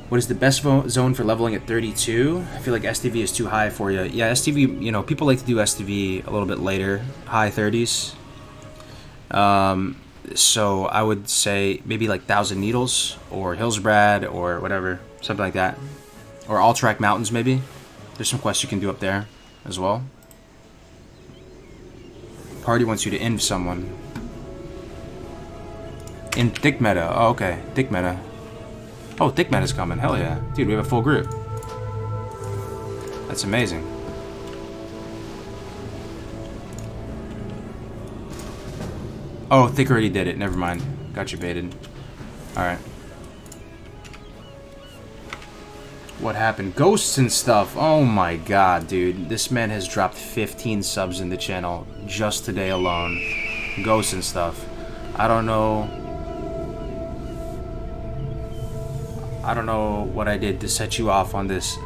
What is the best zone for leveling at 32? I feel like STV is too high for you. Yeah, STV, you know, people like to do STV a little bit later, high 30s. So I would say maybe like 1,000 Needles or Hillsbrad or whatever, something like that. Or All-Track Mountains, maybe. There's some quests you can do up there as well. Party wants you to inv someone. In thick meta. Oh, okay. Thick meta. Oh, thick meta's coming. Hell yeah. Dude, we have a full group. That's amazing. Oh, thick already did it. Never mind. Got you baited. Alright. What happened? Ghosts and stuff. Oh my god, dude. This man has dropped 15 subs in the channel just today alone. Ghosts and stuff. I don't know what I did to set you off on this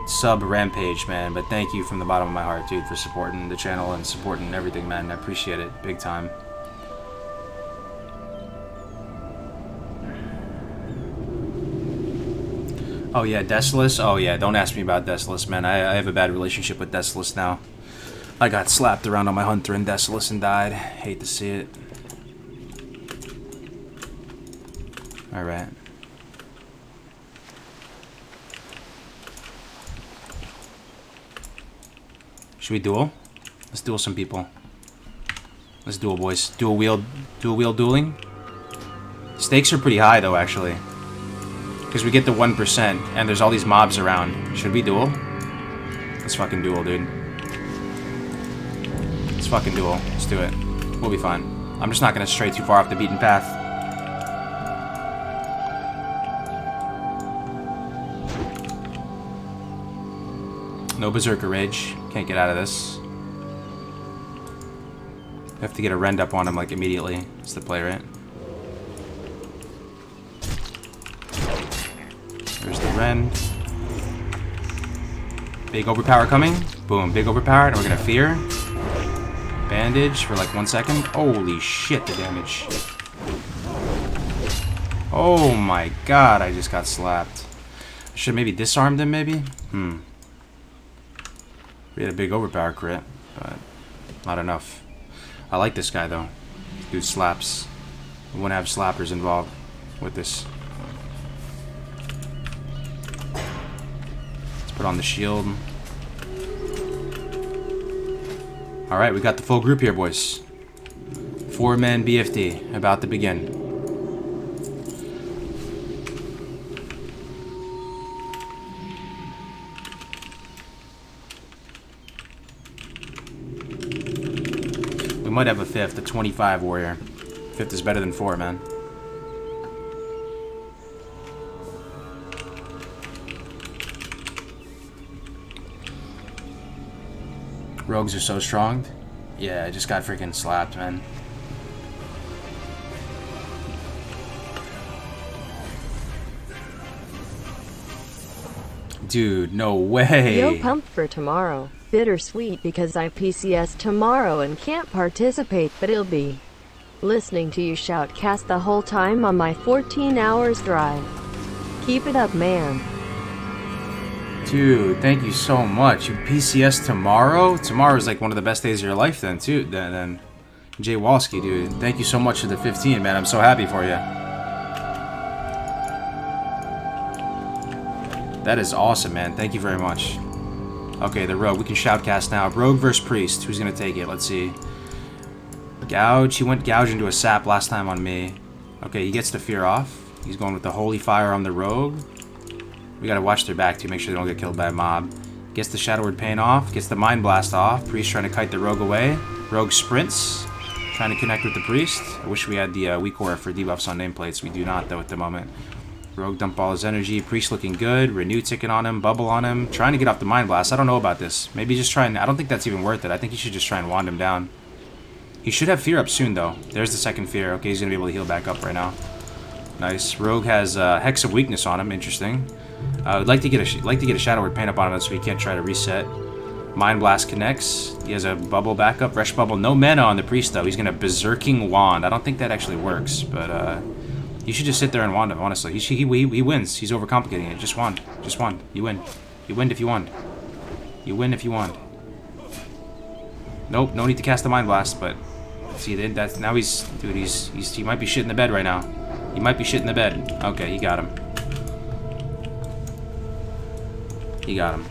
sub rampage, man, but thank you from the bottom of my heart, dude, for supporting the channel and supporting everything, man. I appreciate it big time. Oh yeah, Desolus? Oh yeah, don't ask me about Desolus, man. I have a bad relationship with Desolus now. I got slapped around on my Hunter in Desolus and died. Hate to see it. Alright. Should we duel? Let's duel some people. Let's duel, boys. Dual wheel dueling. Stakes are pretty high though, actually. Because we get the 1%, and there's all these mobs around. Should we duel? Let's fucking duel, dude. Let's fucking duel. Let's do it. We'll be fine. I'm just not gonna stray too far off the beaten path. No Berserker Rage. Can't get out of this. We have to get a rend up on him, like, immediately. That's the play, right? There's the rend. Big overpower coming. Boom, big overpower, and we're gonna fear. Bandage for like 1 second. Holy shit, the damage. Oh my god, I just got slapped. Should maybe disarmed him, maybe? We had a big overpower crit, but not enough. I like this guy, though. Dude slaps. We wouldn't have slappers involved with this. Let's put on the shield. Alright, we got the full group here, boys. 4-man BFD about to begin. We might have a 5th, a 25 warrior. 5th is better than 4, man. Rogues are so strong. Yeah, I just got freaking slapped, man. Dude, no way. Yo, pumped for tomorrow. Bittersweet because I PCS tomorrow and can't participate, but it'll be listening to you shoutcast the whole time on my 14 hours drive. Keep it up, man. Dude, thank you so much. You PCS tomorrow? Tomorrow's like one of the best days of your life then, too. Then Jay Walski, dude. Thank you so much for the 15, man. I'm so happy for you. That is awesome, man. Thank you very much. Okay, the rogue. We can shoutcast now. Rogue versus priest. Who's gonna take it? Let's see. Gouge. He went gouge into a sap last time on me. Okay, he gets the fear off. He's going with the holy fire on the rogue. We gotta watch their back too, make sure they don't get killed by a mob. Gets the Shadow Word Pain off, gets the Mind Blast off. Priest trying to kite the rogue away. Rogue sprints. Trying to connect with the priest. I wish we had the weak aura for debuffs on nameplates. We do not, though, at the moment. Rogue dump all his energy. Priest looking good. Renew ticket on him. Bubble on him. Trying to get off the Mind Blast. I don't know about this. Maybe just try and... I don't think that's even worth it. I think he should just try and wand him down. He should have Fear up soon, though. There's the second Fear. Okay, he's going to be able to heal back up right now. Nice. Rogue has Hex of Weakness on him. Interesting. I'd like to get a Shadow Word Paint up on him so he can't try to reset. Mind Blast connects. He has a bubble backup. Resh Bubble. No mana on the Priest, though. He's going to Berserking Wand. I don't think that actually works, but you should just sit there and wand him, honestly. He wins. He's overcomplicating it. Just wand. Just wand. You win. You win if you wand. You win if you wand. Nope, no need to cast the Mind Blast, but... See, that's... Now he's... Dude, he might be shit in the bed right now. He might be shit in the bed. Okay, he got him. He got him.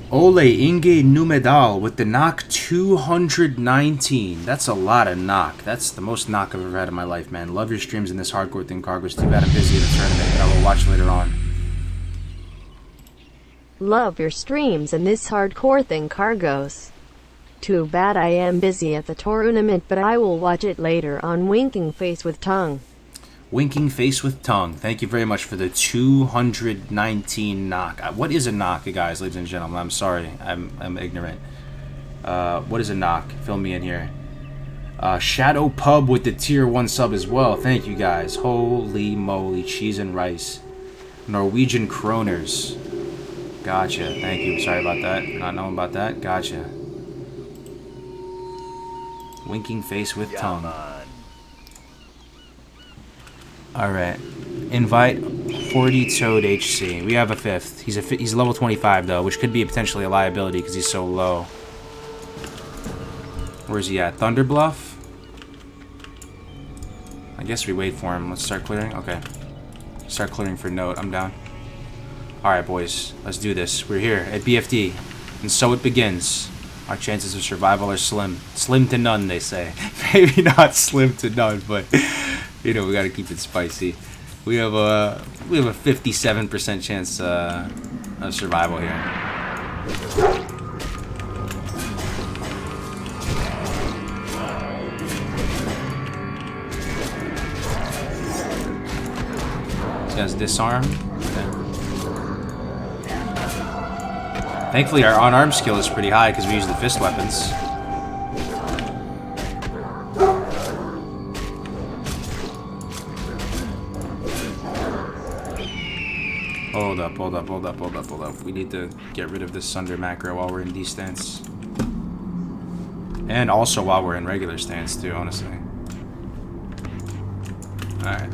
Ole Inge Numedal with the knock 219. That's a lot of knock. That's the most knock I've ever had in my life, man. Love your streams in this hardcore thing, Cargo. It's too bad I'm busy at a tournament, but I will watch later on. Love your streams and this hardcore thing, Cargos. Too bad I am busy at the tournament, but I will watch it later on. Winking Face with Tongue. Winking Face with Tongue. Thank you very much for the 219 knock. What is a knock, guys, ladies and gentlemen? I'm sorry. I'm ignorant. What is a knock? Fill me in here. Shadow Pub with the tier 1 sub as well. Thank you, guys. Holy moly. Cheese and rice. Norwegian Kroners. Gotcha. Thank you. Sorry about that. Not knowing about that. Gotcha. Winking Face with Tongue. Alright. Invite 40 Toad HC. We have a 5th. He's level 25 though, which could be potentially a liability because he's so low. Where's he at? Thunder Bluff? I guess we wait for him. Let's start clearing. Okay. Start clearing for Note. I'm down. Alright, boys. Let's do this. We're here at BFD. And so it begins. Our chances of survival are slim. Slim to none, they say. Maybe not slim to none, but... You know, we gotta keep it spicy. We have a 57% chance of survival here. This guy's disarmed. Okay. Thankfully, our unarmed skill is pretty high because we use the fist weapons. Hold up. We need to get rid of this Sunder macro while we're in D stance. And also while we're in regular stance too, honestly. Alright.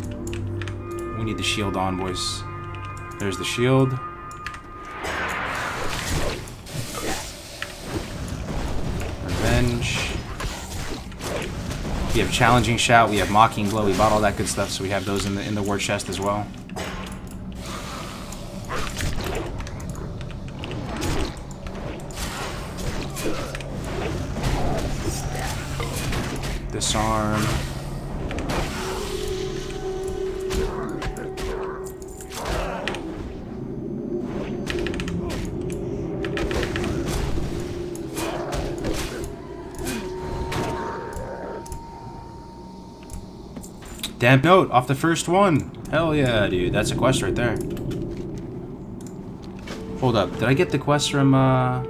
We need the shield on, boys. There's the shield. Revenge. We have Challenging Shout, we have Mocking Blow, we bought all that good stuff, so we have those in the war chest as well. Disarm. Damp Note off the first one. Hell yeah, dude. That's a quest right there. Hold up. Did I get the quest from, I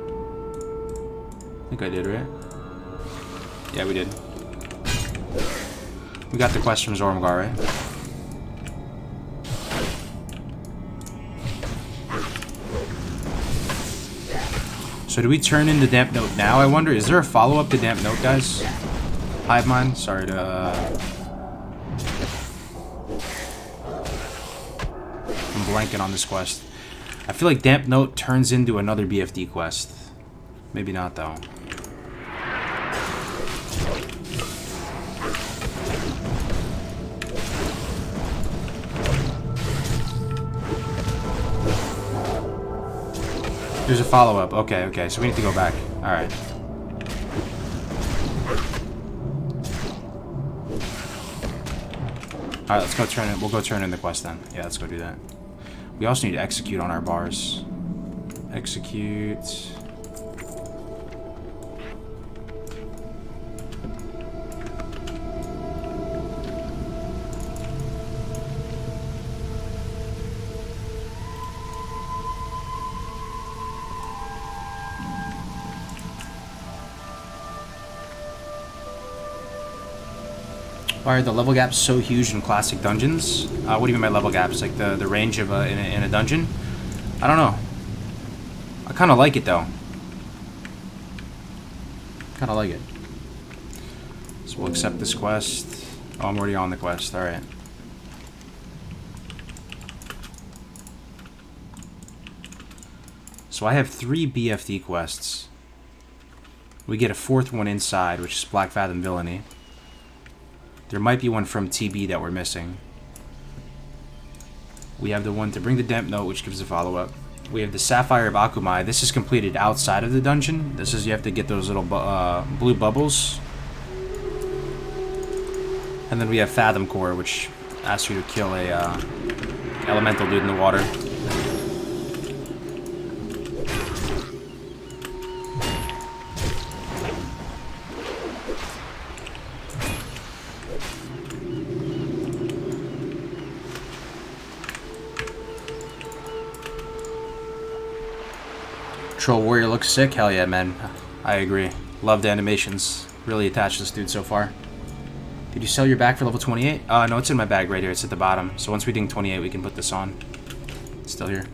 think I did, right? Yeah, we did. We got the quest from Zormgar, right? So do we turn into Damp Note now, I wonder? Is there a follow-up to Damp Note, guys? Hive Mind? Sorry to... I'm blanking on this quest. I feel like Damp Note turns into another BFD quest. Maybe not, though. There's a follow-up. Okay, so we need to go back. Alright. Alright, let's go turn it. We'll go turn in the quest then. Yeah, let's go do that. We also need to execute on our bars. Execute. Alright, the level gap's so huge in classic dungeons. What do you mean by level gaps? Like the range of in a dungeon? I don't know. I kind of like it though. Kind of like it. So we'll accept this quest. Oh, I'm already on the quest. Alright. So I have 3 BFD quests. We get a 4th one inside, which is Black Fathom Villainy. There might be one from TB that we're missing. We have the one to bring the Demp Note, which gives a follow-up. We have the Sapphire of Akumai. This is completed outside of the dungeon. This is, you have to get those little blue bubbles. And then we have Fathom Core, which asks you to kill a elemental dude in the water. Troll Warrior looks sick. Hell yeah, man. I agree. Love the animations. Really attached to this dude so far. Did you sell your bag for level 28? No, it's in my bag right here. It's at the bottom. So once we ding 28, we can put this on. It's still here.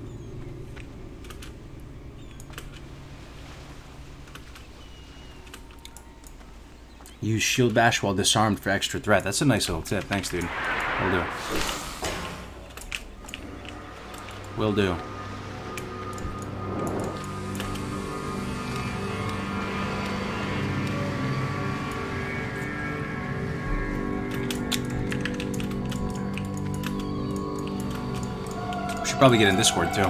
Use Shield Bash while disarmed for extra threat. That's a nice little tip. Thanks, dude. Will do. Will do. Should probably get in Discord too.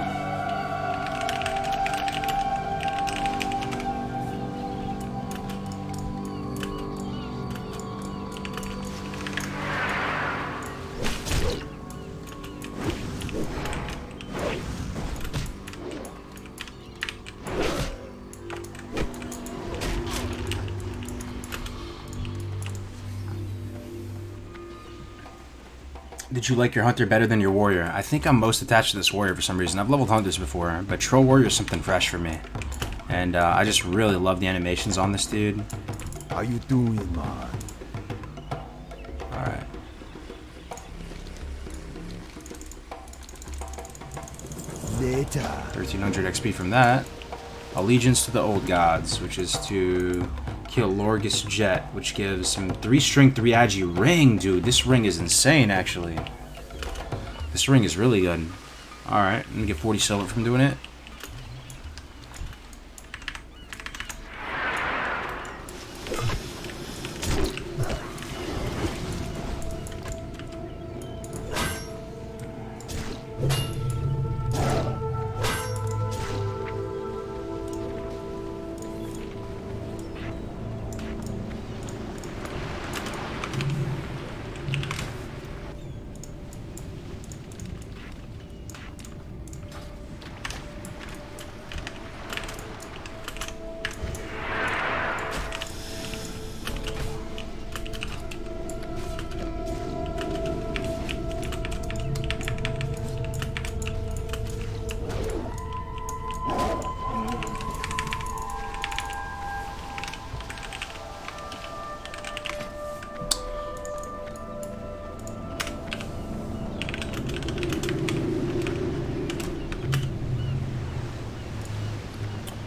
Did you like your hunter better than your warrior? I think I'm most attached to this warrior for some reason. I've leveled hunters before, but troll warrior is something fresh for me. And I just really love the animations on this dude. How you doing, man? Alright. Later. 1300 XP from that. Allegiance to the Old Gods, which is to kill Lorgus Jet, which gives him 3 strength, 3 agi ring, dude. This ring is insane, actually. This ring is really good. Alright, I'm gonna get 40 silver from doing it.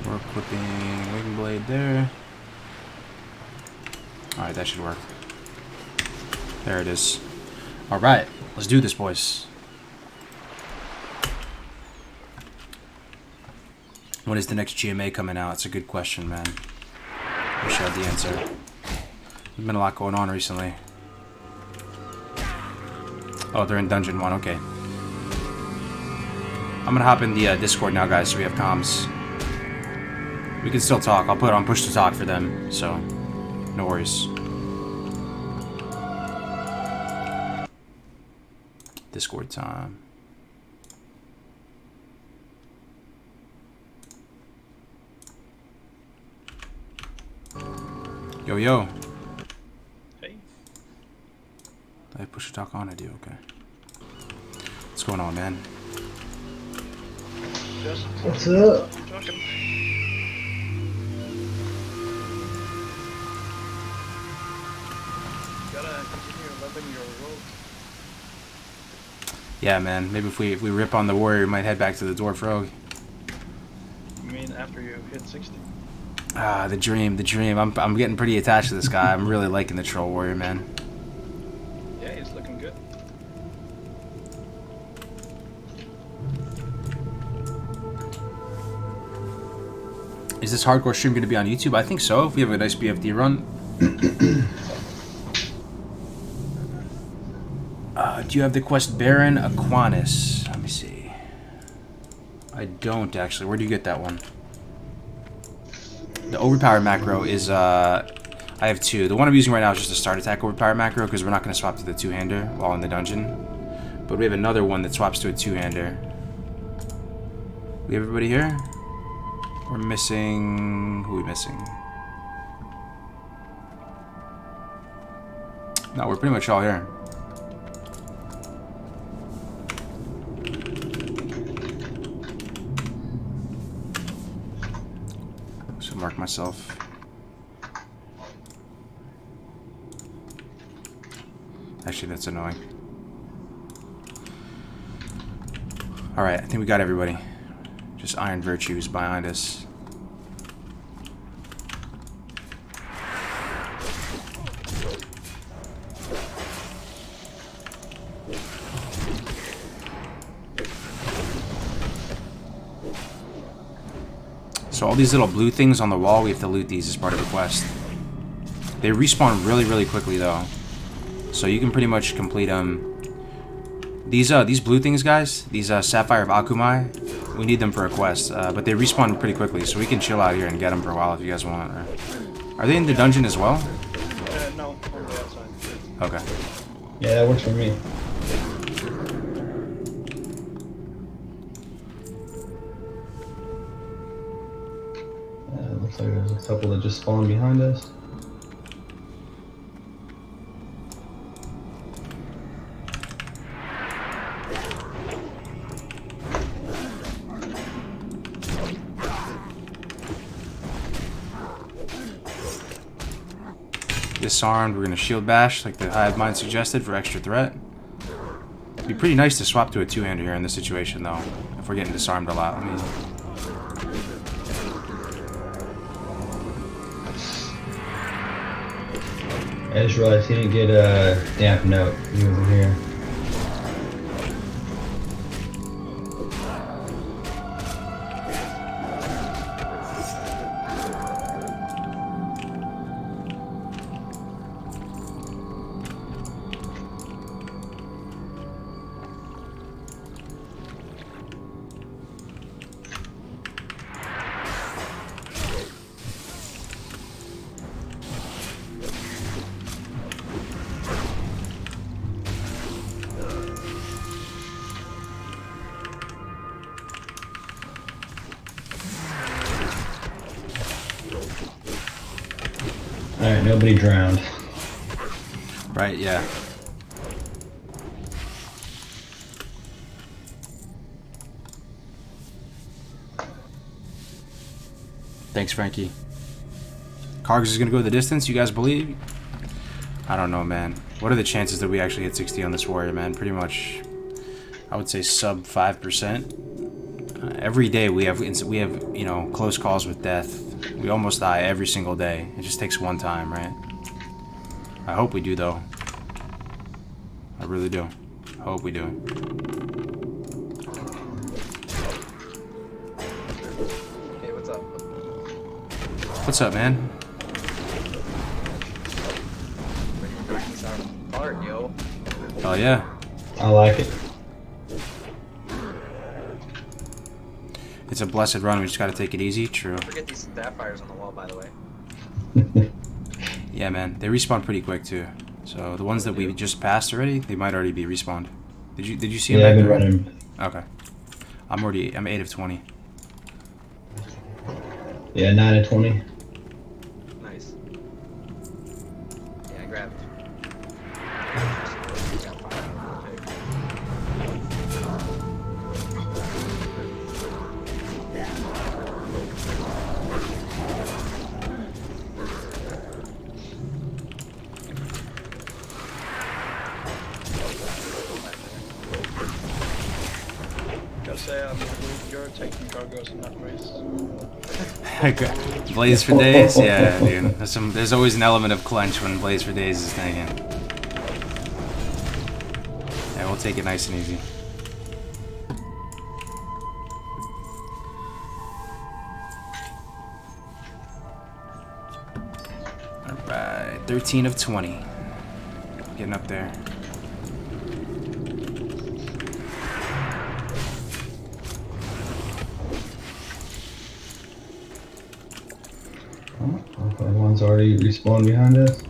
We're equipping Wing Blade there. Alright, that should work. There it is. Alright, let's do this, boys. When is the next GMA coming out? It's a good question, man. Wish I had the answer. There's been a lot going on recently. Oh, they're in Dungeon 1, okay. I'm gonna hop in the Discord now, guys, so we have comms. We can still talk. I'll put on push to talk for them, so no worries. Discord time. Yo, yo. Hey. I push to talk on, I do, okay. What's going on, man? Just What's up? talking. Gotta continue loving your world. Yeah, man. Maybe if we rip on the warrior, we might head back to the dwarf rogue. You mean after you hit 60? Ah, the dream, the dream. I'm getting pretty attached to this guy. I'm really liking the troll warrior, man. Yeah, he's looking good. Is this hardcore stream going to be on YouTube? I think so. If we have a nice BFD run. Do you have the quest Baron Aquinas? Let me see. I don't actually. Where do you get that one? The overpower macro is I have two. The one I'm using right now is just a start attack overpower macro because we're not going to swap to the two-hander while in the dungeon. But we have another one that swaps to a two-hander. We have everybody here? We're missing... Who are we missing? No, we're pretty much all here. So mark myself. Actually, that's annoying. Alright, I think we got everybody. Just Iron Virtues behind us. So all these little blue things on the wall, we have to loot these as part of the quest. They respawn really, really quickly though. So you can pretty much complete them. These blue things, guys, these Sapphire of Akumai, we need them for a quest, but they respawn pretty quickly, so we can chill out here and get them for a while if you guys want. Are they in the dungeon as well? No, on the outside. Okay. Yeah, that works for me. Looks like there's a couple that just spawned behind us. Disarmed, we're gonna shield bash like the Hive Mind suggested for extra threat. It'd be pretty nice to swap to a two-hander here in this situation though, if we're getting disarmed a lot. I just realized he didn't get a damp note. He wasn't here. Alright, nobody drowned. Right, yeah. Thanks, Frankie. Kargs is gonna go the distance, you guys believe? I don't know, man. What are the chances that we actually hit 60 on this warrior, man? Pretty much, I would say sub 5%. Every day we have, you know, close calls with death. We almost die every single day. It just takes one time, right? I hope we do, though. I really do. I hope we do. Hey, what's up? What's up, man? Art, yo. Oh, yeah. I like it. It's a blessed run. We just gotta take it easy. True. Don't forget these sapphires on the wall, by the way. Yeah, man. They respawn pretty quick, too. So the ones that we just passed already, they might already be respawned. Did you see him Yeah, back I've been there? running. Okay. I'm 8 of 20. Yeah, 9 of 20. Nice. Yeah, I grabbed. Gotta say, I'm you're taking cargoes in that race. Blaze for days? Yeah, dude. There's always an element of clench when Blaze for days is taken. Yeah, we'll take it nice and easy. Alright, 13 of 20. Getting up there. Okay, one's already respawned behind us.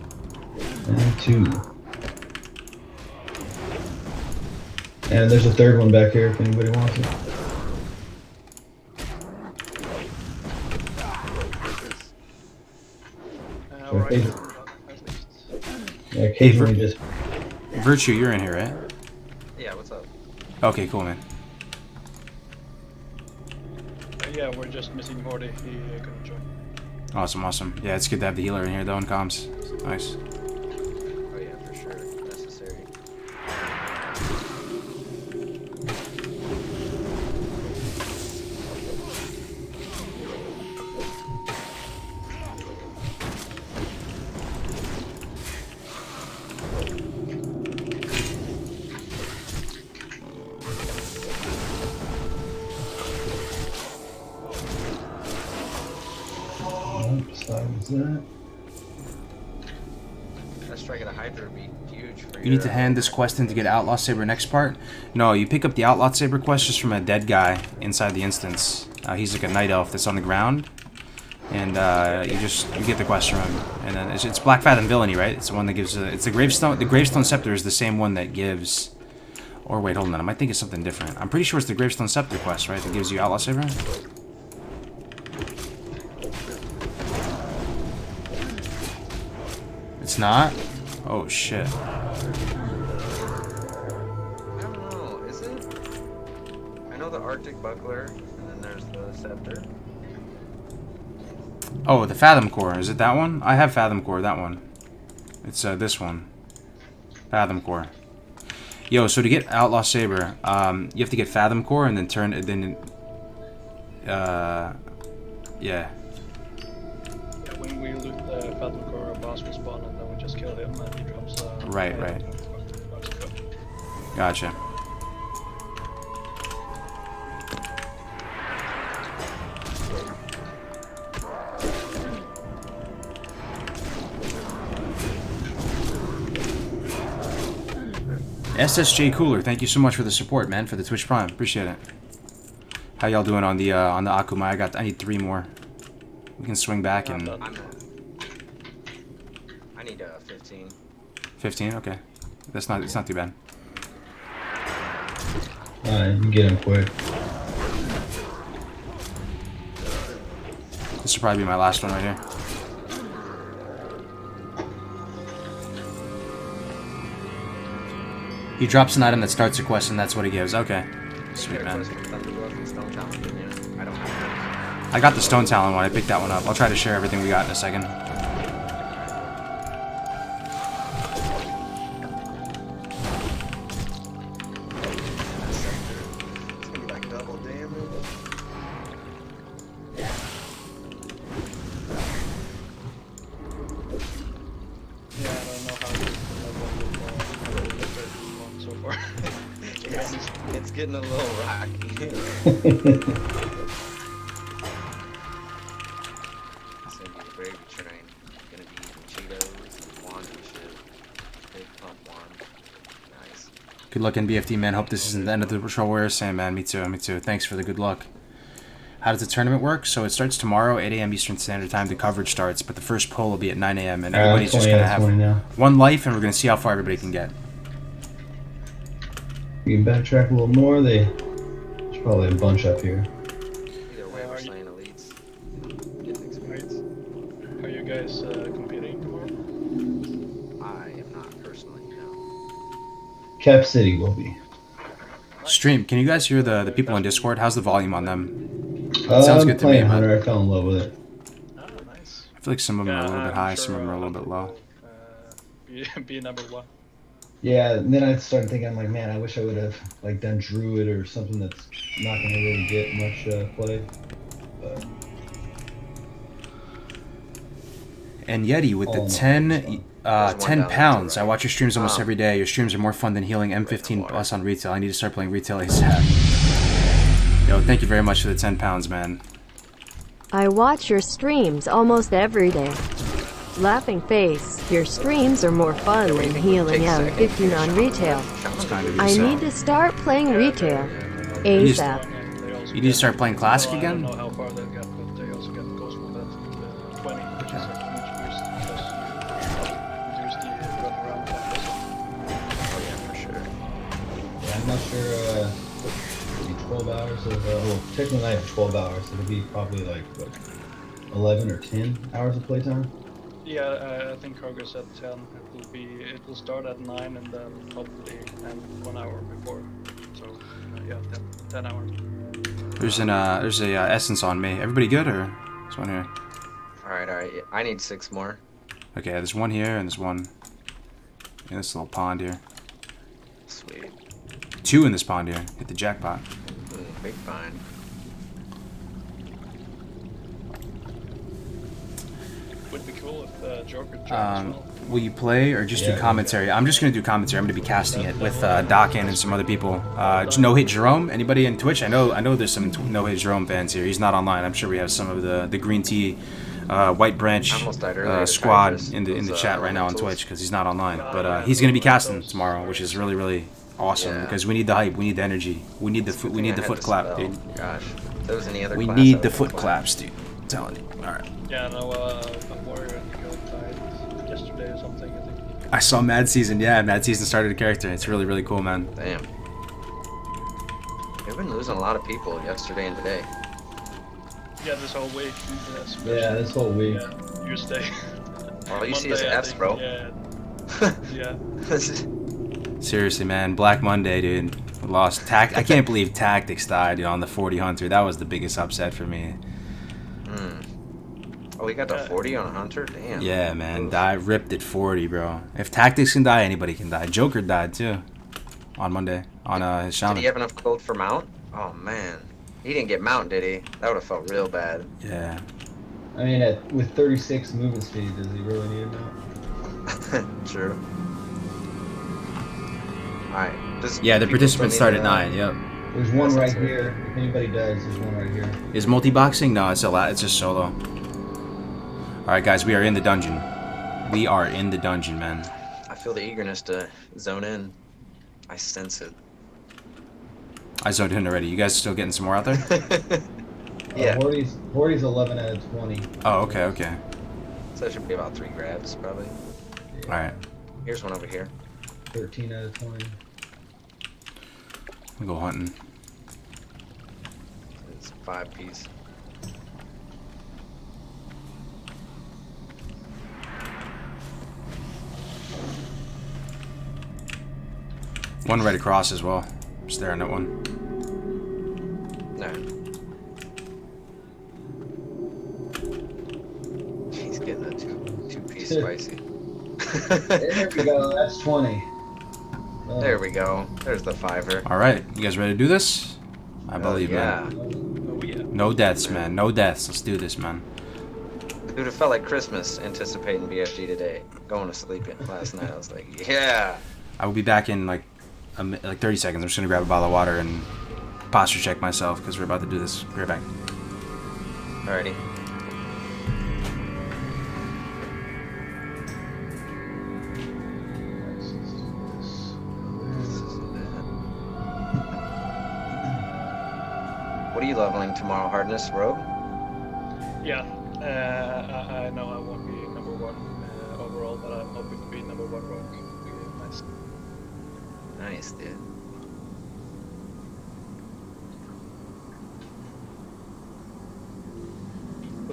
And 2. And there's a third one back here if anybody wants it. Alright. Okay. At least. Yeah, occasionally just. Virtue, you're in here, right? Yeah, what's up? Okay, cool, man. Yeah, we're just missing Hordy. He couldn't join. Awesome, awesome. Yeah, it's good to have the healer in here, though, in comms. Nice. Oh yeah, for sure. Necessary. Besides that. That strike at a Hydra would be huge for You need to hand this quest in to get Outlaw Saber next part? No, you pick up the Outlaw Saber quest just from a dead guy inside the instance. He's like a night elf that's on the ground. And you get the quest from him. And then it's Black Fathom Villainy, right? It's the one that gives... it's the Gravestone... The Gravestone Scepter is the same one that gives... Or wait, hold on. I might think it's something different. I'm pretty sure it's the Gravestone Scepter quest, right? That gives you Outlaw Saber? It's not? Oh, shit. I don't know, is it? I know the Arctic Buckler, and then there's the Scepter. Oh, the Fathom Core. Is it that one? I have Fathom Core, that one. It's this one. Fathom Core. Yo, so to get Outlaw Saber, you have to get Fathom Core and then turn it, then... yeah. Yeah, when we loot the Fathom Core boss respawn and then we just kill him and he drops Right. Gotcha. SSJ Cooler, thank you so much for the support, man, for the Twitch Prime. Appreciate it. How y'all doing on the Akuma? I need 3 more. We can swing back and... I need 15. 15? Okay. It's not too bad. Alright, you can get him quick. This will probably be my last one right here. He drops an item that starts a quest and that's what he gives. Okay. Sweet, man. I got the Stone Talon one. I picked that one up. I'll try to share everything we got in a second. It's getting a little rocky. Gravy train. Gonna be eating Cheetos and wand and shit. Big pump wand. Nice. Good luck in BFD, man. Hope this isn't the end of the patrol warrior. Same, man. Me too. Thanks for the good luck. How does the tournament work? So it starts tomorrow, 8 a.m. Eastern Standard Time. The coverage starts, but the first poll will be at 9 a.m. and everybody's just gonna have 1 life, and we're gonna see how far everybody can get. You can backtrack a little more. There's probably a bunch up here. Either way, we're slaying elites. Getting experience. Are you guys competing tomorrow? I am not personally, no. Cap City will be. Stream. Can you guys hear the people in Discord? How's the volume on them? Sounds good to me, playing man. Hunter. I fell in love with it. Ah, nice. I feel like some of them are a little bit I'm high, sure some of them are a little bit low. will, be number one. Yeah, and then I started thinking, I'm like, man, I wish I would have like done Druid or something that's not gonna really get much play. But And Yeti with the 10 pounds. I watch your streams almost every day. Your streams are more fun than healing M15 plus on retail. I need to start playing retail ASAP. Yo, thank you very much for the 10 pounds, man. I watch your streams almost every day. Laughing face, your streams are more fun than healing M15 on retail. I need to start playing retail ASAP. You need to start playing Classic I again? don't know how far they'll get, but they also get Ghost Combat 20, which is a huge boost because you reduce the run around time. Oh yeah, for sure. yeah, I'm not sure. It'll be 12 hours of. Well, technically I have 12 hours. It'll be probably like what, 11 or 10 hours of playtime. Yeah, I think Kroger said 10. It will start at 9 and then hopefully end 1 hour before. So yeah, 10 hours. There's a essence on me. Everybody good or there's one here? Alright, I need 6 more. Okay, there's one here and there's one in this little pond here. Sweet. 2 in this pond here. Hit the jackpot. Big fine. Would be cool if Joker joined as well. Will you play or just do commentary? I'm just gonna do commentary. I'm gonna be casting it with Dokken and some other people. No Hit Jerome. Anybody in Twitch? I know there's some No Hit Jerome fans here. He's not online. I'm sure we have some of the Green Tea, White Branch squad in the chat right now on Twitch because he's not online. But he's gonna be casting tomorrow, which is really awesome because we need the hype. We need the energy. We need the foot clap, dude. Gosh, if there was any other We class, need the foot claps, dude. I'm telling you. All right. Yeah, no, Warrior and Guild died yesterday or something, I think. I saw Mad Season. Yeah, Mad Season started a character. It's really cool, man. Damn. We've been losing a lot of people yesterday and today. Yeah, this whole week. Yeah, this whole week. Yeah, you stay. All you see is F's, bro. Yeah. Seriously, man. Black Monday, dude. We lost I can't believe Tactics died, on the 40 Hunter. That was the biggest upset for me. Oh, we got the 40 on a Hunter? Damn. Yeah, man. Ripped at 40, bro. If Tactics can die, anybody can die. Joker died, too. On Monday. On his Shaman. Did he have enough gold for mount? Oh, man. He didn't get mount, did he? That would have felt real bad. Yeah. I mean, with 36 movement speed, does he really need a mount? True. Alright. Yeah, the participants start at 9, yep. There's one right here. If anybody does, there's one right here. Is multi-boxing? No, it's just solo. Alright, guys, we are in the dungeon. We are in the dungeon, man. I feel the eagerness to zone in. I sense it. I zoned in already. You guys still getting some more out there? Yeah. Horty's 11 out of 20. Oh, okay. So that should be about 3 grabs, probably. Alright. Here's one over here. 13 out of 20. We'll go hunting. It's 5-piece. One right across as well. Staring at one. No. He's getting a two-piece spicy. There we go. That's 20. There we go. There's the 5er. Alright, you guys ready to do this? I believe, yeah. man. No deaths, man. No deaths. Let's do this, man. Dude, it felt like Christmas anticipating BFG today. Going to sleep last night. I was like, yeah. I will be back in like 30 seconds. I'm just gonna grab a bottle of water and posture check myself because we're about to do this. Be right back. Alrighty. What are you leveling tomorrow, Hardness? Rogue? Yeah, I know I won't be number 1 overall, but I'm hoping to be number 1 rogue. Nice. Nice, dude.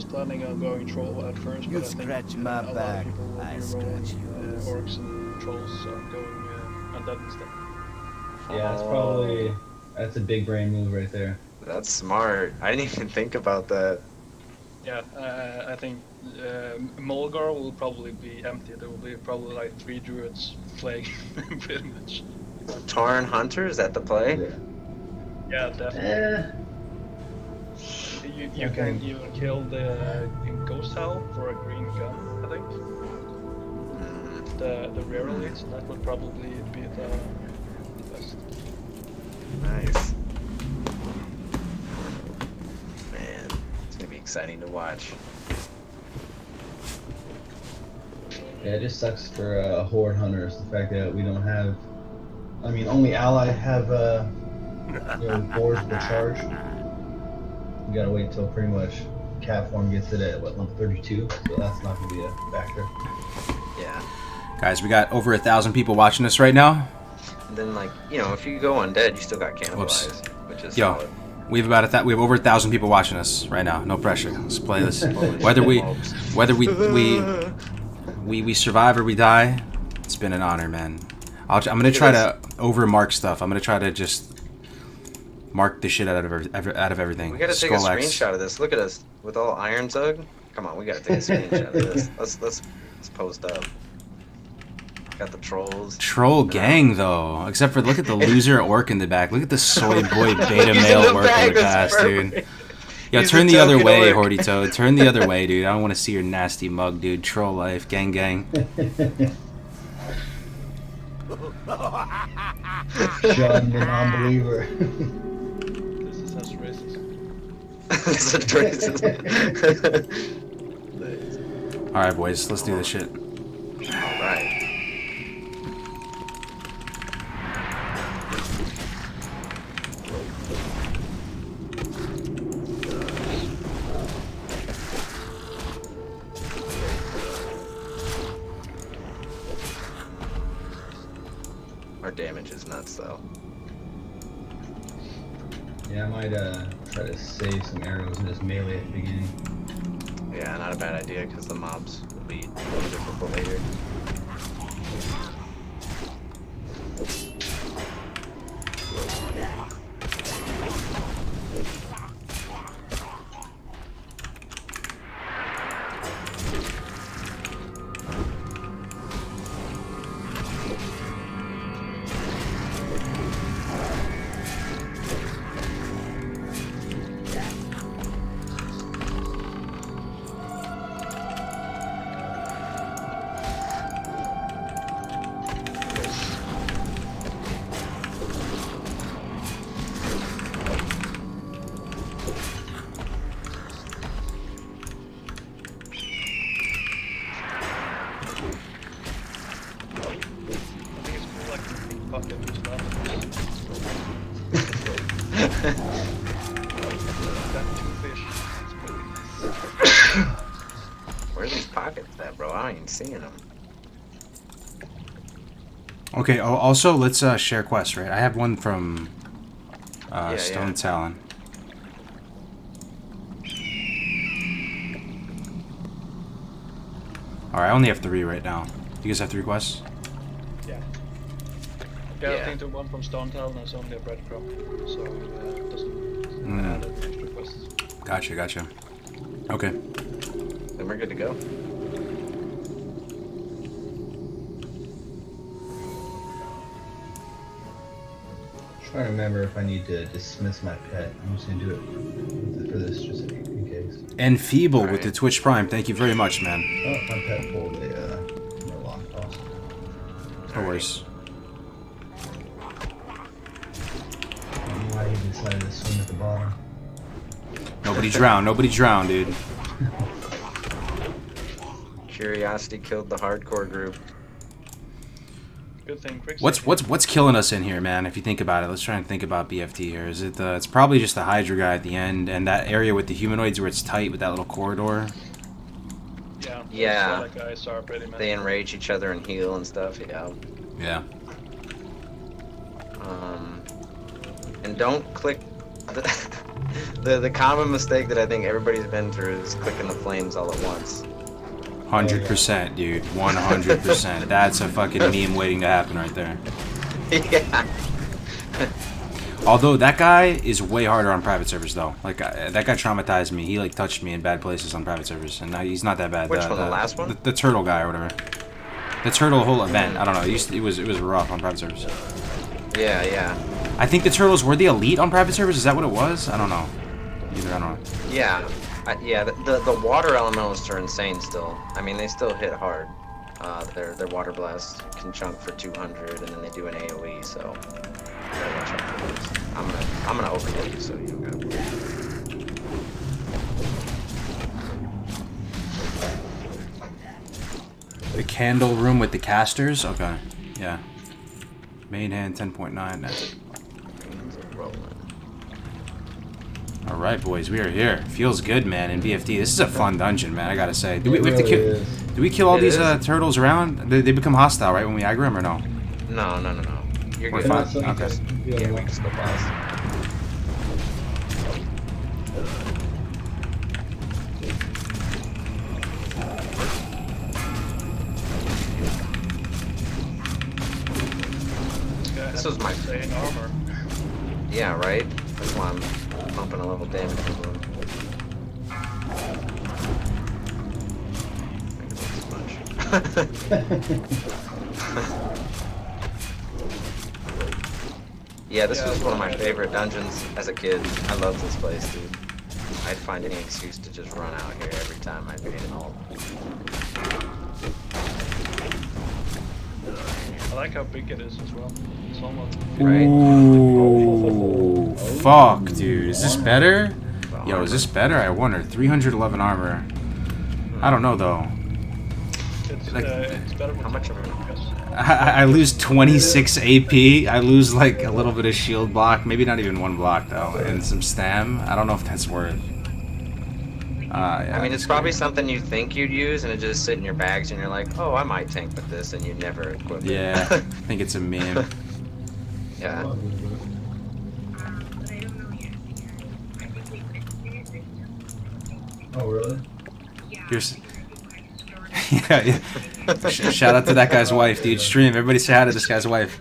was planning on going troll at first, You but I think scratch my a lot back, of people will I be scratch rolling yours. orcs and trolls, so I'm going undead instead. Yeah, it's probably that's a big brain move right there. That's smart. I didn't even think about that. Yeah, I think Mulgar will probably be empty. There will be probably like 3 druids playing, pretty much. Tauren Hunter, is that the play? Yeah. Yeah, definitely. You I can think- even kill the Ghost Howl for a green gun, I think. Mm, The rare elites, that would probably be the best. nice. Man, it's gonna be exciting to watch. Yeah, it just sucks for horde hunters. The fact that we don't have. I mean, only ally have boards will charge. We gotta wait till pretty much cat form gets it at what, level 32, so that's not gonna be a factor. Yeah. Guys, we got over 1,000 people watching us right now. And then, like, you know, if you go undead, you still got cannibalized, which is Yo, solid. we have we have over 1,000 people watching us right now. No pressure. Let's play this. Holy Whether shit, we we survive or we die, it's been an honor, man. I'm gonna Look try at to overmark stuff. I'm gonna try to just mark the shit out of everything. We gotta take a Skull X. screenshot of this. Look at us with all Iron Zug. Come on, we gotta take a screenshot of this. Let's post up. Got the trolls. Troll gang though, except for look at the loser orc in the back. Look at the soy boy beta He's male in the orc back, in the that's past, perfect. dude. Yo, He's turn a the other token way, orc. Horty Toad. Turn the other way, dude. I don't want to see your nasty mug, dude. Troll life, gang gang. Sean, the non-believer. This is as racist. This is racist. All right, boys, let's do this shit. All right. Our damage is nuts, though. Yeah, I might try to save some arrows and just melee at the beginning. Yeah, not a bad idea because the mobs will be more difficult later. Where are these pockets at, bro? I ain't even seeing them. Okay. Also, let's share quests, right? I have one from Stone Talon. All right, I only have 3 right now. You guys have 3 quests? Yeah, Yeah. I think the one from Stone Talon is only a breadcrumb, so it doesn't add any extra quests. Gotcha. Okay. Then we're good to go. Trying to remember if I need to dismiss my pet. I'm just gonna do it for this, just in case. And Feeble with Alright. the Twitch Prime. Thank you very much, man. Oh, my pet pulled a lock cost. No worries. I don't know why he decided to swim at the bottom. Nobody drown, dude. Curiosity killed the hardcore group. Good thing quick What's killing us in here, man? If you think about it, let's try and think about BFT here. Is it it's probably just the Hydra guy at the end and that area with the humanoids where it's tight with that little corridor. Yeah. That guys are pretty much. They enrage each other and heal and stuff, yeah. Yeah. And don't click The common mistake that I think everybody's been through is clicking the flames all at once. 100%, dude. 100%. That's a fucking meme waiting to happen right there. Yeah. Although that guy is way harder on private servers, though. Like that guy traumatized me. He like touched me in bad places on private servers, and now he's not that bad. Which one? The last one? The turtle guy or whatever. The turtle whole event. I don't know. It was rough on private servers. Yeah, yeah. I think the turtles were the elite on private servers. Is that what it was? I don't know. Either I don't know. Yeah, yeah. The water elementals are insane still. I mean, they still hit hard. Their water blast can chunk for 200, and then they do an AOE. So you gotta watch out for those. I'm gonna overlook you so you don't gotta worry. The candle room with the casters. Okay. Yeah. Main hand 10.9. All right, boys, we are here. Feels good, man. In BFD, this is a fun dungeon, man. I gotta say. Do we have to kill? Do we kill all these turtles around? They become hostile, right, when we aggro them, or no? No. You're We're good. fine. Okay. Yeah, we just go past. This was my armor. Yeah, right? That's why I'm pumping a little damage into him. I think it's too much. Yeah, this was one of my favorite dungeons as a kid. I loved this place, dude. I'd find any excuse to just run out here every time I made an ult. I like how big it is as well. It's almost Right? Ooh, fuck, dude. Is this better? Yo, is this better? I wonder. 311 armor. I don't know though. it's better. How much of it? I lose 26 AP. I lose like a little bit of shield block. Maybe not even one block though, and some stam. I don't know if that's worth. Yeah, I mean, it's probably something you think you'd use, and it just sit in your bags, and you're like, oh, I might tank with this, and you never equip it. Yeah, I think it's a meme. Yeah. Oh, really? Here's. Yeah. Shout out to that guy's wife, dude. Stream. Everybody say hi to this guy's wife.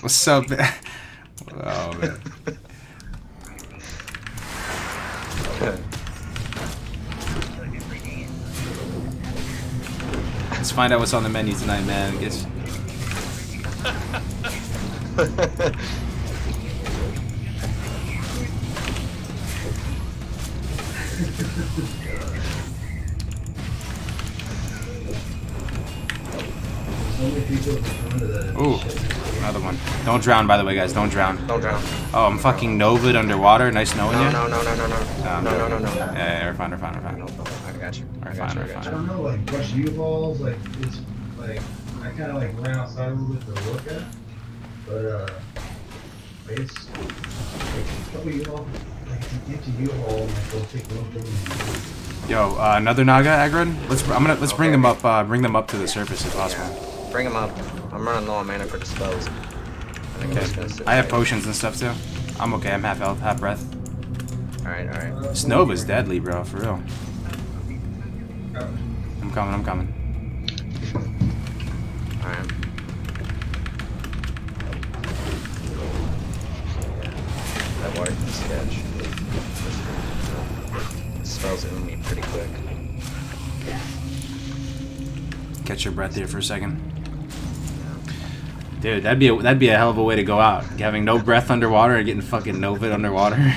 What's up? Oh man. Let's find out what's on the menu tonight, man. I guess. Ooh, another one. Don't drown, by the way, guys. Don't drown. Don't drown. Oh, I'm fucking Novid underwater. Nice knowing you. No. No. Yeah, we're fine. I got you. We're fine. I don't know, like brush U-balls, like it's like I kind of like ran outside a little bit to look at, but it's like a couple U-balls, like if you get to U-ball, like they'll take one thing. Yo, another Naga aggroed. Let's bring them up. Bring them up to the surface if possible. Yeah. Bring him up. I'm running low on mana for dispels. Okay. I have potions and stuff too. I'm okay. I'm half health, half breath. All right. This Nova's deadly, bro. For real. I'm coming. All right. That worked. Sketch. Spells in me pretty quick. Catch your breath here for a second. Dude, that'd be a hell of a way to go out. Having no breath underwater and getting fucking Novid underwater.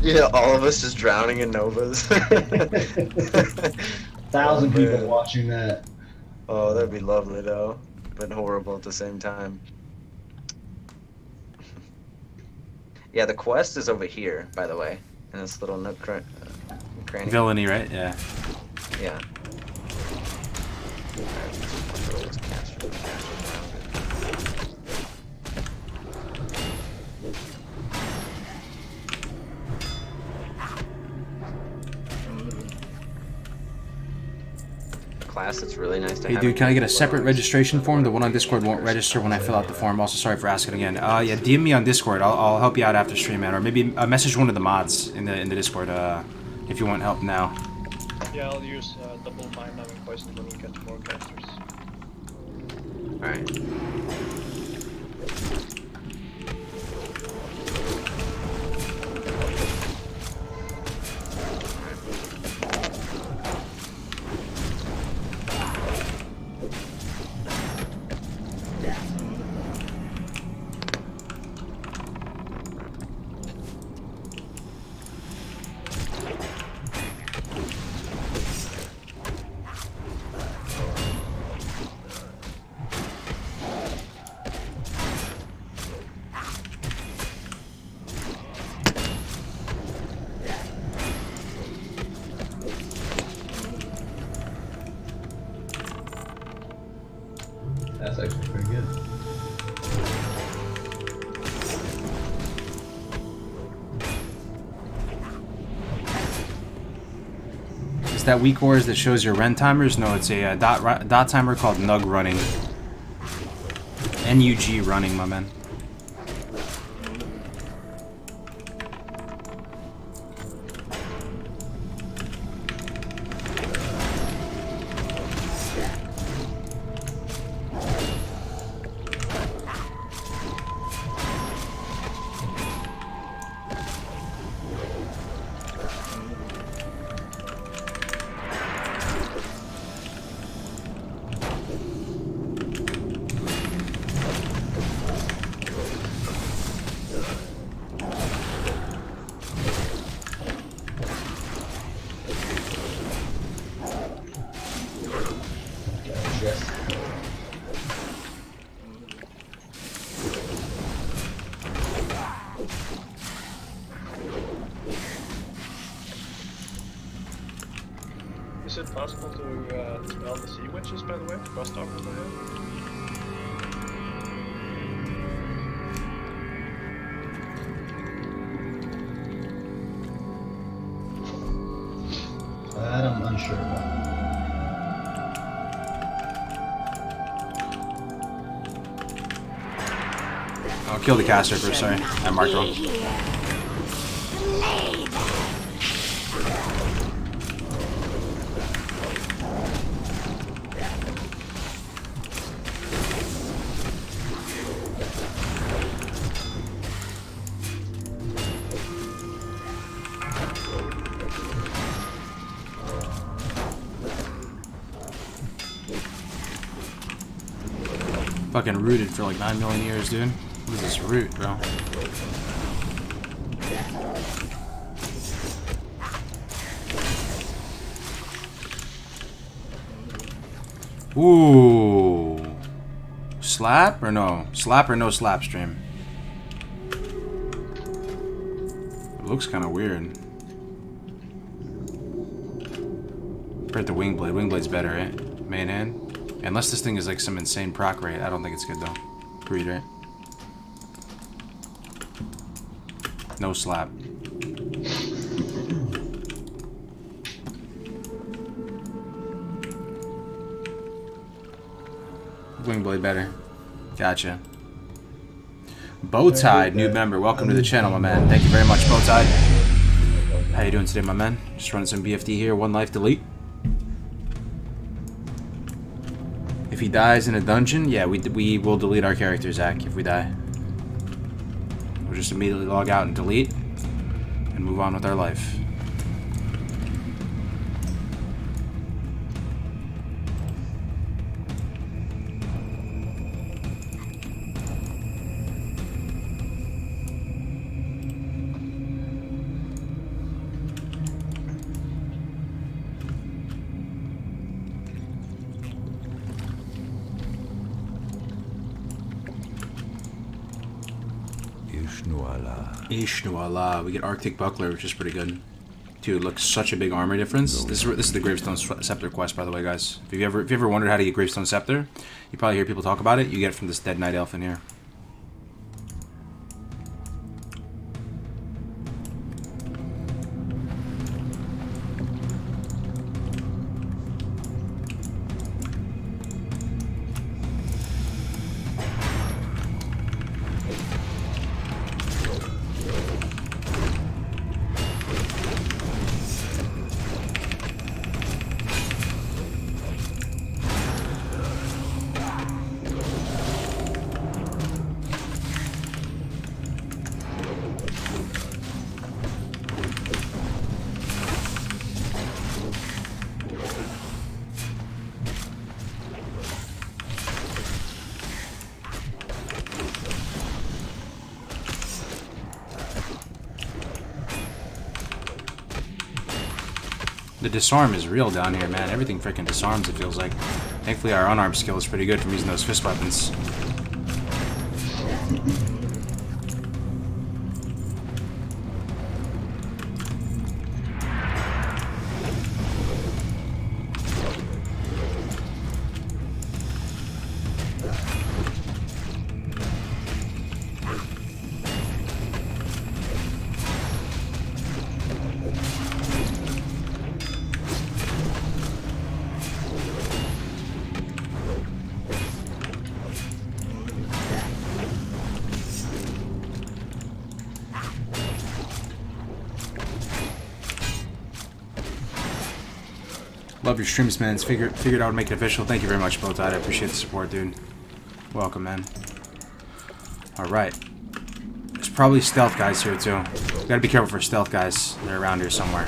Yeah, all of us just drowning in novas. 1,000 people watching that. Oh, that'd be lovely though, but horrible at the same time. Yeah, the quest is over here, by the way, in this little nook cranny. Villainy, right? Yeah. Yeah. class that's really nice to Hey have. dude, can I get a separate registration form? The one on Discord won't register when I fill out the form. Also, sorry for asking again. Yeah, DM me on Discord. I'll help you out after stream, man. Or maybe message one of the mods in the Discord if you want help now. Yeah, I'll use double mind knowing poison when we get to more characters. Alright. That's actually pretty good. Is that weak ores that shows your run timers? No, it's a dot timer called Nug running. NUG running, my man. Yes. Is it possible to smell the sea witches, by the way? Crossed off with the head? That I'm unsure about. I'll kill the caster first, sorry. I marked wrong. Fucking rooted for like 9 million years, dude. What is this root, bro? Ooh. Slap or no? Slap or no slap stream? It looks kind of weird. Compared to Wingblade. Wingblade's better, right? Main hand. Unless this thing is like some insane proc rate. I don't think it's good though. Agreed, right? No slap. Wingblade better. Gotcha. Bowtied, new member. Welcome to the channel, my man. Thank you very much, Bowtied. How you doing today, my man? Just running some BFD here. One life delete. If he dies in a dungeon, yeah, we will delete our character, Zach, if we die. We'll just immediately log out and delete and move on with our life. Ishnu Allah. We get Arctic Buckler, which is pretty good. Dude, looks such a big armor difference. This is the Gravestone Scepter quest, by the way, guys. If you ever wondered how to get Gravestone Scepter, you probably hear people talk about it. You get it from this Dead Knight Elf in here. The disarm is real down here, man. Everything freaking disarms, it feels like. Thankfully, our unarmed skill is pretty good from using those fist weapons. Love your streams, man. Figured I would make it official. Thank you very much, Bowtied. I appreciate the support, dude. Welcome, man. Alright. There's probably stealth guys here, too. We gotta be careful for stealth guys. They're around here somewhere.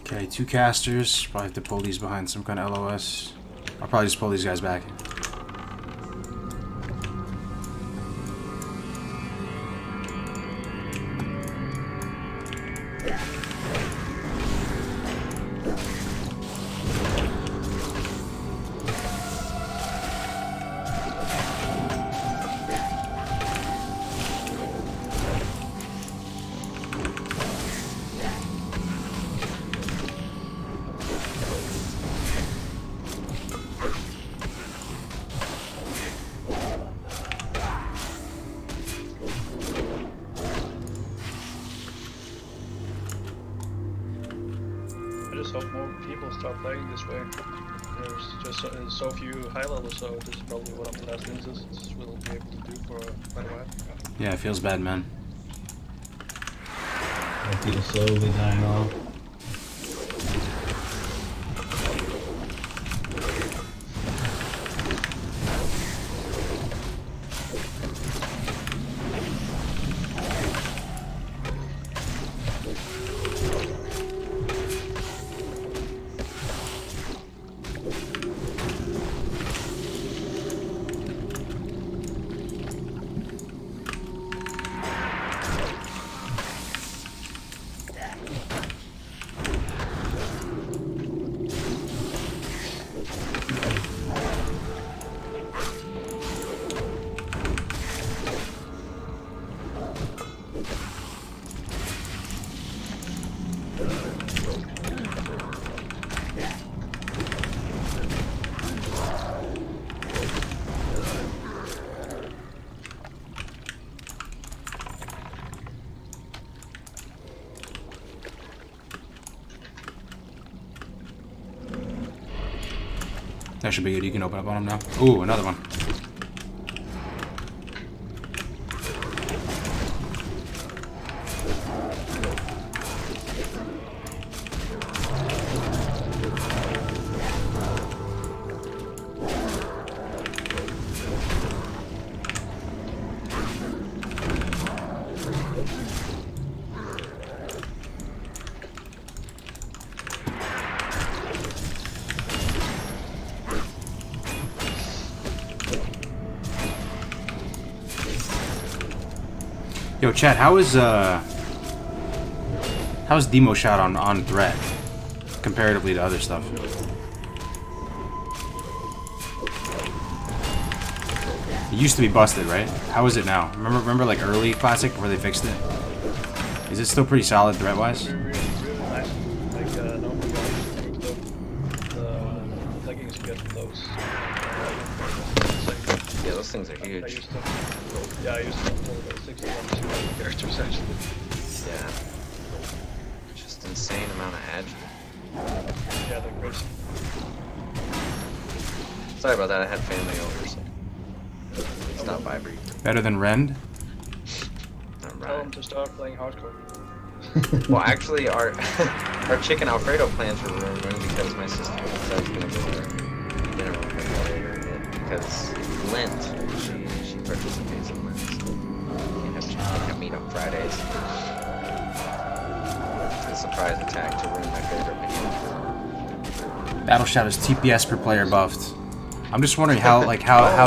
Okay, 2 casters. Probably have to pull these behind some kind of LOS. I'll probably just pull these guys back. I just hope more people start playing this way. There's just so few high levels, so this is probably one of the last instances we'll be able to do for quite a while. Yeah, it feels bad, man. People slowly dying off. That should be good. You can open up on him now. Ooh, another one. Yo, chat, how is Demo Shot on threat? comparatively to other stuff. It used to be busted, right? How is it now? Remember like early Classic before they fixed it? Is it still pretty solid threat-wise? Really nice. Like no the leggings you get from those. Yeah, those things are I huge. used to. Yeah, I used to pull the 61 characters actually. Yeah. Just insane amount of edge. Yeah, they're crazy. Sorry about that, I had family over, so stop by briefly. Better than Rend? Tell them Alright. to start playing hardcore. Well, actually, our chicken Alfredo plans were ruined because my sister said I was gonna go there dinner with her later because Lent, she participates in Lent. So can't have meat on Fridays. It's a surprise attack to ruin my favorite meal. Battle Shout is TPS per player buffed. I'm just wondering how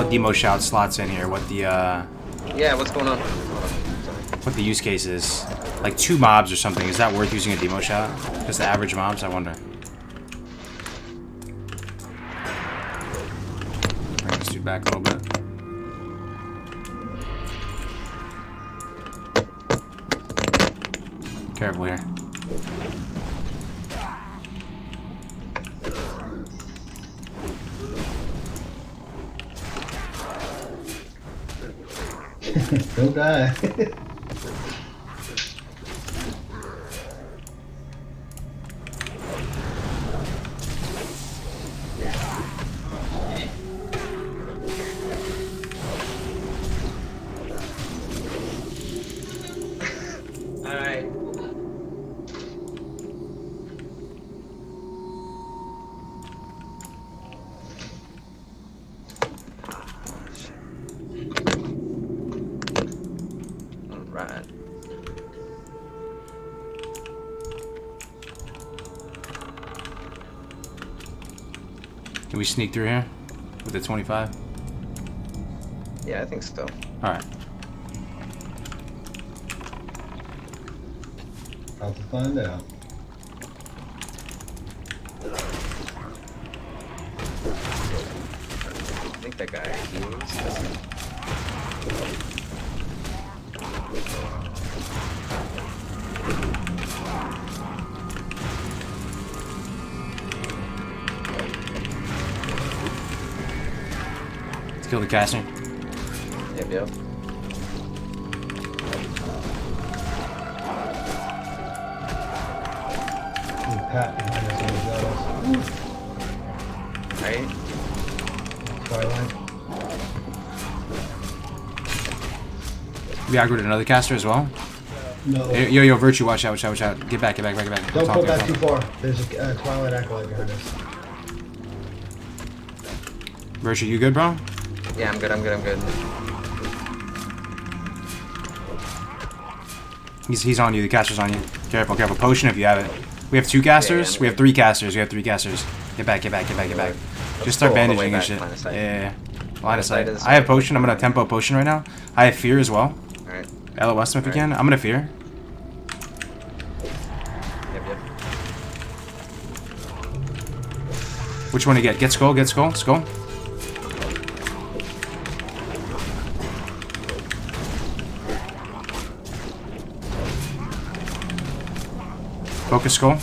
Demo Shout slots in here. What the Yeah, what's going on? what the use case is. Like 2 mobs or something. Is that worth using a Demo Shout? Just the average mobs, I wonder. Bring this dude back a little bit. Careful here. Don't die. Alright. Alright. Can we sneak through here with the 25? Yeah, I think so. Alright. About to find out. I think that guy heals. Let's kill the caster. Yep. Pat behind us on the jealous. Right? Twilight. We aggroed another caster as well. No. Yo, Virtue, watch out. Get back. Don't Talk go here, back talk. too far. There's a Twilight Acolyte behind us. Virtue, you good, bro? Yeah, I'm good. He's on you. The caster's on you. Careful. Potion if you have it. We have 2 casters. Yeah. We have 3 casters. Get back. Just start go all the way bandaging and back, shit. line of sight. Yeah. Line of sight. is- I have potion. I'm gonna tempo potion right now. I have fear as well. Alright. LOS him if you Alright. can. I'm gonna fear. Yep. Which one to get? Get skull. Skull. Focus skull.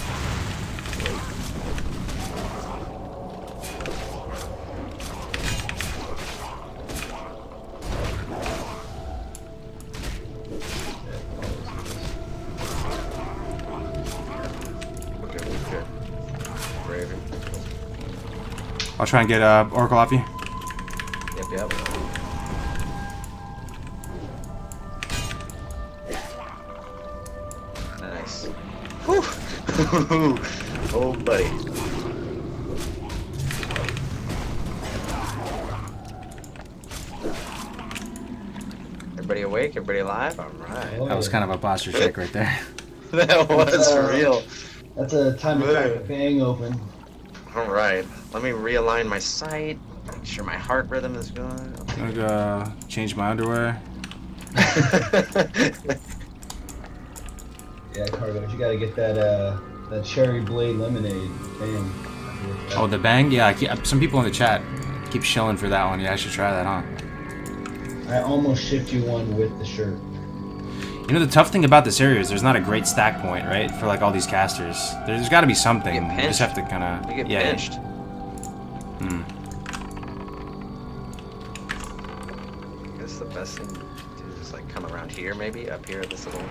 Good. Raven. I'll try and get Oracle off you. Yep. Nice. Whew. Oh, buddy. Everybody awake? Everybody alive? Alright. Oh, That was kind of a posture check right there. That was real. That's a time to crack the fang open. Alright. Let me realign my sight. Make sure my heart rhythm is good. I'm gonna go change my underwear. Yeah, Cargo, you gotta get that That cherry blade lemonade. Damn. Oh, the bang? Yeah, some people in the chat keep shilling for that one. Yeah, I should try that on. I almost shipped you one with the shirt. You know, the tough thing about this area is there's not a great stack point, right? For like all these casters. There's got to be something. You just have to kind of... You get pinched. Hmm. I guess the best thing to do is like come around here, maybe up here at this little.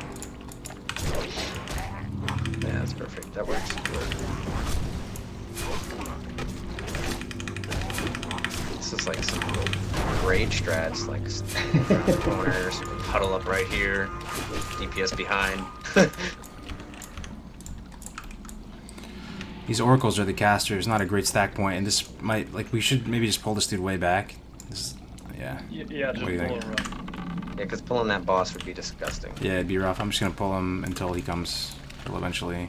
Yeah, that's perfect. That works. This is like some raid strats, like corners, huddle up right here, DPS behind. These oracles are the casters, not a great stack point, and this might, like, we should maybe just pull this dude way back. This, yeah. Yeah, just what do you pull think? him around. Yeah, because pulling that boss would be disgusting. Yeah, it'd be rough. I'm just gonna pull him until he comes. He'll eventually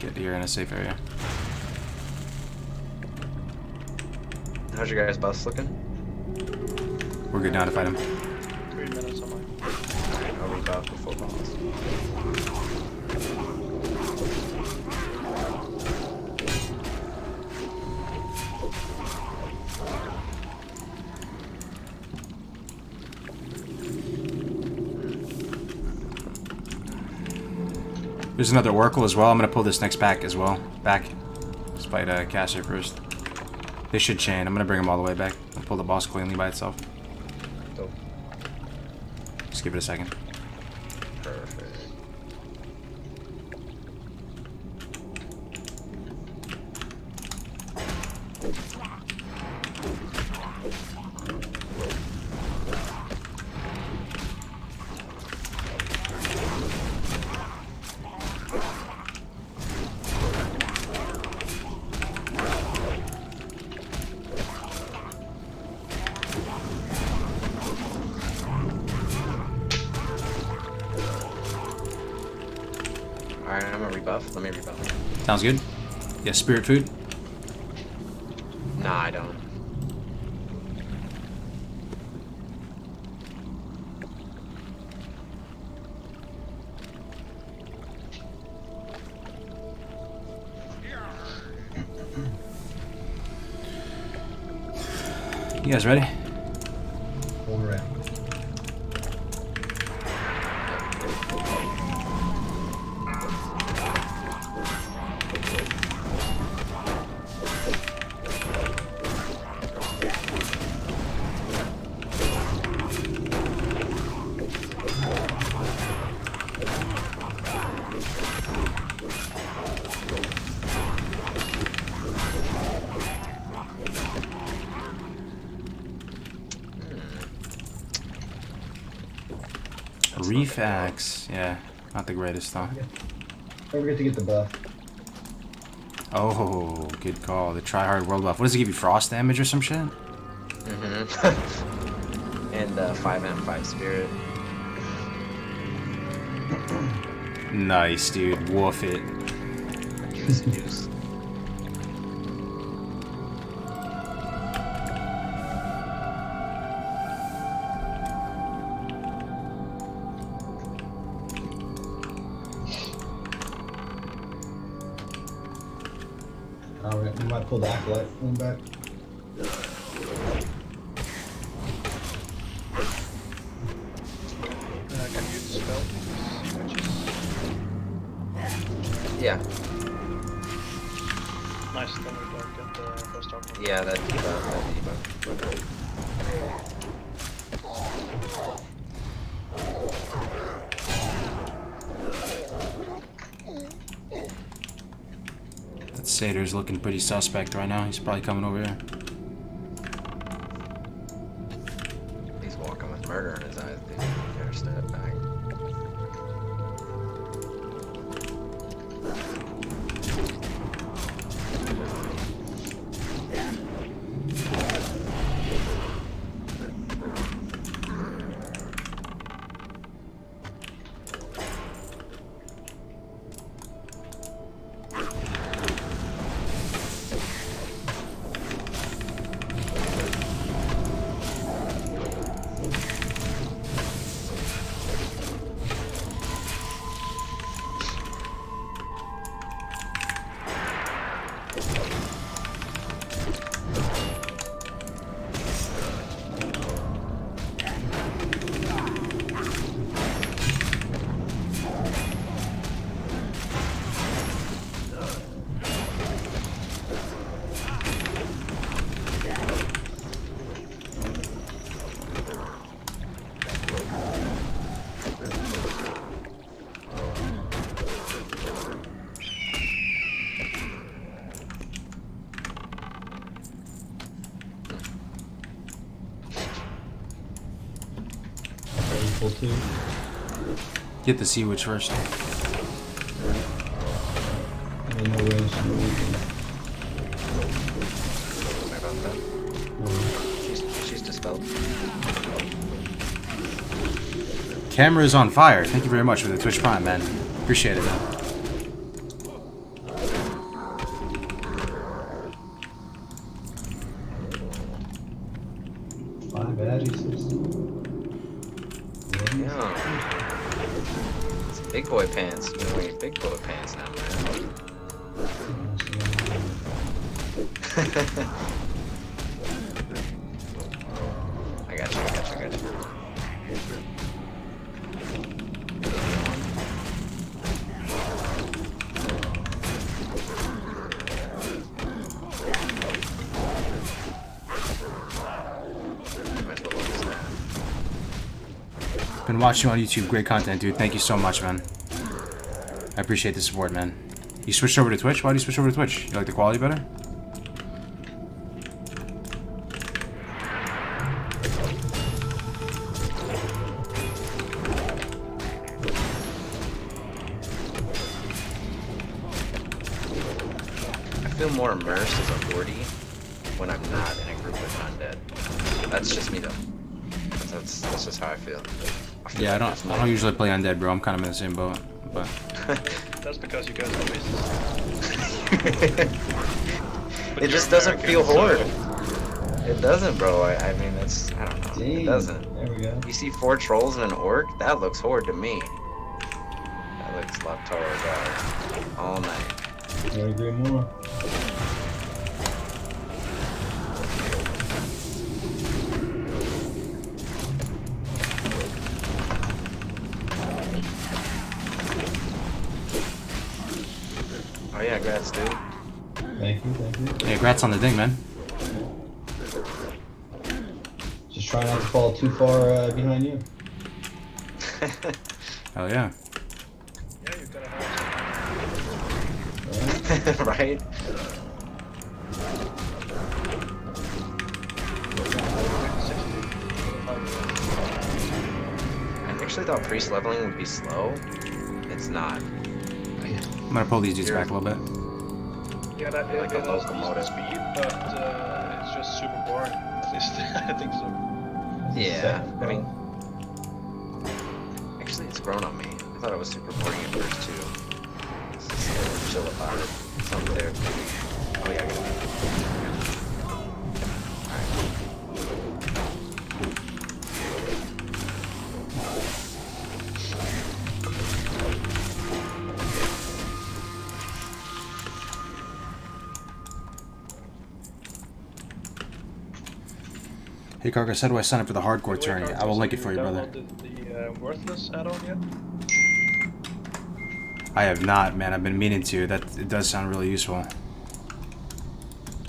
get here in a safe area. How's your guys' boss looking? We're good now to fight him. 3 minutes on my. Alright, I'll rebuff before boss. There's another oracle as well. I'm gonna pull this next pack as well. Back. Let's fight caster first. They should chain. I'm gonna bring them all the way back. I'll pull the boss cleanly by itself. Dope. Just give it a second. Perfect. Alright, I'm gonna rebuff. Let me rebuff. Sounds good. Yeah, spirit food. Nah, I don't. You guys ready? All right. Reef axe. Yeah, not the greatest though. Don't forget to get the buff. Oh, good call. The try hard world buff. What does it give you? Frost damage or some shit? Mm-hmm. And 5M5 spirit. Nice, dude. Woof it. Juice. Alright, we might pull the acolyte one back. Can you use the spell? Yeah. Nice, then we don't get the first armor. Yeah, that debuff. That satyr's looking pretty suspect right now. He's probably coming over here. He's walking with murder in his eyes, dude. Better step back. Pull 2. Get the sea witch first. No range. Sorry about that. No. She's dispelled. Camera is on fire. Thank you very much for the Twitch Prime, man. Appreciate it, man. Yeah. It's big boy pants. You're wearing big boy pants now, man. I got you. Been watching you on YouTube. Great content, dude. Thank you so much, man. I appreciate the support, man. You switched over to Twitch? Why do you switch over to Twitch? You like the quality better? I feel more immersed as a 40 when I'm not in a group with undead. That's just me though. That's just how I feel. Yeah, I don't usually play undead, bro. I'm kind of in the same boat, but That's because you guys are racist. It just doesn't feel horde. It doesn't, bro. I mean, I don't know. Dang. It doesn't. There we go. You see 4 trolls and an orc? That looks horde to me. That looks Laptaro guard all night. Can't agree more. Oh yeah, congrats, dude. Thank you. yeah, congrats on the thing, man. Just try not to fall too far behind you. Hell yeah. Yeah, you gotta have Right? I actually thought priest leveling would be slow. It's not. I'm gonna pull these dudes back a little bit. Yeah, that Like a it has locomotive. decent speed, but it's just super boring. At least I think so. Yeah, I mean, actually, it's grown on me. I thought it was super boring at first too. It's just a little chill about it. Something there. Oh yeah, I got it. Hey, Kargas, how do I sign up for the hardcore tourney? I will link it for you, brother. The Worthless add-on yet? I have not, man. I've been meaning to. It does sound really useful.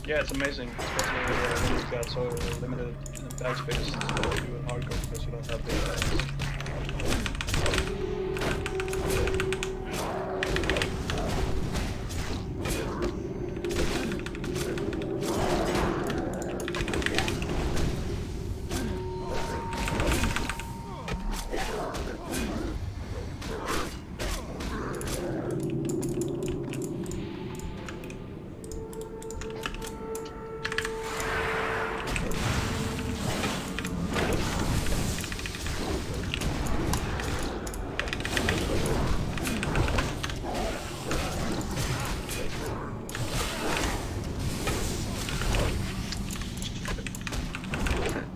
Yeah, it's amazing, especially when you've got so limited bag space to do in hardcore because you don't have big bags.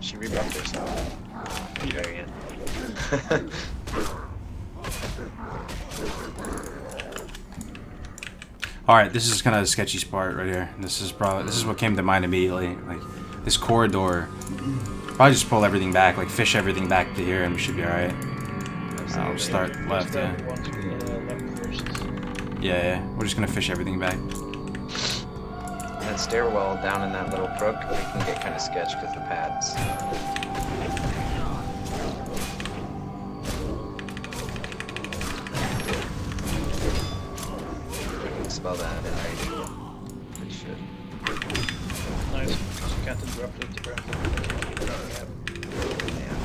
She rebuffed herself. Variant. All right, this is kind of a sketchy part right here. This is what came to mind immediately. Like this corridor. Probably just pull everything back, like fish everything back to here, and we should be all right. I'll start left, yeah. Yeah. We're just gonna fish everything back. That stairwell down in that little crook, it can get kind of sketch because the pads. I can spell that in right. It should. Nice, because you can't interrupt it apparently. Yeah.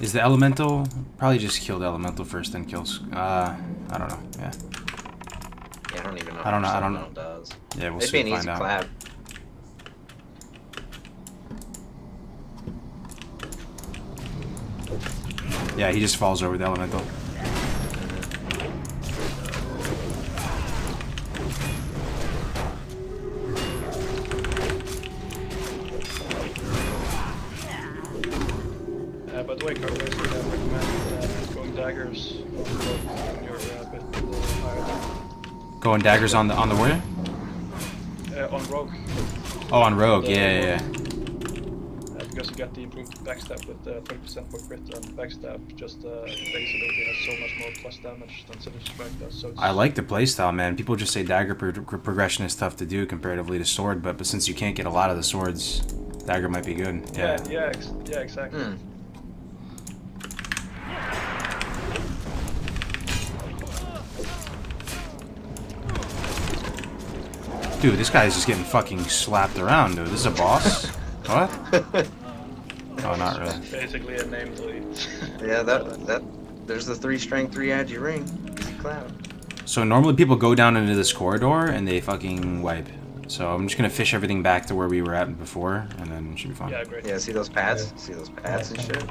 Is the elemental? Probably just kill the elemental first, then kills. I don't know. Yeah. Yeah, I don't even know. I don't know. How I don't much elemental does. Yeah, we'll It'd see. be an easy Find out. clap. Yeah, he just falls over the elemental. By the way, Carlos, I recommend going daggers when you're a bit higher. Going daggers on the where? On rogue. Oh, on rogue. Yeah. Because you get the improved backstab with 30% more crit, and backstab just base ability has so much more plus damage than Sinister Strike does. So I like the playstyle, man. People just say dagger progression is tough to do comparatively to sword, but since you can't get a lot of the swords, dagger might be good. Yeah. Yeah, exactly. Dude, this guy's just getting fucking slapped around, dude. This is a boss? What? Oh, not really. Basically a name delete. Yeah, that there's the 3 strength, 3 agi ring. Easy clap. So normally people go down into this corridor and they fucking wipe. So I'm just gonna fish everything back to where we were at before, and then it should be fine. Yeah, great. Yeah, see those pads? See those pads and shit?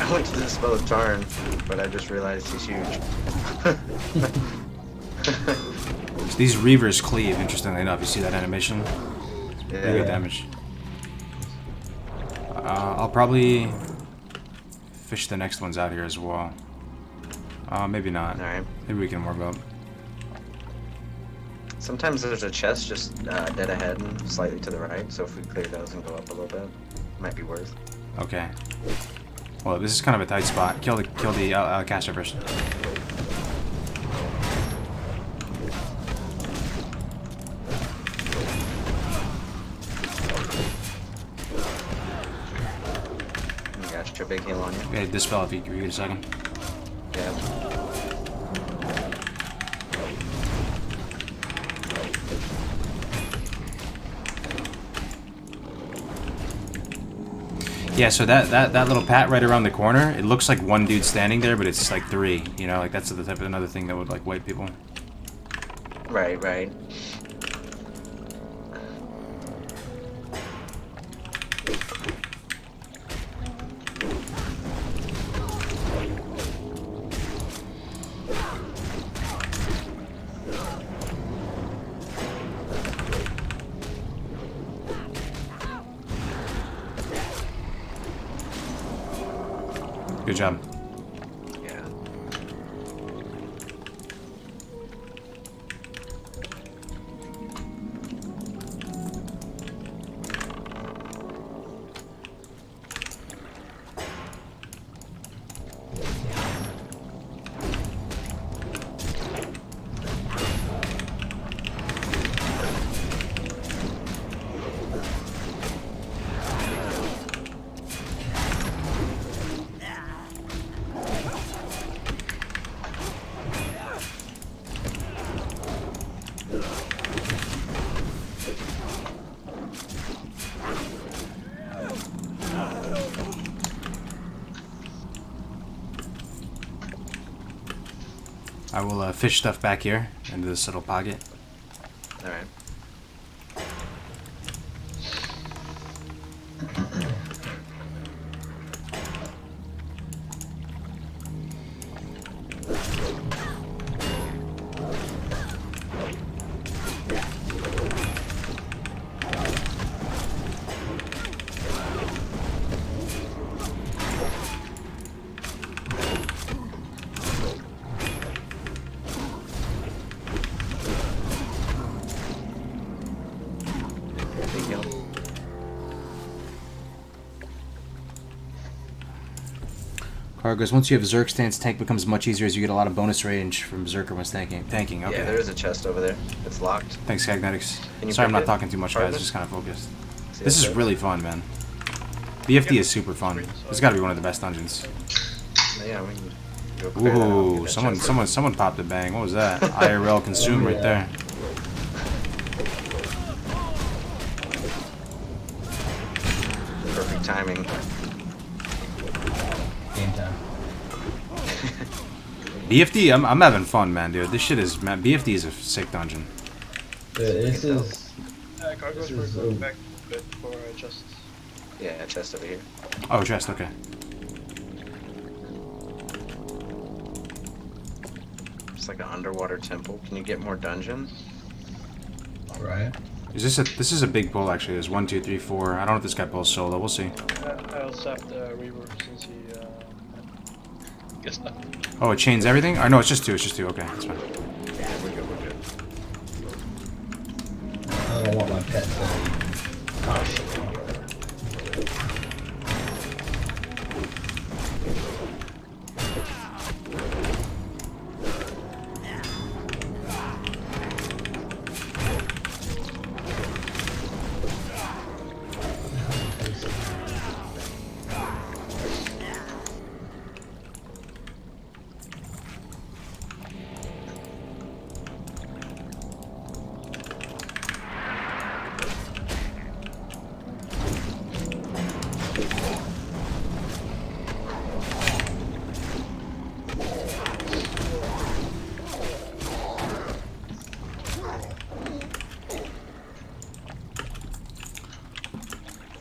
I went to dispel of Tarn, but I just realized he's huge. So these Reavers cleave, interestingly enough. You see that animation? Yeah. Pretty good damage. I'll probably fish the next ones out here as well. Maybe not. Alright. Maybe we can warm up. Sometimes there's a chest just dead ahead and slightly to the right, so if we clear those and go up a little bit, it might be worth. Okay. Well, this is kind of a tight spot. Kill the caster first. You got your big heal on you. Okay, dispel if you give me a second. Yeah. Yeah, so that little pat right around the corner, it looks like one dude standing there, but it's like 3. You know, like that's the type of another thing that would like wipe people. Right, right. Good job. Yeah. I will fish stuff back here into this little pocket. All right. Cargoes, once you have Zerg stance, tank becomes much easier as you get a lot of bonus range from Berserker when tanking. Okay. Yeah, there is a chest over there. It's locked. Thanks, Cagnetics. Can you Sorry I'm pick not it? talking too much, guys. Cargoes? Just kind of focused. See This that is chest? really fun, man. BFD is super fun. This has got to be one of the best dungeons. Yeah, we can go clear that out and Ooh, get that chest. someone popped a bang. What was that? IRL consume right there. Perfect timing. Game time. BFD, I'm having fun, man, dude. This shit is, man. BFD is a sick dungeon. This is. Cargoes, This we're is going a- back a bit for just. Yeah, chest over here. Oh, chest. Okay. It's like an underwater temple. Can you get more dungeons? Right. This is a big pull actually. There's 1, 2, 3, 4. I don't know if this guy pulls solo. We'll see. I'll sap the Reaver since he. Guess not. Oh, it chains everything? Oh, no, it's just 2. It's just 2. Okay, that's fine. We're good, we're good. I don't want my pet to. Oh shit.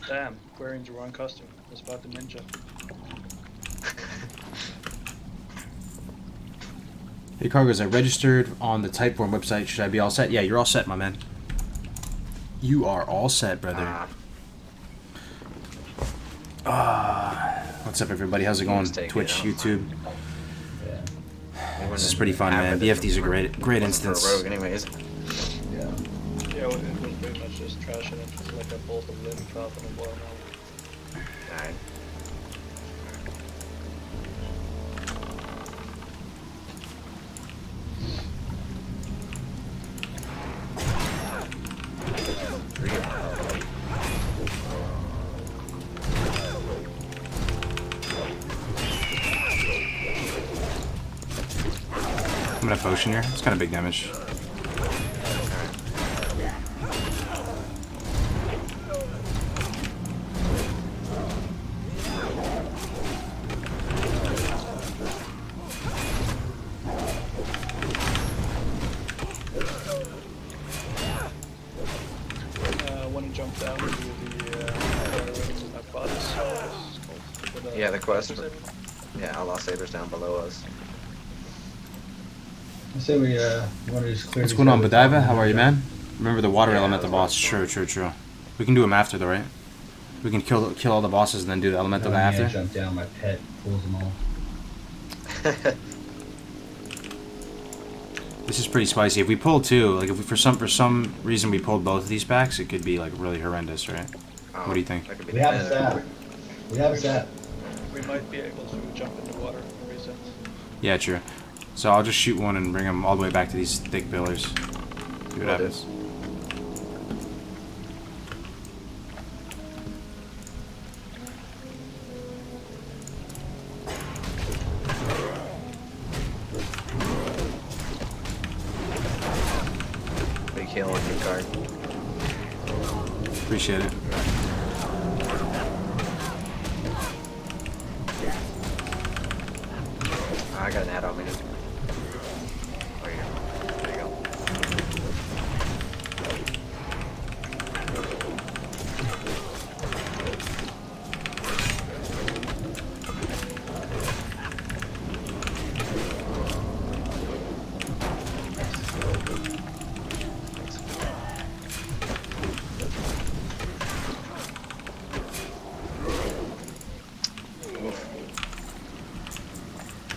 Damn, wearing the wrong costume. Was about the ninja. Hey, Cargoes, I registered on the Typeform website. Should I be all set? Yeah, you're all set, my man. You are all set, brother. What's up, everybody? How's it going? Just take it Twitch, out. YouTube. Yeah. This is pretty fun, man. BFD's a great instance. For a rogue, anyways. Yeah. Yeah, well, it was pretty much just trashing it. Just like a bolt of living drop in a boil now. Alright. I'm gonna potion here. It's kind of big damage. When he jumped down to the bus, Yeah, the quest. Yeah, Outlaw Saber's down below us. I say we want to just clear. What's these going on, guys Badiva? out. How are you, man? Remember the water Yeah, elemental boss. True. We can do him after, though, right? We can kill all the bosses and then do the elemental guy I after. jump down. My pet pulls them all. This is pretty spicy. If we pull 2, like if we, for some reason we pulled both of these packs, it could be like really horrendous, right? What do you think? That could be We have a sap. We have a sap. We might be able to jump in the water and reset. Yeah, true. So I'll just shoot one and bring him all the way back to these thick pillars. See what Will do. happens. Big heal on your card. Appreciate it. I got an add on me. There you go. There you go.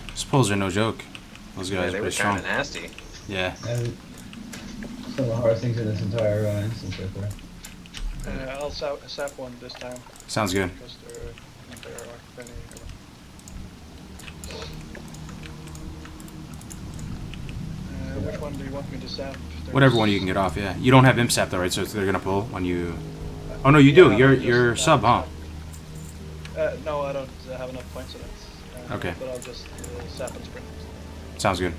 These pulls are no joke. Those Yeah, guys they are were pretty kind strong. of nasty. Yeah. And some of the hardest things in this entire instance right there. I'll sap one this time Sounds good. because there are plenty. Which one do you want me to sap? Whatever one you can get off, yeah. You don't have imp sap though, right? So they're gonna pull when you... Oh no, you do. You're sub, huh? No, I don't have enough points on it. Okay. But I'll just sap and sprint. Sounds good.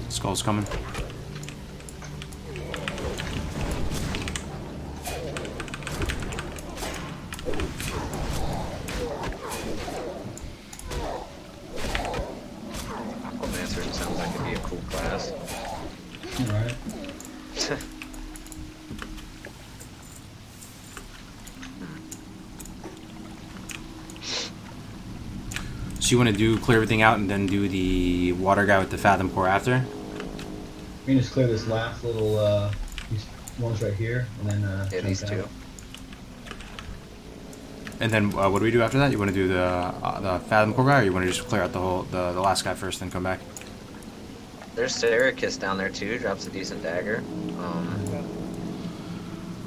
Skull's coming. Aquamancer sounds like it'd be a cool class. Alright. So you want to do clear everything out and then do the water guy with the Fathom Core after? We can just clear this last little, these ones right here, and then, Yeah, jump these out. two. And then what do we do after that? You want to do the Fathom Core guy, or you want to just clear out the whole the last guy first, then come back? There's Serikis down there too, drops a decent dagger.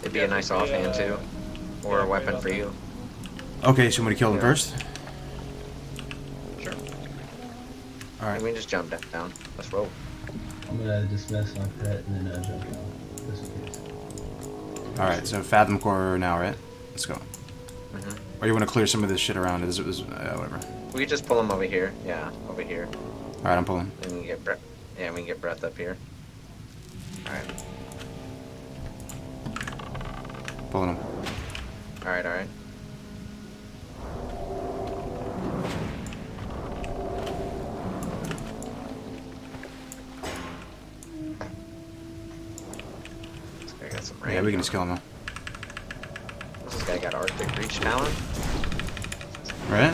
It'd be a nice offhand too. Or a weapon for you. Okay, so you want to kill him Yeah. first? Sure. All right. We can just jump down. Let's roll. I'm gonna dismiss my pet and then jump out, just in case. All right. So Fathom Core now, right? Let's go. Mhm. Or you want to clear some of this shit around? Whatever. We can just pull him over here. Yeah, over here. All right, I'm pulling. And we can get breath. Yeah, we can get breath up here. Alright. Pulling him. Alright, alright. This guy got some range. Yeah, we can just kill him now. This guy got Arctic Reach talent. Right?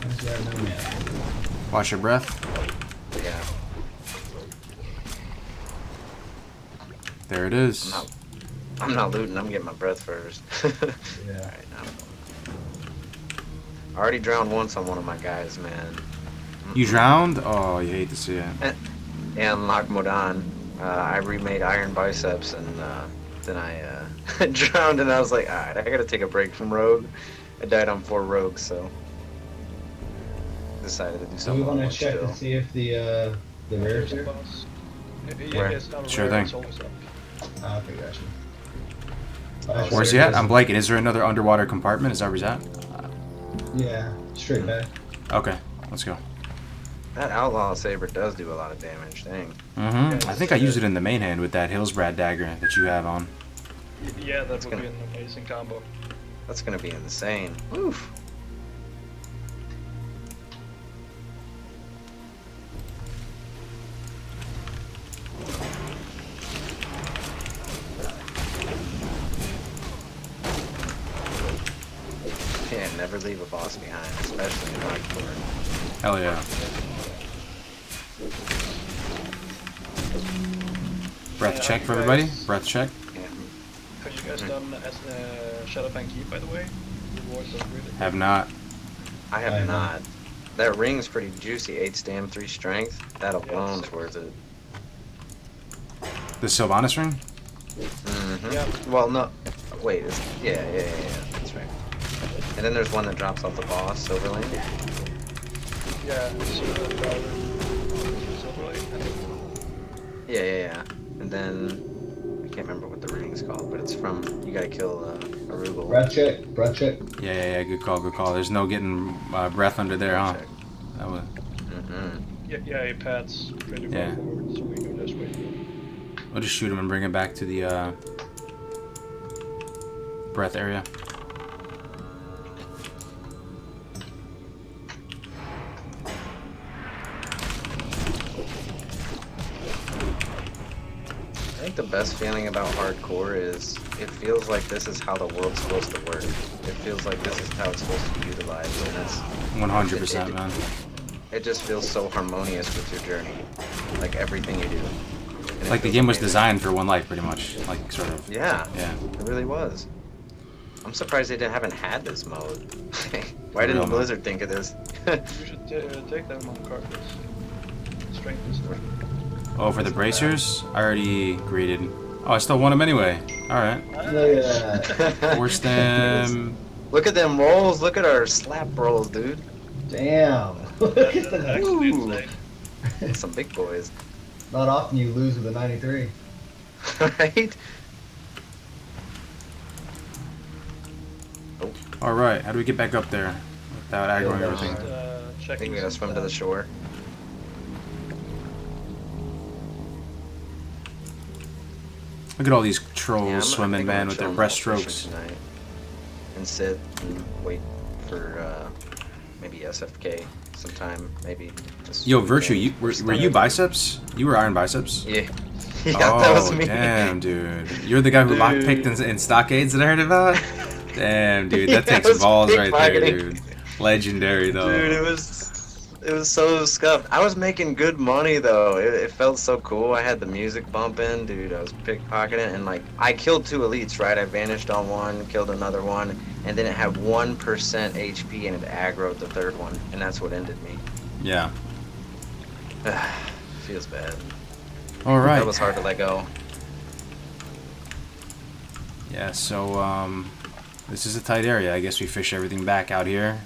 Where's that nomad? Watch your breath. Yeah. There it is. I'm not looting, I'm getting my breath first. Yeah. Alright, now. I already drowned once on one of my guys, man. You drowned? Oh, you hate to see it. And Lakmodan. I remade Iron Biceps and then I drowned and I was like, alright, I gotta take a break from Rogue. I died on 4 Rogues, so decided to do So we something want on to one check still. to see if the rare's here? Where? It's not Sure rare, thing. it's always up. Ah, okay, gotcha. Where's he at? I'm blanking. Is there another underwater compartment? Is that where he's at? Yeah, straight back. Okay, let's go. That Outlaw Saber does do a lot of damage, dang. Mm-hmm. I think I used it in the main hand with that Hillsbrad dagger that you have on. Yeah, that would be an amazing combo. That's gonna be insane. Oof. Yeah, never leave a boss behind, especially in hardcore. Hell yeah. Breath check for everybody. Breath check. Yeah. Have you guys done Shadowfang Keep, by the way? Rewards are really Have not. I have not. That ring's pretty juicy. 8 stam, 3 strength. That alone's worth it. The Sylvanas ring? Mm-hmm. Yeah. Well, no. Wait. Yeah. That's right. And then there's one that drops off the boss, Silverlane. Yeah, Silverlight. Yeah. And then I can't remember what the ring's called, but it's from you gotta kill Arugel. Breath check, breath check. Yeah. Good call. There's no getting breath under there, huh? That was. Mm-hmm. Yeah, he pads pretty Yeah. far forward, so we can just wait. I'll just shoot him and bring him back to the breath area. I think the best feeling about hardcore is it feels like this is how the world's supposed to work. It feels like this is how it's supposed to be utilized, and that's 100%, man. it just feels so harmonious with your journey, like everything you do. And Like the game was designed for one life, pretty much. Like, sort of. Yeah, Yeah. it really was. I'm surprised they haven't had this mode. Why didn't Blizzard think of this? You should take them on carpets. Strength is there. Oh, for the bracers? I already graded. Oh, I still want them anyway. Alright. Look at that. Force them. Look at them rolls. Look at our slap rolls, dude. Damn. Look at that. Actually Ooh. insane. Some big boys. Not often you lose with a 93. Right? Alright, how do we get back up there? Without aggroing everything. I Checking think we gotta swim to the shore. Look at all these trolls Yeah, I swimming, think I'm man, gonna with their chill on the breaststrokes. fishing tonight and sit and wait for maybe SFK sometime. Maybe. Just Yo, weekend Virtue, you, or were you biceps? You were Iron Biceps? Yeah. Yeah, Oh, that was me. damn, dude. You're the guy who lockpicked in stockades that I heard about? Damn, dude, that Yeah, takes it was balls right there, pickpocketing. dude. Legendary, though. Dude, it was so scuffed. I was making good money though. It felt so cool. I had the music bumping, dude. I was pickpocketing, and like I killed 2 elites, right? I vanished on one, killed another one, and then it had 1% HP and it aggroed the 3rd one, and that's what ended me. Yeah. Feels bad. All right. That was hard to let go. Yeah, so, this is a tight area. I guess we fish everything back out here.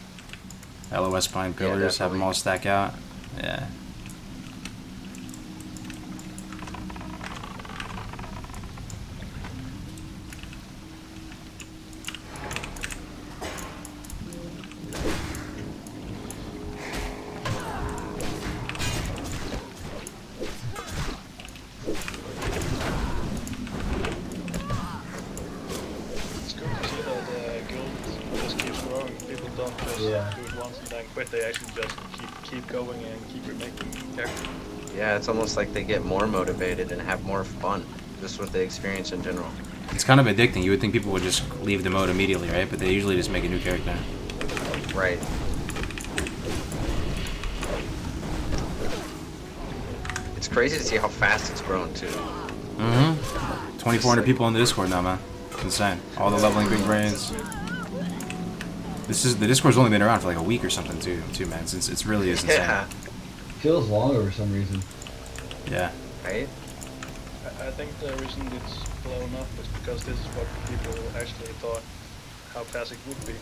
LOS pine pillars, have them all stack out. Yeah. It's good to see that the guild just keeps growing. People don't just do it once and then quit. They actually just keep going and keep remaking characters. Yeah, it's almost like they get more motivated and have more fun just with the experience in general. It's kind of addicting. You would think people would just leave the mode immediately, right? But they usually just make a new character. Right. It's crazy to see how fast it's grown too. Mm-hmm. 2,400 people in the Discord now, man. It's insane. All the leveling big brains. The Discord's only been around for like a week or something too, man. It's really is insane. Yeah. Feels longer for some reason. Yeah. Right? I think the reason it's blown up is because this is what people actually thought how Classic would be.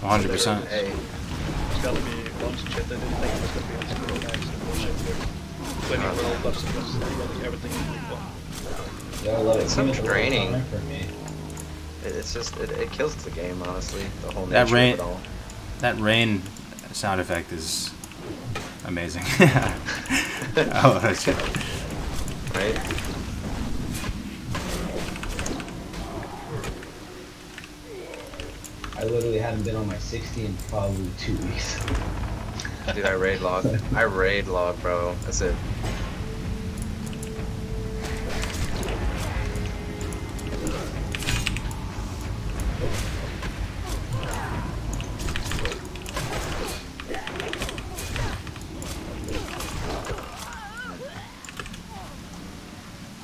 100%. Hey, It's gotta be one shit. They didn't think it was gonna be this cool next and bullshit with winning world cups and just running everything in week 1. Yeah, I love it. It's so It's a little draining. time for me. it's just it kills the game, honestly. The whole That nature rain- of it all. That rain sound effect is amazing. Oh, that's it. Right? I literally haven't been on my 60 in probably 2 weeks. Dude, I raid log. I raid log, bro. That's it.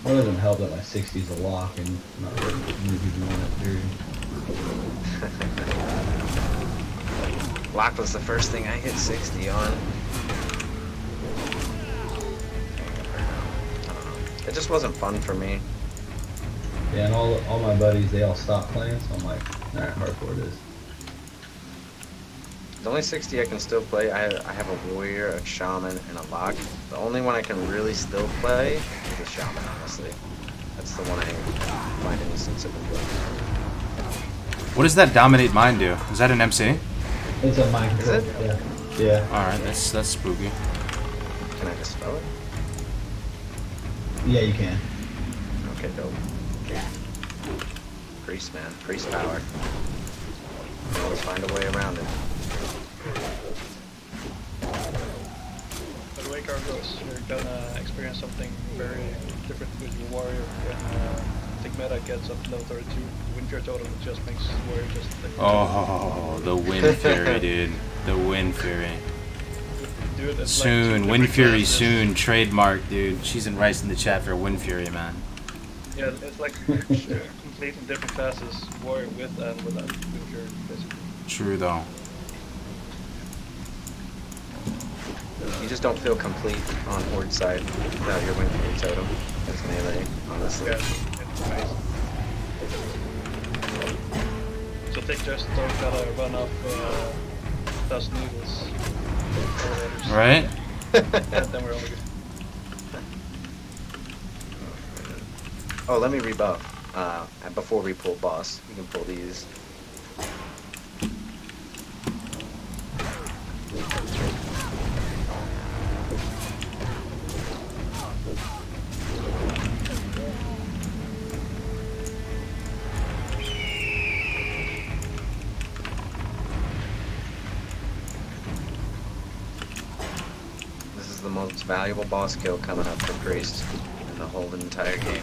It doesn't help that my 60 is a lock and not really moving doing that period. Lock was the first thing I hit 60 on. I don't know. It just wasn't fun for me. Yeah, and all my buddies, they all stopped playing, so I'm like, alright, hardcore it is. The only 60 I can still play, I have a warrior, a shaman, and a lock. The only one I can really still play is a shaman, honestly. That's the one I find any sense of enjoyment. What does that dominate mine do? Is that an MC? It's a mind Is control. it? Yeah. All right, that's spooky. Can I just spell it? Yeah, you can. Okay, dope. Priest, man. Priest power. You always find a way around it. By the way, Cargos, you're gonna experience something very different with your warrior when I think meta gets up to level 32, the Wind Fury totem just makes Warrior just like... Oh, the Wind Fury, dude. The Wind Fury. Dude, it's Soon, like Wind Fury classes. soon. Trademark, dude. She's in rice in the chat for Wind Fury, man. Yeah, it's like completely different classes, Warrior with and without Wind Fury, basically. True, though. You just don't feel complete on Horde side without your Wind Fury totem. It's melee, honestly. Yeah, it's amazing. So they just don't gotta run off 1,000 needles. Right? And then we're all good. Oh, let me rebuff. And before we pull boss, we can pull these. This is the most valuable boss kill coming up for Priest in the whole entire game.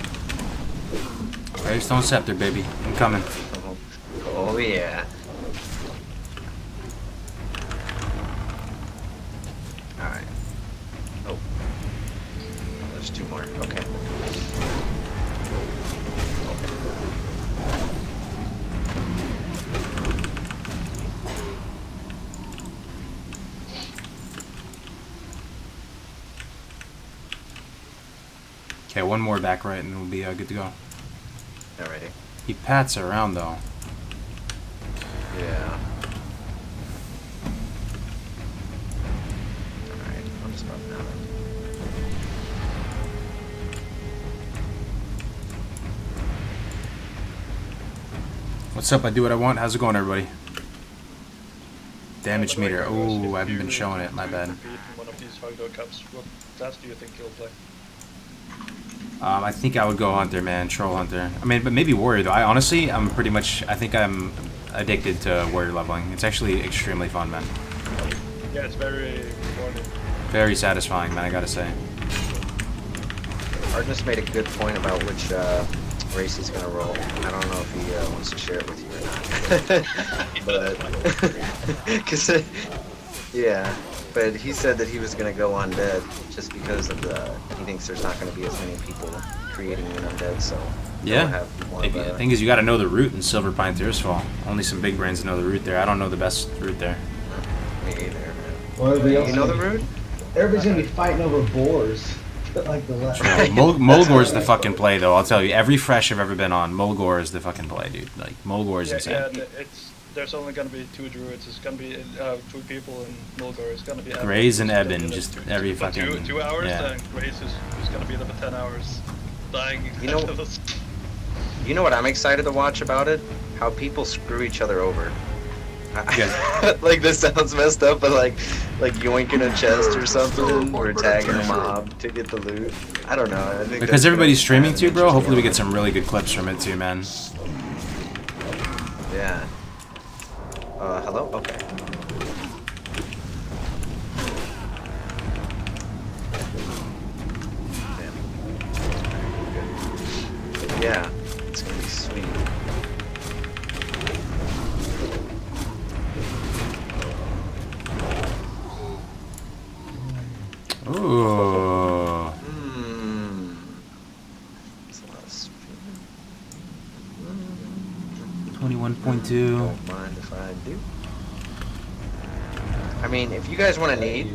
Gravestone Scepter, baby. I'm coming. Oh yeah. Alright. Oh. There's two more. Okay. Okay, one more back right and we'll be good to go. Alrighty. He pats around, though. Yeah. Alright, I'm just about now. What's up? I do what I want. How's it going, everybody? Damage meter. Oh, I haven't been showing it. My bad. One of these Hogdog Cups, what class do you think you'll play? I think I would go Hunter, man. Troll Hunter. I mean, but maybe Warrior, though. I'm pretty much... I think I'm addicted to Warrior leveling. It's actually extremely fun, man. Yeah, it's very rewarding. Very satisfying, man, I gotta say. Artemis made a good point about which race he's gonna roll. I don't know if he wants to share it with you or not. But... Cause, yeah. But he said that he was gonna go undead just because of the... He thinks there's not gonna be as many people creating an undead, so... Yeah. Have more of The a... thing is, you gotta know the route in Silver Pine Tearsfall. Only some big brains know the route there. I don't know the best route there. Me either, man. Well, everybody else You know the route? Everybody's gonna be fighting over boars. Like the last. Mulgore's the fucking play, though. I'll tell you. Every fresh I've ever been on, Mulgore is the fucking play, dude. Like, Mulgore is insane. Yeah, there's only gonna be 2 druids. It's gonna be 2 people in Mulgore. It's gonna be Graze and Eben. Eben, just every but fucking... 2 hours, yeah. and Graze is gonna be there for 10 hours, dying. You know what I'm excited to watch about it? How people screw each other over. Like, this sounds messed up, but like yoinking a chest or something, or tagging a mob to get the loot. I don't know. I think Because everybody's streaming too, bro. Hopefully we get some really good clips from it too, man. Yeah. Hello? Okay. Damn. Yeah, it's gonna be sweet. Ooh. That's a lot of spin. 21.2. Don't mind if I do. I mean, if you guys want to need,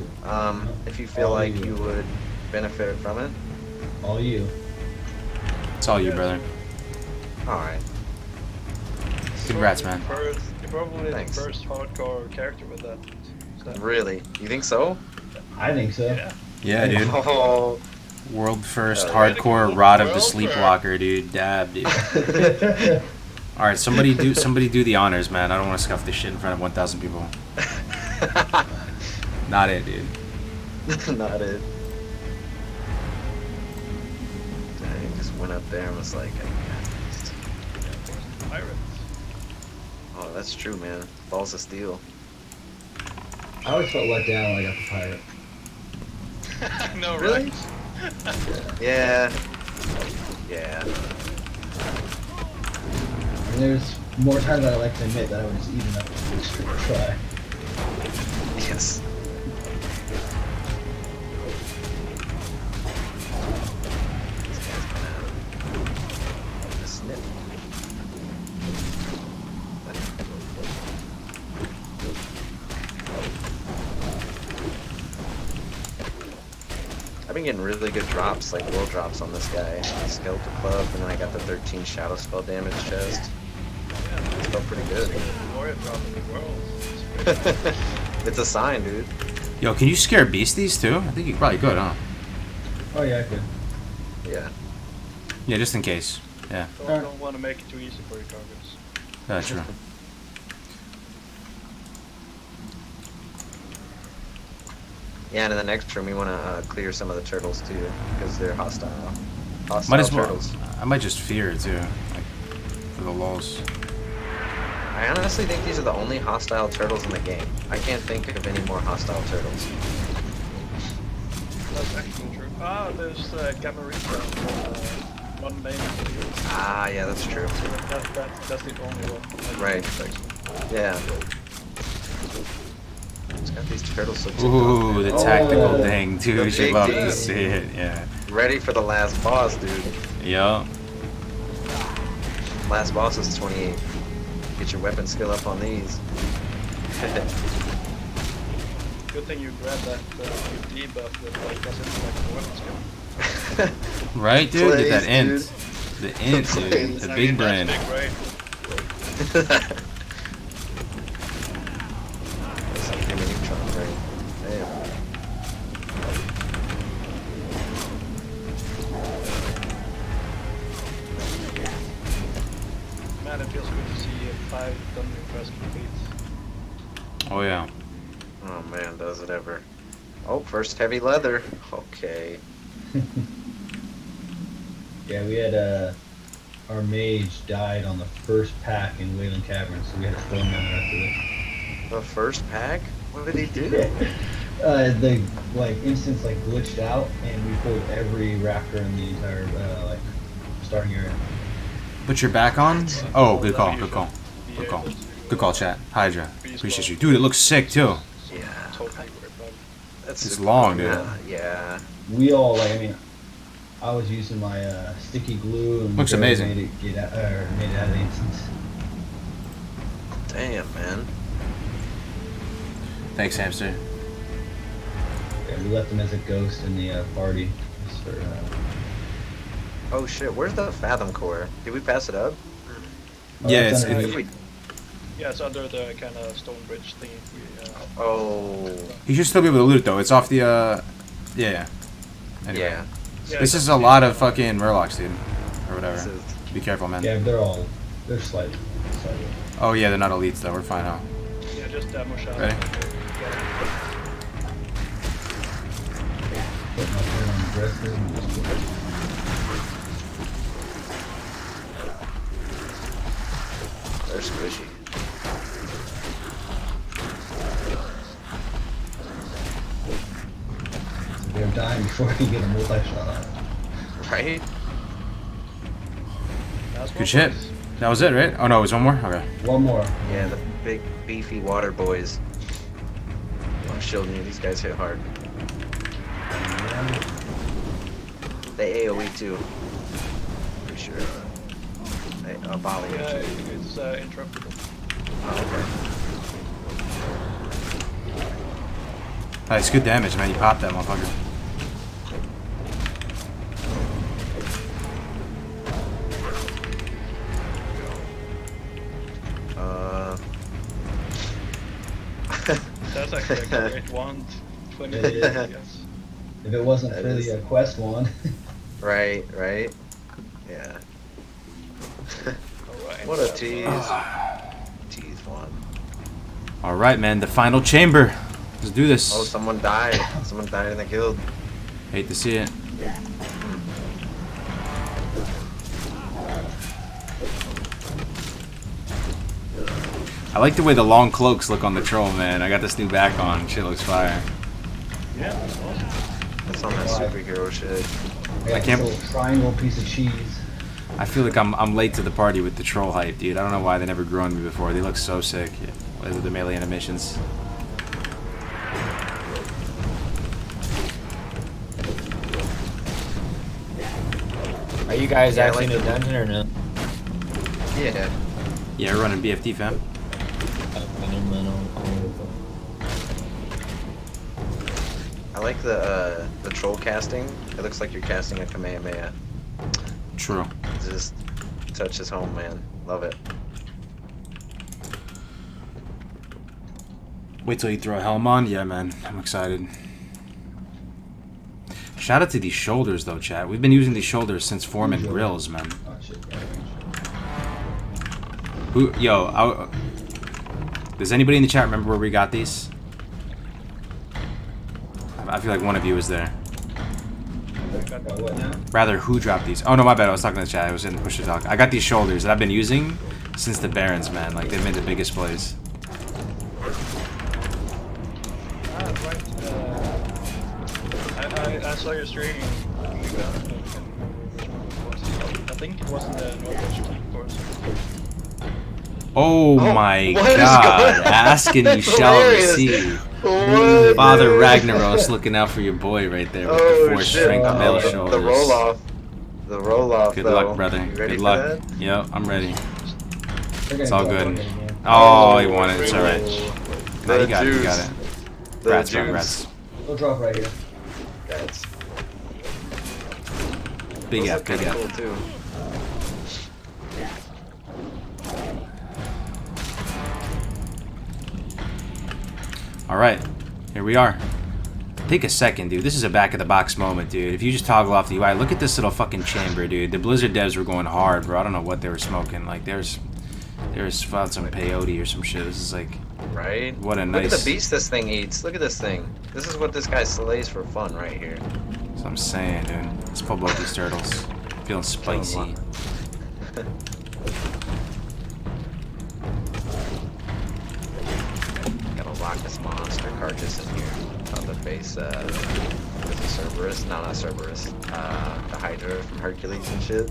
if you feel like you would benefit from it. All you. It's all you, brother. Alright. Congrats, man. You're probably Thanks. the first hardcore character with that. Really? You think so? I think so. Yeah. Yeah, dude. Oh. World first Really hardcore cool. Rod of the World Sleepwalker, dude. Dab, dude. All right, somebody do the honors, man. I don't want to scuff this shit in front of 1,000 people. Not it, dude. Not it. I just went up there and was like, I got this. Pirates. Oh, that's true, man. Balls of steel. I always felt let down when I got the pirate. No, Really? right? Yeah. Yeah. And there's more times I like to admit that I would just eat enough to try. Yes. This guy's gonna snip. I've been getting really good drops, like world drops on this guy. Skeletal Club, and then I got the 13 Shadow Spell damage chest. It felt pretty good. Warrior drop in the world. It's a sign, dude. Yo, can you scare beasties too? I think you probably could, huh? Oh yeah, I could. Yeah. Yeah, just in case. Yeah. Don't want to make it too easy for your targets. That's true. Yeah, and in the next room we want to clear some of the turtles too, because they're hostile. Hostile Might as well. turtles. I might just fear it too, like for the lulz. I honestly think these are the only hostile turtles in the game. I can't think of any more hostile turtles. That's actually true. Ah, there's Gamarita, one main. Ah, yeah, that's true. That's the only one. Right. Yeah. It's got these turtles looking. Ooh, the tactical Oh, thing, the dude. You big love to thing. see it, yeah. Ready for the last boss, dude. Yo. Last boss is 28. Get your weapon skill up on these. Good thing you grabbed that new debuff with like weapon skill. Right, dude? Get that Plays, int. dude. The int, dude. Plays. The I big mean, brain. that's big, right? Something in neutron, right? Damn. Man, it feels good to see 5 Dungeon Quest complete. Oh, yeah. Oh man, does it ever. Oh, first heavy leather. Okay. Yeah, we had our mage died on the first pack in Wayland Cavern, so we had to throw him on the rest of it. The first pack? What did he do? The instance glitched out, and we pulled every raptor in the entire starting area. Put your back on? Oh, good call, That'd be good call. be Good call. able to, Good call, chat. Hydra. be Appreciate slow. you. Dude, it looks sick, too. Yeah. Totally weird, but That's It's super long, cool. dude. Yeah. We all I was using my sticky glue and Looks barely amazing. made it out of the instance. Damn, man. Thanks, hamster. Yeah, we left him as a ghost in the party. Just for, Oh shit, where's the Fathom Core? Did we pass it up? Yeah, that's it's, under- If we... yeah, it's under the kind of stone bridge thing. Oh. you should still be able to loot it, though. It's off the, yeah. Anyway. Yeah. This is a lot of fucking murlocs, dude. Or This whatever. is... Be careful, man. Yeah, they're slightly. Oh, yeah, they're not elites, though. We're fine, huh? Yeah, just demo shot. Ready? Put my foot on the dresses and just put it. They're squishy. They're dying before you get a multi-shot on it. Right? Good shit. That was it, right? Oh, no, it was one more? Okay. One more. Yeah, the big, beefy water boys. I'm shielding you, these guys hit hard. They AoE too. Pretty sure. They, volley Yeah, actually. it's interruptible. Oh, It's good damage, man. You popped that motherfucker. That's actually a great one. 20 Yeah, yeah. yes. If it wasn't That for is- the quest one. Right, right. Yeah. Alright. What a tease. Tease one. All right, man. The final chamber. Let's do this. Oh, someone died. Someone died in the guild. Hate to see it. I like the way the long cloaks look on the troll, man. I got this new back on. Shit looks fire. Yeah, that's awesome. That's on that superhero shit. I got can't- this little triangle piece of cheese. I feel like I'm late to the party with the troll hype, dude. I don't know why they never grew on me before. They look so sick with the melee animations. Are you guys Yeah, actually like in a dungeon or no? Yeah. Yeah, we're running BFD, fam. I like the troll casting. It looks like you're casting a Kamehameha. True. It just touches home, man. Love it. Wait till you throw a helm on. Yeah, man. I'm excited. Shout out to these shoulders, though, chat. We've been using these shoulders since Foreman Grills, man. Oh, shit. Who? Yo, does anybody in the chat remember where we got these? I feel like one of you was there. What now? Rather, who dropped these? Oh, no, my bad. I was talking to the chat. I was in push to talk. I got these shoulders that I've been using since the Barons, man. Like, they've made the biggest plays. I saw your stream. I think it was in the Northwest Keep or something. Oh my what is god. going on? Ask and you That's shall hilarious. receive. What? Father Ragnaros looking out for your boy right there with the force strength Uh-oh, male the shoulders. roll off. The roll off. Good though. luck, brother. You ready Good for luck. that? Yep, I'm ready. They're It's gonna all go good. up again. Oh, he won it. It's alright. No, The you got it. You juice. got it. The Rats, bro, juice. rats. They'll drop right here. That's Big those F, look big kinda F. cool too. Alright, here we are. Take a second, dude. This is a back-of-the-box moment, dude. If you just toggle off the UI, look at this little fucking chamber, dude. The Blizzard devs were going hard, bro. I don't know what they were smoking. Like, there's found some peyote or some shit. This is like, Right? what a Look nice... at the beast this thing eats. Look at this thing. This is what this guy slays for fun right here. That's what I'm saying, dude. Let's pull both these turtles. Feeling spicy. Gotta lock this monster carcass in here. On the face, with the Cerberus. No, not Cerberus. The Hydra from Hercules and shit.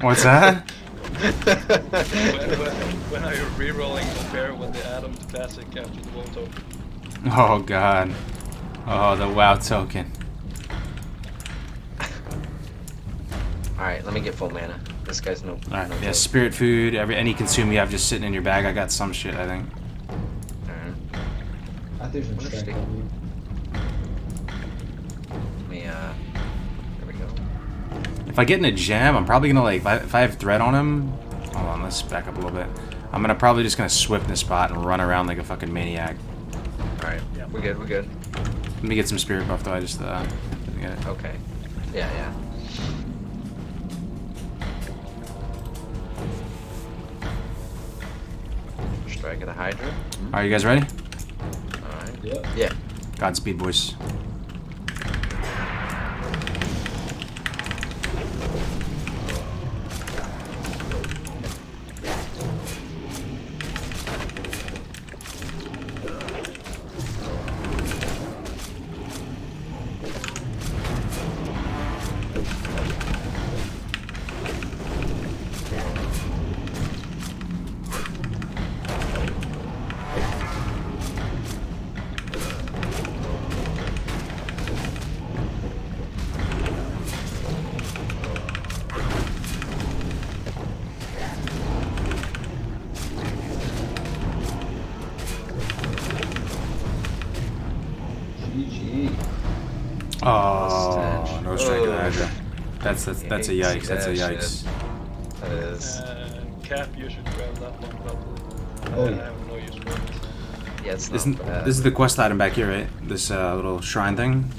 What's that? When are you re-rolling compare when they add them to classic after the WoW token? Oh, God. Oh, the WoW token. Alright, let me get full mana. This guy's no. Alright, no yeah, joke. spirit food, any consume you have just sitting in your bag. I got some shit, I think. Alright. I threw some What if strength they- on you. Let me, there we go. If I get in a jam, I'm probably gonna, like, if I have thread on him... Hold on, let's back up a little bit. I'm probably just gonna swiftness spot and run around like a fucking maniac. Alright, we're good, we're good. Let me get some spirit buff, though. I just, didn't get it. Okay. Yeah, yeah. Strike of the Hydra. Are you guys ready? Alright. Yep. Yeah. Godspeed, boys. GG. Oh, no strike of the Oh. Hydra. That's a Hate to yikes. see That's a that yikes. That is. Cap, you should grab that one probably. Oh, I yeah. have no use for it. Yeah, it's not Isn't bad. this is the quest item back here, right? This little shrine thing.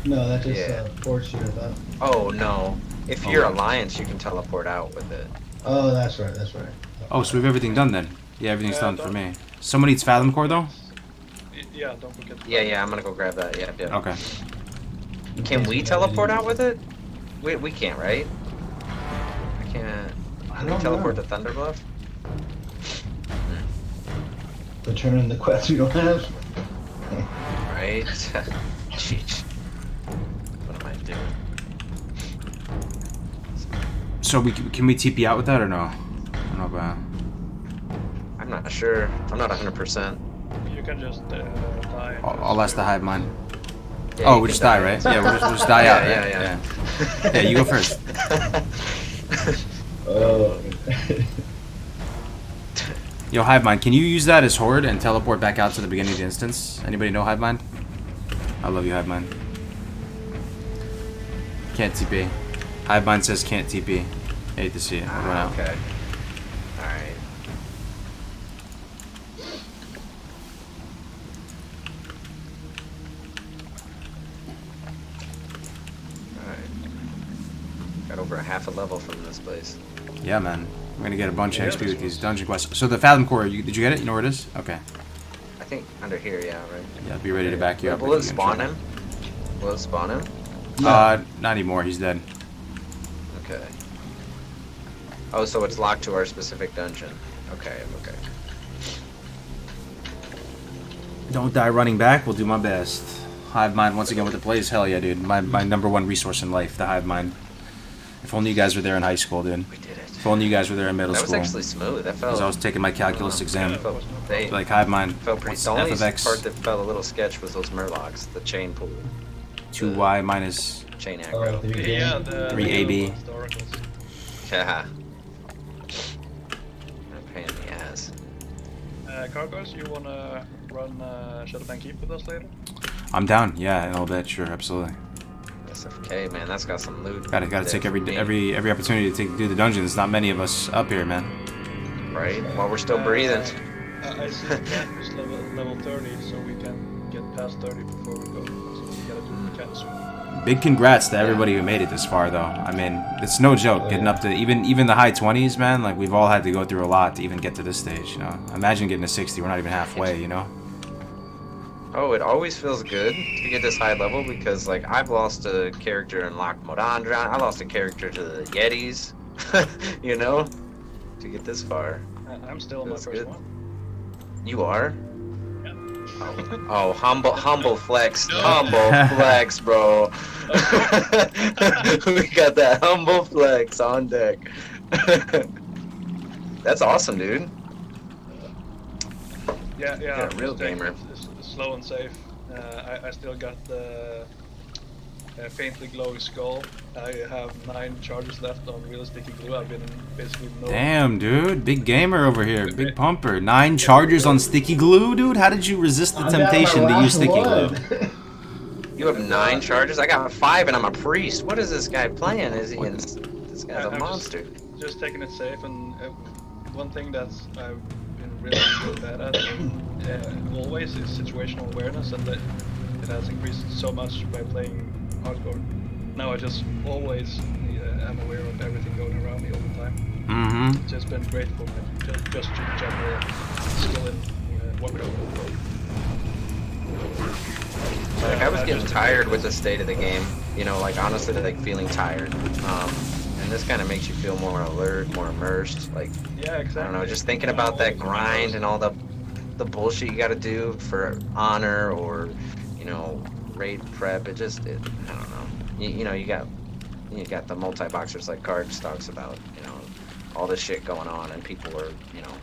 No, that just Yeah. forced you, I thought. Oh no. If Oh. you're Alliance, you can teleport out with it. Oh, that's right, that's right. Oh, so we have everything done then. Yeah, everything's Yeah, done for done. me. Someone needs Fathom Core though. Yeah, don't forget. Yeah, yeah, I'm gonna go grab that. Yeah, yeah. Okay. Can we teleport out with it? We can't, right? I can't. I Can we don't teleport know. to Thunderbluff? to turn in the quests we don't have. Right? Jeez. What am I doing? So can we TP out with that or no? I don't know about. I'm not sure. I'm not 100%. You can just die. I'll ask the hive mind. Yeah, Oh, you we'll can just die, right? Yeah, we'll just die out. Yeah. Yeah, you go first. Oh. Yo, hive mind, can you use that as horde and teleport back out to the beginning of the instance? Anybody know hive mind? I love you, hive mind. Can't TP. Hive mind says can't TP. Hate to see it. I'll run out. Okay. Alright. Got over a half a level from this place. Yeah, man. We're gonna get a bunch of XP with these dungeon quests. So the Fathom Core, did you get it? You know where it is? Okay. I think under here, yeah, right? Yeah, be ready to back you up. Will it spawn him? Will it spawn him? Not anymore. He's dead. Okay. Oh, so it's locked to our specific dungeon. Okay. Don't die running back. We'll do my best. Hive mind once again with the plays. Hell yeah, dude. My #1 resource in life, the hive mind. If only you guys were there in high school, dude. We did it. If only you guys were there in middle school. That was actually smooth. That felt. Because I was taking my calculus exam. Like hive mind. Felt pretty. What's The only f of x? part that felt a little sketch was those murlocs, the chain pool. 2y minus Chain aggro. Yeah, the 3ab. Yeah. I'm pain in the ass. Cargos, you wanna run Shadowbank Keep with us later? I'm down. Yeah, in a little bit. Sure, absolutely. SFK, man, that's got some loot. Gotta take every opportunity to do the dungeon. There's not many of us up here, man. Right. While we're still breathing. I see the cap is level 30, so we can get past 30 before we go. So we gotta do the cap soon. Big congrats to everybody who made it this far, though. I mean, it's no joke getting up to even the high 20s, man. Like we've all had to go through a lot to even get to this stage. You know, imagine getting to 60. We're not even halfway. You know. Oh, it always feels good to get this high level because, like, I've lost a character in Loch Modandra. I lost a character to the Yetis. You know, to get this far. I'm still in my first one. You are? Yeah. Oh, humble flex, humble flex, bro. We got that humble flex on deck. That's awesome, dude. Yeah, real gamer. Slow and safe. I still got the faintly glowing skull. I have 9 charges left on real sticky glue. I've been basically no. Damn, dude, big gamer over here, big pumper. 9 charges on sticky glue, dude. How did you resist the temptation to use sticky glue? You have 9 charges. I got 5, and I'm a priest. What is this guy playing? Is he? This guy's a monster. Just taking it safe, and one thing that's I've been really bad at always is situational awareness, and it has increased so much by playing hardcore. Now I just always am aware of everything going around me all the time. Mm-hmm. It's just been great for my just general skill in Warcraft. Like, I was getting tired with the state of the game. You know, like honestly, like feeling tired. And this kind of makes you feel more alert, more immersed. Like, yeah, exactly. I don't know, just thinking about that grind and all the bullshit you got to do for honor or, you know, raid prep. I don't know. You know, you got the multi-boxers like Cards talks about. You know, all this shit going on, and people are, you know,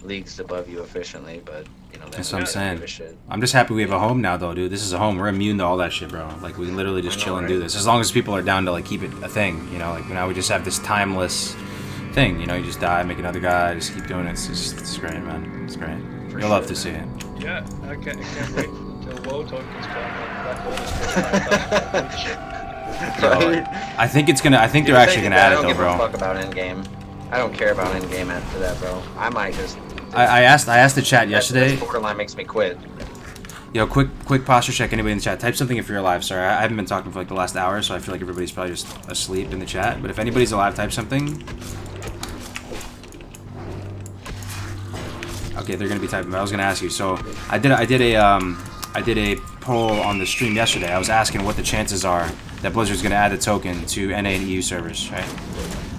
leagues above you efficiently, but you know that's what I'm saying. I'm just happy we have a home now, though, dude. This is a home. We're immune to all that shit, bro. Like we can literally just chill and do this, as long as people are down to like keep it a thing. You know, like now we just have this timeless thing. You know, you just die, make another guy, just keep doing it. It's great, man. It's great. You'll love to see it. Yeah, I can't wait until WoW tokens come and I think they're actually gonna add it though, bro. I don't give a fuck about endgame. I don't care about endgame after that, bro. I might just. I asked the chat yesterday. This borderline makes me quit. Yo, quick posture check. Anybody in the chat, type something if you're alive. Sorry, I haven't been talking for like the last hour, so I feel like everybody's probably just asleep in the chat. But if anybody's alive, type something. Okay, they're gonna be typing. But I was gonna ask you. So I did a poll on the stream yesterday. I was asking what the chances are that Blizzard's gonna add the token to NA and EU servers, right?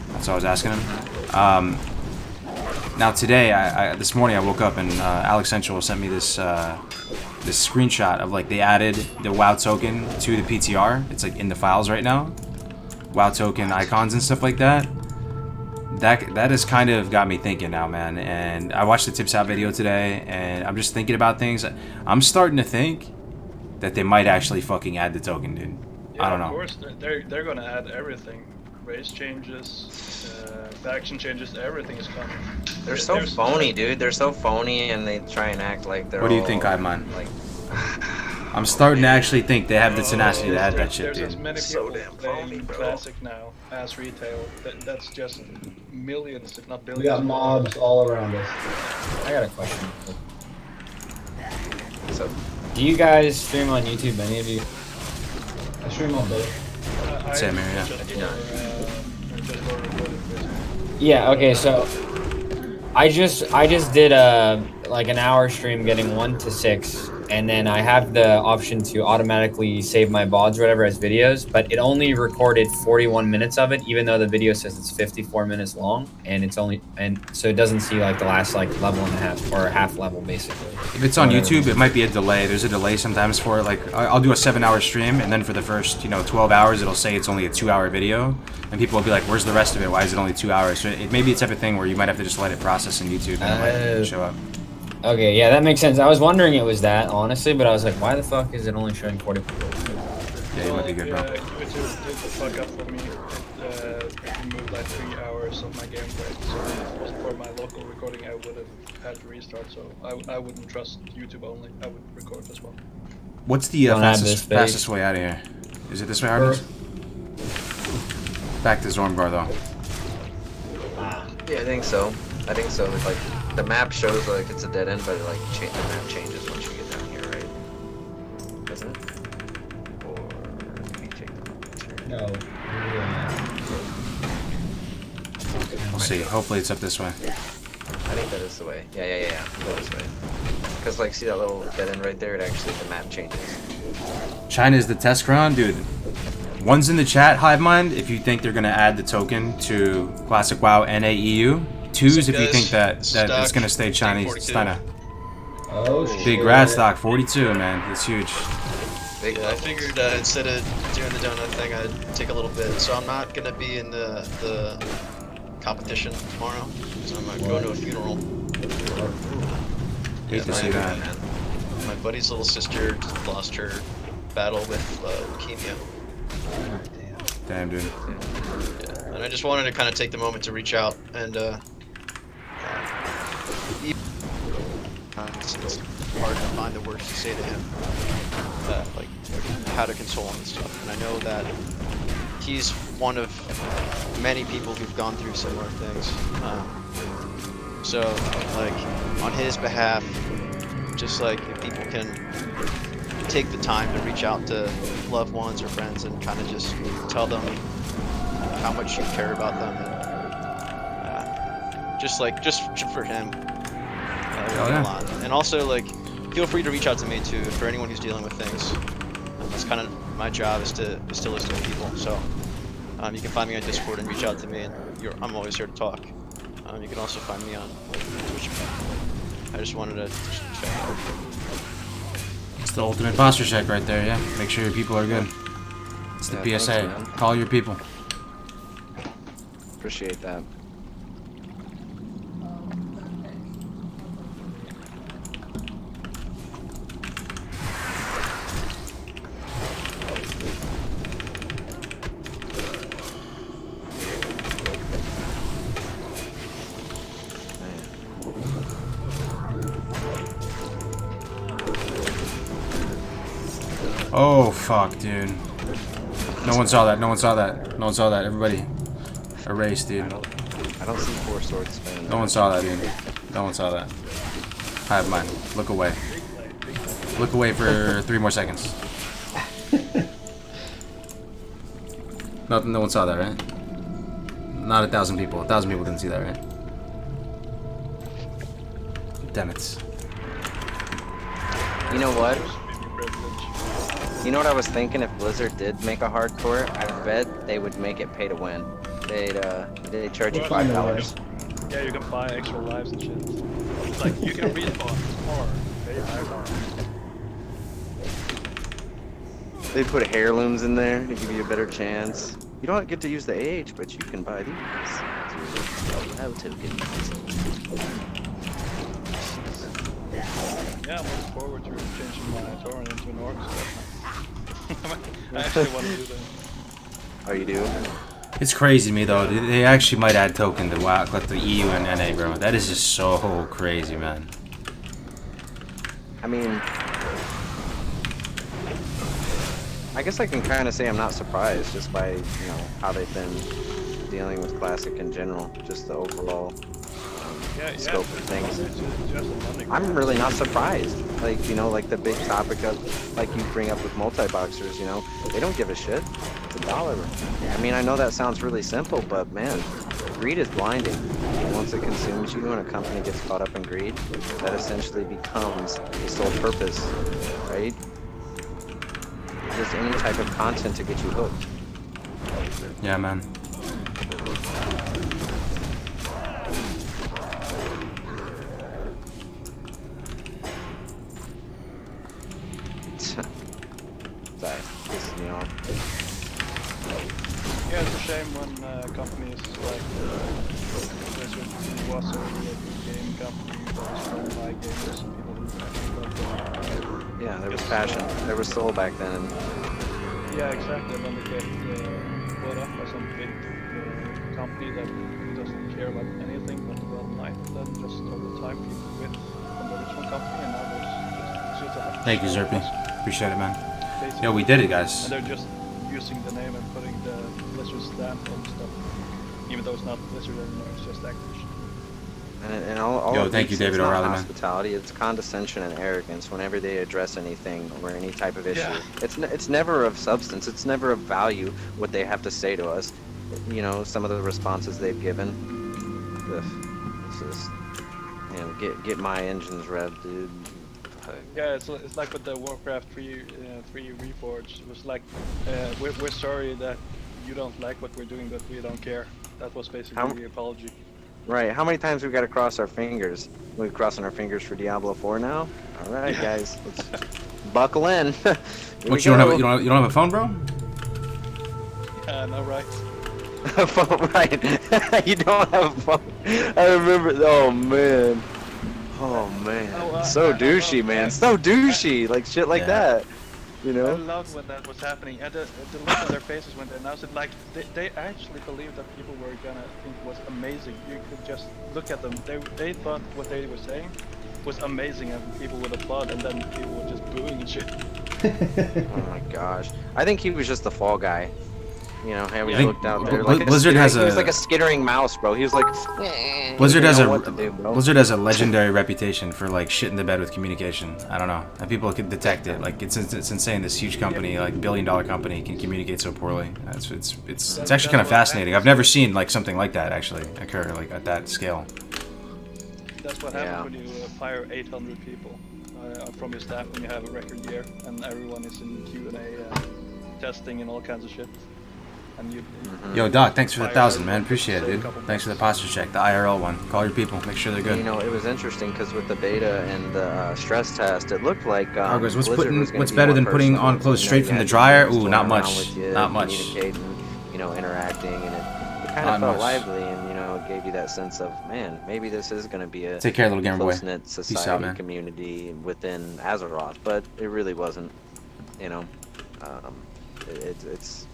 That's what I was asking them. Now today, this morning I woke up and Alex Central sent me this this screenshot of like they added the WoW token to the PTR. It's like in the files right now. WoW token icons and stuff like that. That has kind of got me thinking now, man. And I watched the Tips Out video today, and I'm just thinking about things. I'm starting to think that they might actually fucking add the token, dude. Yeah, I don't know. Of course, they're gonna add everything. Race changes, faction changes, everything is coming. They're so phony, dude. They're so phony, and they try and act like they're. What do you think, Ivan? Like, I'm starting to actually think they have the tenacity to add that shit, There's as dude. many people playing Classic now as retail. That's just millions, if not billions. We got mobs all around us. I got a question. So, do you guys stream on YouTube? Any of you? I stream on both. Same here, yeah. Yeah. Okay. So, I just did like an hour stream, getting 1 to 6, and then I have the option to automatically save my VODs or whatever as videos, but it only recorded 41 minutes of it, even though the video says it's 54 minutes long, and so it doesn't see like the last like level and a half or half level basically. If it's on YouTube, it might be a delay. There's a delay sometimes for it. Like I'll do a 7-hour stream, and then for the first 12 hours, it'll say it's only a 2-hour video, and people will be like, "Where's the rest of it? Why is it only 2 hours?" So it may be a type of thing where you might have to just let it process in YouTube and it might show up. Okay, yeah, that makes sense. I was wondering it was that, honestly, but I was like, why the fuck is it only showing 40? Yeah, you might be good, bro. YouTube did the fuck up for me. It removed like 3 hours of my gameplay. So if it wasn't for my local recording, I would have had to restart. So I wouldn't trust YouTube only. I would record as well. What's the fastest way out of here? Is it this way, Artemis? Back to Zormgar, though. yeah, I think so. It's like the map shows like it's a dead end, but like the map changes once you get down here, right? Doesn't it? Or let me take the picture. No. We'll see. Hopefully it's up this way. I think that is the way. Yeah. Go this way. Because like, see that little dead end right there? It actually the map changes. China is the test ground, dude. One's in the chat, Hivemind, if you think they're gonna add the token to Classic WoW NAEU. Two's if you think that it's gonna stay Chinese. China. Oh shit. Big grad stock, 42, man. It's huge. Yeah, I figured instead of doing the donut thing, I'd take a little bit. So I'm not gonna be in the competition tomorrow, because I'm going to a funeral. Hate to see that. My buddy's little sister just lost her battle with leukemia. Damn, dude. Yeah. And I just wanted to kind of take the moment to reach out and it's hard to find the words to say to him, like how to console him and stuff. And I know that he's one of many people who've gone through similar things. So, like, on his behalf, just like if people can take the time to reach out to loved ones or friends and kind of just tell them how much you care about them, and just for him, a lot. And also, like, feel free to reach out to me too for anyone who's dealing with things. That's kind of my job, is to listen to people. So you can find me on Discord and reach out to me, and I'm always here to talk. You can also find me on Twitch. I just wanted to check. It's the ultimate posture check right there, yeah. Make sure your people are good. It's the PSA. Thanks, Call your people. Appreciate that. Oh, fuck, dude. No one saw that. No one saw that. No one saw that. Everybody erase, dude. I don't see 4 swords spinning. No one saw that, dude. No one saw that. I have mine. Look away. Look away for 3 more seconds. No one saw that, right? Not 1,000 people. 1,000 people didn't see that, right? Damn it. You know what? You know what I was thinking? If Blizzard did make a hardcore, I bet they would make it pay to win. They'd charge you $5. Yeah, you can buy extra lives and shit. It's like you can respawn or pay $5. They put heirlooms in there to give you a better chance. You don't get to use the AH, but you can buy these. Have tokens. Yeah, I'm looking forward to changing my Tauren into an orc. I actually want to do that. Oh, you do? It's crazy to me though. They actually might add token to WoW, like the EU and NA, bro. That is just so crazy, man. I mean, I guess I can kind of say I'm not surprised just by, you know, how they've been dealing with Classic in general, just the overall scope of things. I'm really not surprised. Like, you know, like the big topic of, like you bring up with multi-boxers, you know, they don't give a shit. It's $1. I mean, I know that sounds really simple, but man, greed is blinding. Once it consumes you and a company gets caught up in greed, that essentially becomes the sole purpose, right? Just any type of content to get you hooked. Yeah, man. Sorry, pisses me off. Yeah, it's a shame when companies like Blizzard was a game company that was run by gamers and people who actually loved it. Yeah, there was passion. There was soul back then. Yeah, exactly. And then they get bought up by some big company that doesn't care about anything but the bottom line, and then just over time people quit from the original company, and now it's just a Thank you, Zerpy. Appreciate it, man. basically. Yo, we did it, guys. And they're just using the name and putting the Blizzard stamp on stuff, even though it's not Blizzard anymore. It's just Activision. And all Yo, of thank you, it's David not O'Reilly, man. hospitality, it's condescension and arrogance whenever they address anything or any type of issue. Yeah. It's never of substance, it's never of value what they have to say to us. You know, some of the responses they've given. Ugh, it's just, you know, get my engines revved, dude. Yeah, it's like with the Warcraft 3 Reforged. It was like, we're sorry that you don't like what we're doing, but we don't care. That was basically the apology. Right, how many times we got to cross our fingers? We're crossing our fingers for Diablo 4 now? Alright, guys, let's buckle in. What, you don't have a phone, bro? Yeah, no, right. A phone, right. You don't have a phone. I remember, oh man. Oh man. So douchey, man. So douchey. Like shit like that. You know? I loved when that was happening, and the look on their faces when they announced it, like, they actually believed that people were gonna think it was amazing. You could just look at them. They thought what they were saying was amazing, and people would applaud, and then people were just booing and shit. Oh my gosh. I think he was just the fall guy. You know, how he looked out there like Blizzard he was like a skittering mouse, bro. He was like, Blizzard has Blizzard has a legendary reputation for like shit in the bed with communication. I don't know, and people can detect it. Like it's insane. This huge company, like billion-dollar company, can communicate so poorly. It's actually kind of fascinating. I've never seen like something like that actually occur like at that scale. That's what happens when you fire 800 people from your staff when you have a record year, and everyone is in Q&A testing and all kinds of shit. And you, Yo, Doc, thanks for the 1,000, man. Appreciate it, dude. Thanks for the posture check, the IRL one. Call your people, make sure they're good. You know, it was interesting because with the beta and the stress test, it looked like what's better than putting on clothes straight from the dryer? Ooh, not much. Not much. Communicating, you know, interacting, and it kind of felt lively, and you know, it gave you that sense of, man, maybe this is going to be a Take care, little gamer boy. close-knit society community within Azeroth, but it really wasn't. You know, it's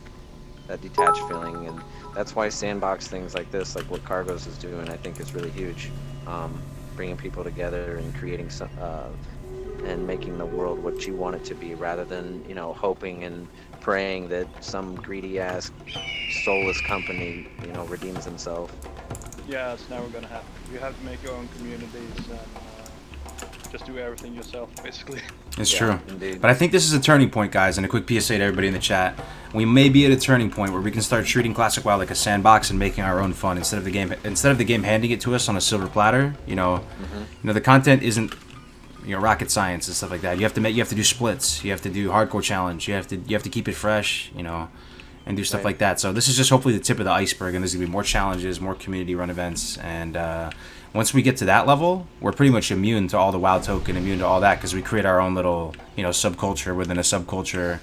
that detached feeling, and that's why sandbox things like this, like what Cargos is doing, I think is really huge. Bringing people together and creating some, and making the world what you want it to be, rather than, you know, hoping and praying that some greedy ass soulless company, you know, redeems himself. Yeah, it's never gonna happen. You have to make your own communities and just do everything yourself, basically. It's true. But I think this is a turning point, guys, and a quick PSA to everybody in the chat. We may be at a turning point where we can start treating Classic WoW like a sandbox and making our own fun instead of the game handing it to us on a silver platter. You know, the content isn't, you know, rocket science and stuff like that. You have to do splits. You have to do hardcore challenge. You have to keep it fresh. You know, and do stuff like that. So this is just hopefully the tip of the iceberg, and there's gonna be more challenges, more community run events, and once we get to that level, we're pretty much immune to all the WoW token, immune to all that, because we create our own little, you know, subculture within a subculture,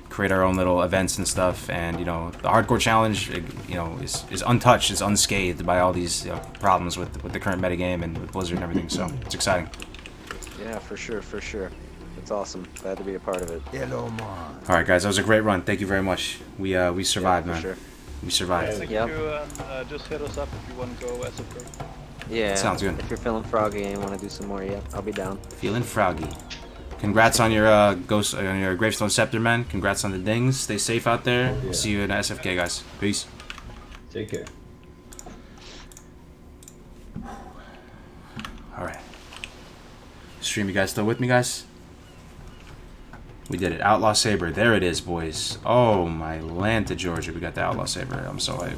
create our own little events and stuff, and you know, the hardcore challenge, you know, is untouched, is unscathed by all these problems with the current metagame and with Blizzard and everything. So it's exciting. Yeah, for sure, for sure. It's awesome. Glad to be a part of it. Hello, man. All right, guys, that was a great run. Thank you very much. We survived, for man. Sure. We survived. Thank Yep. you, and just hit us up if you want to go as a pro. Yeah. Sounds good. If you're feeling froggy and want to do some more, yeah, I'll be down. Feeling froggy. Congrats on your ghost on your gravestone scepter, man. Congrats on the dings. Stay safe out there. Yeah. See you in SFK, guys. Peace. Take care. All right. Stream, you guys still with me, guys? We did it. Outlaw Saber. There it is, boys. Oh, my land to Georgia. We got the Outlaw Saber. I'm so hyped.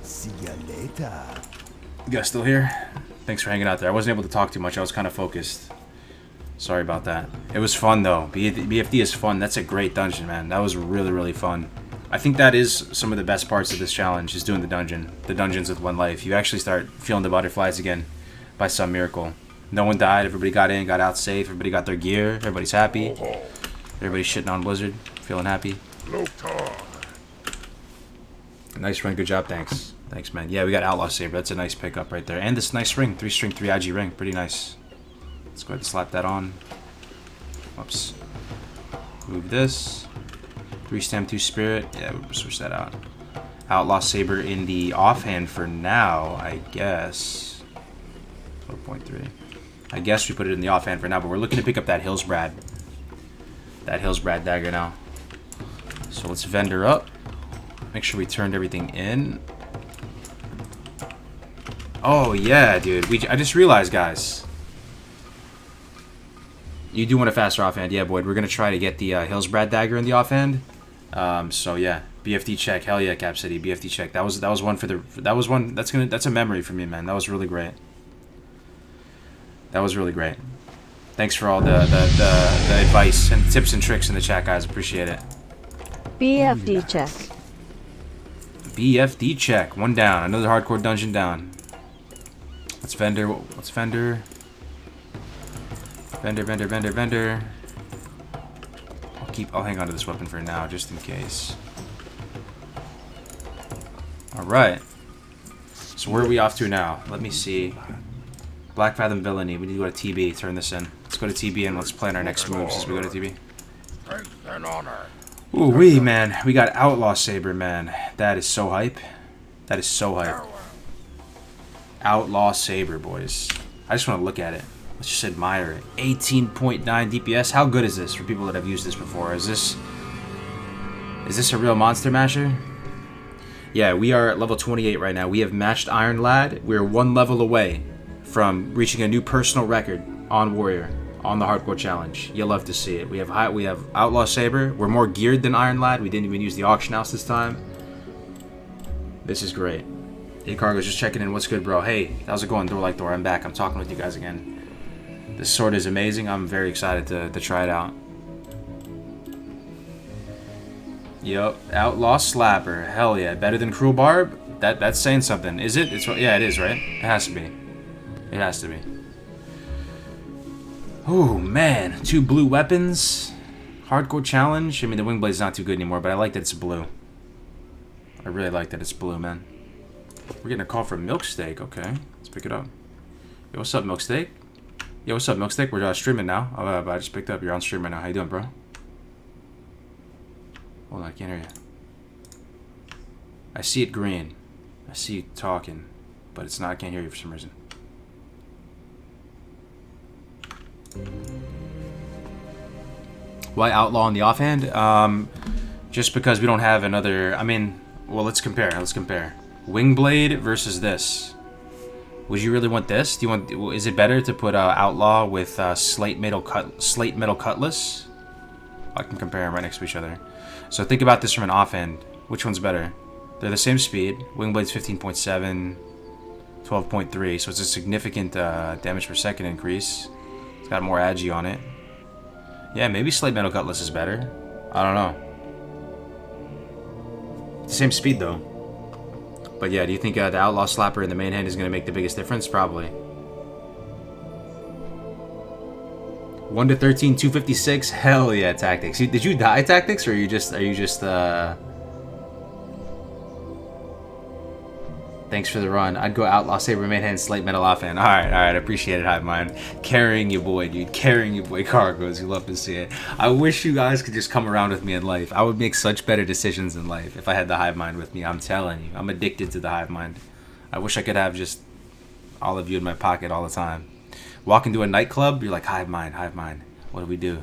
See ya later. You guys still here? Thanks for hanging out there. I wasn't able to talk too much. I was kind of focused. Sorry about that. It was fun, though. BFD is fun. That's a great dungeon, man. That was really, really fun. I think that is some of the best parts of this challenge, is doing the dungeon. The dungeons with one life. You actually start feeling the butterflies again by some miracle. No one died. Everybody got in, got out safe. Everybody got their gear. Everybody's happy. Everybody's shitting on Blizzard. Feeling happy. Nice run. Good job. Thanks. Thanks, man. Yeah, we got Outlaw Saber. That's a nice pickup right there. And this nice ring. 3-string, 3 IG ring. Pretty nice. Let's go ahead and slap that on. Whoops. Move this. 3 stem, 2 spirit. Yeah, we'll switch that out. Outlaw Saber in the offhand for now, I guess. 4.3. I guess we put it in the offhand for now, but we're looking to pick up that Hillsbrad. That Hillsbrad dagger now. So let's vendor up. Make sure we turned everything in. Oh, yeah, dude. I just realized, guys. You do want a faster offhand. Yeah, Boyd. We're going to try to get the Hillsbrad dagger in the offhand. So, yeah. BFD check. Hell yeah, Cap City. BFD check. That was one for the... That was one... That's a memory for me, man. That was really great. That was really great. Thanks for all the advice and tips and tricks in the chat, guys. Appreciate it. BFD check. BFD check. One down. Another hardcore dungeon down. Let's vendor. Let's vendor. Vendor. I'll hang on to this weapon for now, just in case. Alright. So where are we off to now? Let me see. Black Fathom Villainy. We need to go to TB. Turn this in. Let's go to TB and let's plan our next moves as we go to TB. Ooh wee, man. We got Outlaw Saber, man. That is so hype. That is so hype. Outlaw Saber, boys. I just want to look at it. Let's just admire it. 18.9 DPS. How good is this for people that have used this before? Is this a real monster masher? Yeah, we are at level 28 right now. We have matched Iron Lad. We're 1 level away from reaching a new personal record on Warrior on the hardcore challenge. You'll love to see it. We have Outlaw Saber. We're more geared than Iron Lad. We didn't even use the auction house this time. This is great. Hey Cargo's just checking in. What's good, bro? Hey, how's it going? Door like door. I'm back. I'm talking with you guys again. This sword is amazing. I'm very excited to try it out. Yup. Outlaw Slapper. Hell yeah. Better than Cruel Barb? That's saying something. Is it? Yeah, it is, right? It has to be. It has to be. Oh, man. 2 blue weapons. Hardcore challenge. I mean, the Wingblade's not too good anymore, but I like that it's blue. I really like that it's blue, man. We're getting a call from Milksteak. Okay. Let's pick it up. Yo, what's up, Milksteak? Yo, what's up, Milksteak? We're streaming now. Oh, I just picked up. You're on stream right now. How you doing, bro? Hold on, I can't hear you. I see it green. I see you talking, but it's not. I can't hear you for some reason. Why Outlaw on the offhand? Just because we don't have another... I mean, well, let's compare. Wingblade versus this. Would you really want this? Do you want? Is it better to put Outlaw with slate metal cutlass? I can compare them right next to each other. So think about this from an offhand. Which one's better? They're the same speed. Wingblade's 15.7, 12.3. So it's a significant damage per second increase. It's got more agi on it. Yeah, maybe slate metal cutlass is better. I don't know. Same speed though. But yeah, do you think the Outlaw Slapper in the main hand is going to make the biggest difference? Probably. 1 to 13, 256. Hell yeah, Tactics. Did you die, Tactics, or are you just Thanks for the run. I'd go Outlaw Saber main hand, Slate Metal off hand. Alright, I appreciate it, Hive Mind. Carrying you boy, dude. Carrying you boy, Cargos. You love to see it. I wish you guys could just come around with me in life. I would make such better decisions in life if I had the Hive Mind with me. I'm telling you. I'm addicted to the Hive Mind. I wish I could have just all of you in my pocket all the time. Walk into a nightclub, you're like, Hive Mind, Hive Mind. What do we do?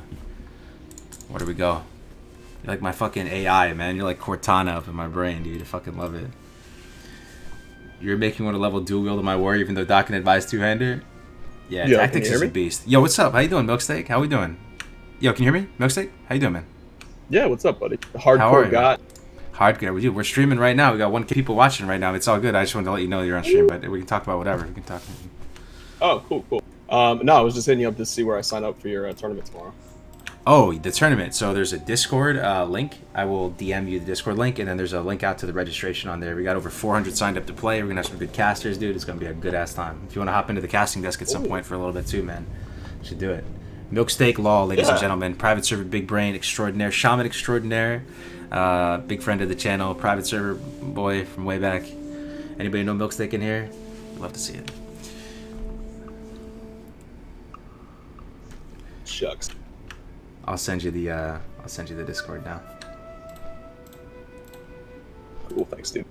Where do we go? You're like my fucking AI, man. You're like Cortana up in my brain, dude. I fucking love it. You're making one a level dual wield of my warrior, even though Doc can advise two-hander? Yeah, Yo, Tactics is a beast. Yo, what's up? How you doing, Milksteak? How we doing? Yo, can you hear me? Milksteak? How you doing, man? Yeah, what's up, buddy? Hardcore God. Hardcore. We're streaming right now. We got 1K people watching right now. It's all good. I just wanted to let you know you're on stream, but we can talk about whatever. We can talk. Oh, cool. No, I was just hitting you up to see where I sign up for your tournament tomorrow. Oh, the tournament. So there's a Discord link. I will DM you the Discord link, and then there's a link out to the registration on there. We got over 400 signed up to play. We're going to have some good casters, dude. It's going to be a good-ass time. If you want to hop into the casting desk at some point for a little bit too, man, you should do it. Milksteak Law, ladies and gentlemen. Private server Big Brain Extraordinaire. Shaman Extraordinaire. Big friend of the channel. Private server boy from way back. Anybody know Milksteak in here? I'd love to see it. Shucks. I'll send you the Discord now. Cool, thanks, dude.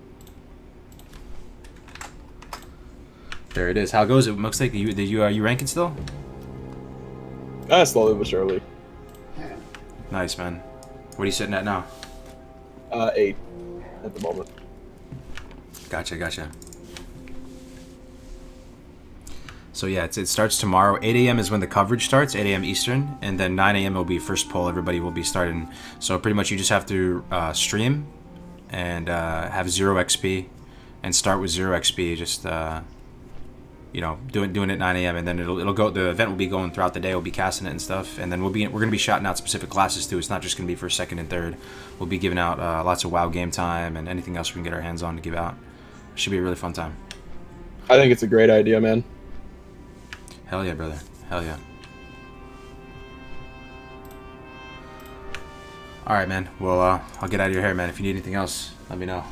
There it is. How goes it, Milksteak? Are you ranking still? Slowly but surely. Nice, man. What are you sitting at now? 8 at the moment. Gotcha. So yeah, it starts tomorrow. 8 a.m. is when the coverage starts, 8 a.m. Eastern, and then 9 a.m. will be first poll. Everybody will be starting. So pretty much you just have to stream and have 0 XP and start with 0 XP. Just doing it at 9 a.m. and then it'll go. The event will be going throughout the day. We'll be casting it and stuff, and then we're gonna be shouting out specific classes too. It's not just gonna be first, second, and third. We'll be giving out lots of WoW game time and anything else we can get our hands on to give out. Should be a really fun time. I think it's a great idea, man. Hell yeah, brother. Hell yeah. Alright, man. Well, I'll get out of your hair, man. If you need anything else, let me know.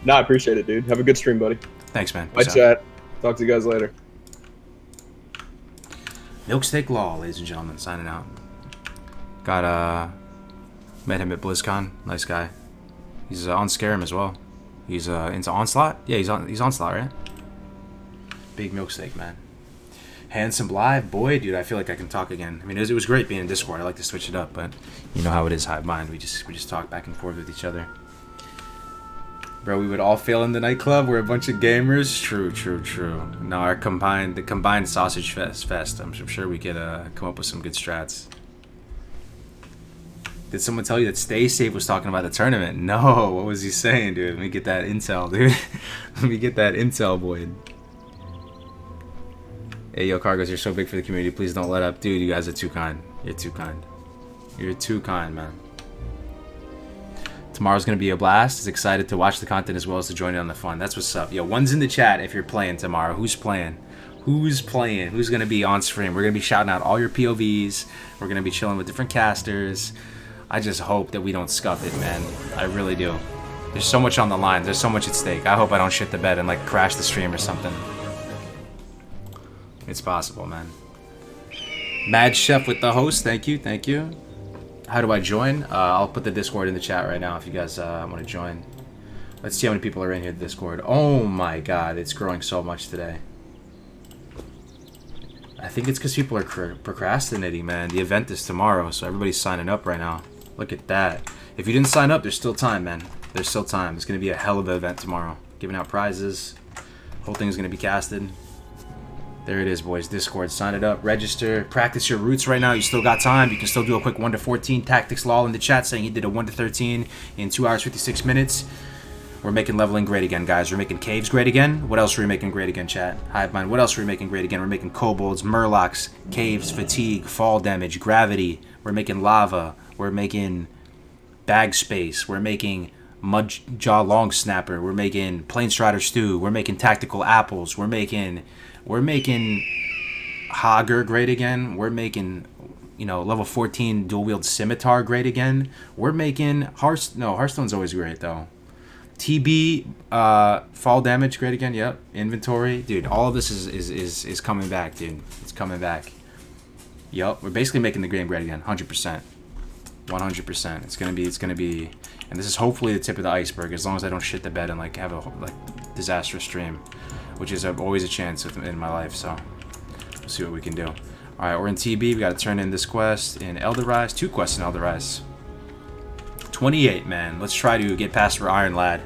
No, I appreciate it, dude. Have a good stream, buddy. Thanks, man. Bye, chat. Talk to you guys later. Milksteak Law, ladies and gentlemen, signing out. Met him at BlizzCon. Nice guy. He's on Scarum as well. He's into Onslaught. Yeah, he's Onslaught, right? Big Milksteak, man. Handsome Live, boy, dude, I feel like I can talk again. I mean, it was great being in Discord. I like to switch it up, but you know how it is, Hive Mind. We just talk back and forth with each other. Bro, we would all fail in the nightclub. We're a bunch of gamers. True. No, the combined sausage fest. I'm sure we could come up with some good strats. Did someone tell you that Stay Safe was talking about the tournament? No, what was he saying, dude? Let me get that intel, dude. Let me get that intel, boy. Hey, yo, Cargos, you're so big for the community. Please don't let up. Dude, you guys are too kind. You're too kind. You're too kind, man. Tomorrow's going to be a blast. Is excited to watch the content as well as to join in on the fun. That's what's up. Yo, one's in the chat if you're playing tomorrow. Who's playing? Who's playing? Who's going to be on stream? We're going to be shouting out all your POVs. We're going to be chilling with different casters. I just hope that we don't scuff it, man. I really do. There's so much on the line. There's so much at stake. I hope I don't shit the bed and, like, crash the stream or something. It's possible, man. Mad Chef with the host. Thank you. How do I join? I'll put the Discord in the chat right now if you guys want to join. Let's see how many people are in here in Discord. Oh my god, it's growing so much today. I think it's because people are procrastinating, man. The event is tomorrow, so everybody's signing up right now. Look at that. If you didn't sign up, there's still time, man. There's still time. It's going to be a hell of an event tomorrow. Giving out prizes. Whole thing's going to be casted. There it is, boys. Discord. Sign it up. Register. Practice your roots right now. You still got time. You can still do a quick 1 to 14. Tactics Law in the chat saying he did a 1 to 13 in 2 hours 56 minutes. We're making leveling great again, guys. We're making caves great again. What else are we making great again, chat? Hive Mind. What else are we making great again? We're making kobolds, murlocs, caves, fatigue, fall damage, gravity. We're making lava. We're making bag space. We're making Mudjaw Long Snapper. We're making Plain Strider Stew. We're making Tactical Apples. We're making Hager great again. We're making, level 14 dual wield Scimitar great again. We're making Hearthstone's always great though. TB fall damage great again. Yep. Inventory, dude. All of this is coming back, dude. It's coming back. Yep. We're basically making the game great again. 100%. 100%. It's gonna be, and this is hopefully the tip of the iceberg. As long as I don't shit the bed and have a disastrous stream, which is always a chance in my life. So we'll see what we can do. All right, we're in TB. We got to turn in this quest in Elder Rise. 2 quests in Elder Rise. 28, man. Let's try to get past for Iron Lad.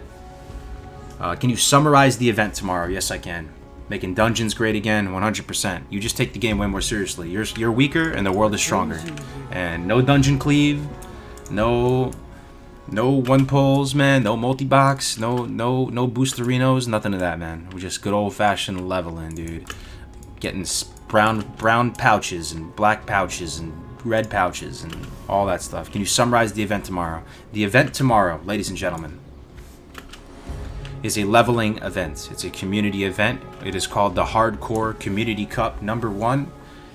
Can you summarize the event tomorrow? Yes, I can. Making dungeons great again, 100%. You just take the game way more seriously. You're weaker, and the world is stronger. And no dungeon cleave, no one pulls, man. No multi-box, no boosterinos, nothing of that, man. We're just good old-fashioned leveling, dude. Getting brown pouches and black pouches and red pouches and all that stuff. Can you summarize the event tomorrow? The event tomorrow, ladies and gentlemen, is a leveling event. It's a community event. It is called the Hardcore Community Cup #1.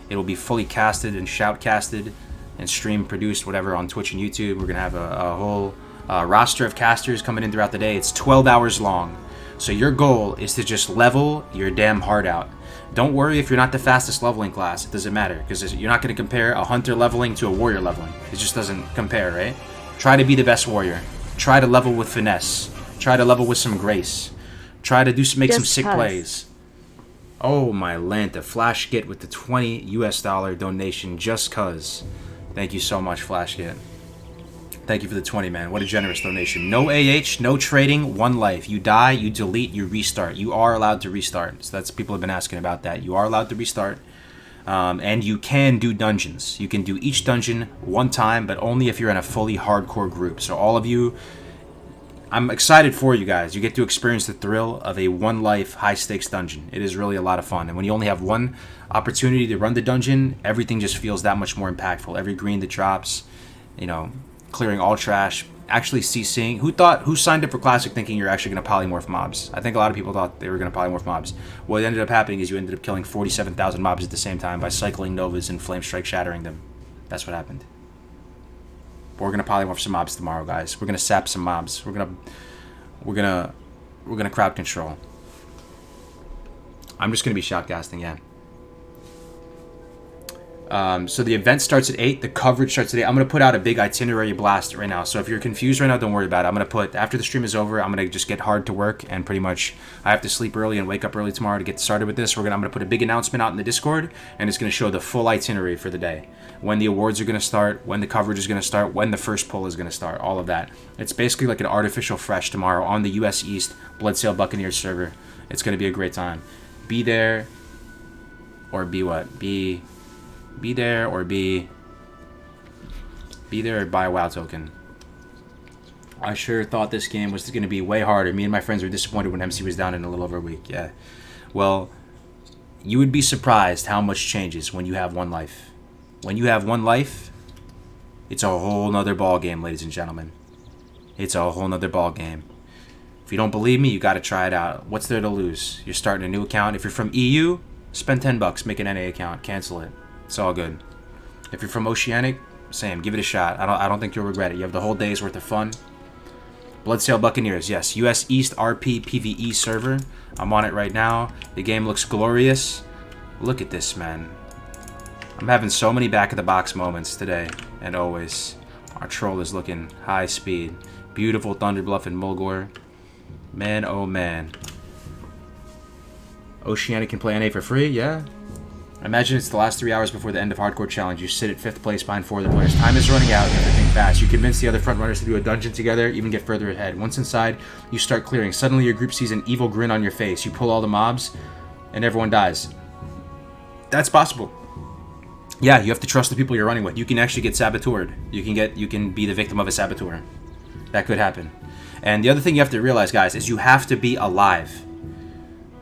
It will be fully casted and shoutcasted and stream produced, whatever, on Twitch and YouTube. We're gonna have a whole roster of casters coming in throughout the day. It's 12 hours long. So your goal is to just level your damn heart out. Don't worry if you're not the fastest leveling class. It doesn't matter, because you're not going to compare a hunter leveling to a warrior leveling. It just doesn't compare, right? Try to be the best warrior. Try to level with finesse. Try to level with some grace. Try to make some sick plays. Oh my Lanta, Flashgit with the $20 US donation just cuz. Thank you so much, Flashgit. Thank you for the 20, man. What a generous donation. No AH, no trading, 1 life. You die, you delete, you restart. You are allowed to restart. So that's, people have been asking about that. You are allowed to restart. And you can do dungeons. You can do each dungeon 1 time, but only if you're in a fully hardcore group. So all of you, I'm excited for you guys. You get to experience the thrill of a 1 life high stakes dungeon. It is really a lot of fun. And when you only have 1 opportunity to run the dungeon, everything just feels that much more impactful. Every green that drops, clearing all trash, actually CCing. Who signed up for Classic thinking you're actually going to polymorph mobs? I think a lot of people thought they were going to polymorph mobs. What ended up happening is you ended up killing 47,000 mobs at the same time by cycling Novas and Flame Strike shattering them. That's what happened. But we're going to polymorph some mobs tomorrow, guys. We're going to sap some mobs. We're going to crowd control. I'm just going to be shoutcasting, yeah. So the event starts at 8. The coverage starts at 8. I'm going to put out a big itinerary blast right now. So if you're confused right now, don't worry about it. I'm going to put, after the stream is over, I'm going to just get hard to work. And pretty much, I have to sleep early and wake up early tomorrow to get started with this. I'm going to put a big announcement out in the Discord. And it's going to show the full itinerary for the day. When the awards are going to start. When the coverage is going to start. When the first pull is going to start. All of that. It's basically like an artificial fresh tomorrow on the US East Bloodsail Buccaneers server. It's going to be a great time. Be there. Or be what? Be there or be there or buy a WoW token. I sure thought this game was going to be way harder. Me and my friends were disappointed when MC was down in a little over a week. Yeah. Well, you would be surprised how much changes when you have 1 life. When you have 1 life, it's a whole nother ball game, ladies and gentlemen. It's a whole nother ball game. If you don't believe me, you got to try it out. What's there to lose? You're starting a new account. If you're from EU, spend $10, make an NA account, cancel it. It's all good. If you're from Oceanic, same. Give it a shot. I don't think you'll regret it. You have the whole day's worth of fun. Bloodsail Buccaneers, yes. US East RP PvE server. I'm on it right now. The game looks glorious. Look at this, man. I'm having so many back-of-the-box moments today, and always. Our troll is looking high speed. Beautiful Thunderbluff and Mulgore. Man, oh man. Oceanic can play NA for free, yeah. Imagine it's the last 3 hours before the end of Hardcore Challenge. You sit at 5th place behind 4 other players. Time is running out. You have to think fast. You convince the other frontrunners to do a dungeon together, even get further ahead. Once inside, you start clearing. Suddenly your group sees an evil grin on your face. You pull all the mobs, and everyone dies. That's possible. Yeah, you have to trust the people you're running with. You can actually get saboteured. You can be the victim of a saboteur. That could happen. And the other thing you have to realize, guys, is you have to be alive.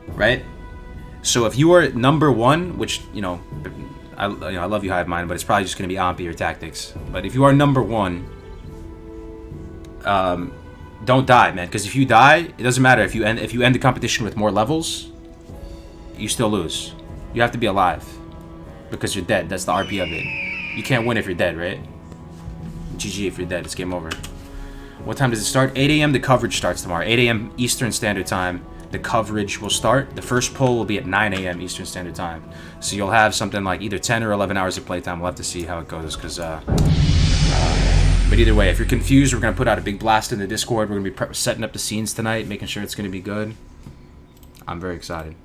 Right? So if you are number 1, which, I love you, Hive Mind, but it's probably just going to be Ampi or Tactics. But if you are number 1, don't die, man. Because if you die, it doesn't matter. If you end the competition with more levels, you still lose. You have to be alive because you're dead. That's the RP of it. You can't win if you're dead, right? GG if you're dead. It's game over. What time does it start? 8 a.m. The coverage starts tomorrow. 8 a.m. Eastern Standard Time. The coverage will start. The first poll will be at 9 a.m. Eastern Standard Time. So you'll have something like either 10 or 11 hours of playtime. We'll have to see how it goes. But either way, if you're confused, we're going to put out a big blast in the Discord. We're going to be setting up the scenes tonight, making sure it's going to be good. I'm very excited.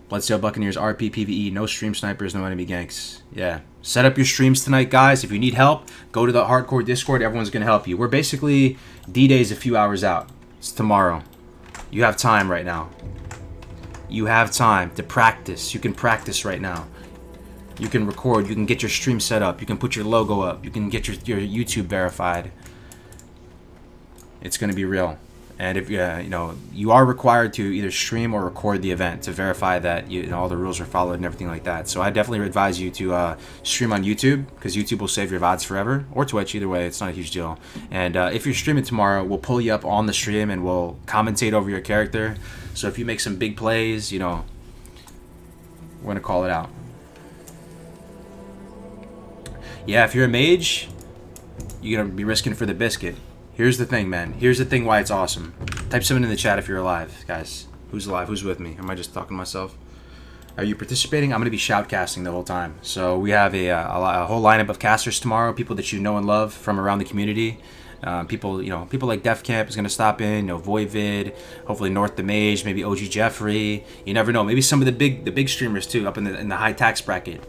Bloodsteel Buccaneers, RP, PvE, no stream snipers, no enemy ganks. Yeah. Set up your streams tonight, guys. If you need help, go to the Hardcore Discord. Everyone's going to help you. We're basically D-Day's a few hours out. It's tomorrow. You have time right now. You have time to practice. You can practice right now. You can record. You can get your stream set up. You can put your logo up. You can get your YouTube verified. It's going to be real. And if you are required to either stream or record the event to verify that all the rules are followed and everything like that. So I definitely advise you to stream on YouTube because YouTube will save your VODs forever, or Twitch. Either way, it's not a huge deal. And if you're streaming tomorrow, we'll pull you up on the stream and we'll commentate over your character. So if you make some big plays, we're gonna call it out. Yeah, if you're a mage, you're gonna be risking for the biscuit. Here's the thing, man. Here's the thing why it's awesome. Type something in the chat if you're alive, guys. Who's alive? Who's with me? Am I just talking to myself? Are you participating? I'm going to be shoutcasting the whole time. So we have a whole lineup of casters tomorrow. People that you know and love from around the community. People like Def Camp is going to stop in. Voidvid. Hopefully North the Mage. Maybe OG Jeffrey. You never know. Maybe some of the big streamers too, up in the high tax bracket.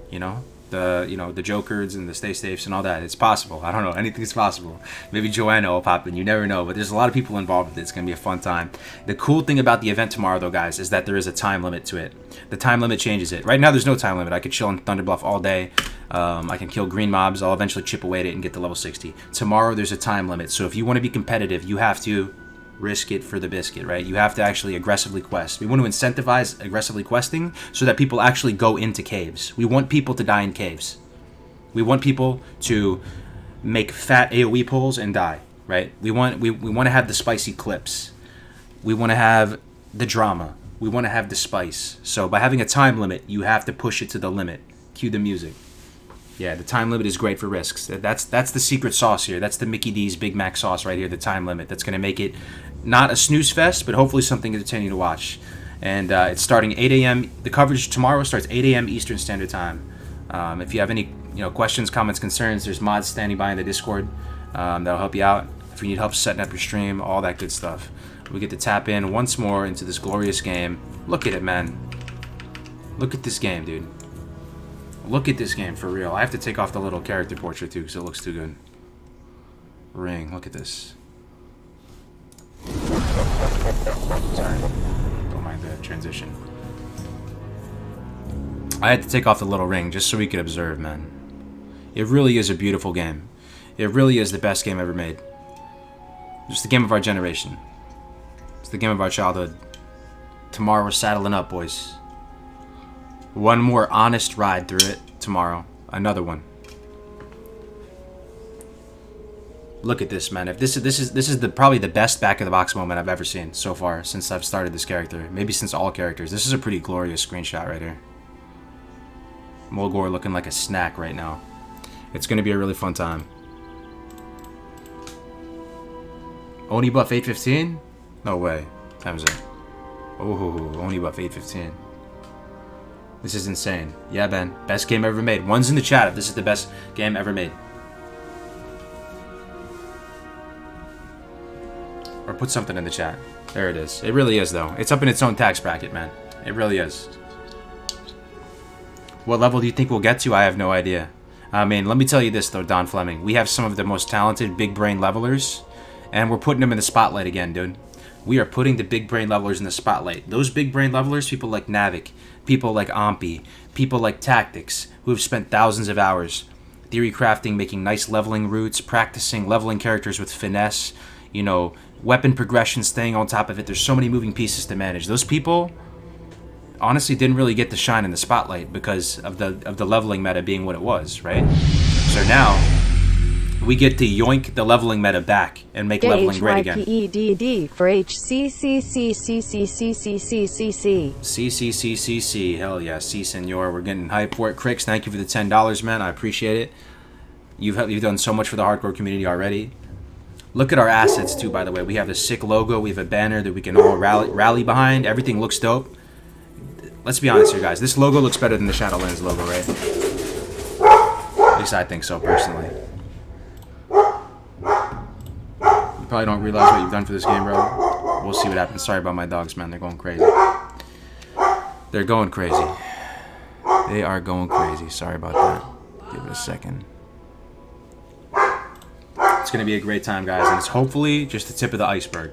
The Jokers and the Stay Safes and all that. It's possible. I don't know. Anything's possible. Maybe Joanna will pop in. You never know. But there's a lot of people involved with it. It's going to be a fun time. The cool thing about the event tomorrow, though, guys, is that there is a time limit to it. The time limit changes it. Right now, there's no time limit. I could chill in Thunderbluff all day. I can kill green mobs. I'll eventually chip away at it and get to level 60. Tomorrow, there's a time limit. So if you want to be competitive, you have to risk it for the biscuit, right? You have to actually aggressively quest. We want to incentivize aggressively questing so that people actually go into caves. We want people to die in caves. We want people to make fat AoE pulls and die, right? We want to have the spicy clips. We want to have the drama. We want to have the spice. So by having a time limit, you have to push it to the limit. Cue the music. Yeah, the time limit is great for risks. That's the secret sauce here. That's the Mickey D's Big Mac sauce right here, the time limit. That's going to make it not a snooze fest, but hopefully something entertaining to watch. And it's starting 8 a.m. The coverage tomorrow starts 8 a.m. Eastern Standard Time. If you have any questions, comments, concerns, there's mods standing by in the Discord that'll help you out. If you need help setting up your stream, all that good stuff. We get to tap in once more into this glorious game. Look at it, man. Look at this game, dude. Look at this game, for real. I have to take off the little character portrait, too, because it looks too good. Ring, look at this. Sorry. Don't mind the transition. I had to take off the little ring just so we could observe, man. It really is a beautiful game. It really is the best game ever made. It's the game of our generation. It's the game of our childhood. Tomorrow we're saddling up, boys. One more honest ride through it tomorrow. Another one. Look at this, man. If this is probably the best back of the box moment I've ever seen so far since I've started this character. Maybe since all characters. This is a pretty glorious screenshot right here. Mulgore looking like a snack right now. It's going to be a really fun time. Oni buff 815? No way. Time is it? Oh, Oni buff 815. This is insane. Yeah, Ben. Best game ever made. One's in the chat if this is the best game ever made. Or put something in the chat. There it is. It really is, though. It's up in its own tax bracket, man. It really is. What level do you think we'll get to? I have no idea. I mean, let me tell you this, though, Don Fleming. We have some of the most talented big brain levelers, and we're putting them in the spotlight again, dude. We are putting the big brain levelers in the spotlight. Those big brain levelers, people like Navik, people like Ampi, people like Tactics, who have spent thousands of hours theory crafting, making nice leveling routes, practicing leveling characters with finesse, weapon progression, staying on top of it. There's so many moving pieces to manage. Those people honestly didn't really get to shine in the spotlight because of the leveling meta being what it was, right? So now we get to yoink the leveling meta back and make leveling great again. HYPEDD for HCCCCCCCCCC. CCCCC, hell yeah, C senor. We're getting hype for it. Crix, thank you for the $10, man. I appreciate it. You've done so much for the hardcore community already. Look at our assets too, by the way. We have a sick logo. We have a banner that we can all rally behind. Everything looks dope. Let's be honest here, guys. This logo looks better than the Shadowlands logo, right? At least I think so, personally. You probably don't realize what you've done for this game, bro. We'll see what happens. Sorry about my dogs, man. They're going crazy. They're going crazy. They are going crazy. Sorry about that. Give it a second. It's going to be a great time, guys. And it's hopefully just the tip of the iceberg.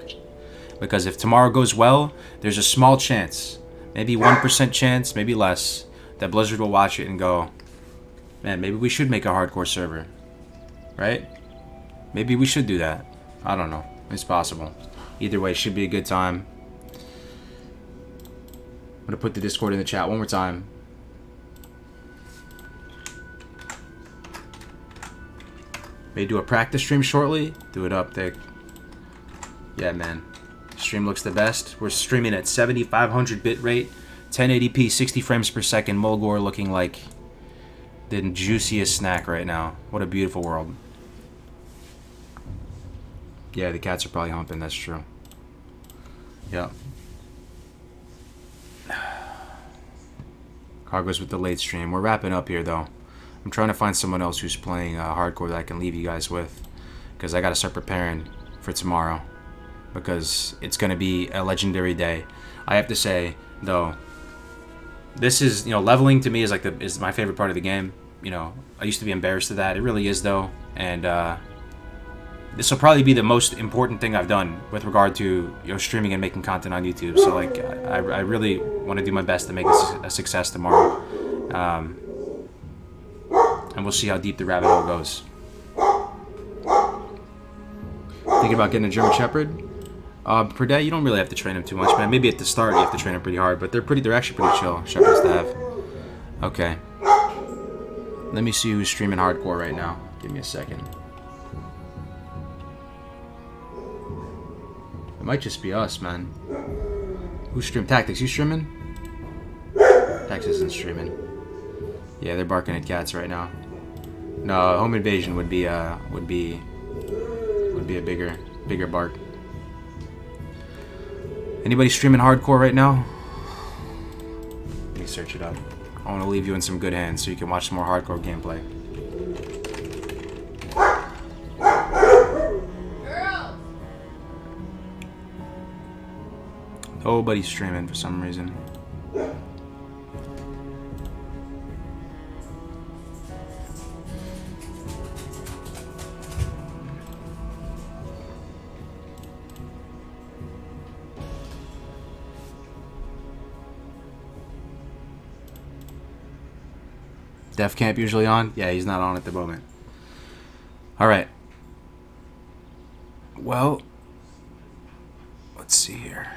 Because if tomorrow goes well, there's a small chance, maybe 1% chance, maybe less, that Blizzard will watch it and go, man, maybe we should make a hardcore server. Right? Maybe we should do that. I don't know. It's possible. Either way, it should be a good time. I'm going to put the Discord in the chat one more time. May do a practice stream shortly. Do it up there. Yeah, man. Stream looks the best. We're streaming at 7500 bit rate, 1080p, 60 frames per second. Mulgore looking like the juiciest snack right now. What a beautiful world. Yeah, the cats are probably humping. That's true. Yep. Cargo's with the late stream. We're wrapping up here, though. I'm trying to find someone else who's playing hardcore that I can leave you guys with, because I got to start preparing for tomorrow, because it's going to be a legendary day. I have to say, though, this is, leveling to me is is my favorite part of the game. I used to be embarrassed of that. It really is, though, and this will probably be the most important thing I've done with regard to streaming and making content on YouTube. So I really want to do my best to make this a success tomorrow. And we'll see how deep the rabbit hole goes. Thinking about getting a German Shepherd? Per day, you don't really have to train them too much, man. Maybe at the start you have to train them pretty hard, but they're actually pretty chill Shepherds to have. Okay. Let me see who's streaming hardcore right now. Give me a second. It might just be us, man. Who's streaming? Tactics, you streaming? Tactics isn't streaming. Yeah, they're barking at cats right now. No, home invasion would be a bigger bark. Anybody streaming hardcore right now? Let me search it up. I want to leave you in some good hands so you can watch some more hardcore gameplay. Nobody's streaming for some reason. Def Camp usually on? Yeah, he's not on at the moment. Alright. Well, let's see here.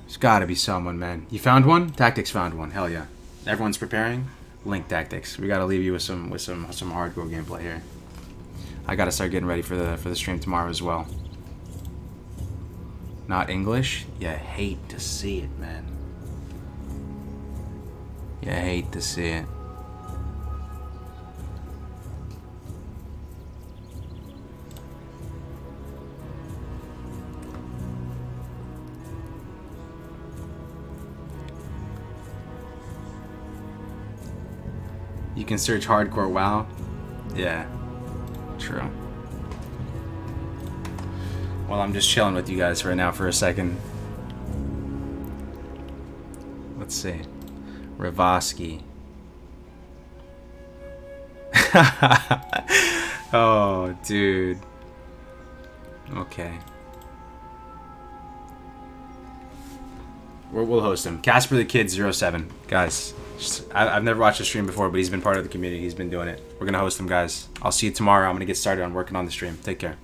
There's gotta be someone, man. You found one? Tactics found one. Hell yeah. Everyone's preparing? Link Tactics. We gotta leave you with some hardcore gameplay here. I gotta start getting ready for the stream tomorrow as well. Not English? You hate to see it, man. You hate to see it. You can search hardcore WoW. Yeah, true. Well, I'm just chilling with you guys right now for a second. Let's see. Ravoski. Oh, dude. Okay. We'll host him. Casper the Kid 07. Guys, I've never watched a stream before, but he's been part of the community. He's been doing it. We're going to host him, guys. I'll see you tomorrow. I'm going to get started on working on the stream. Take care.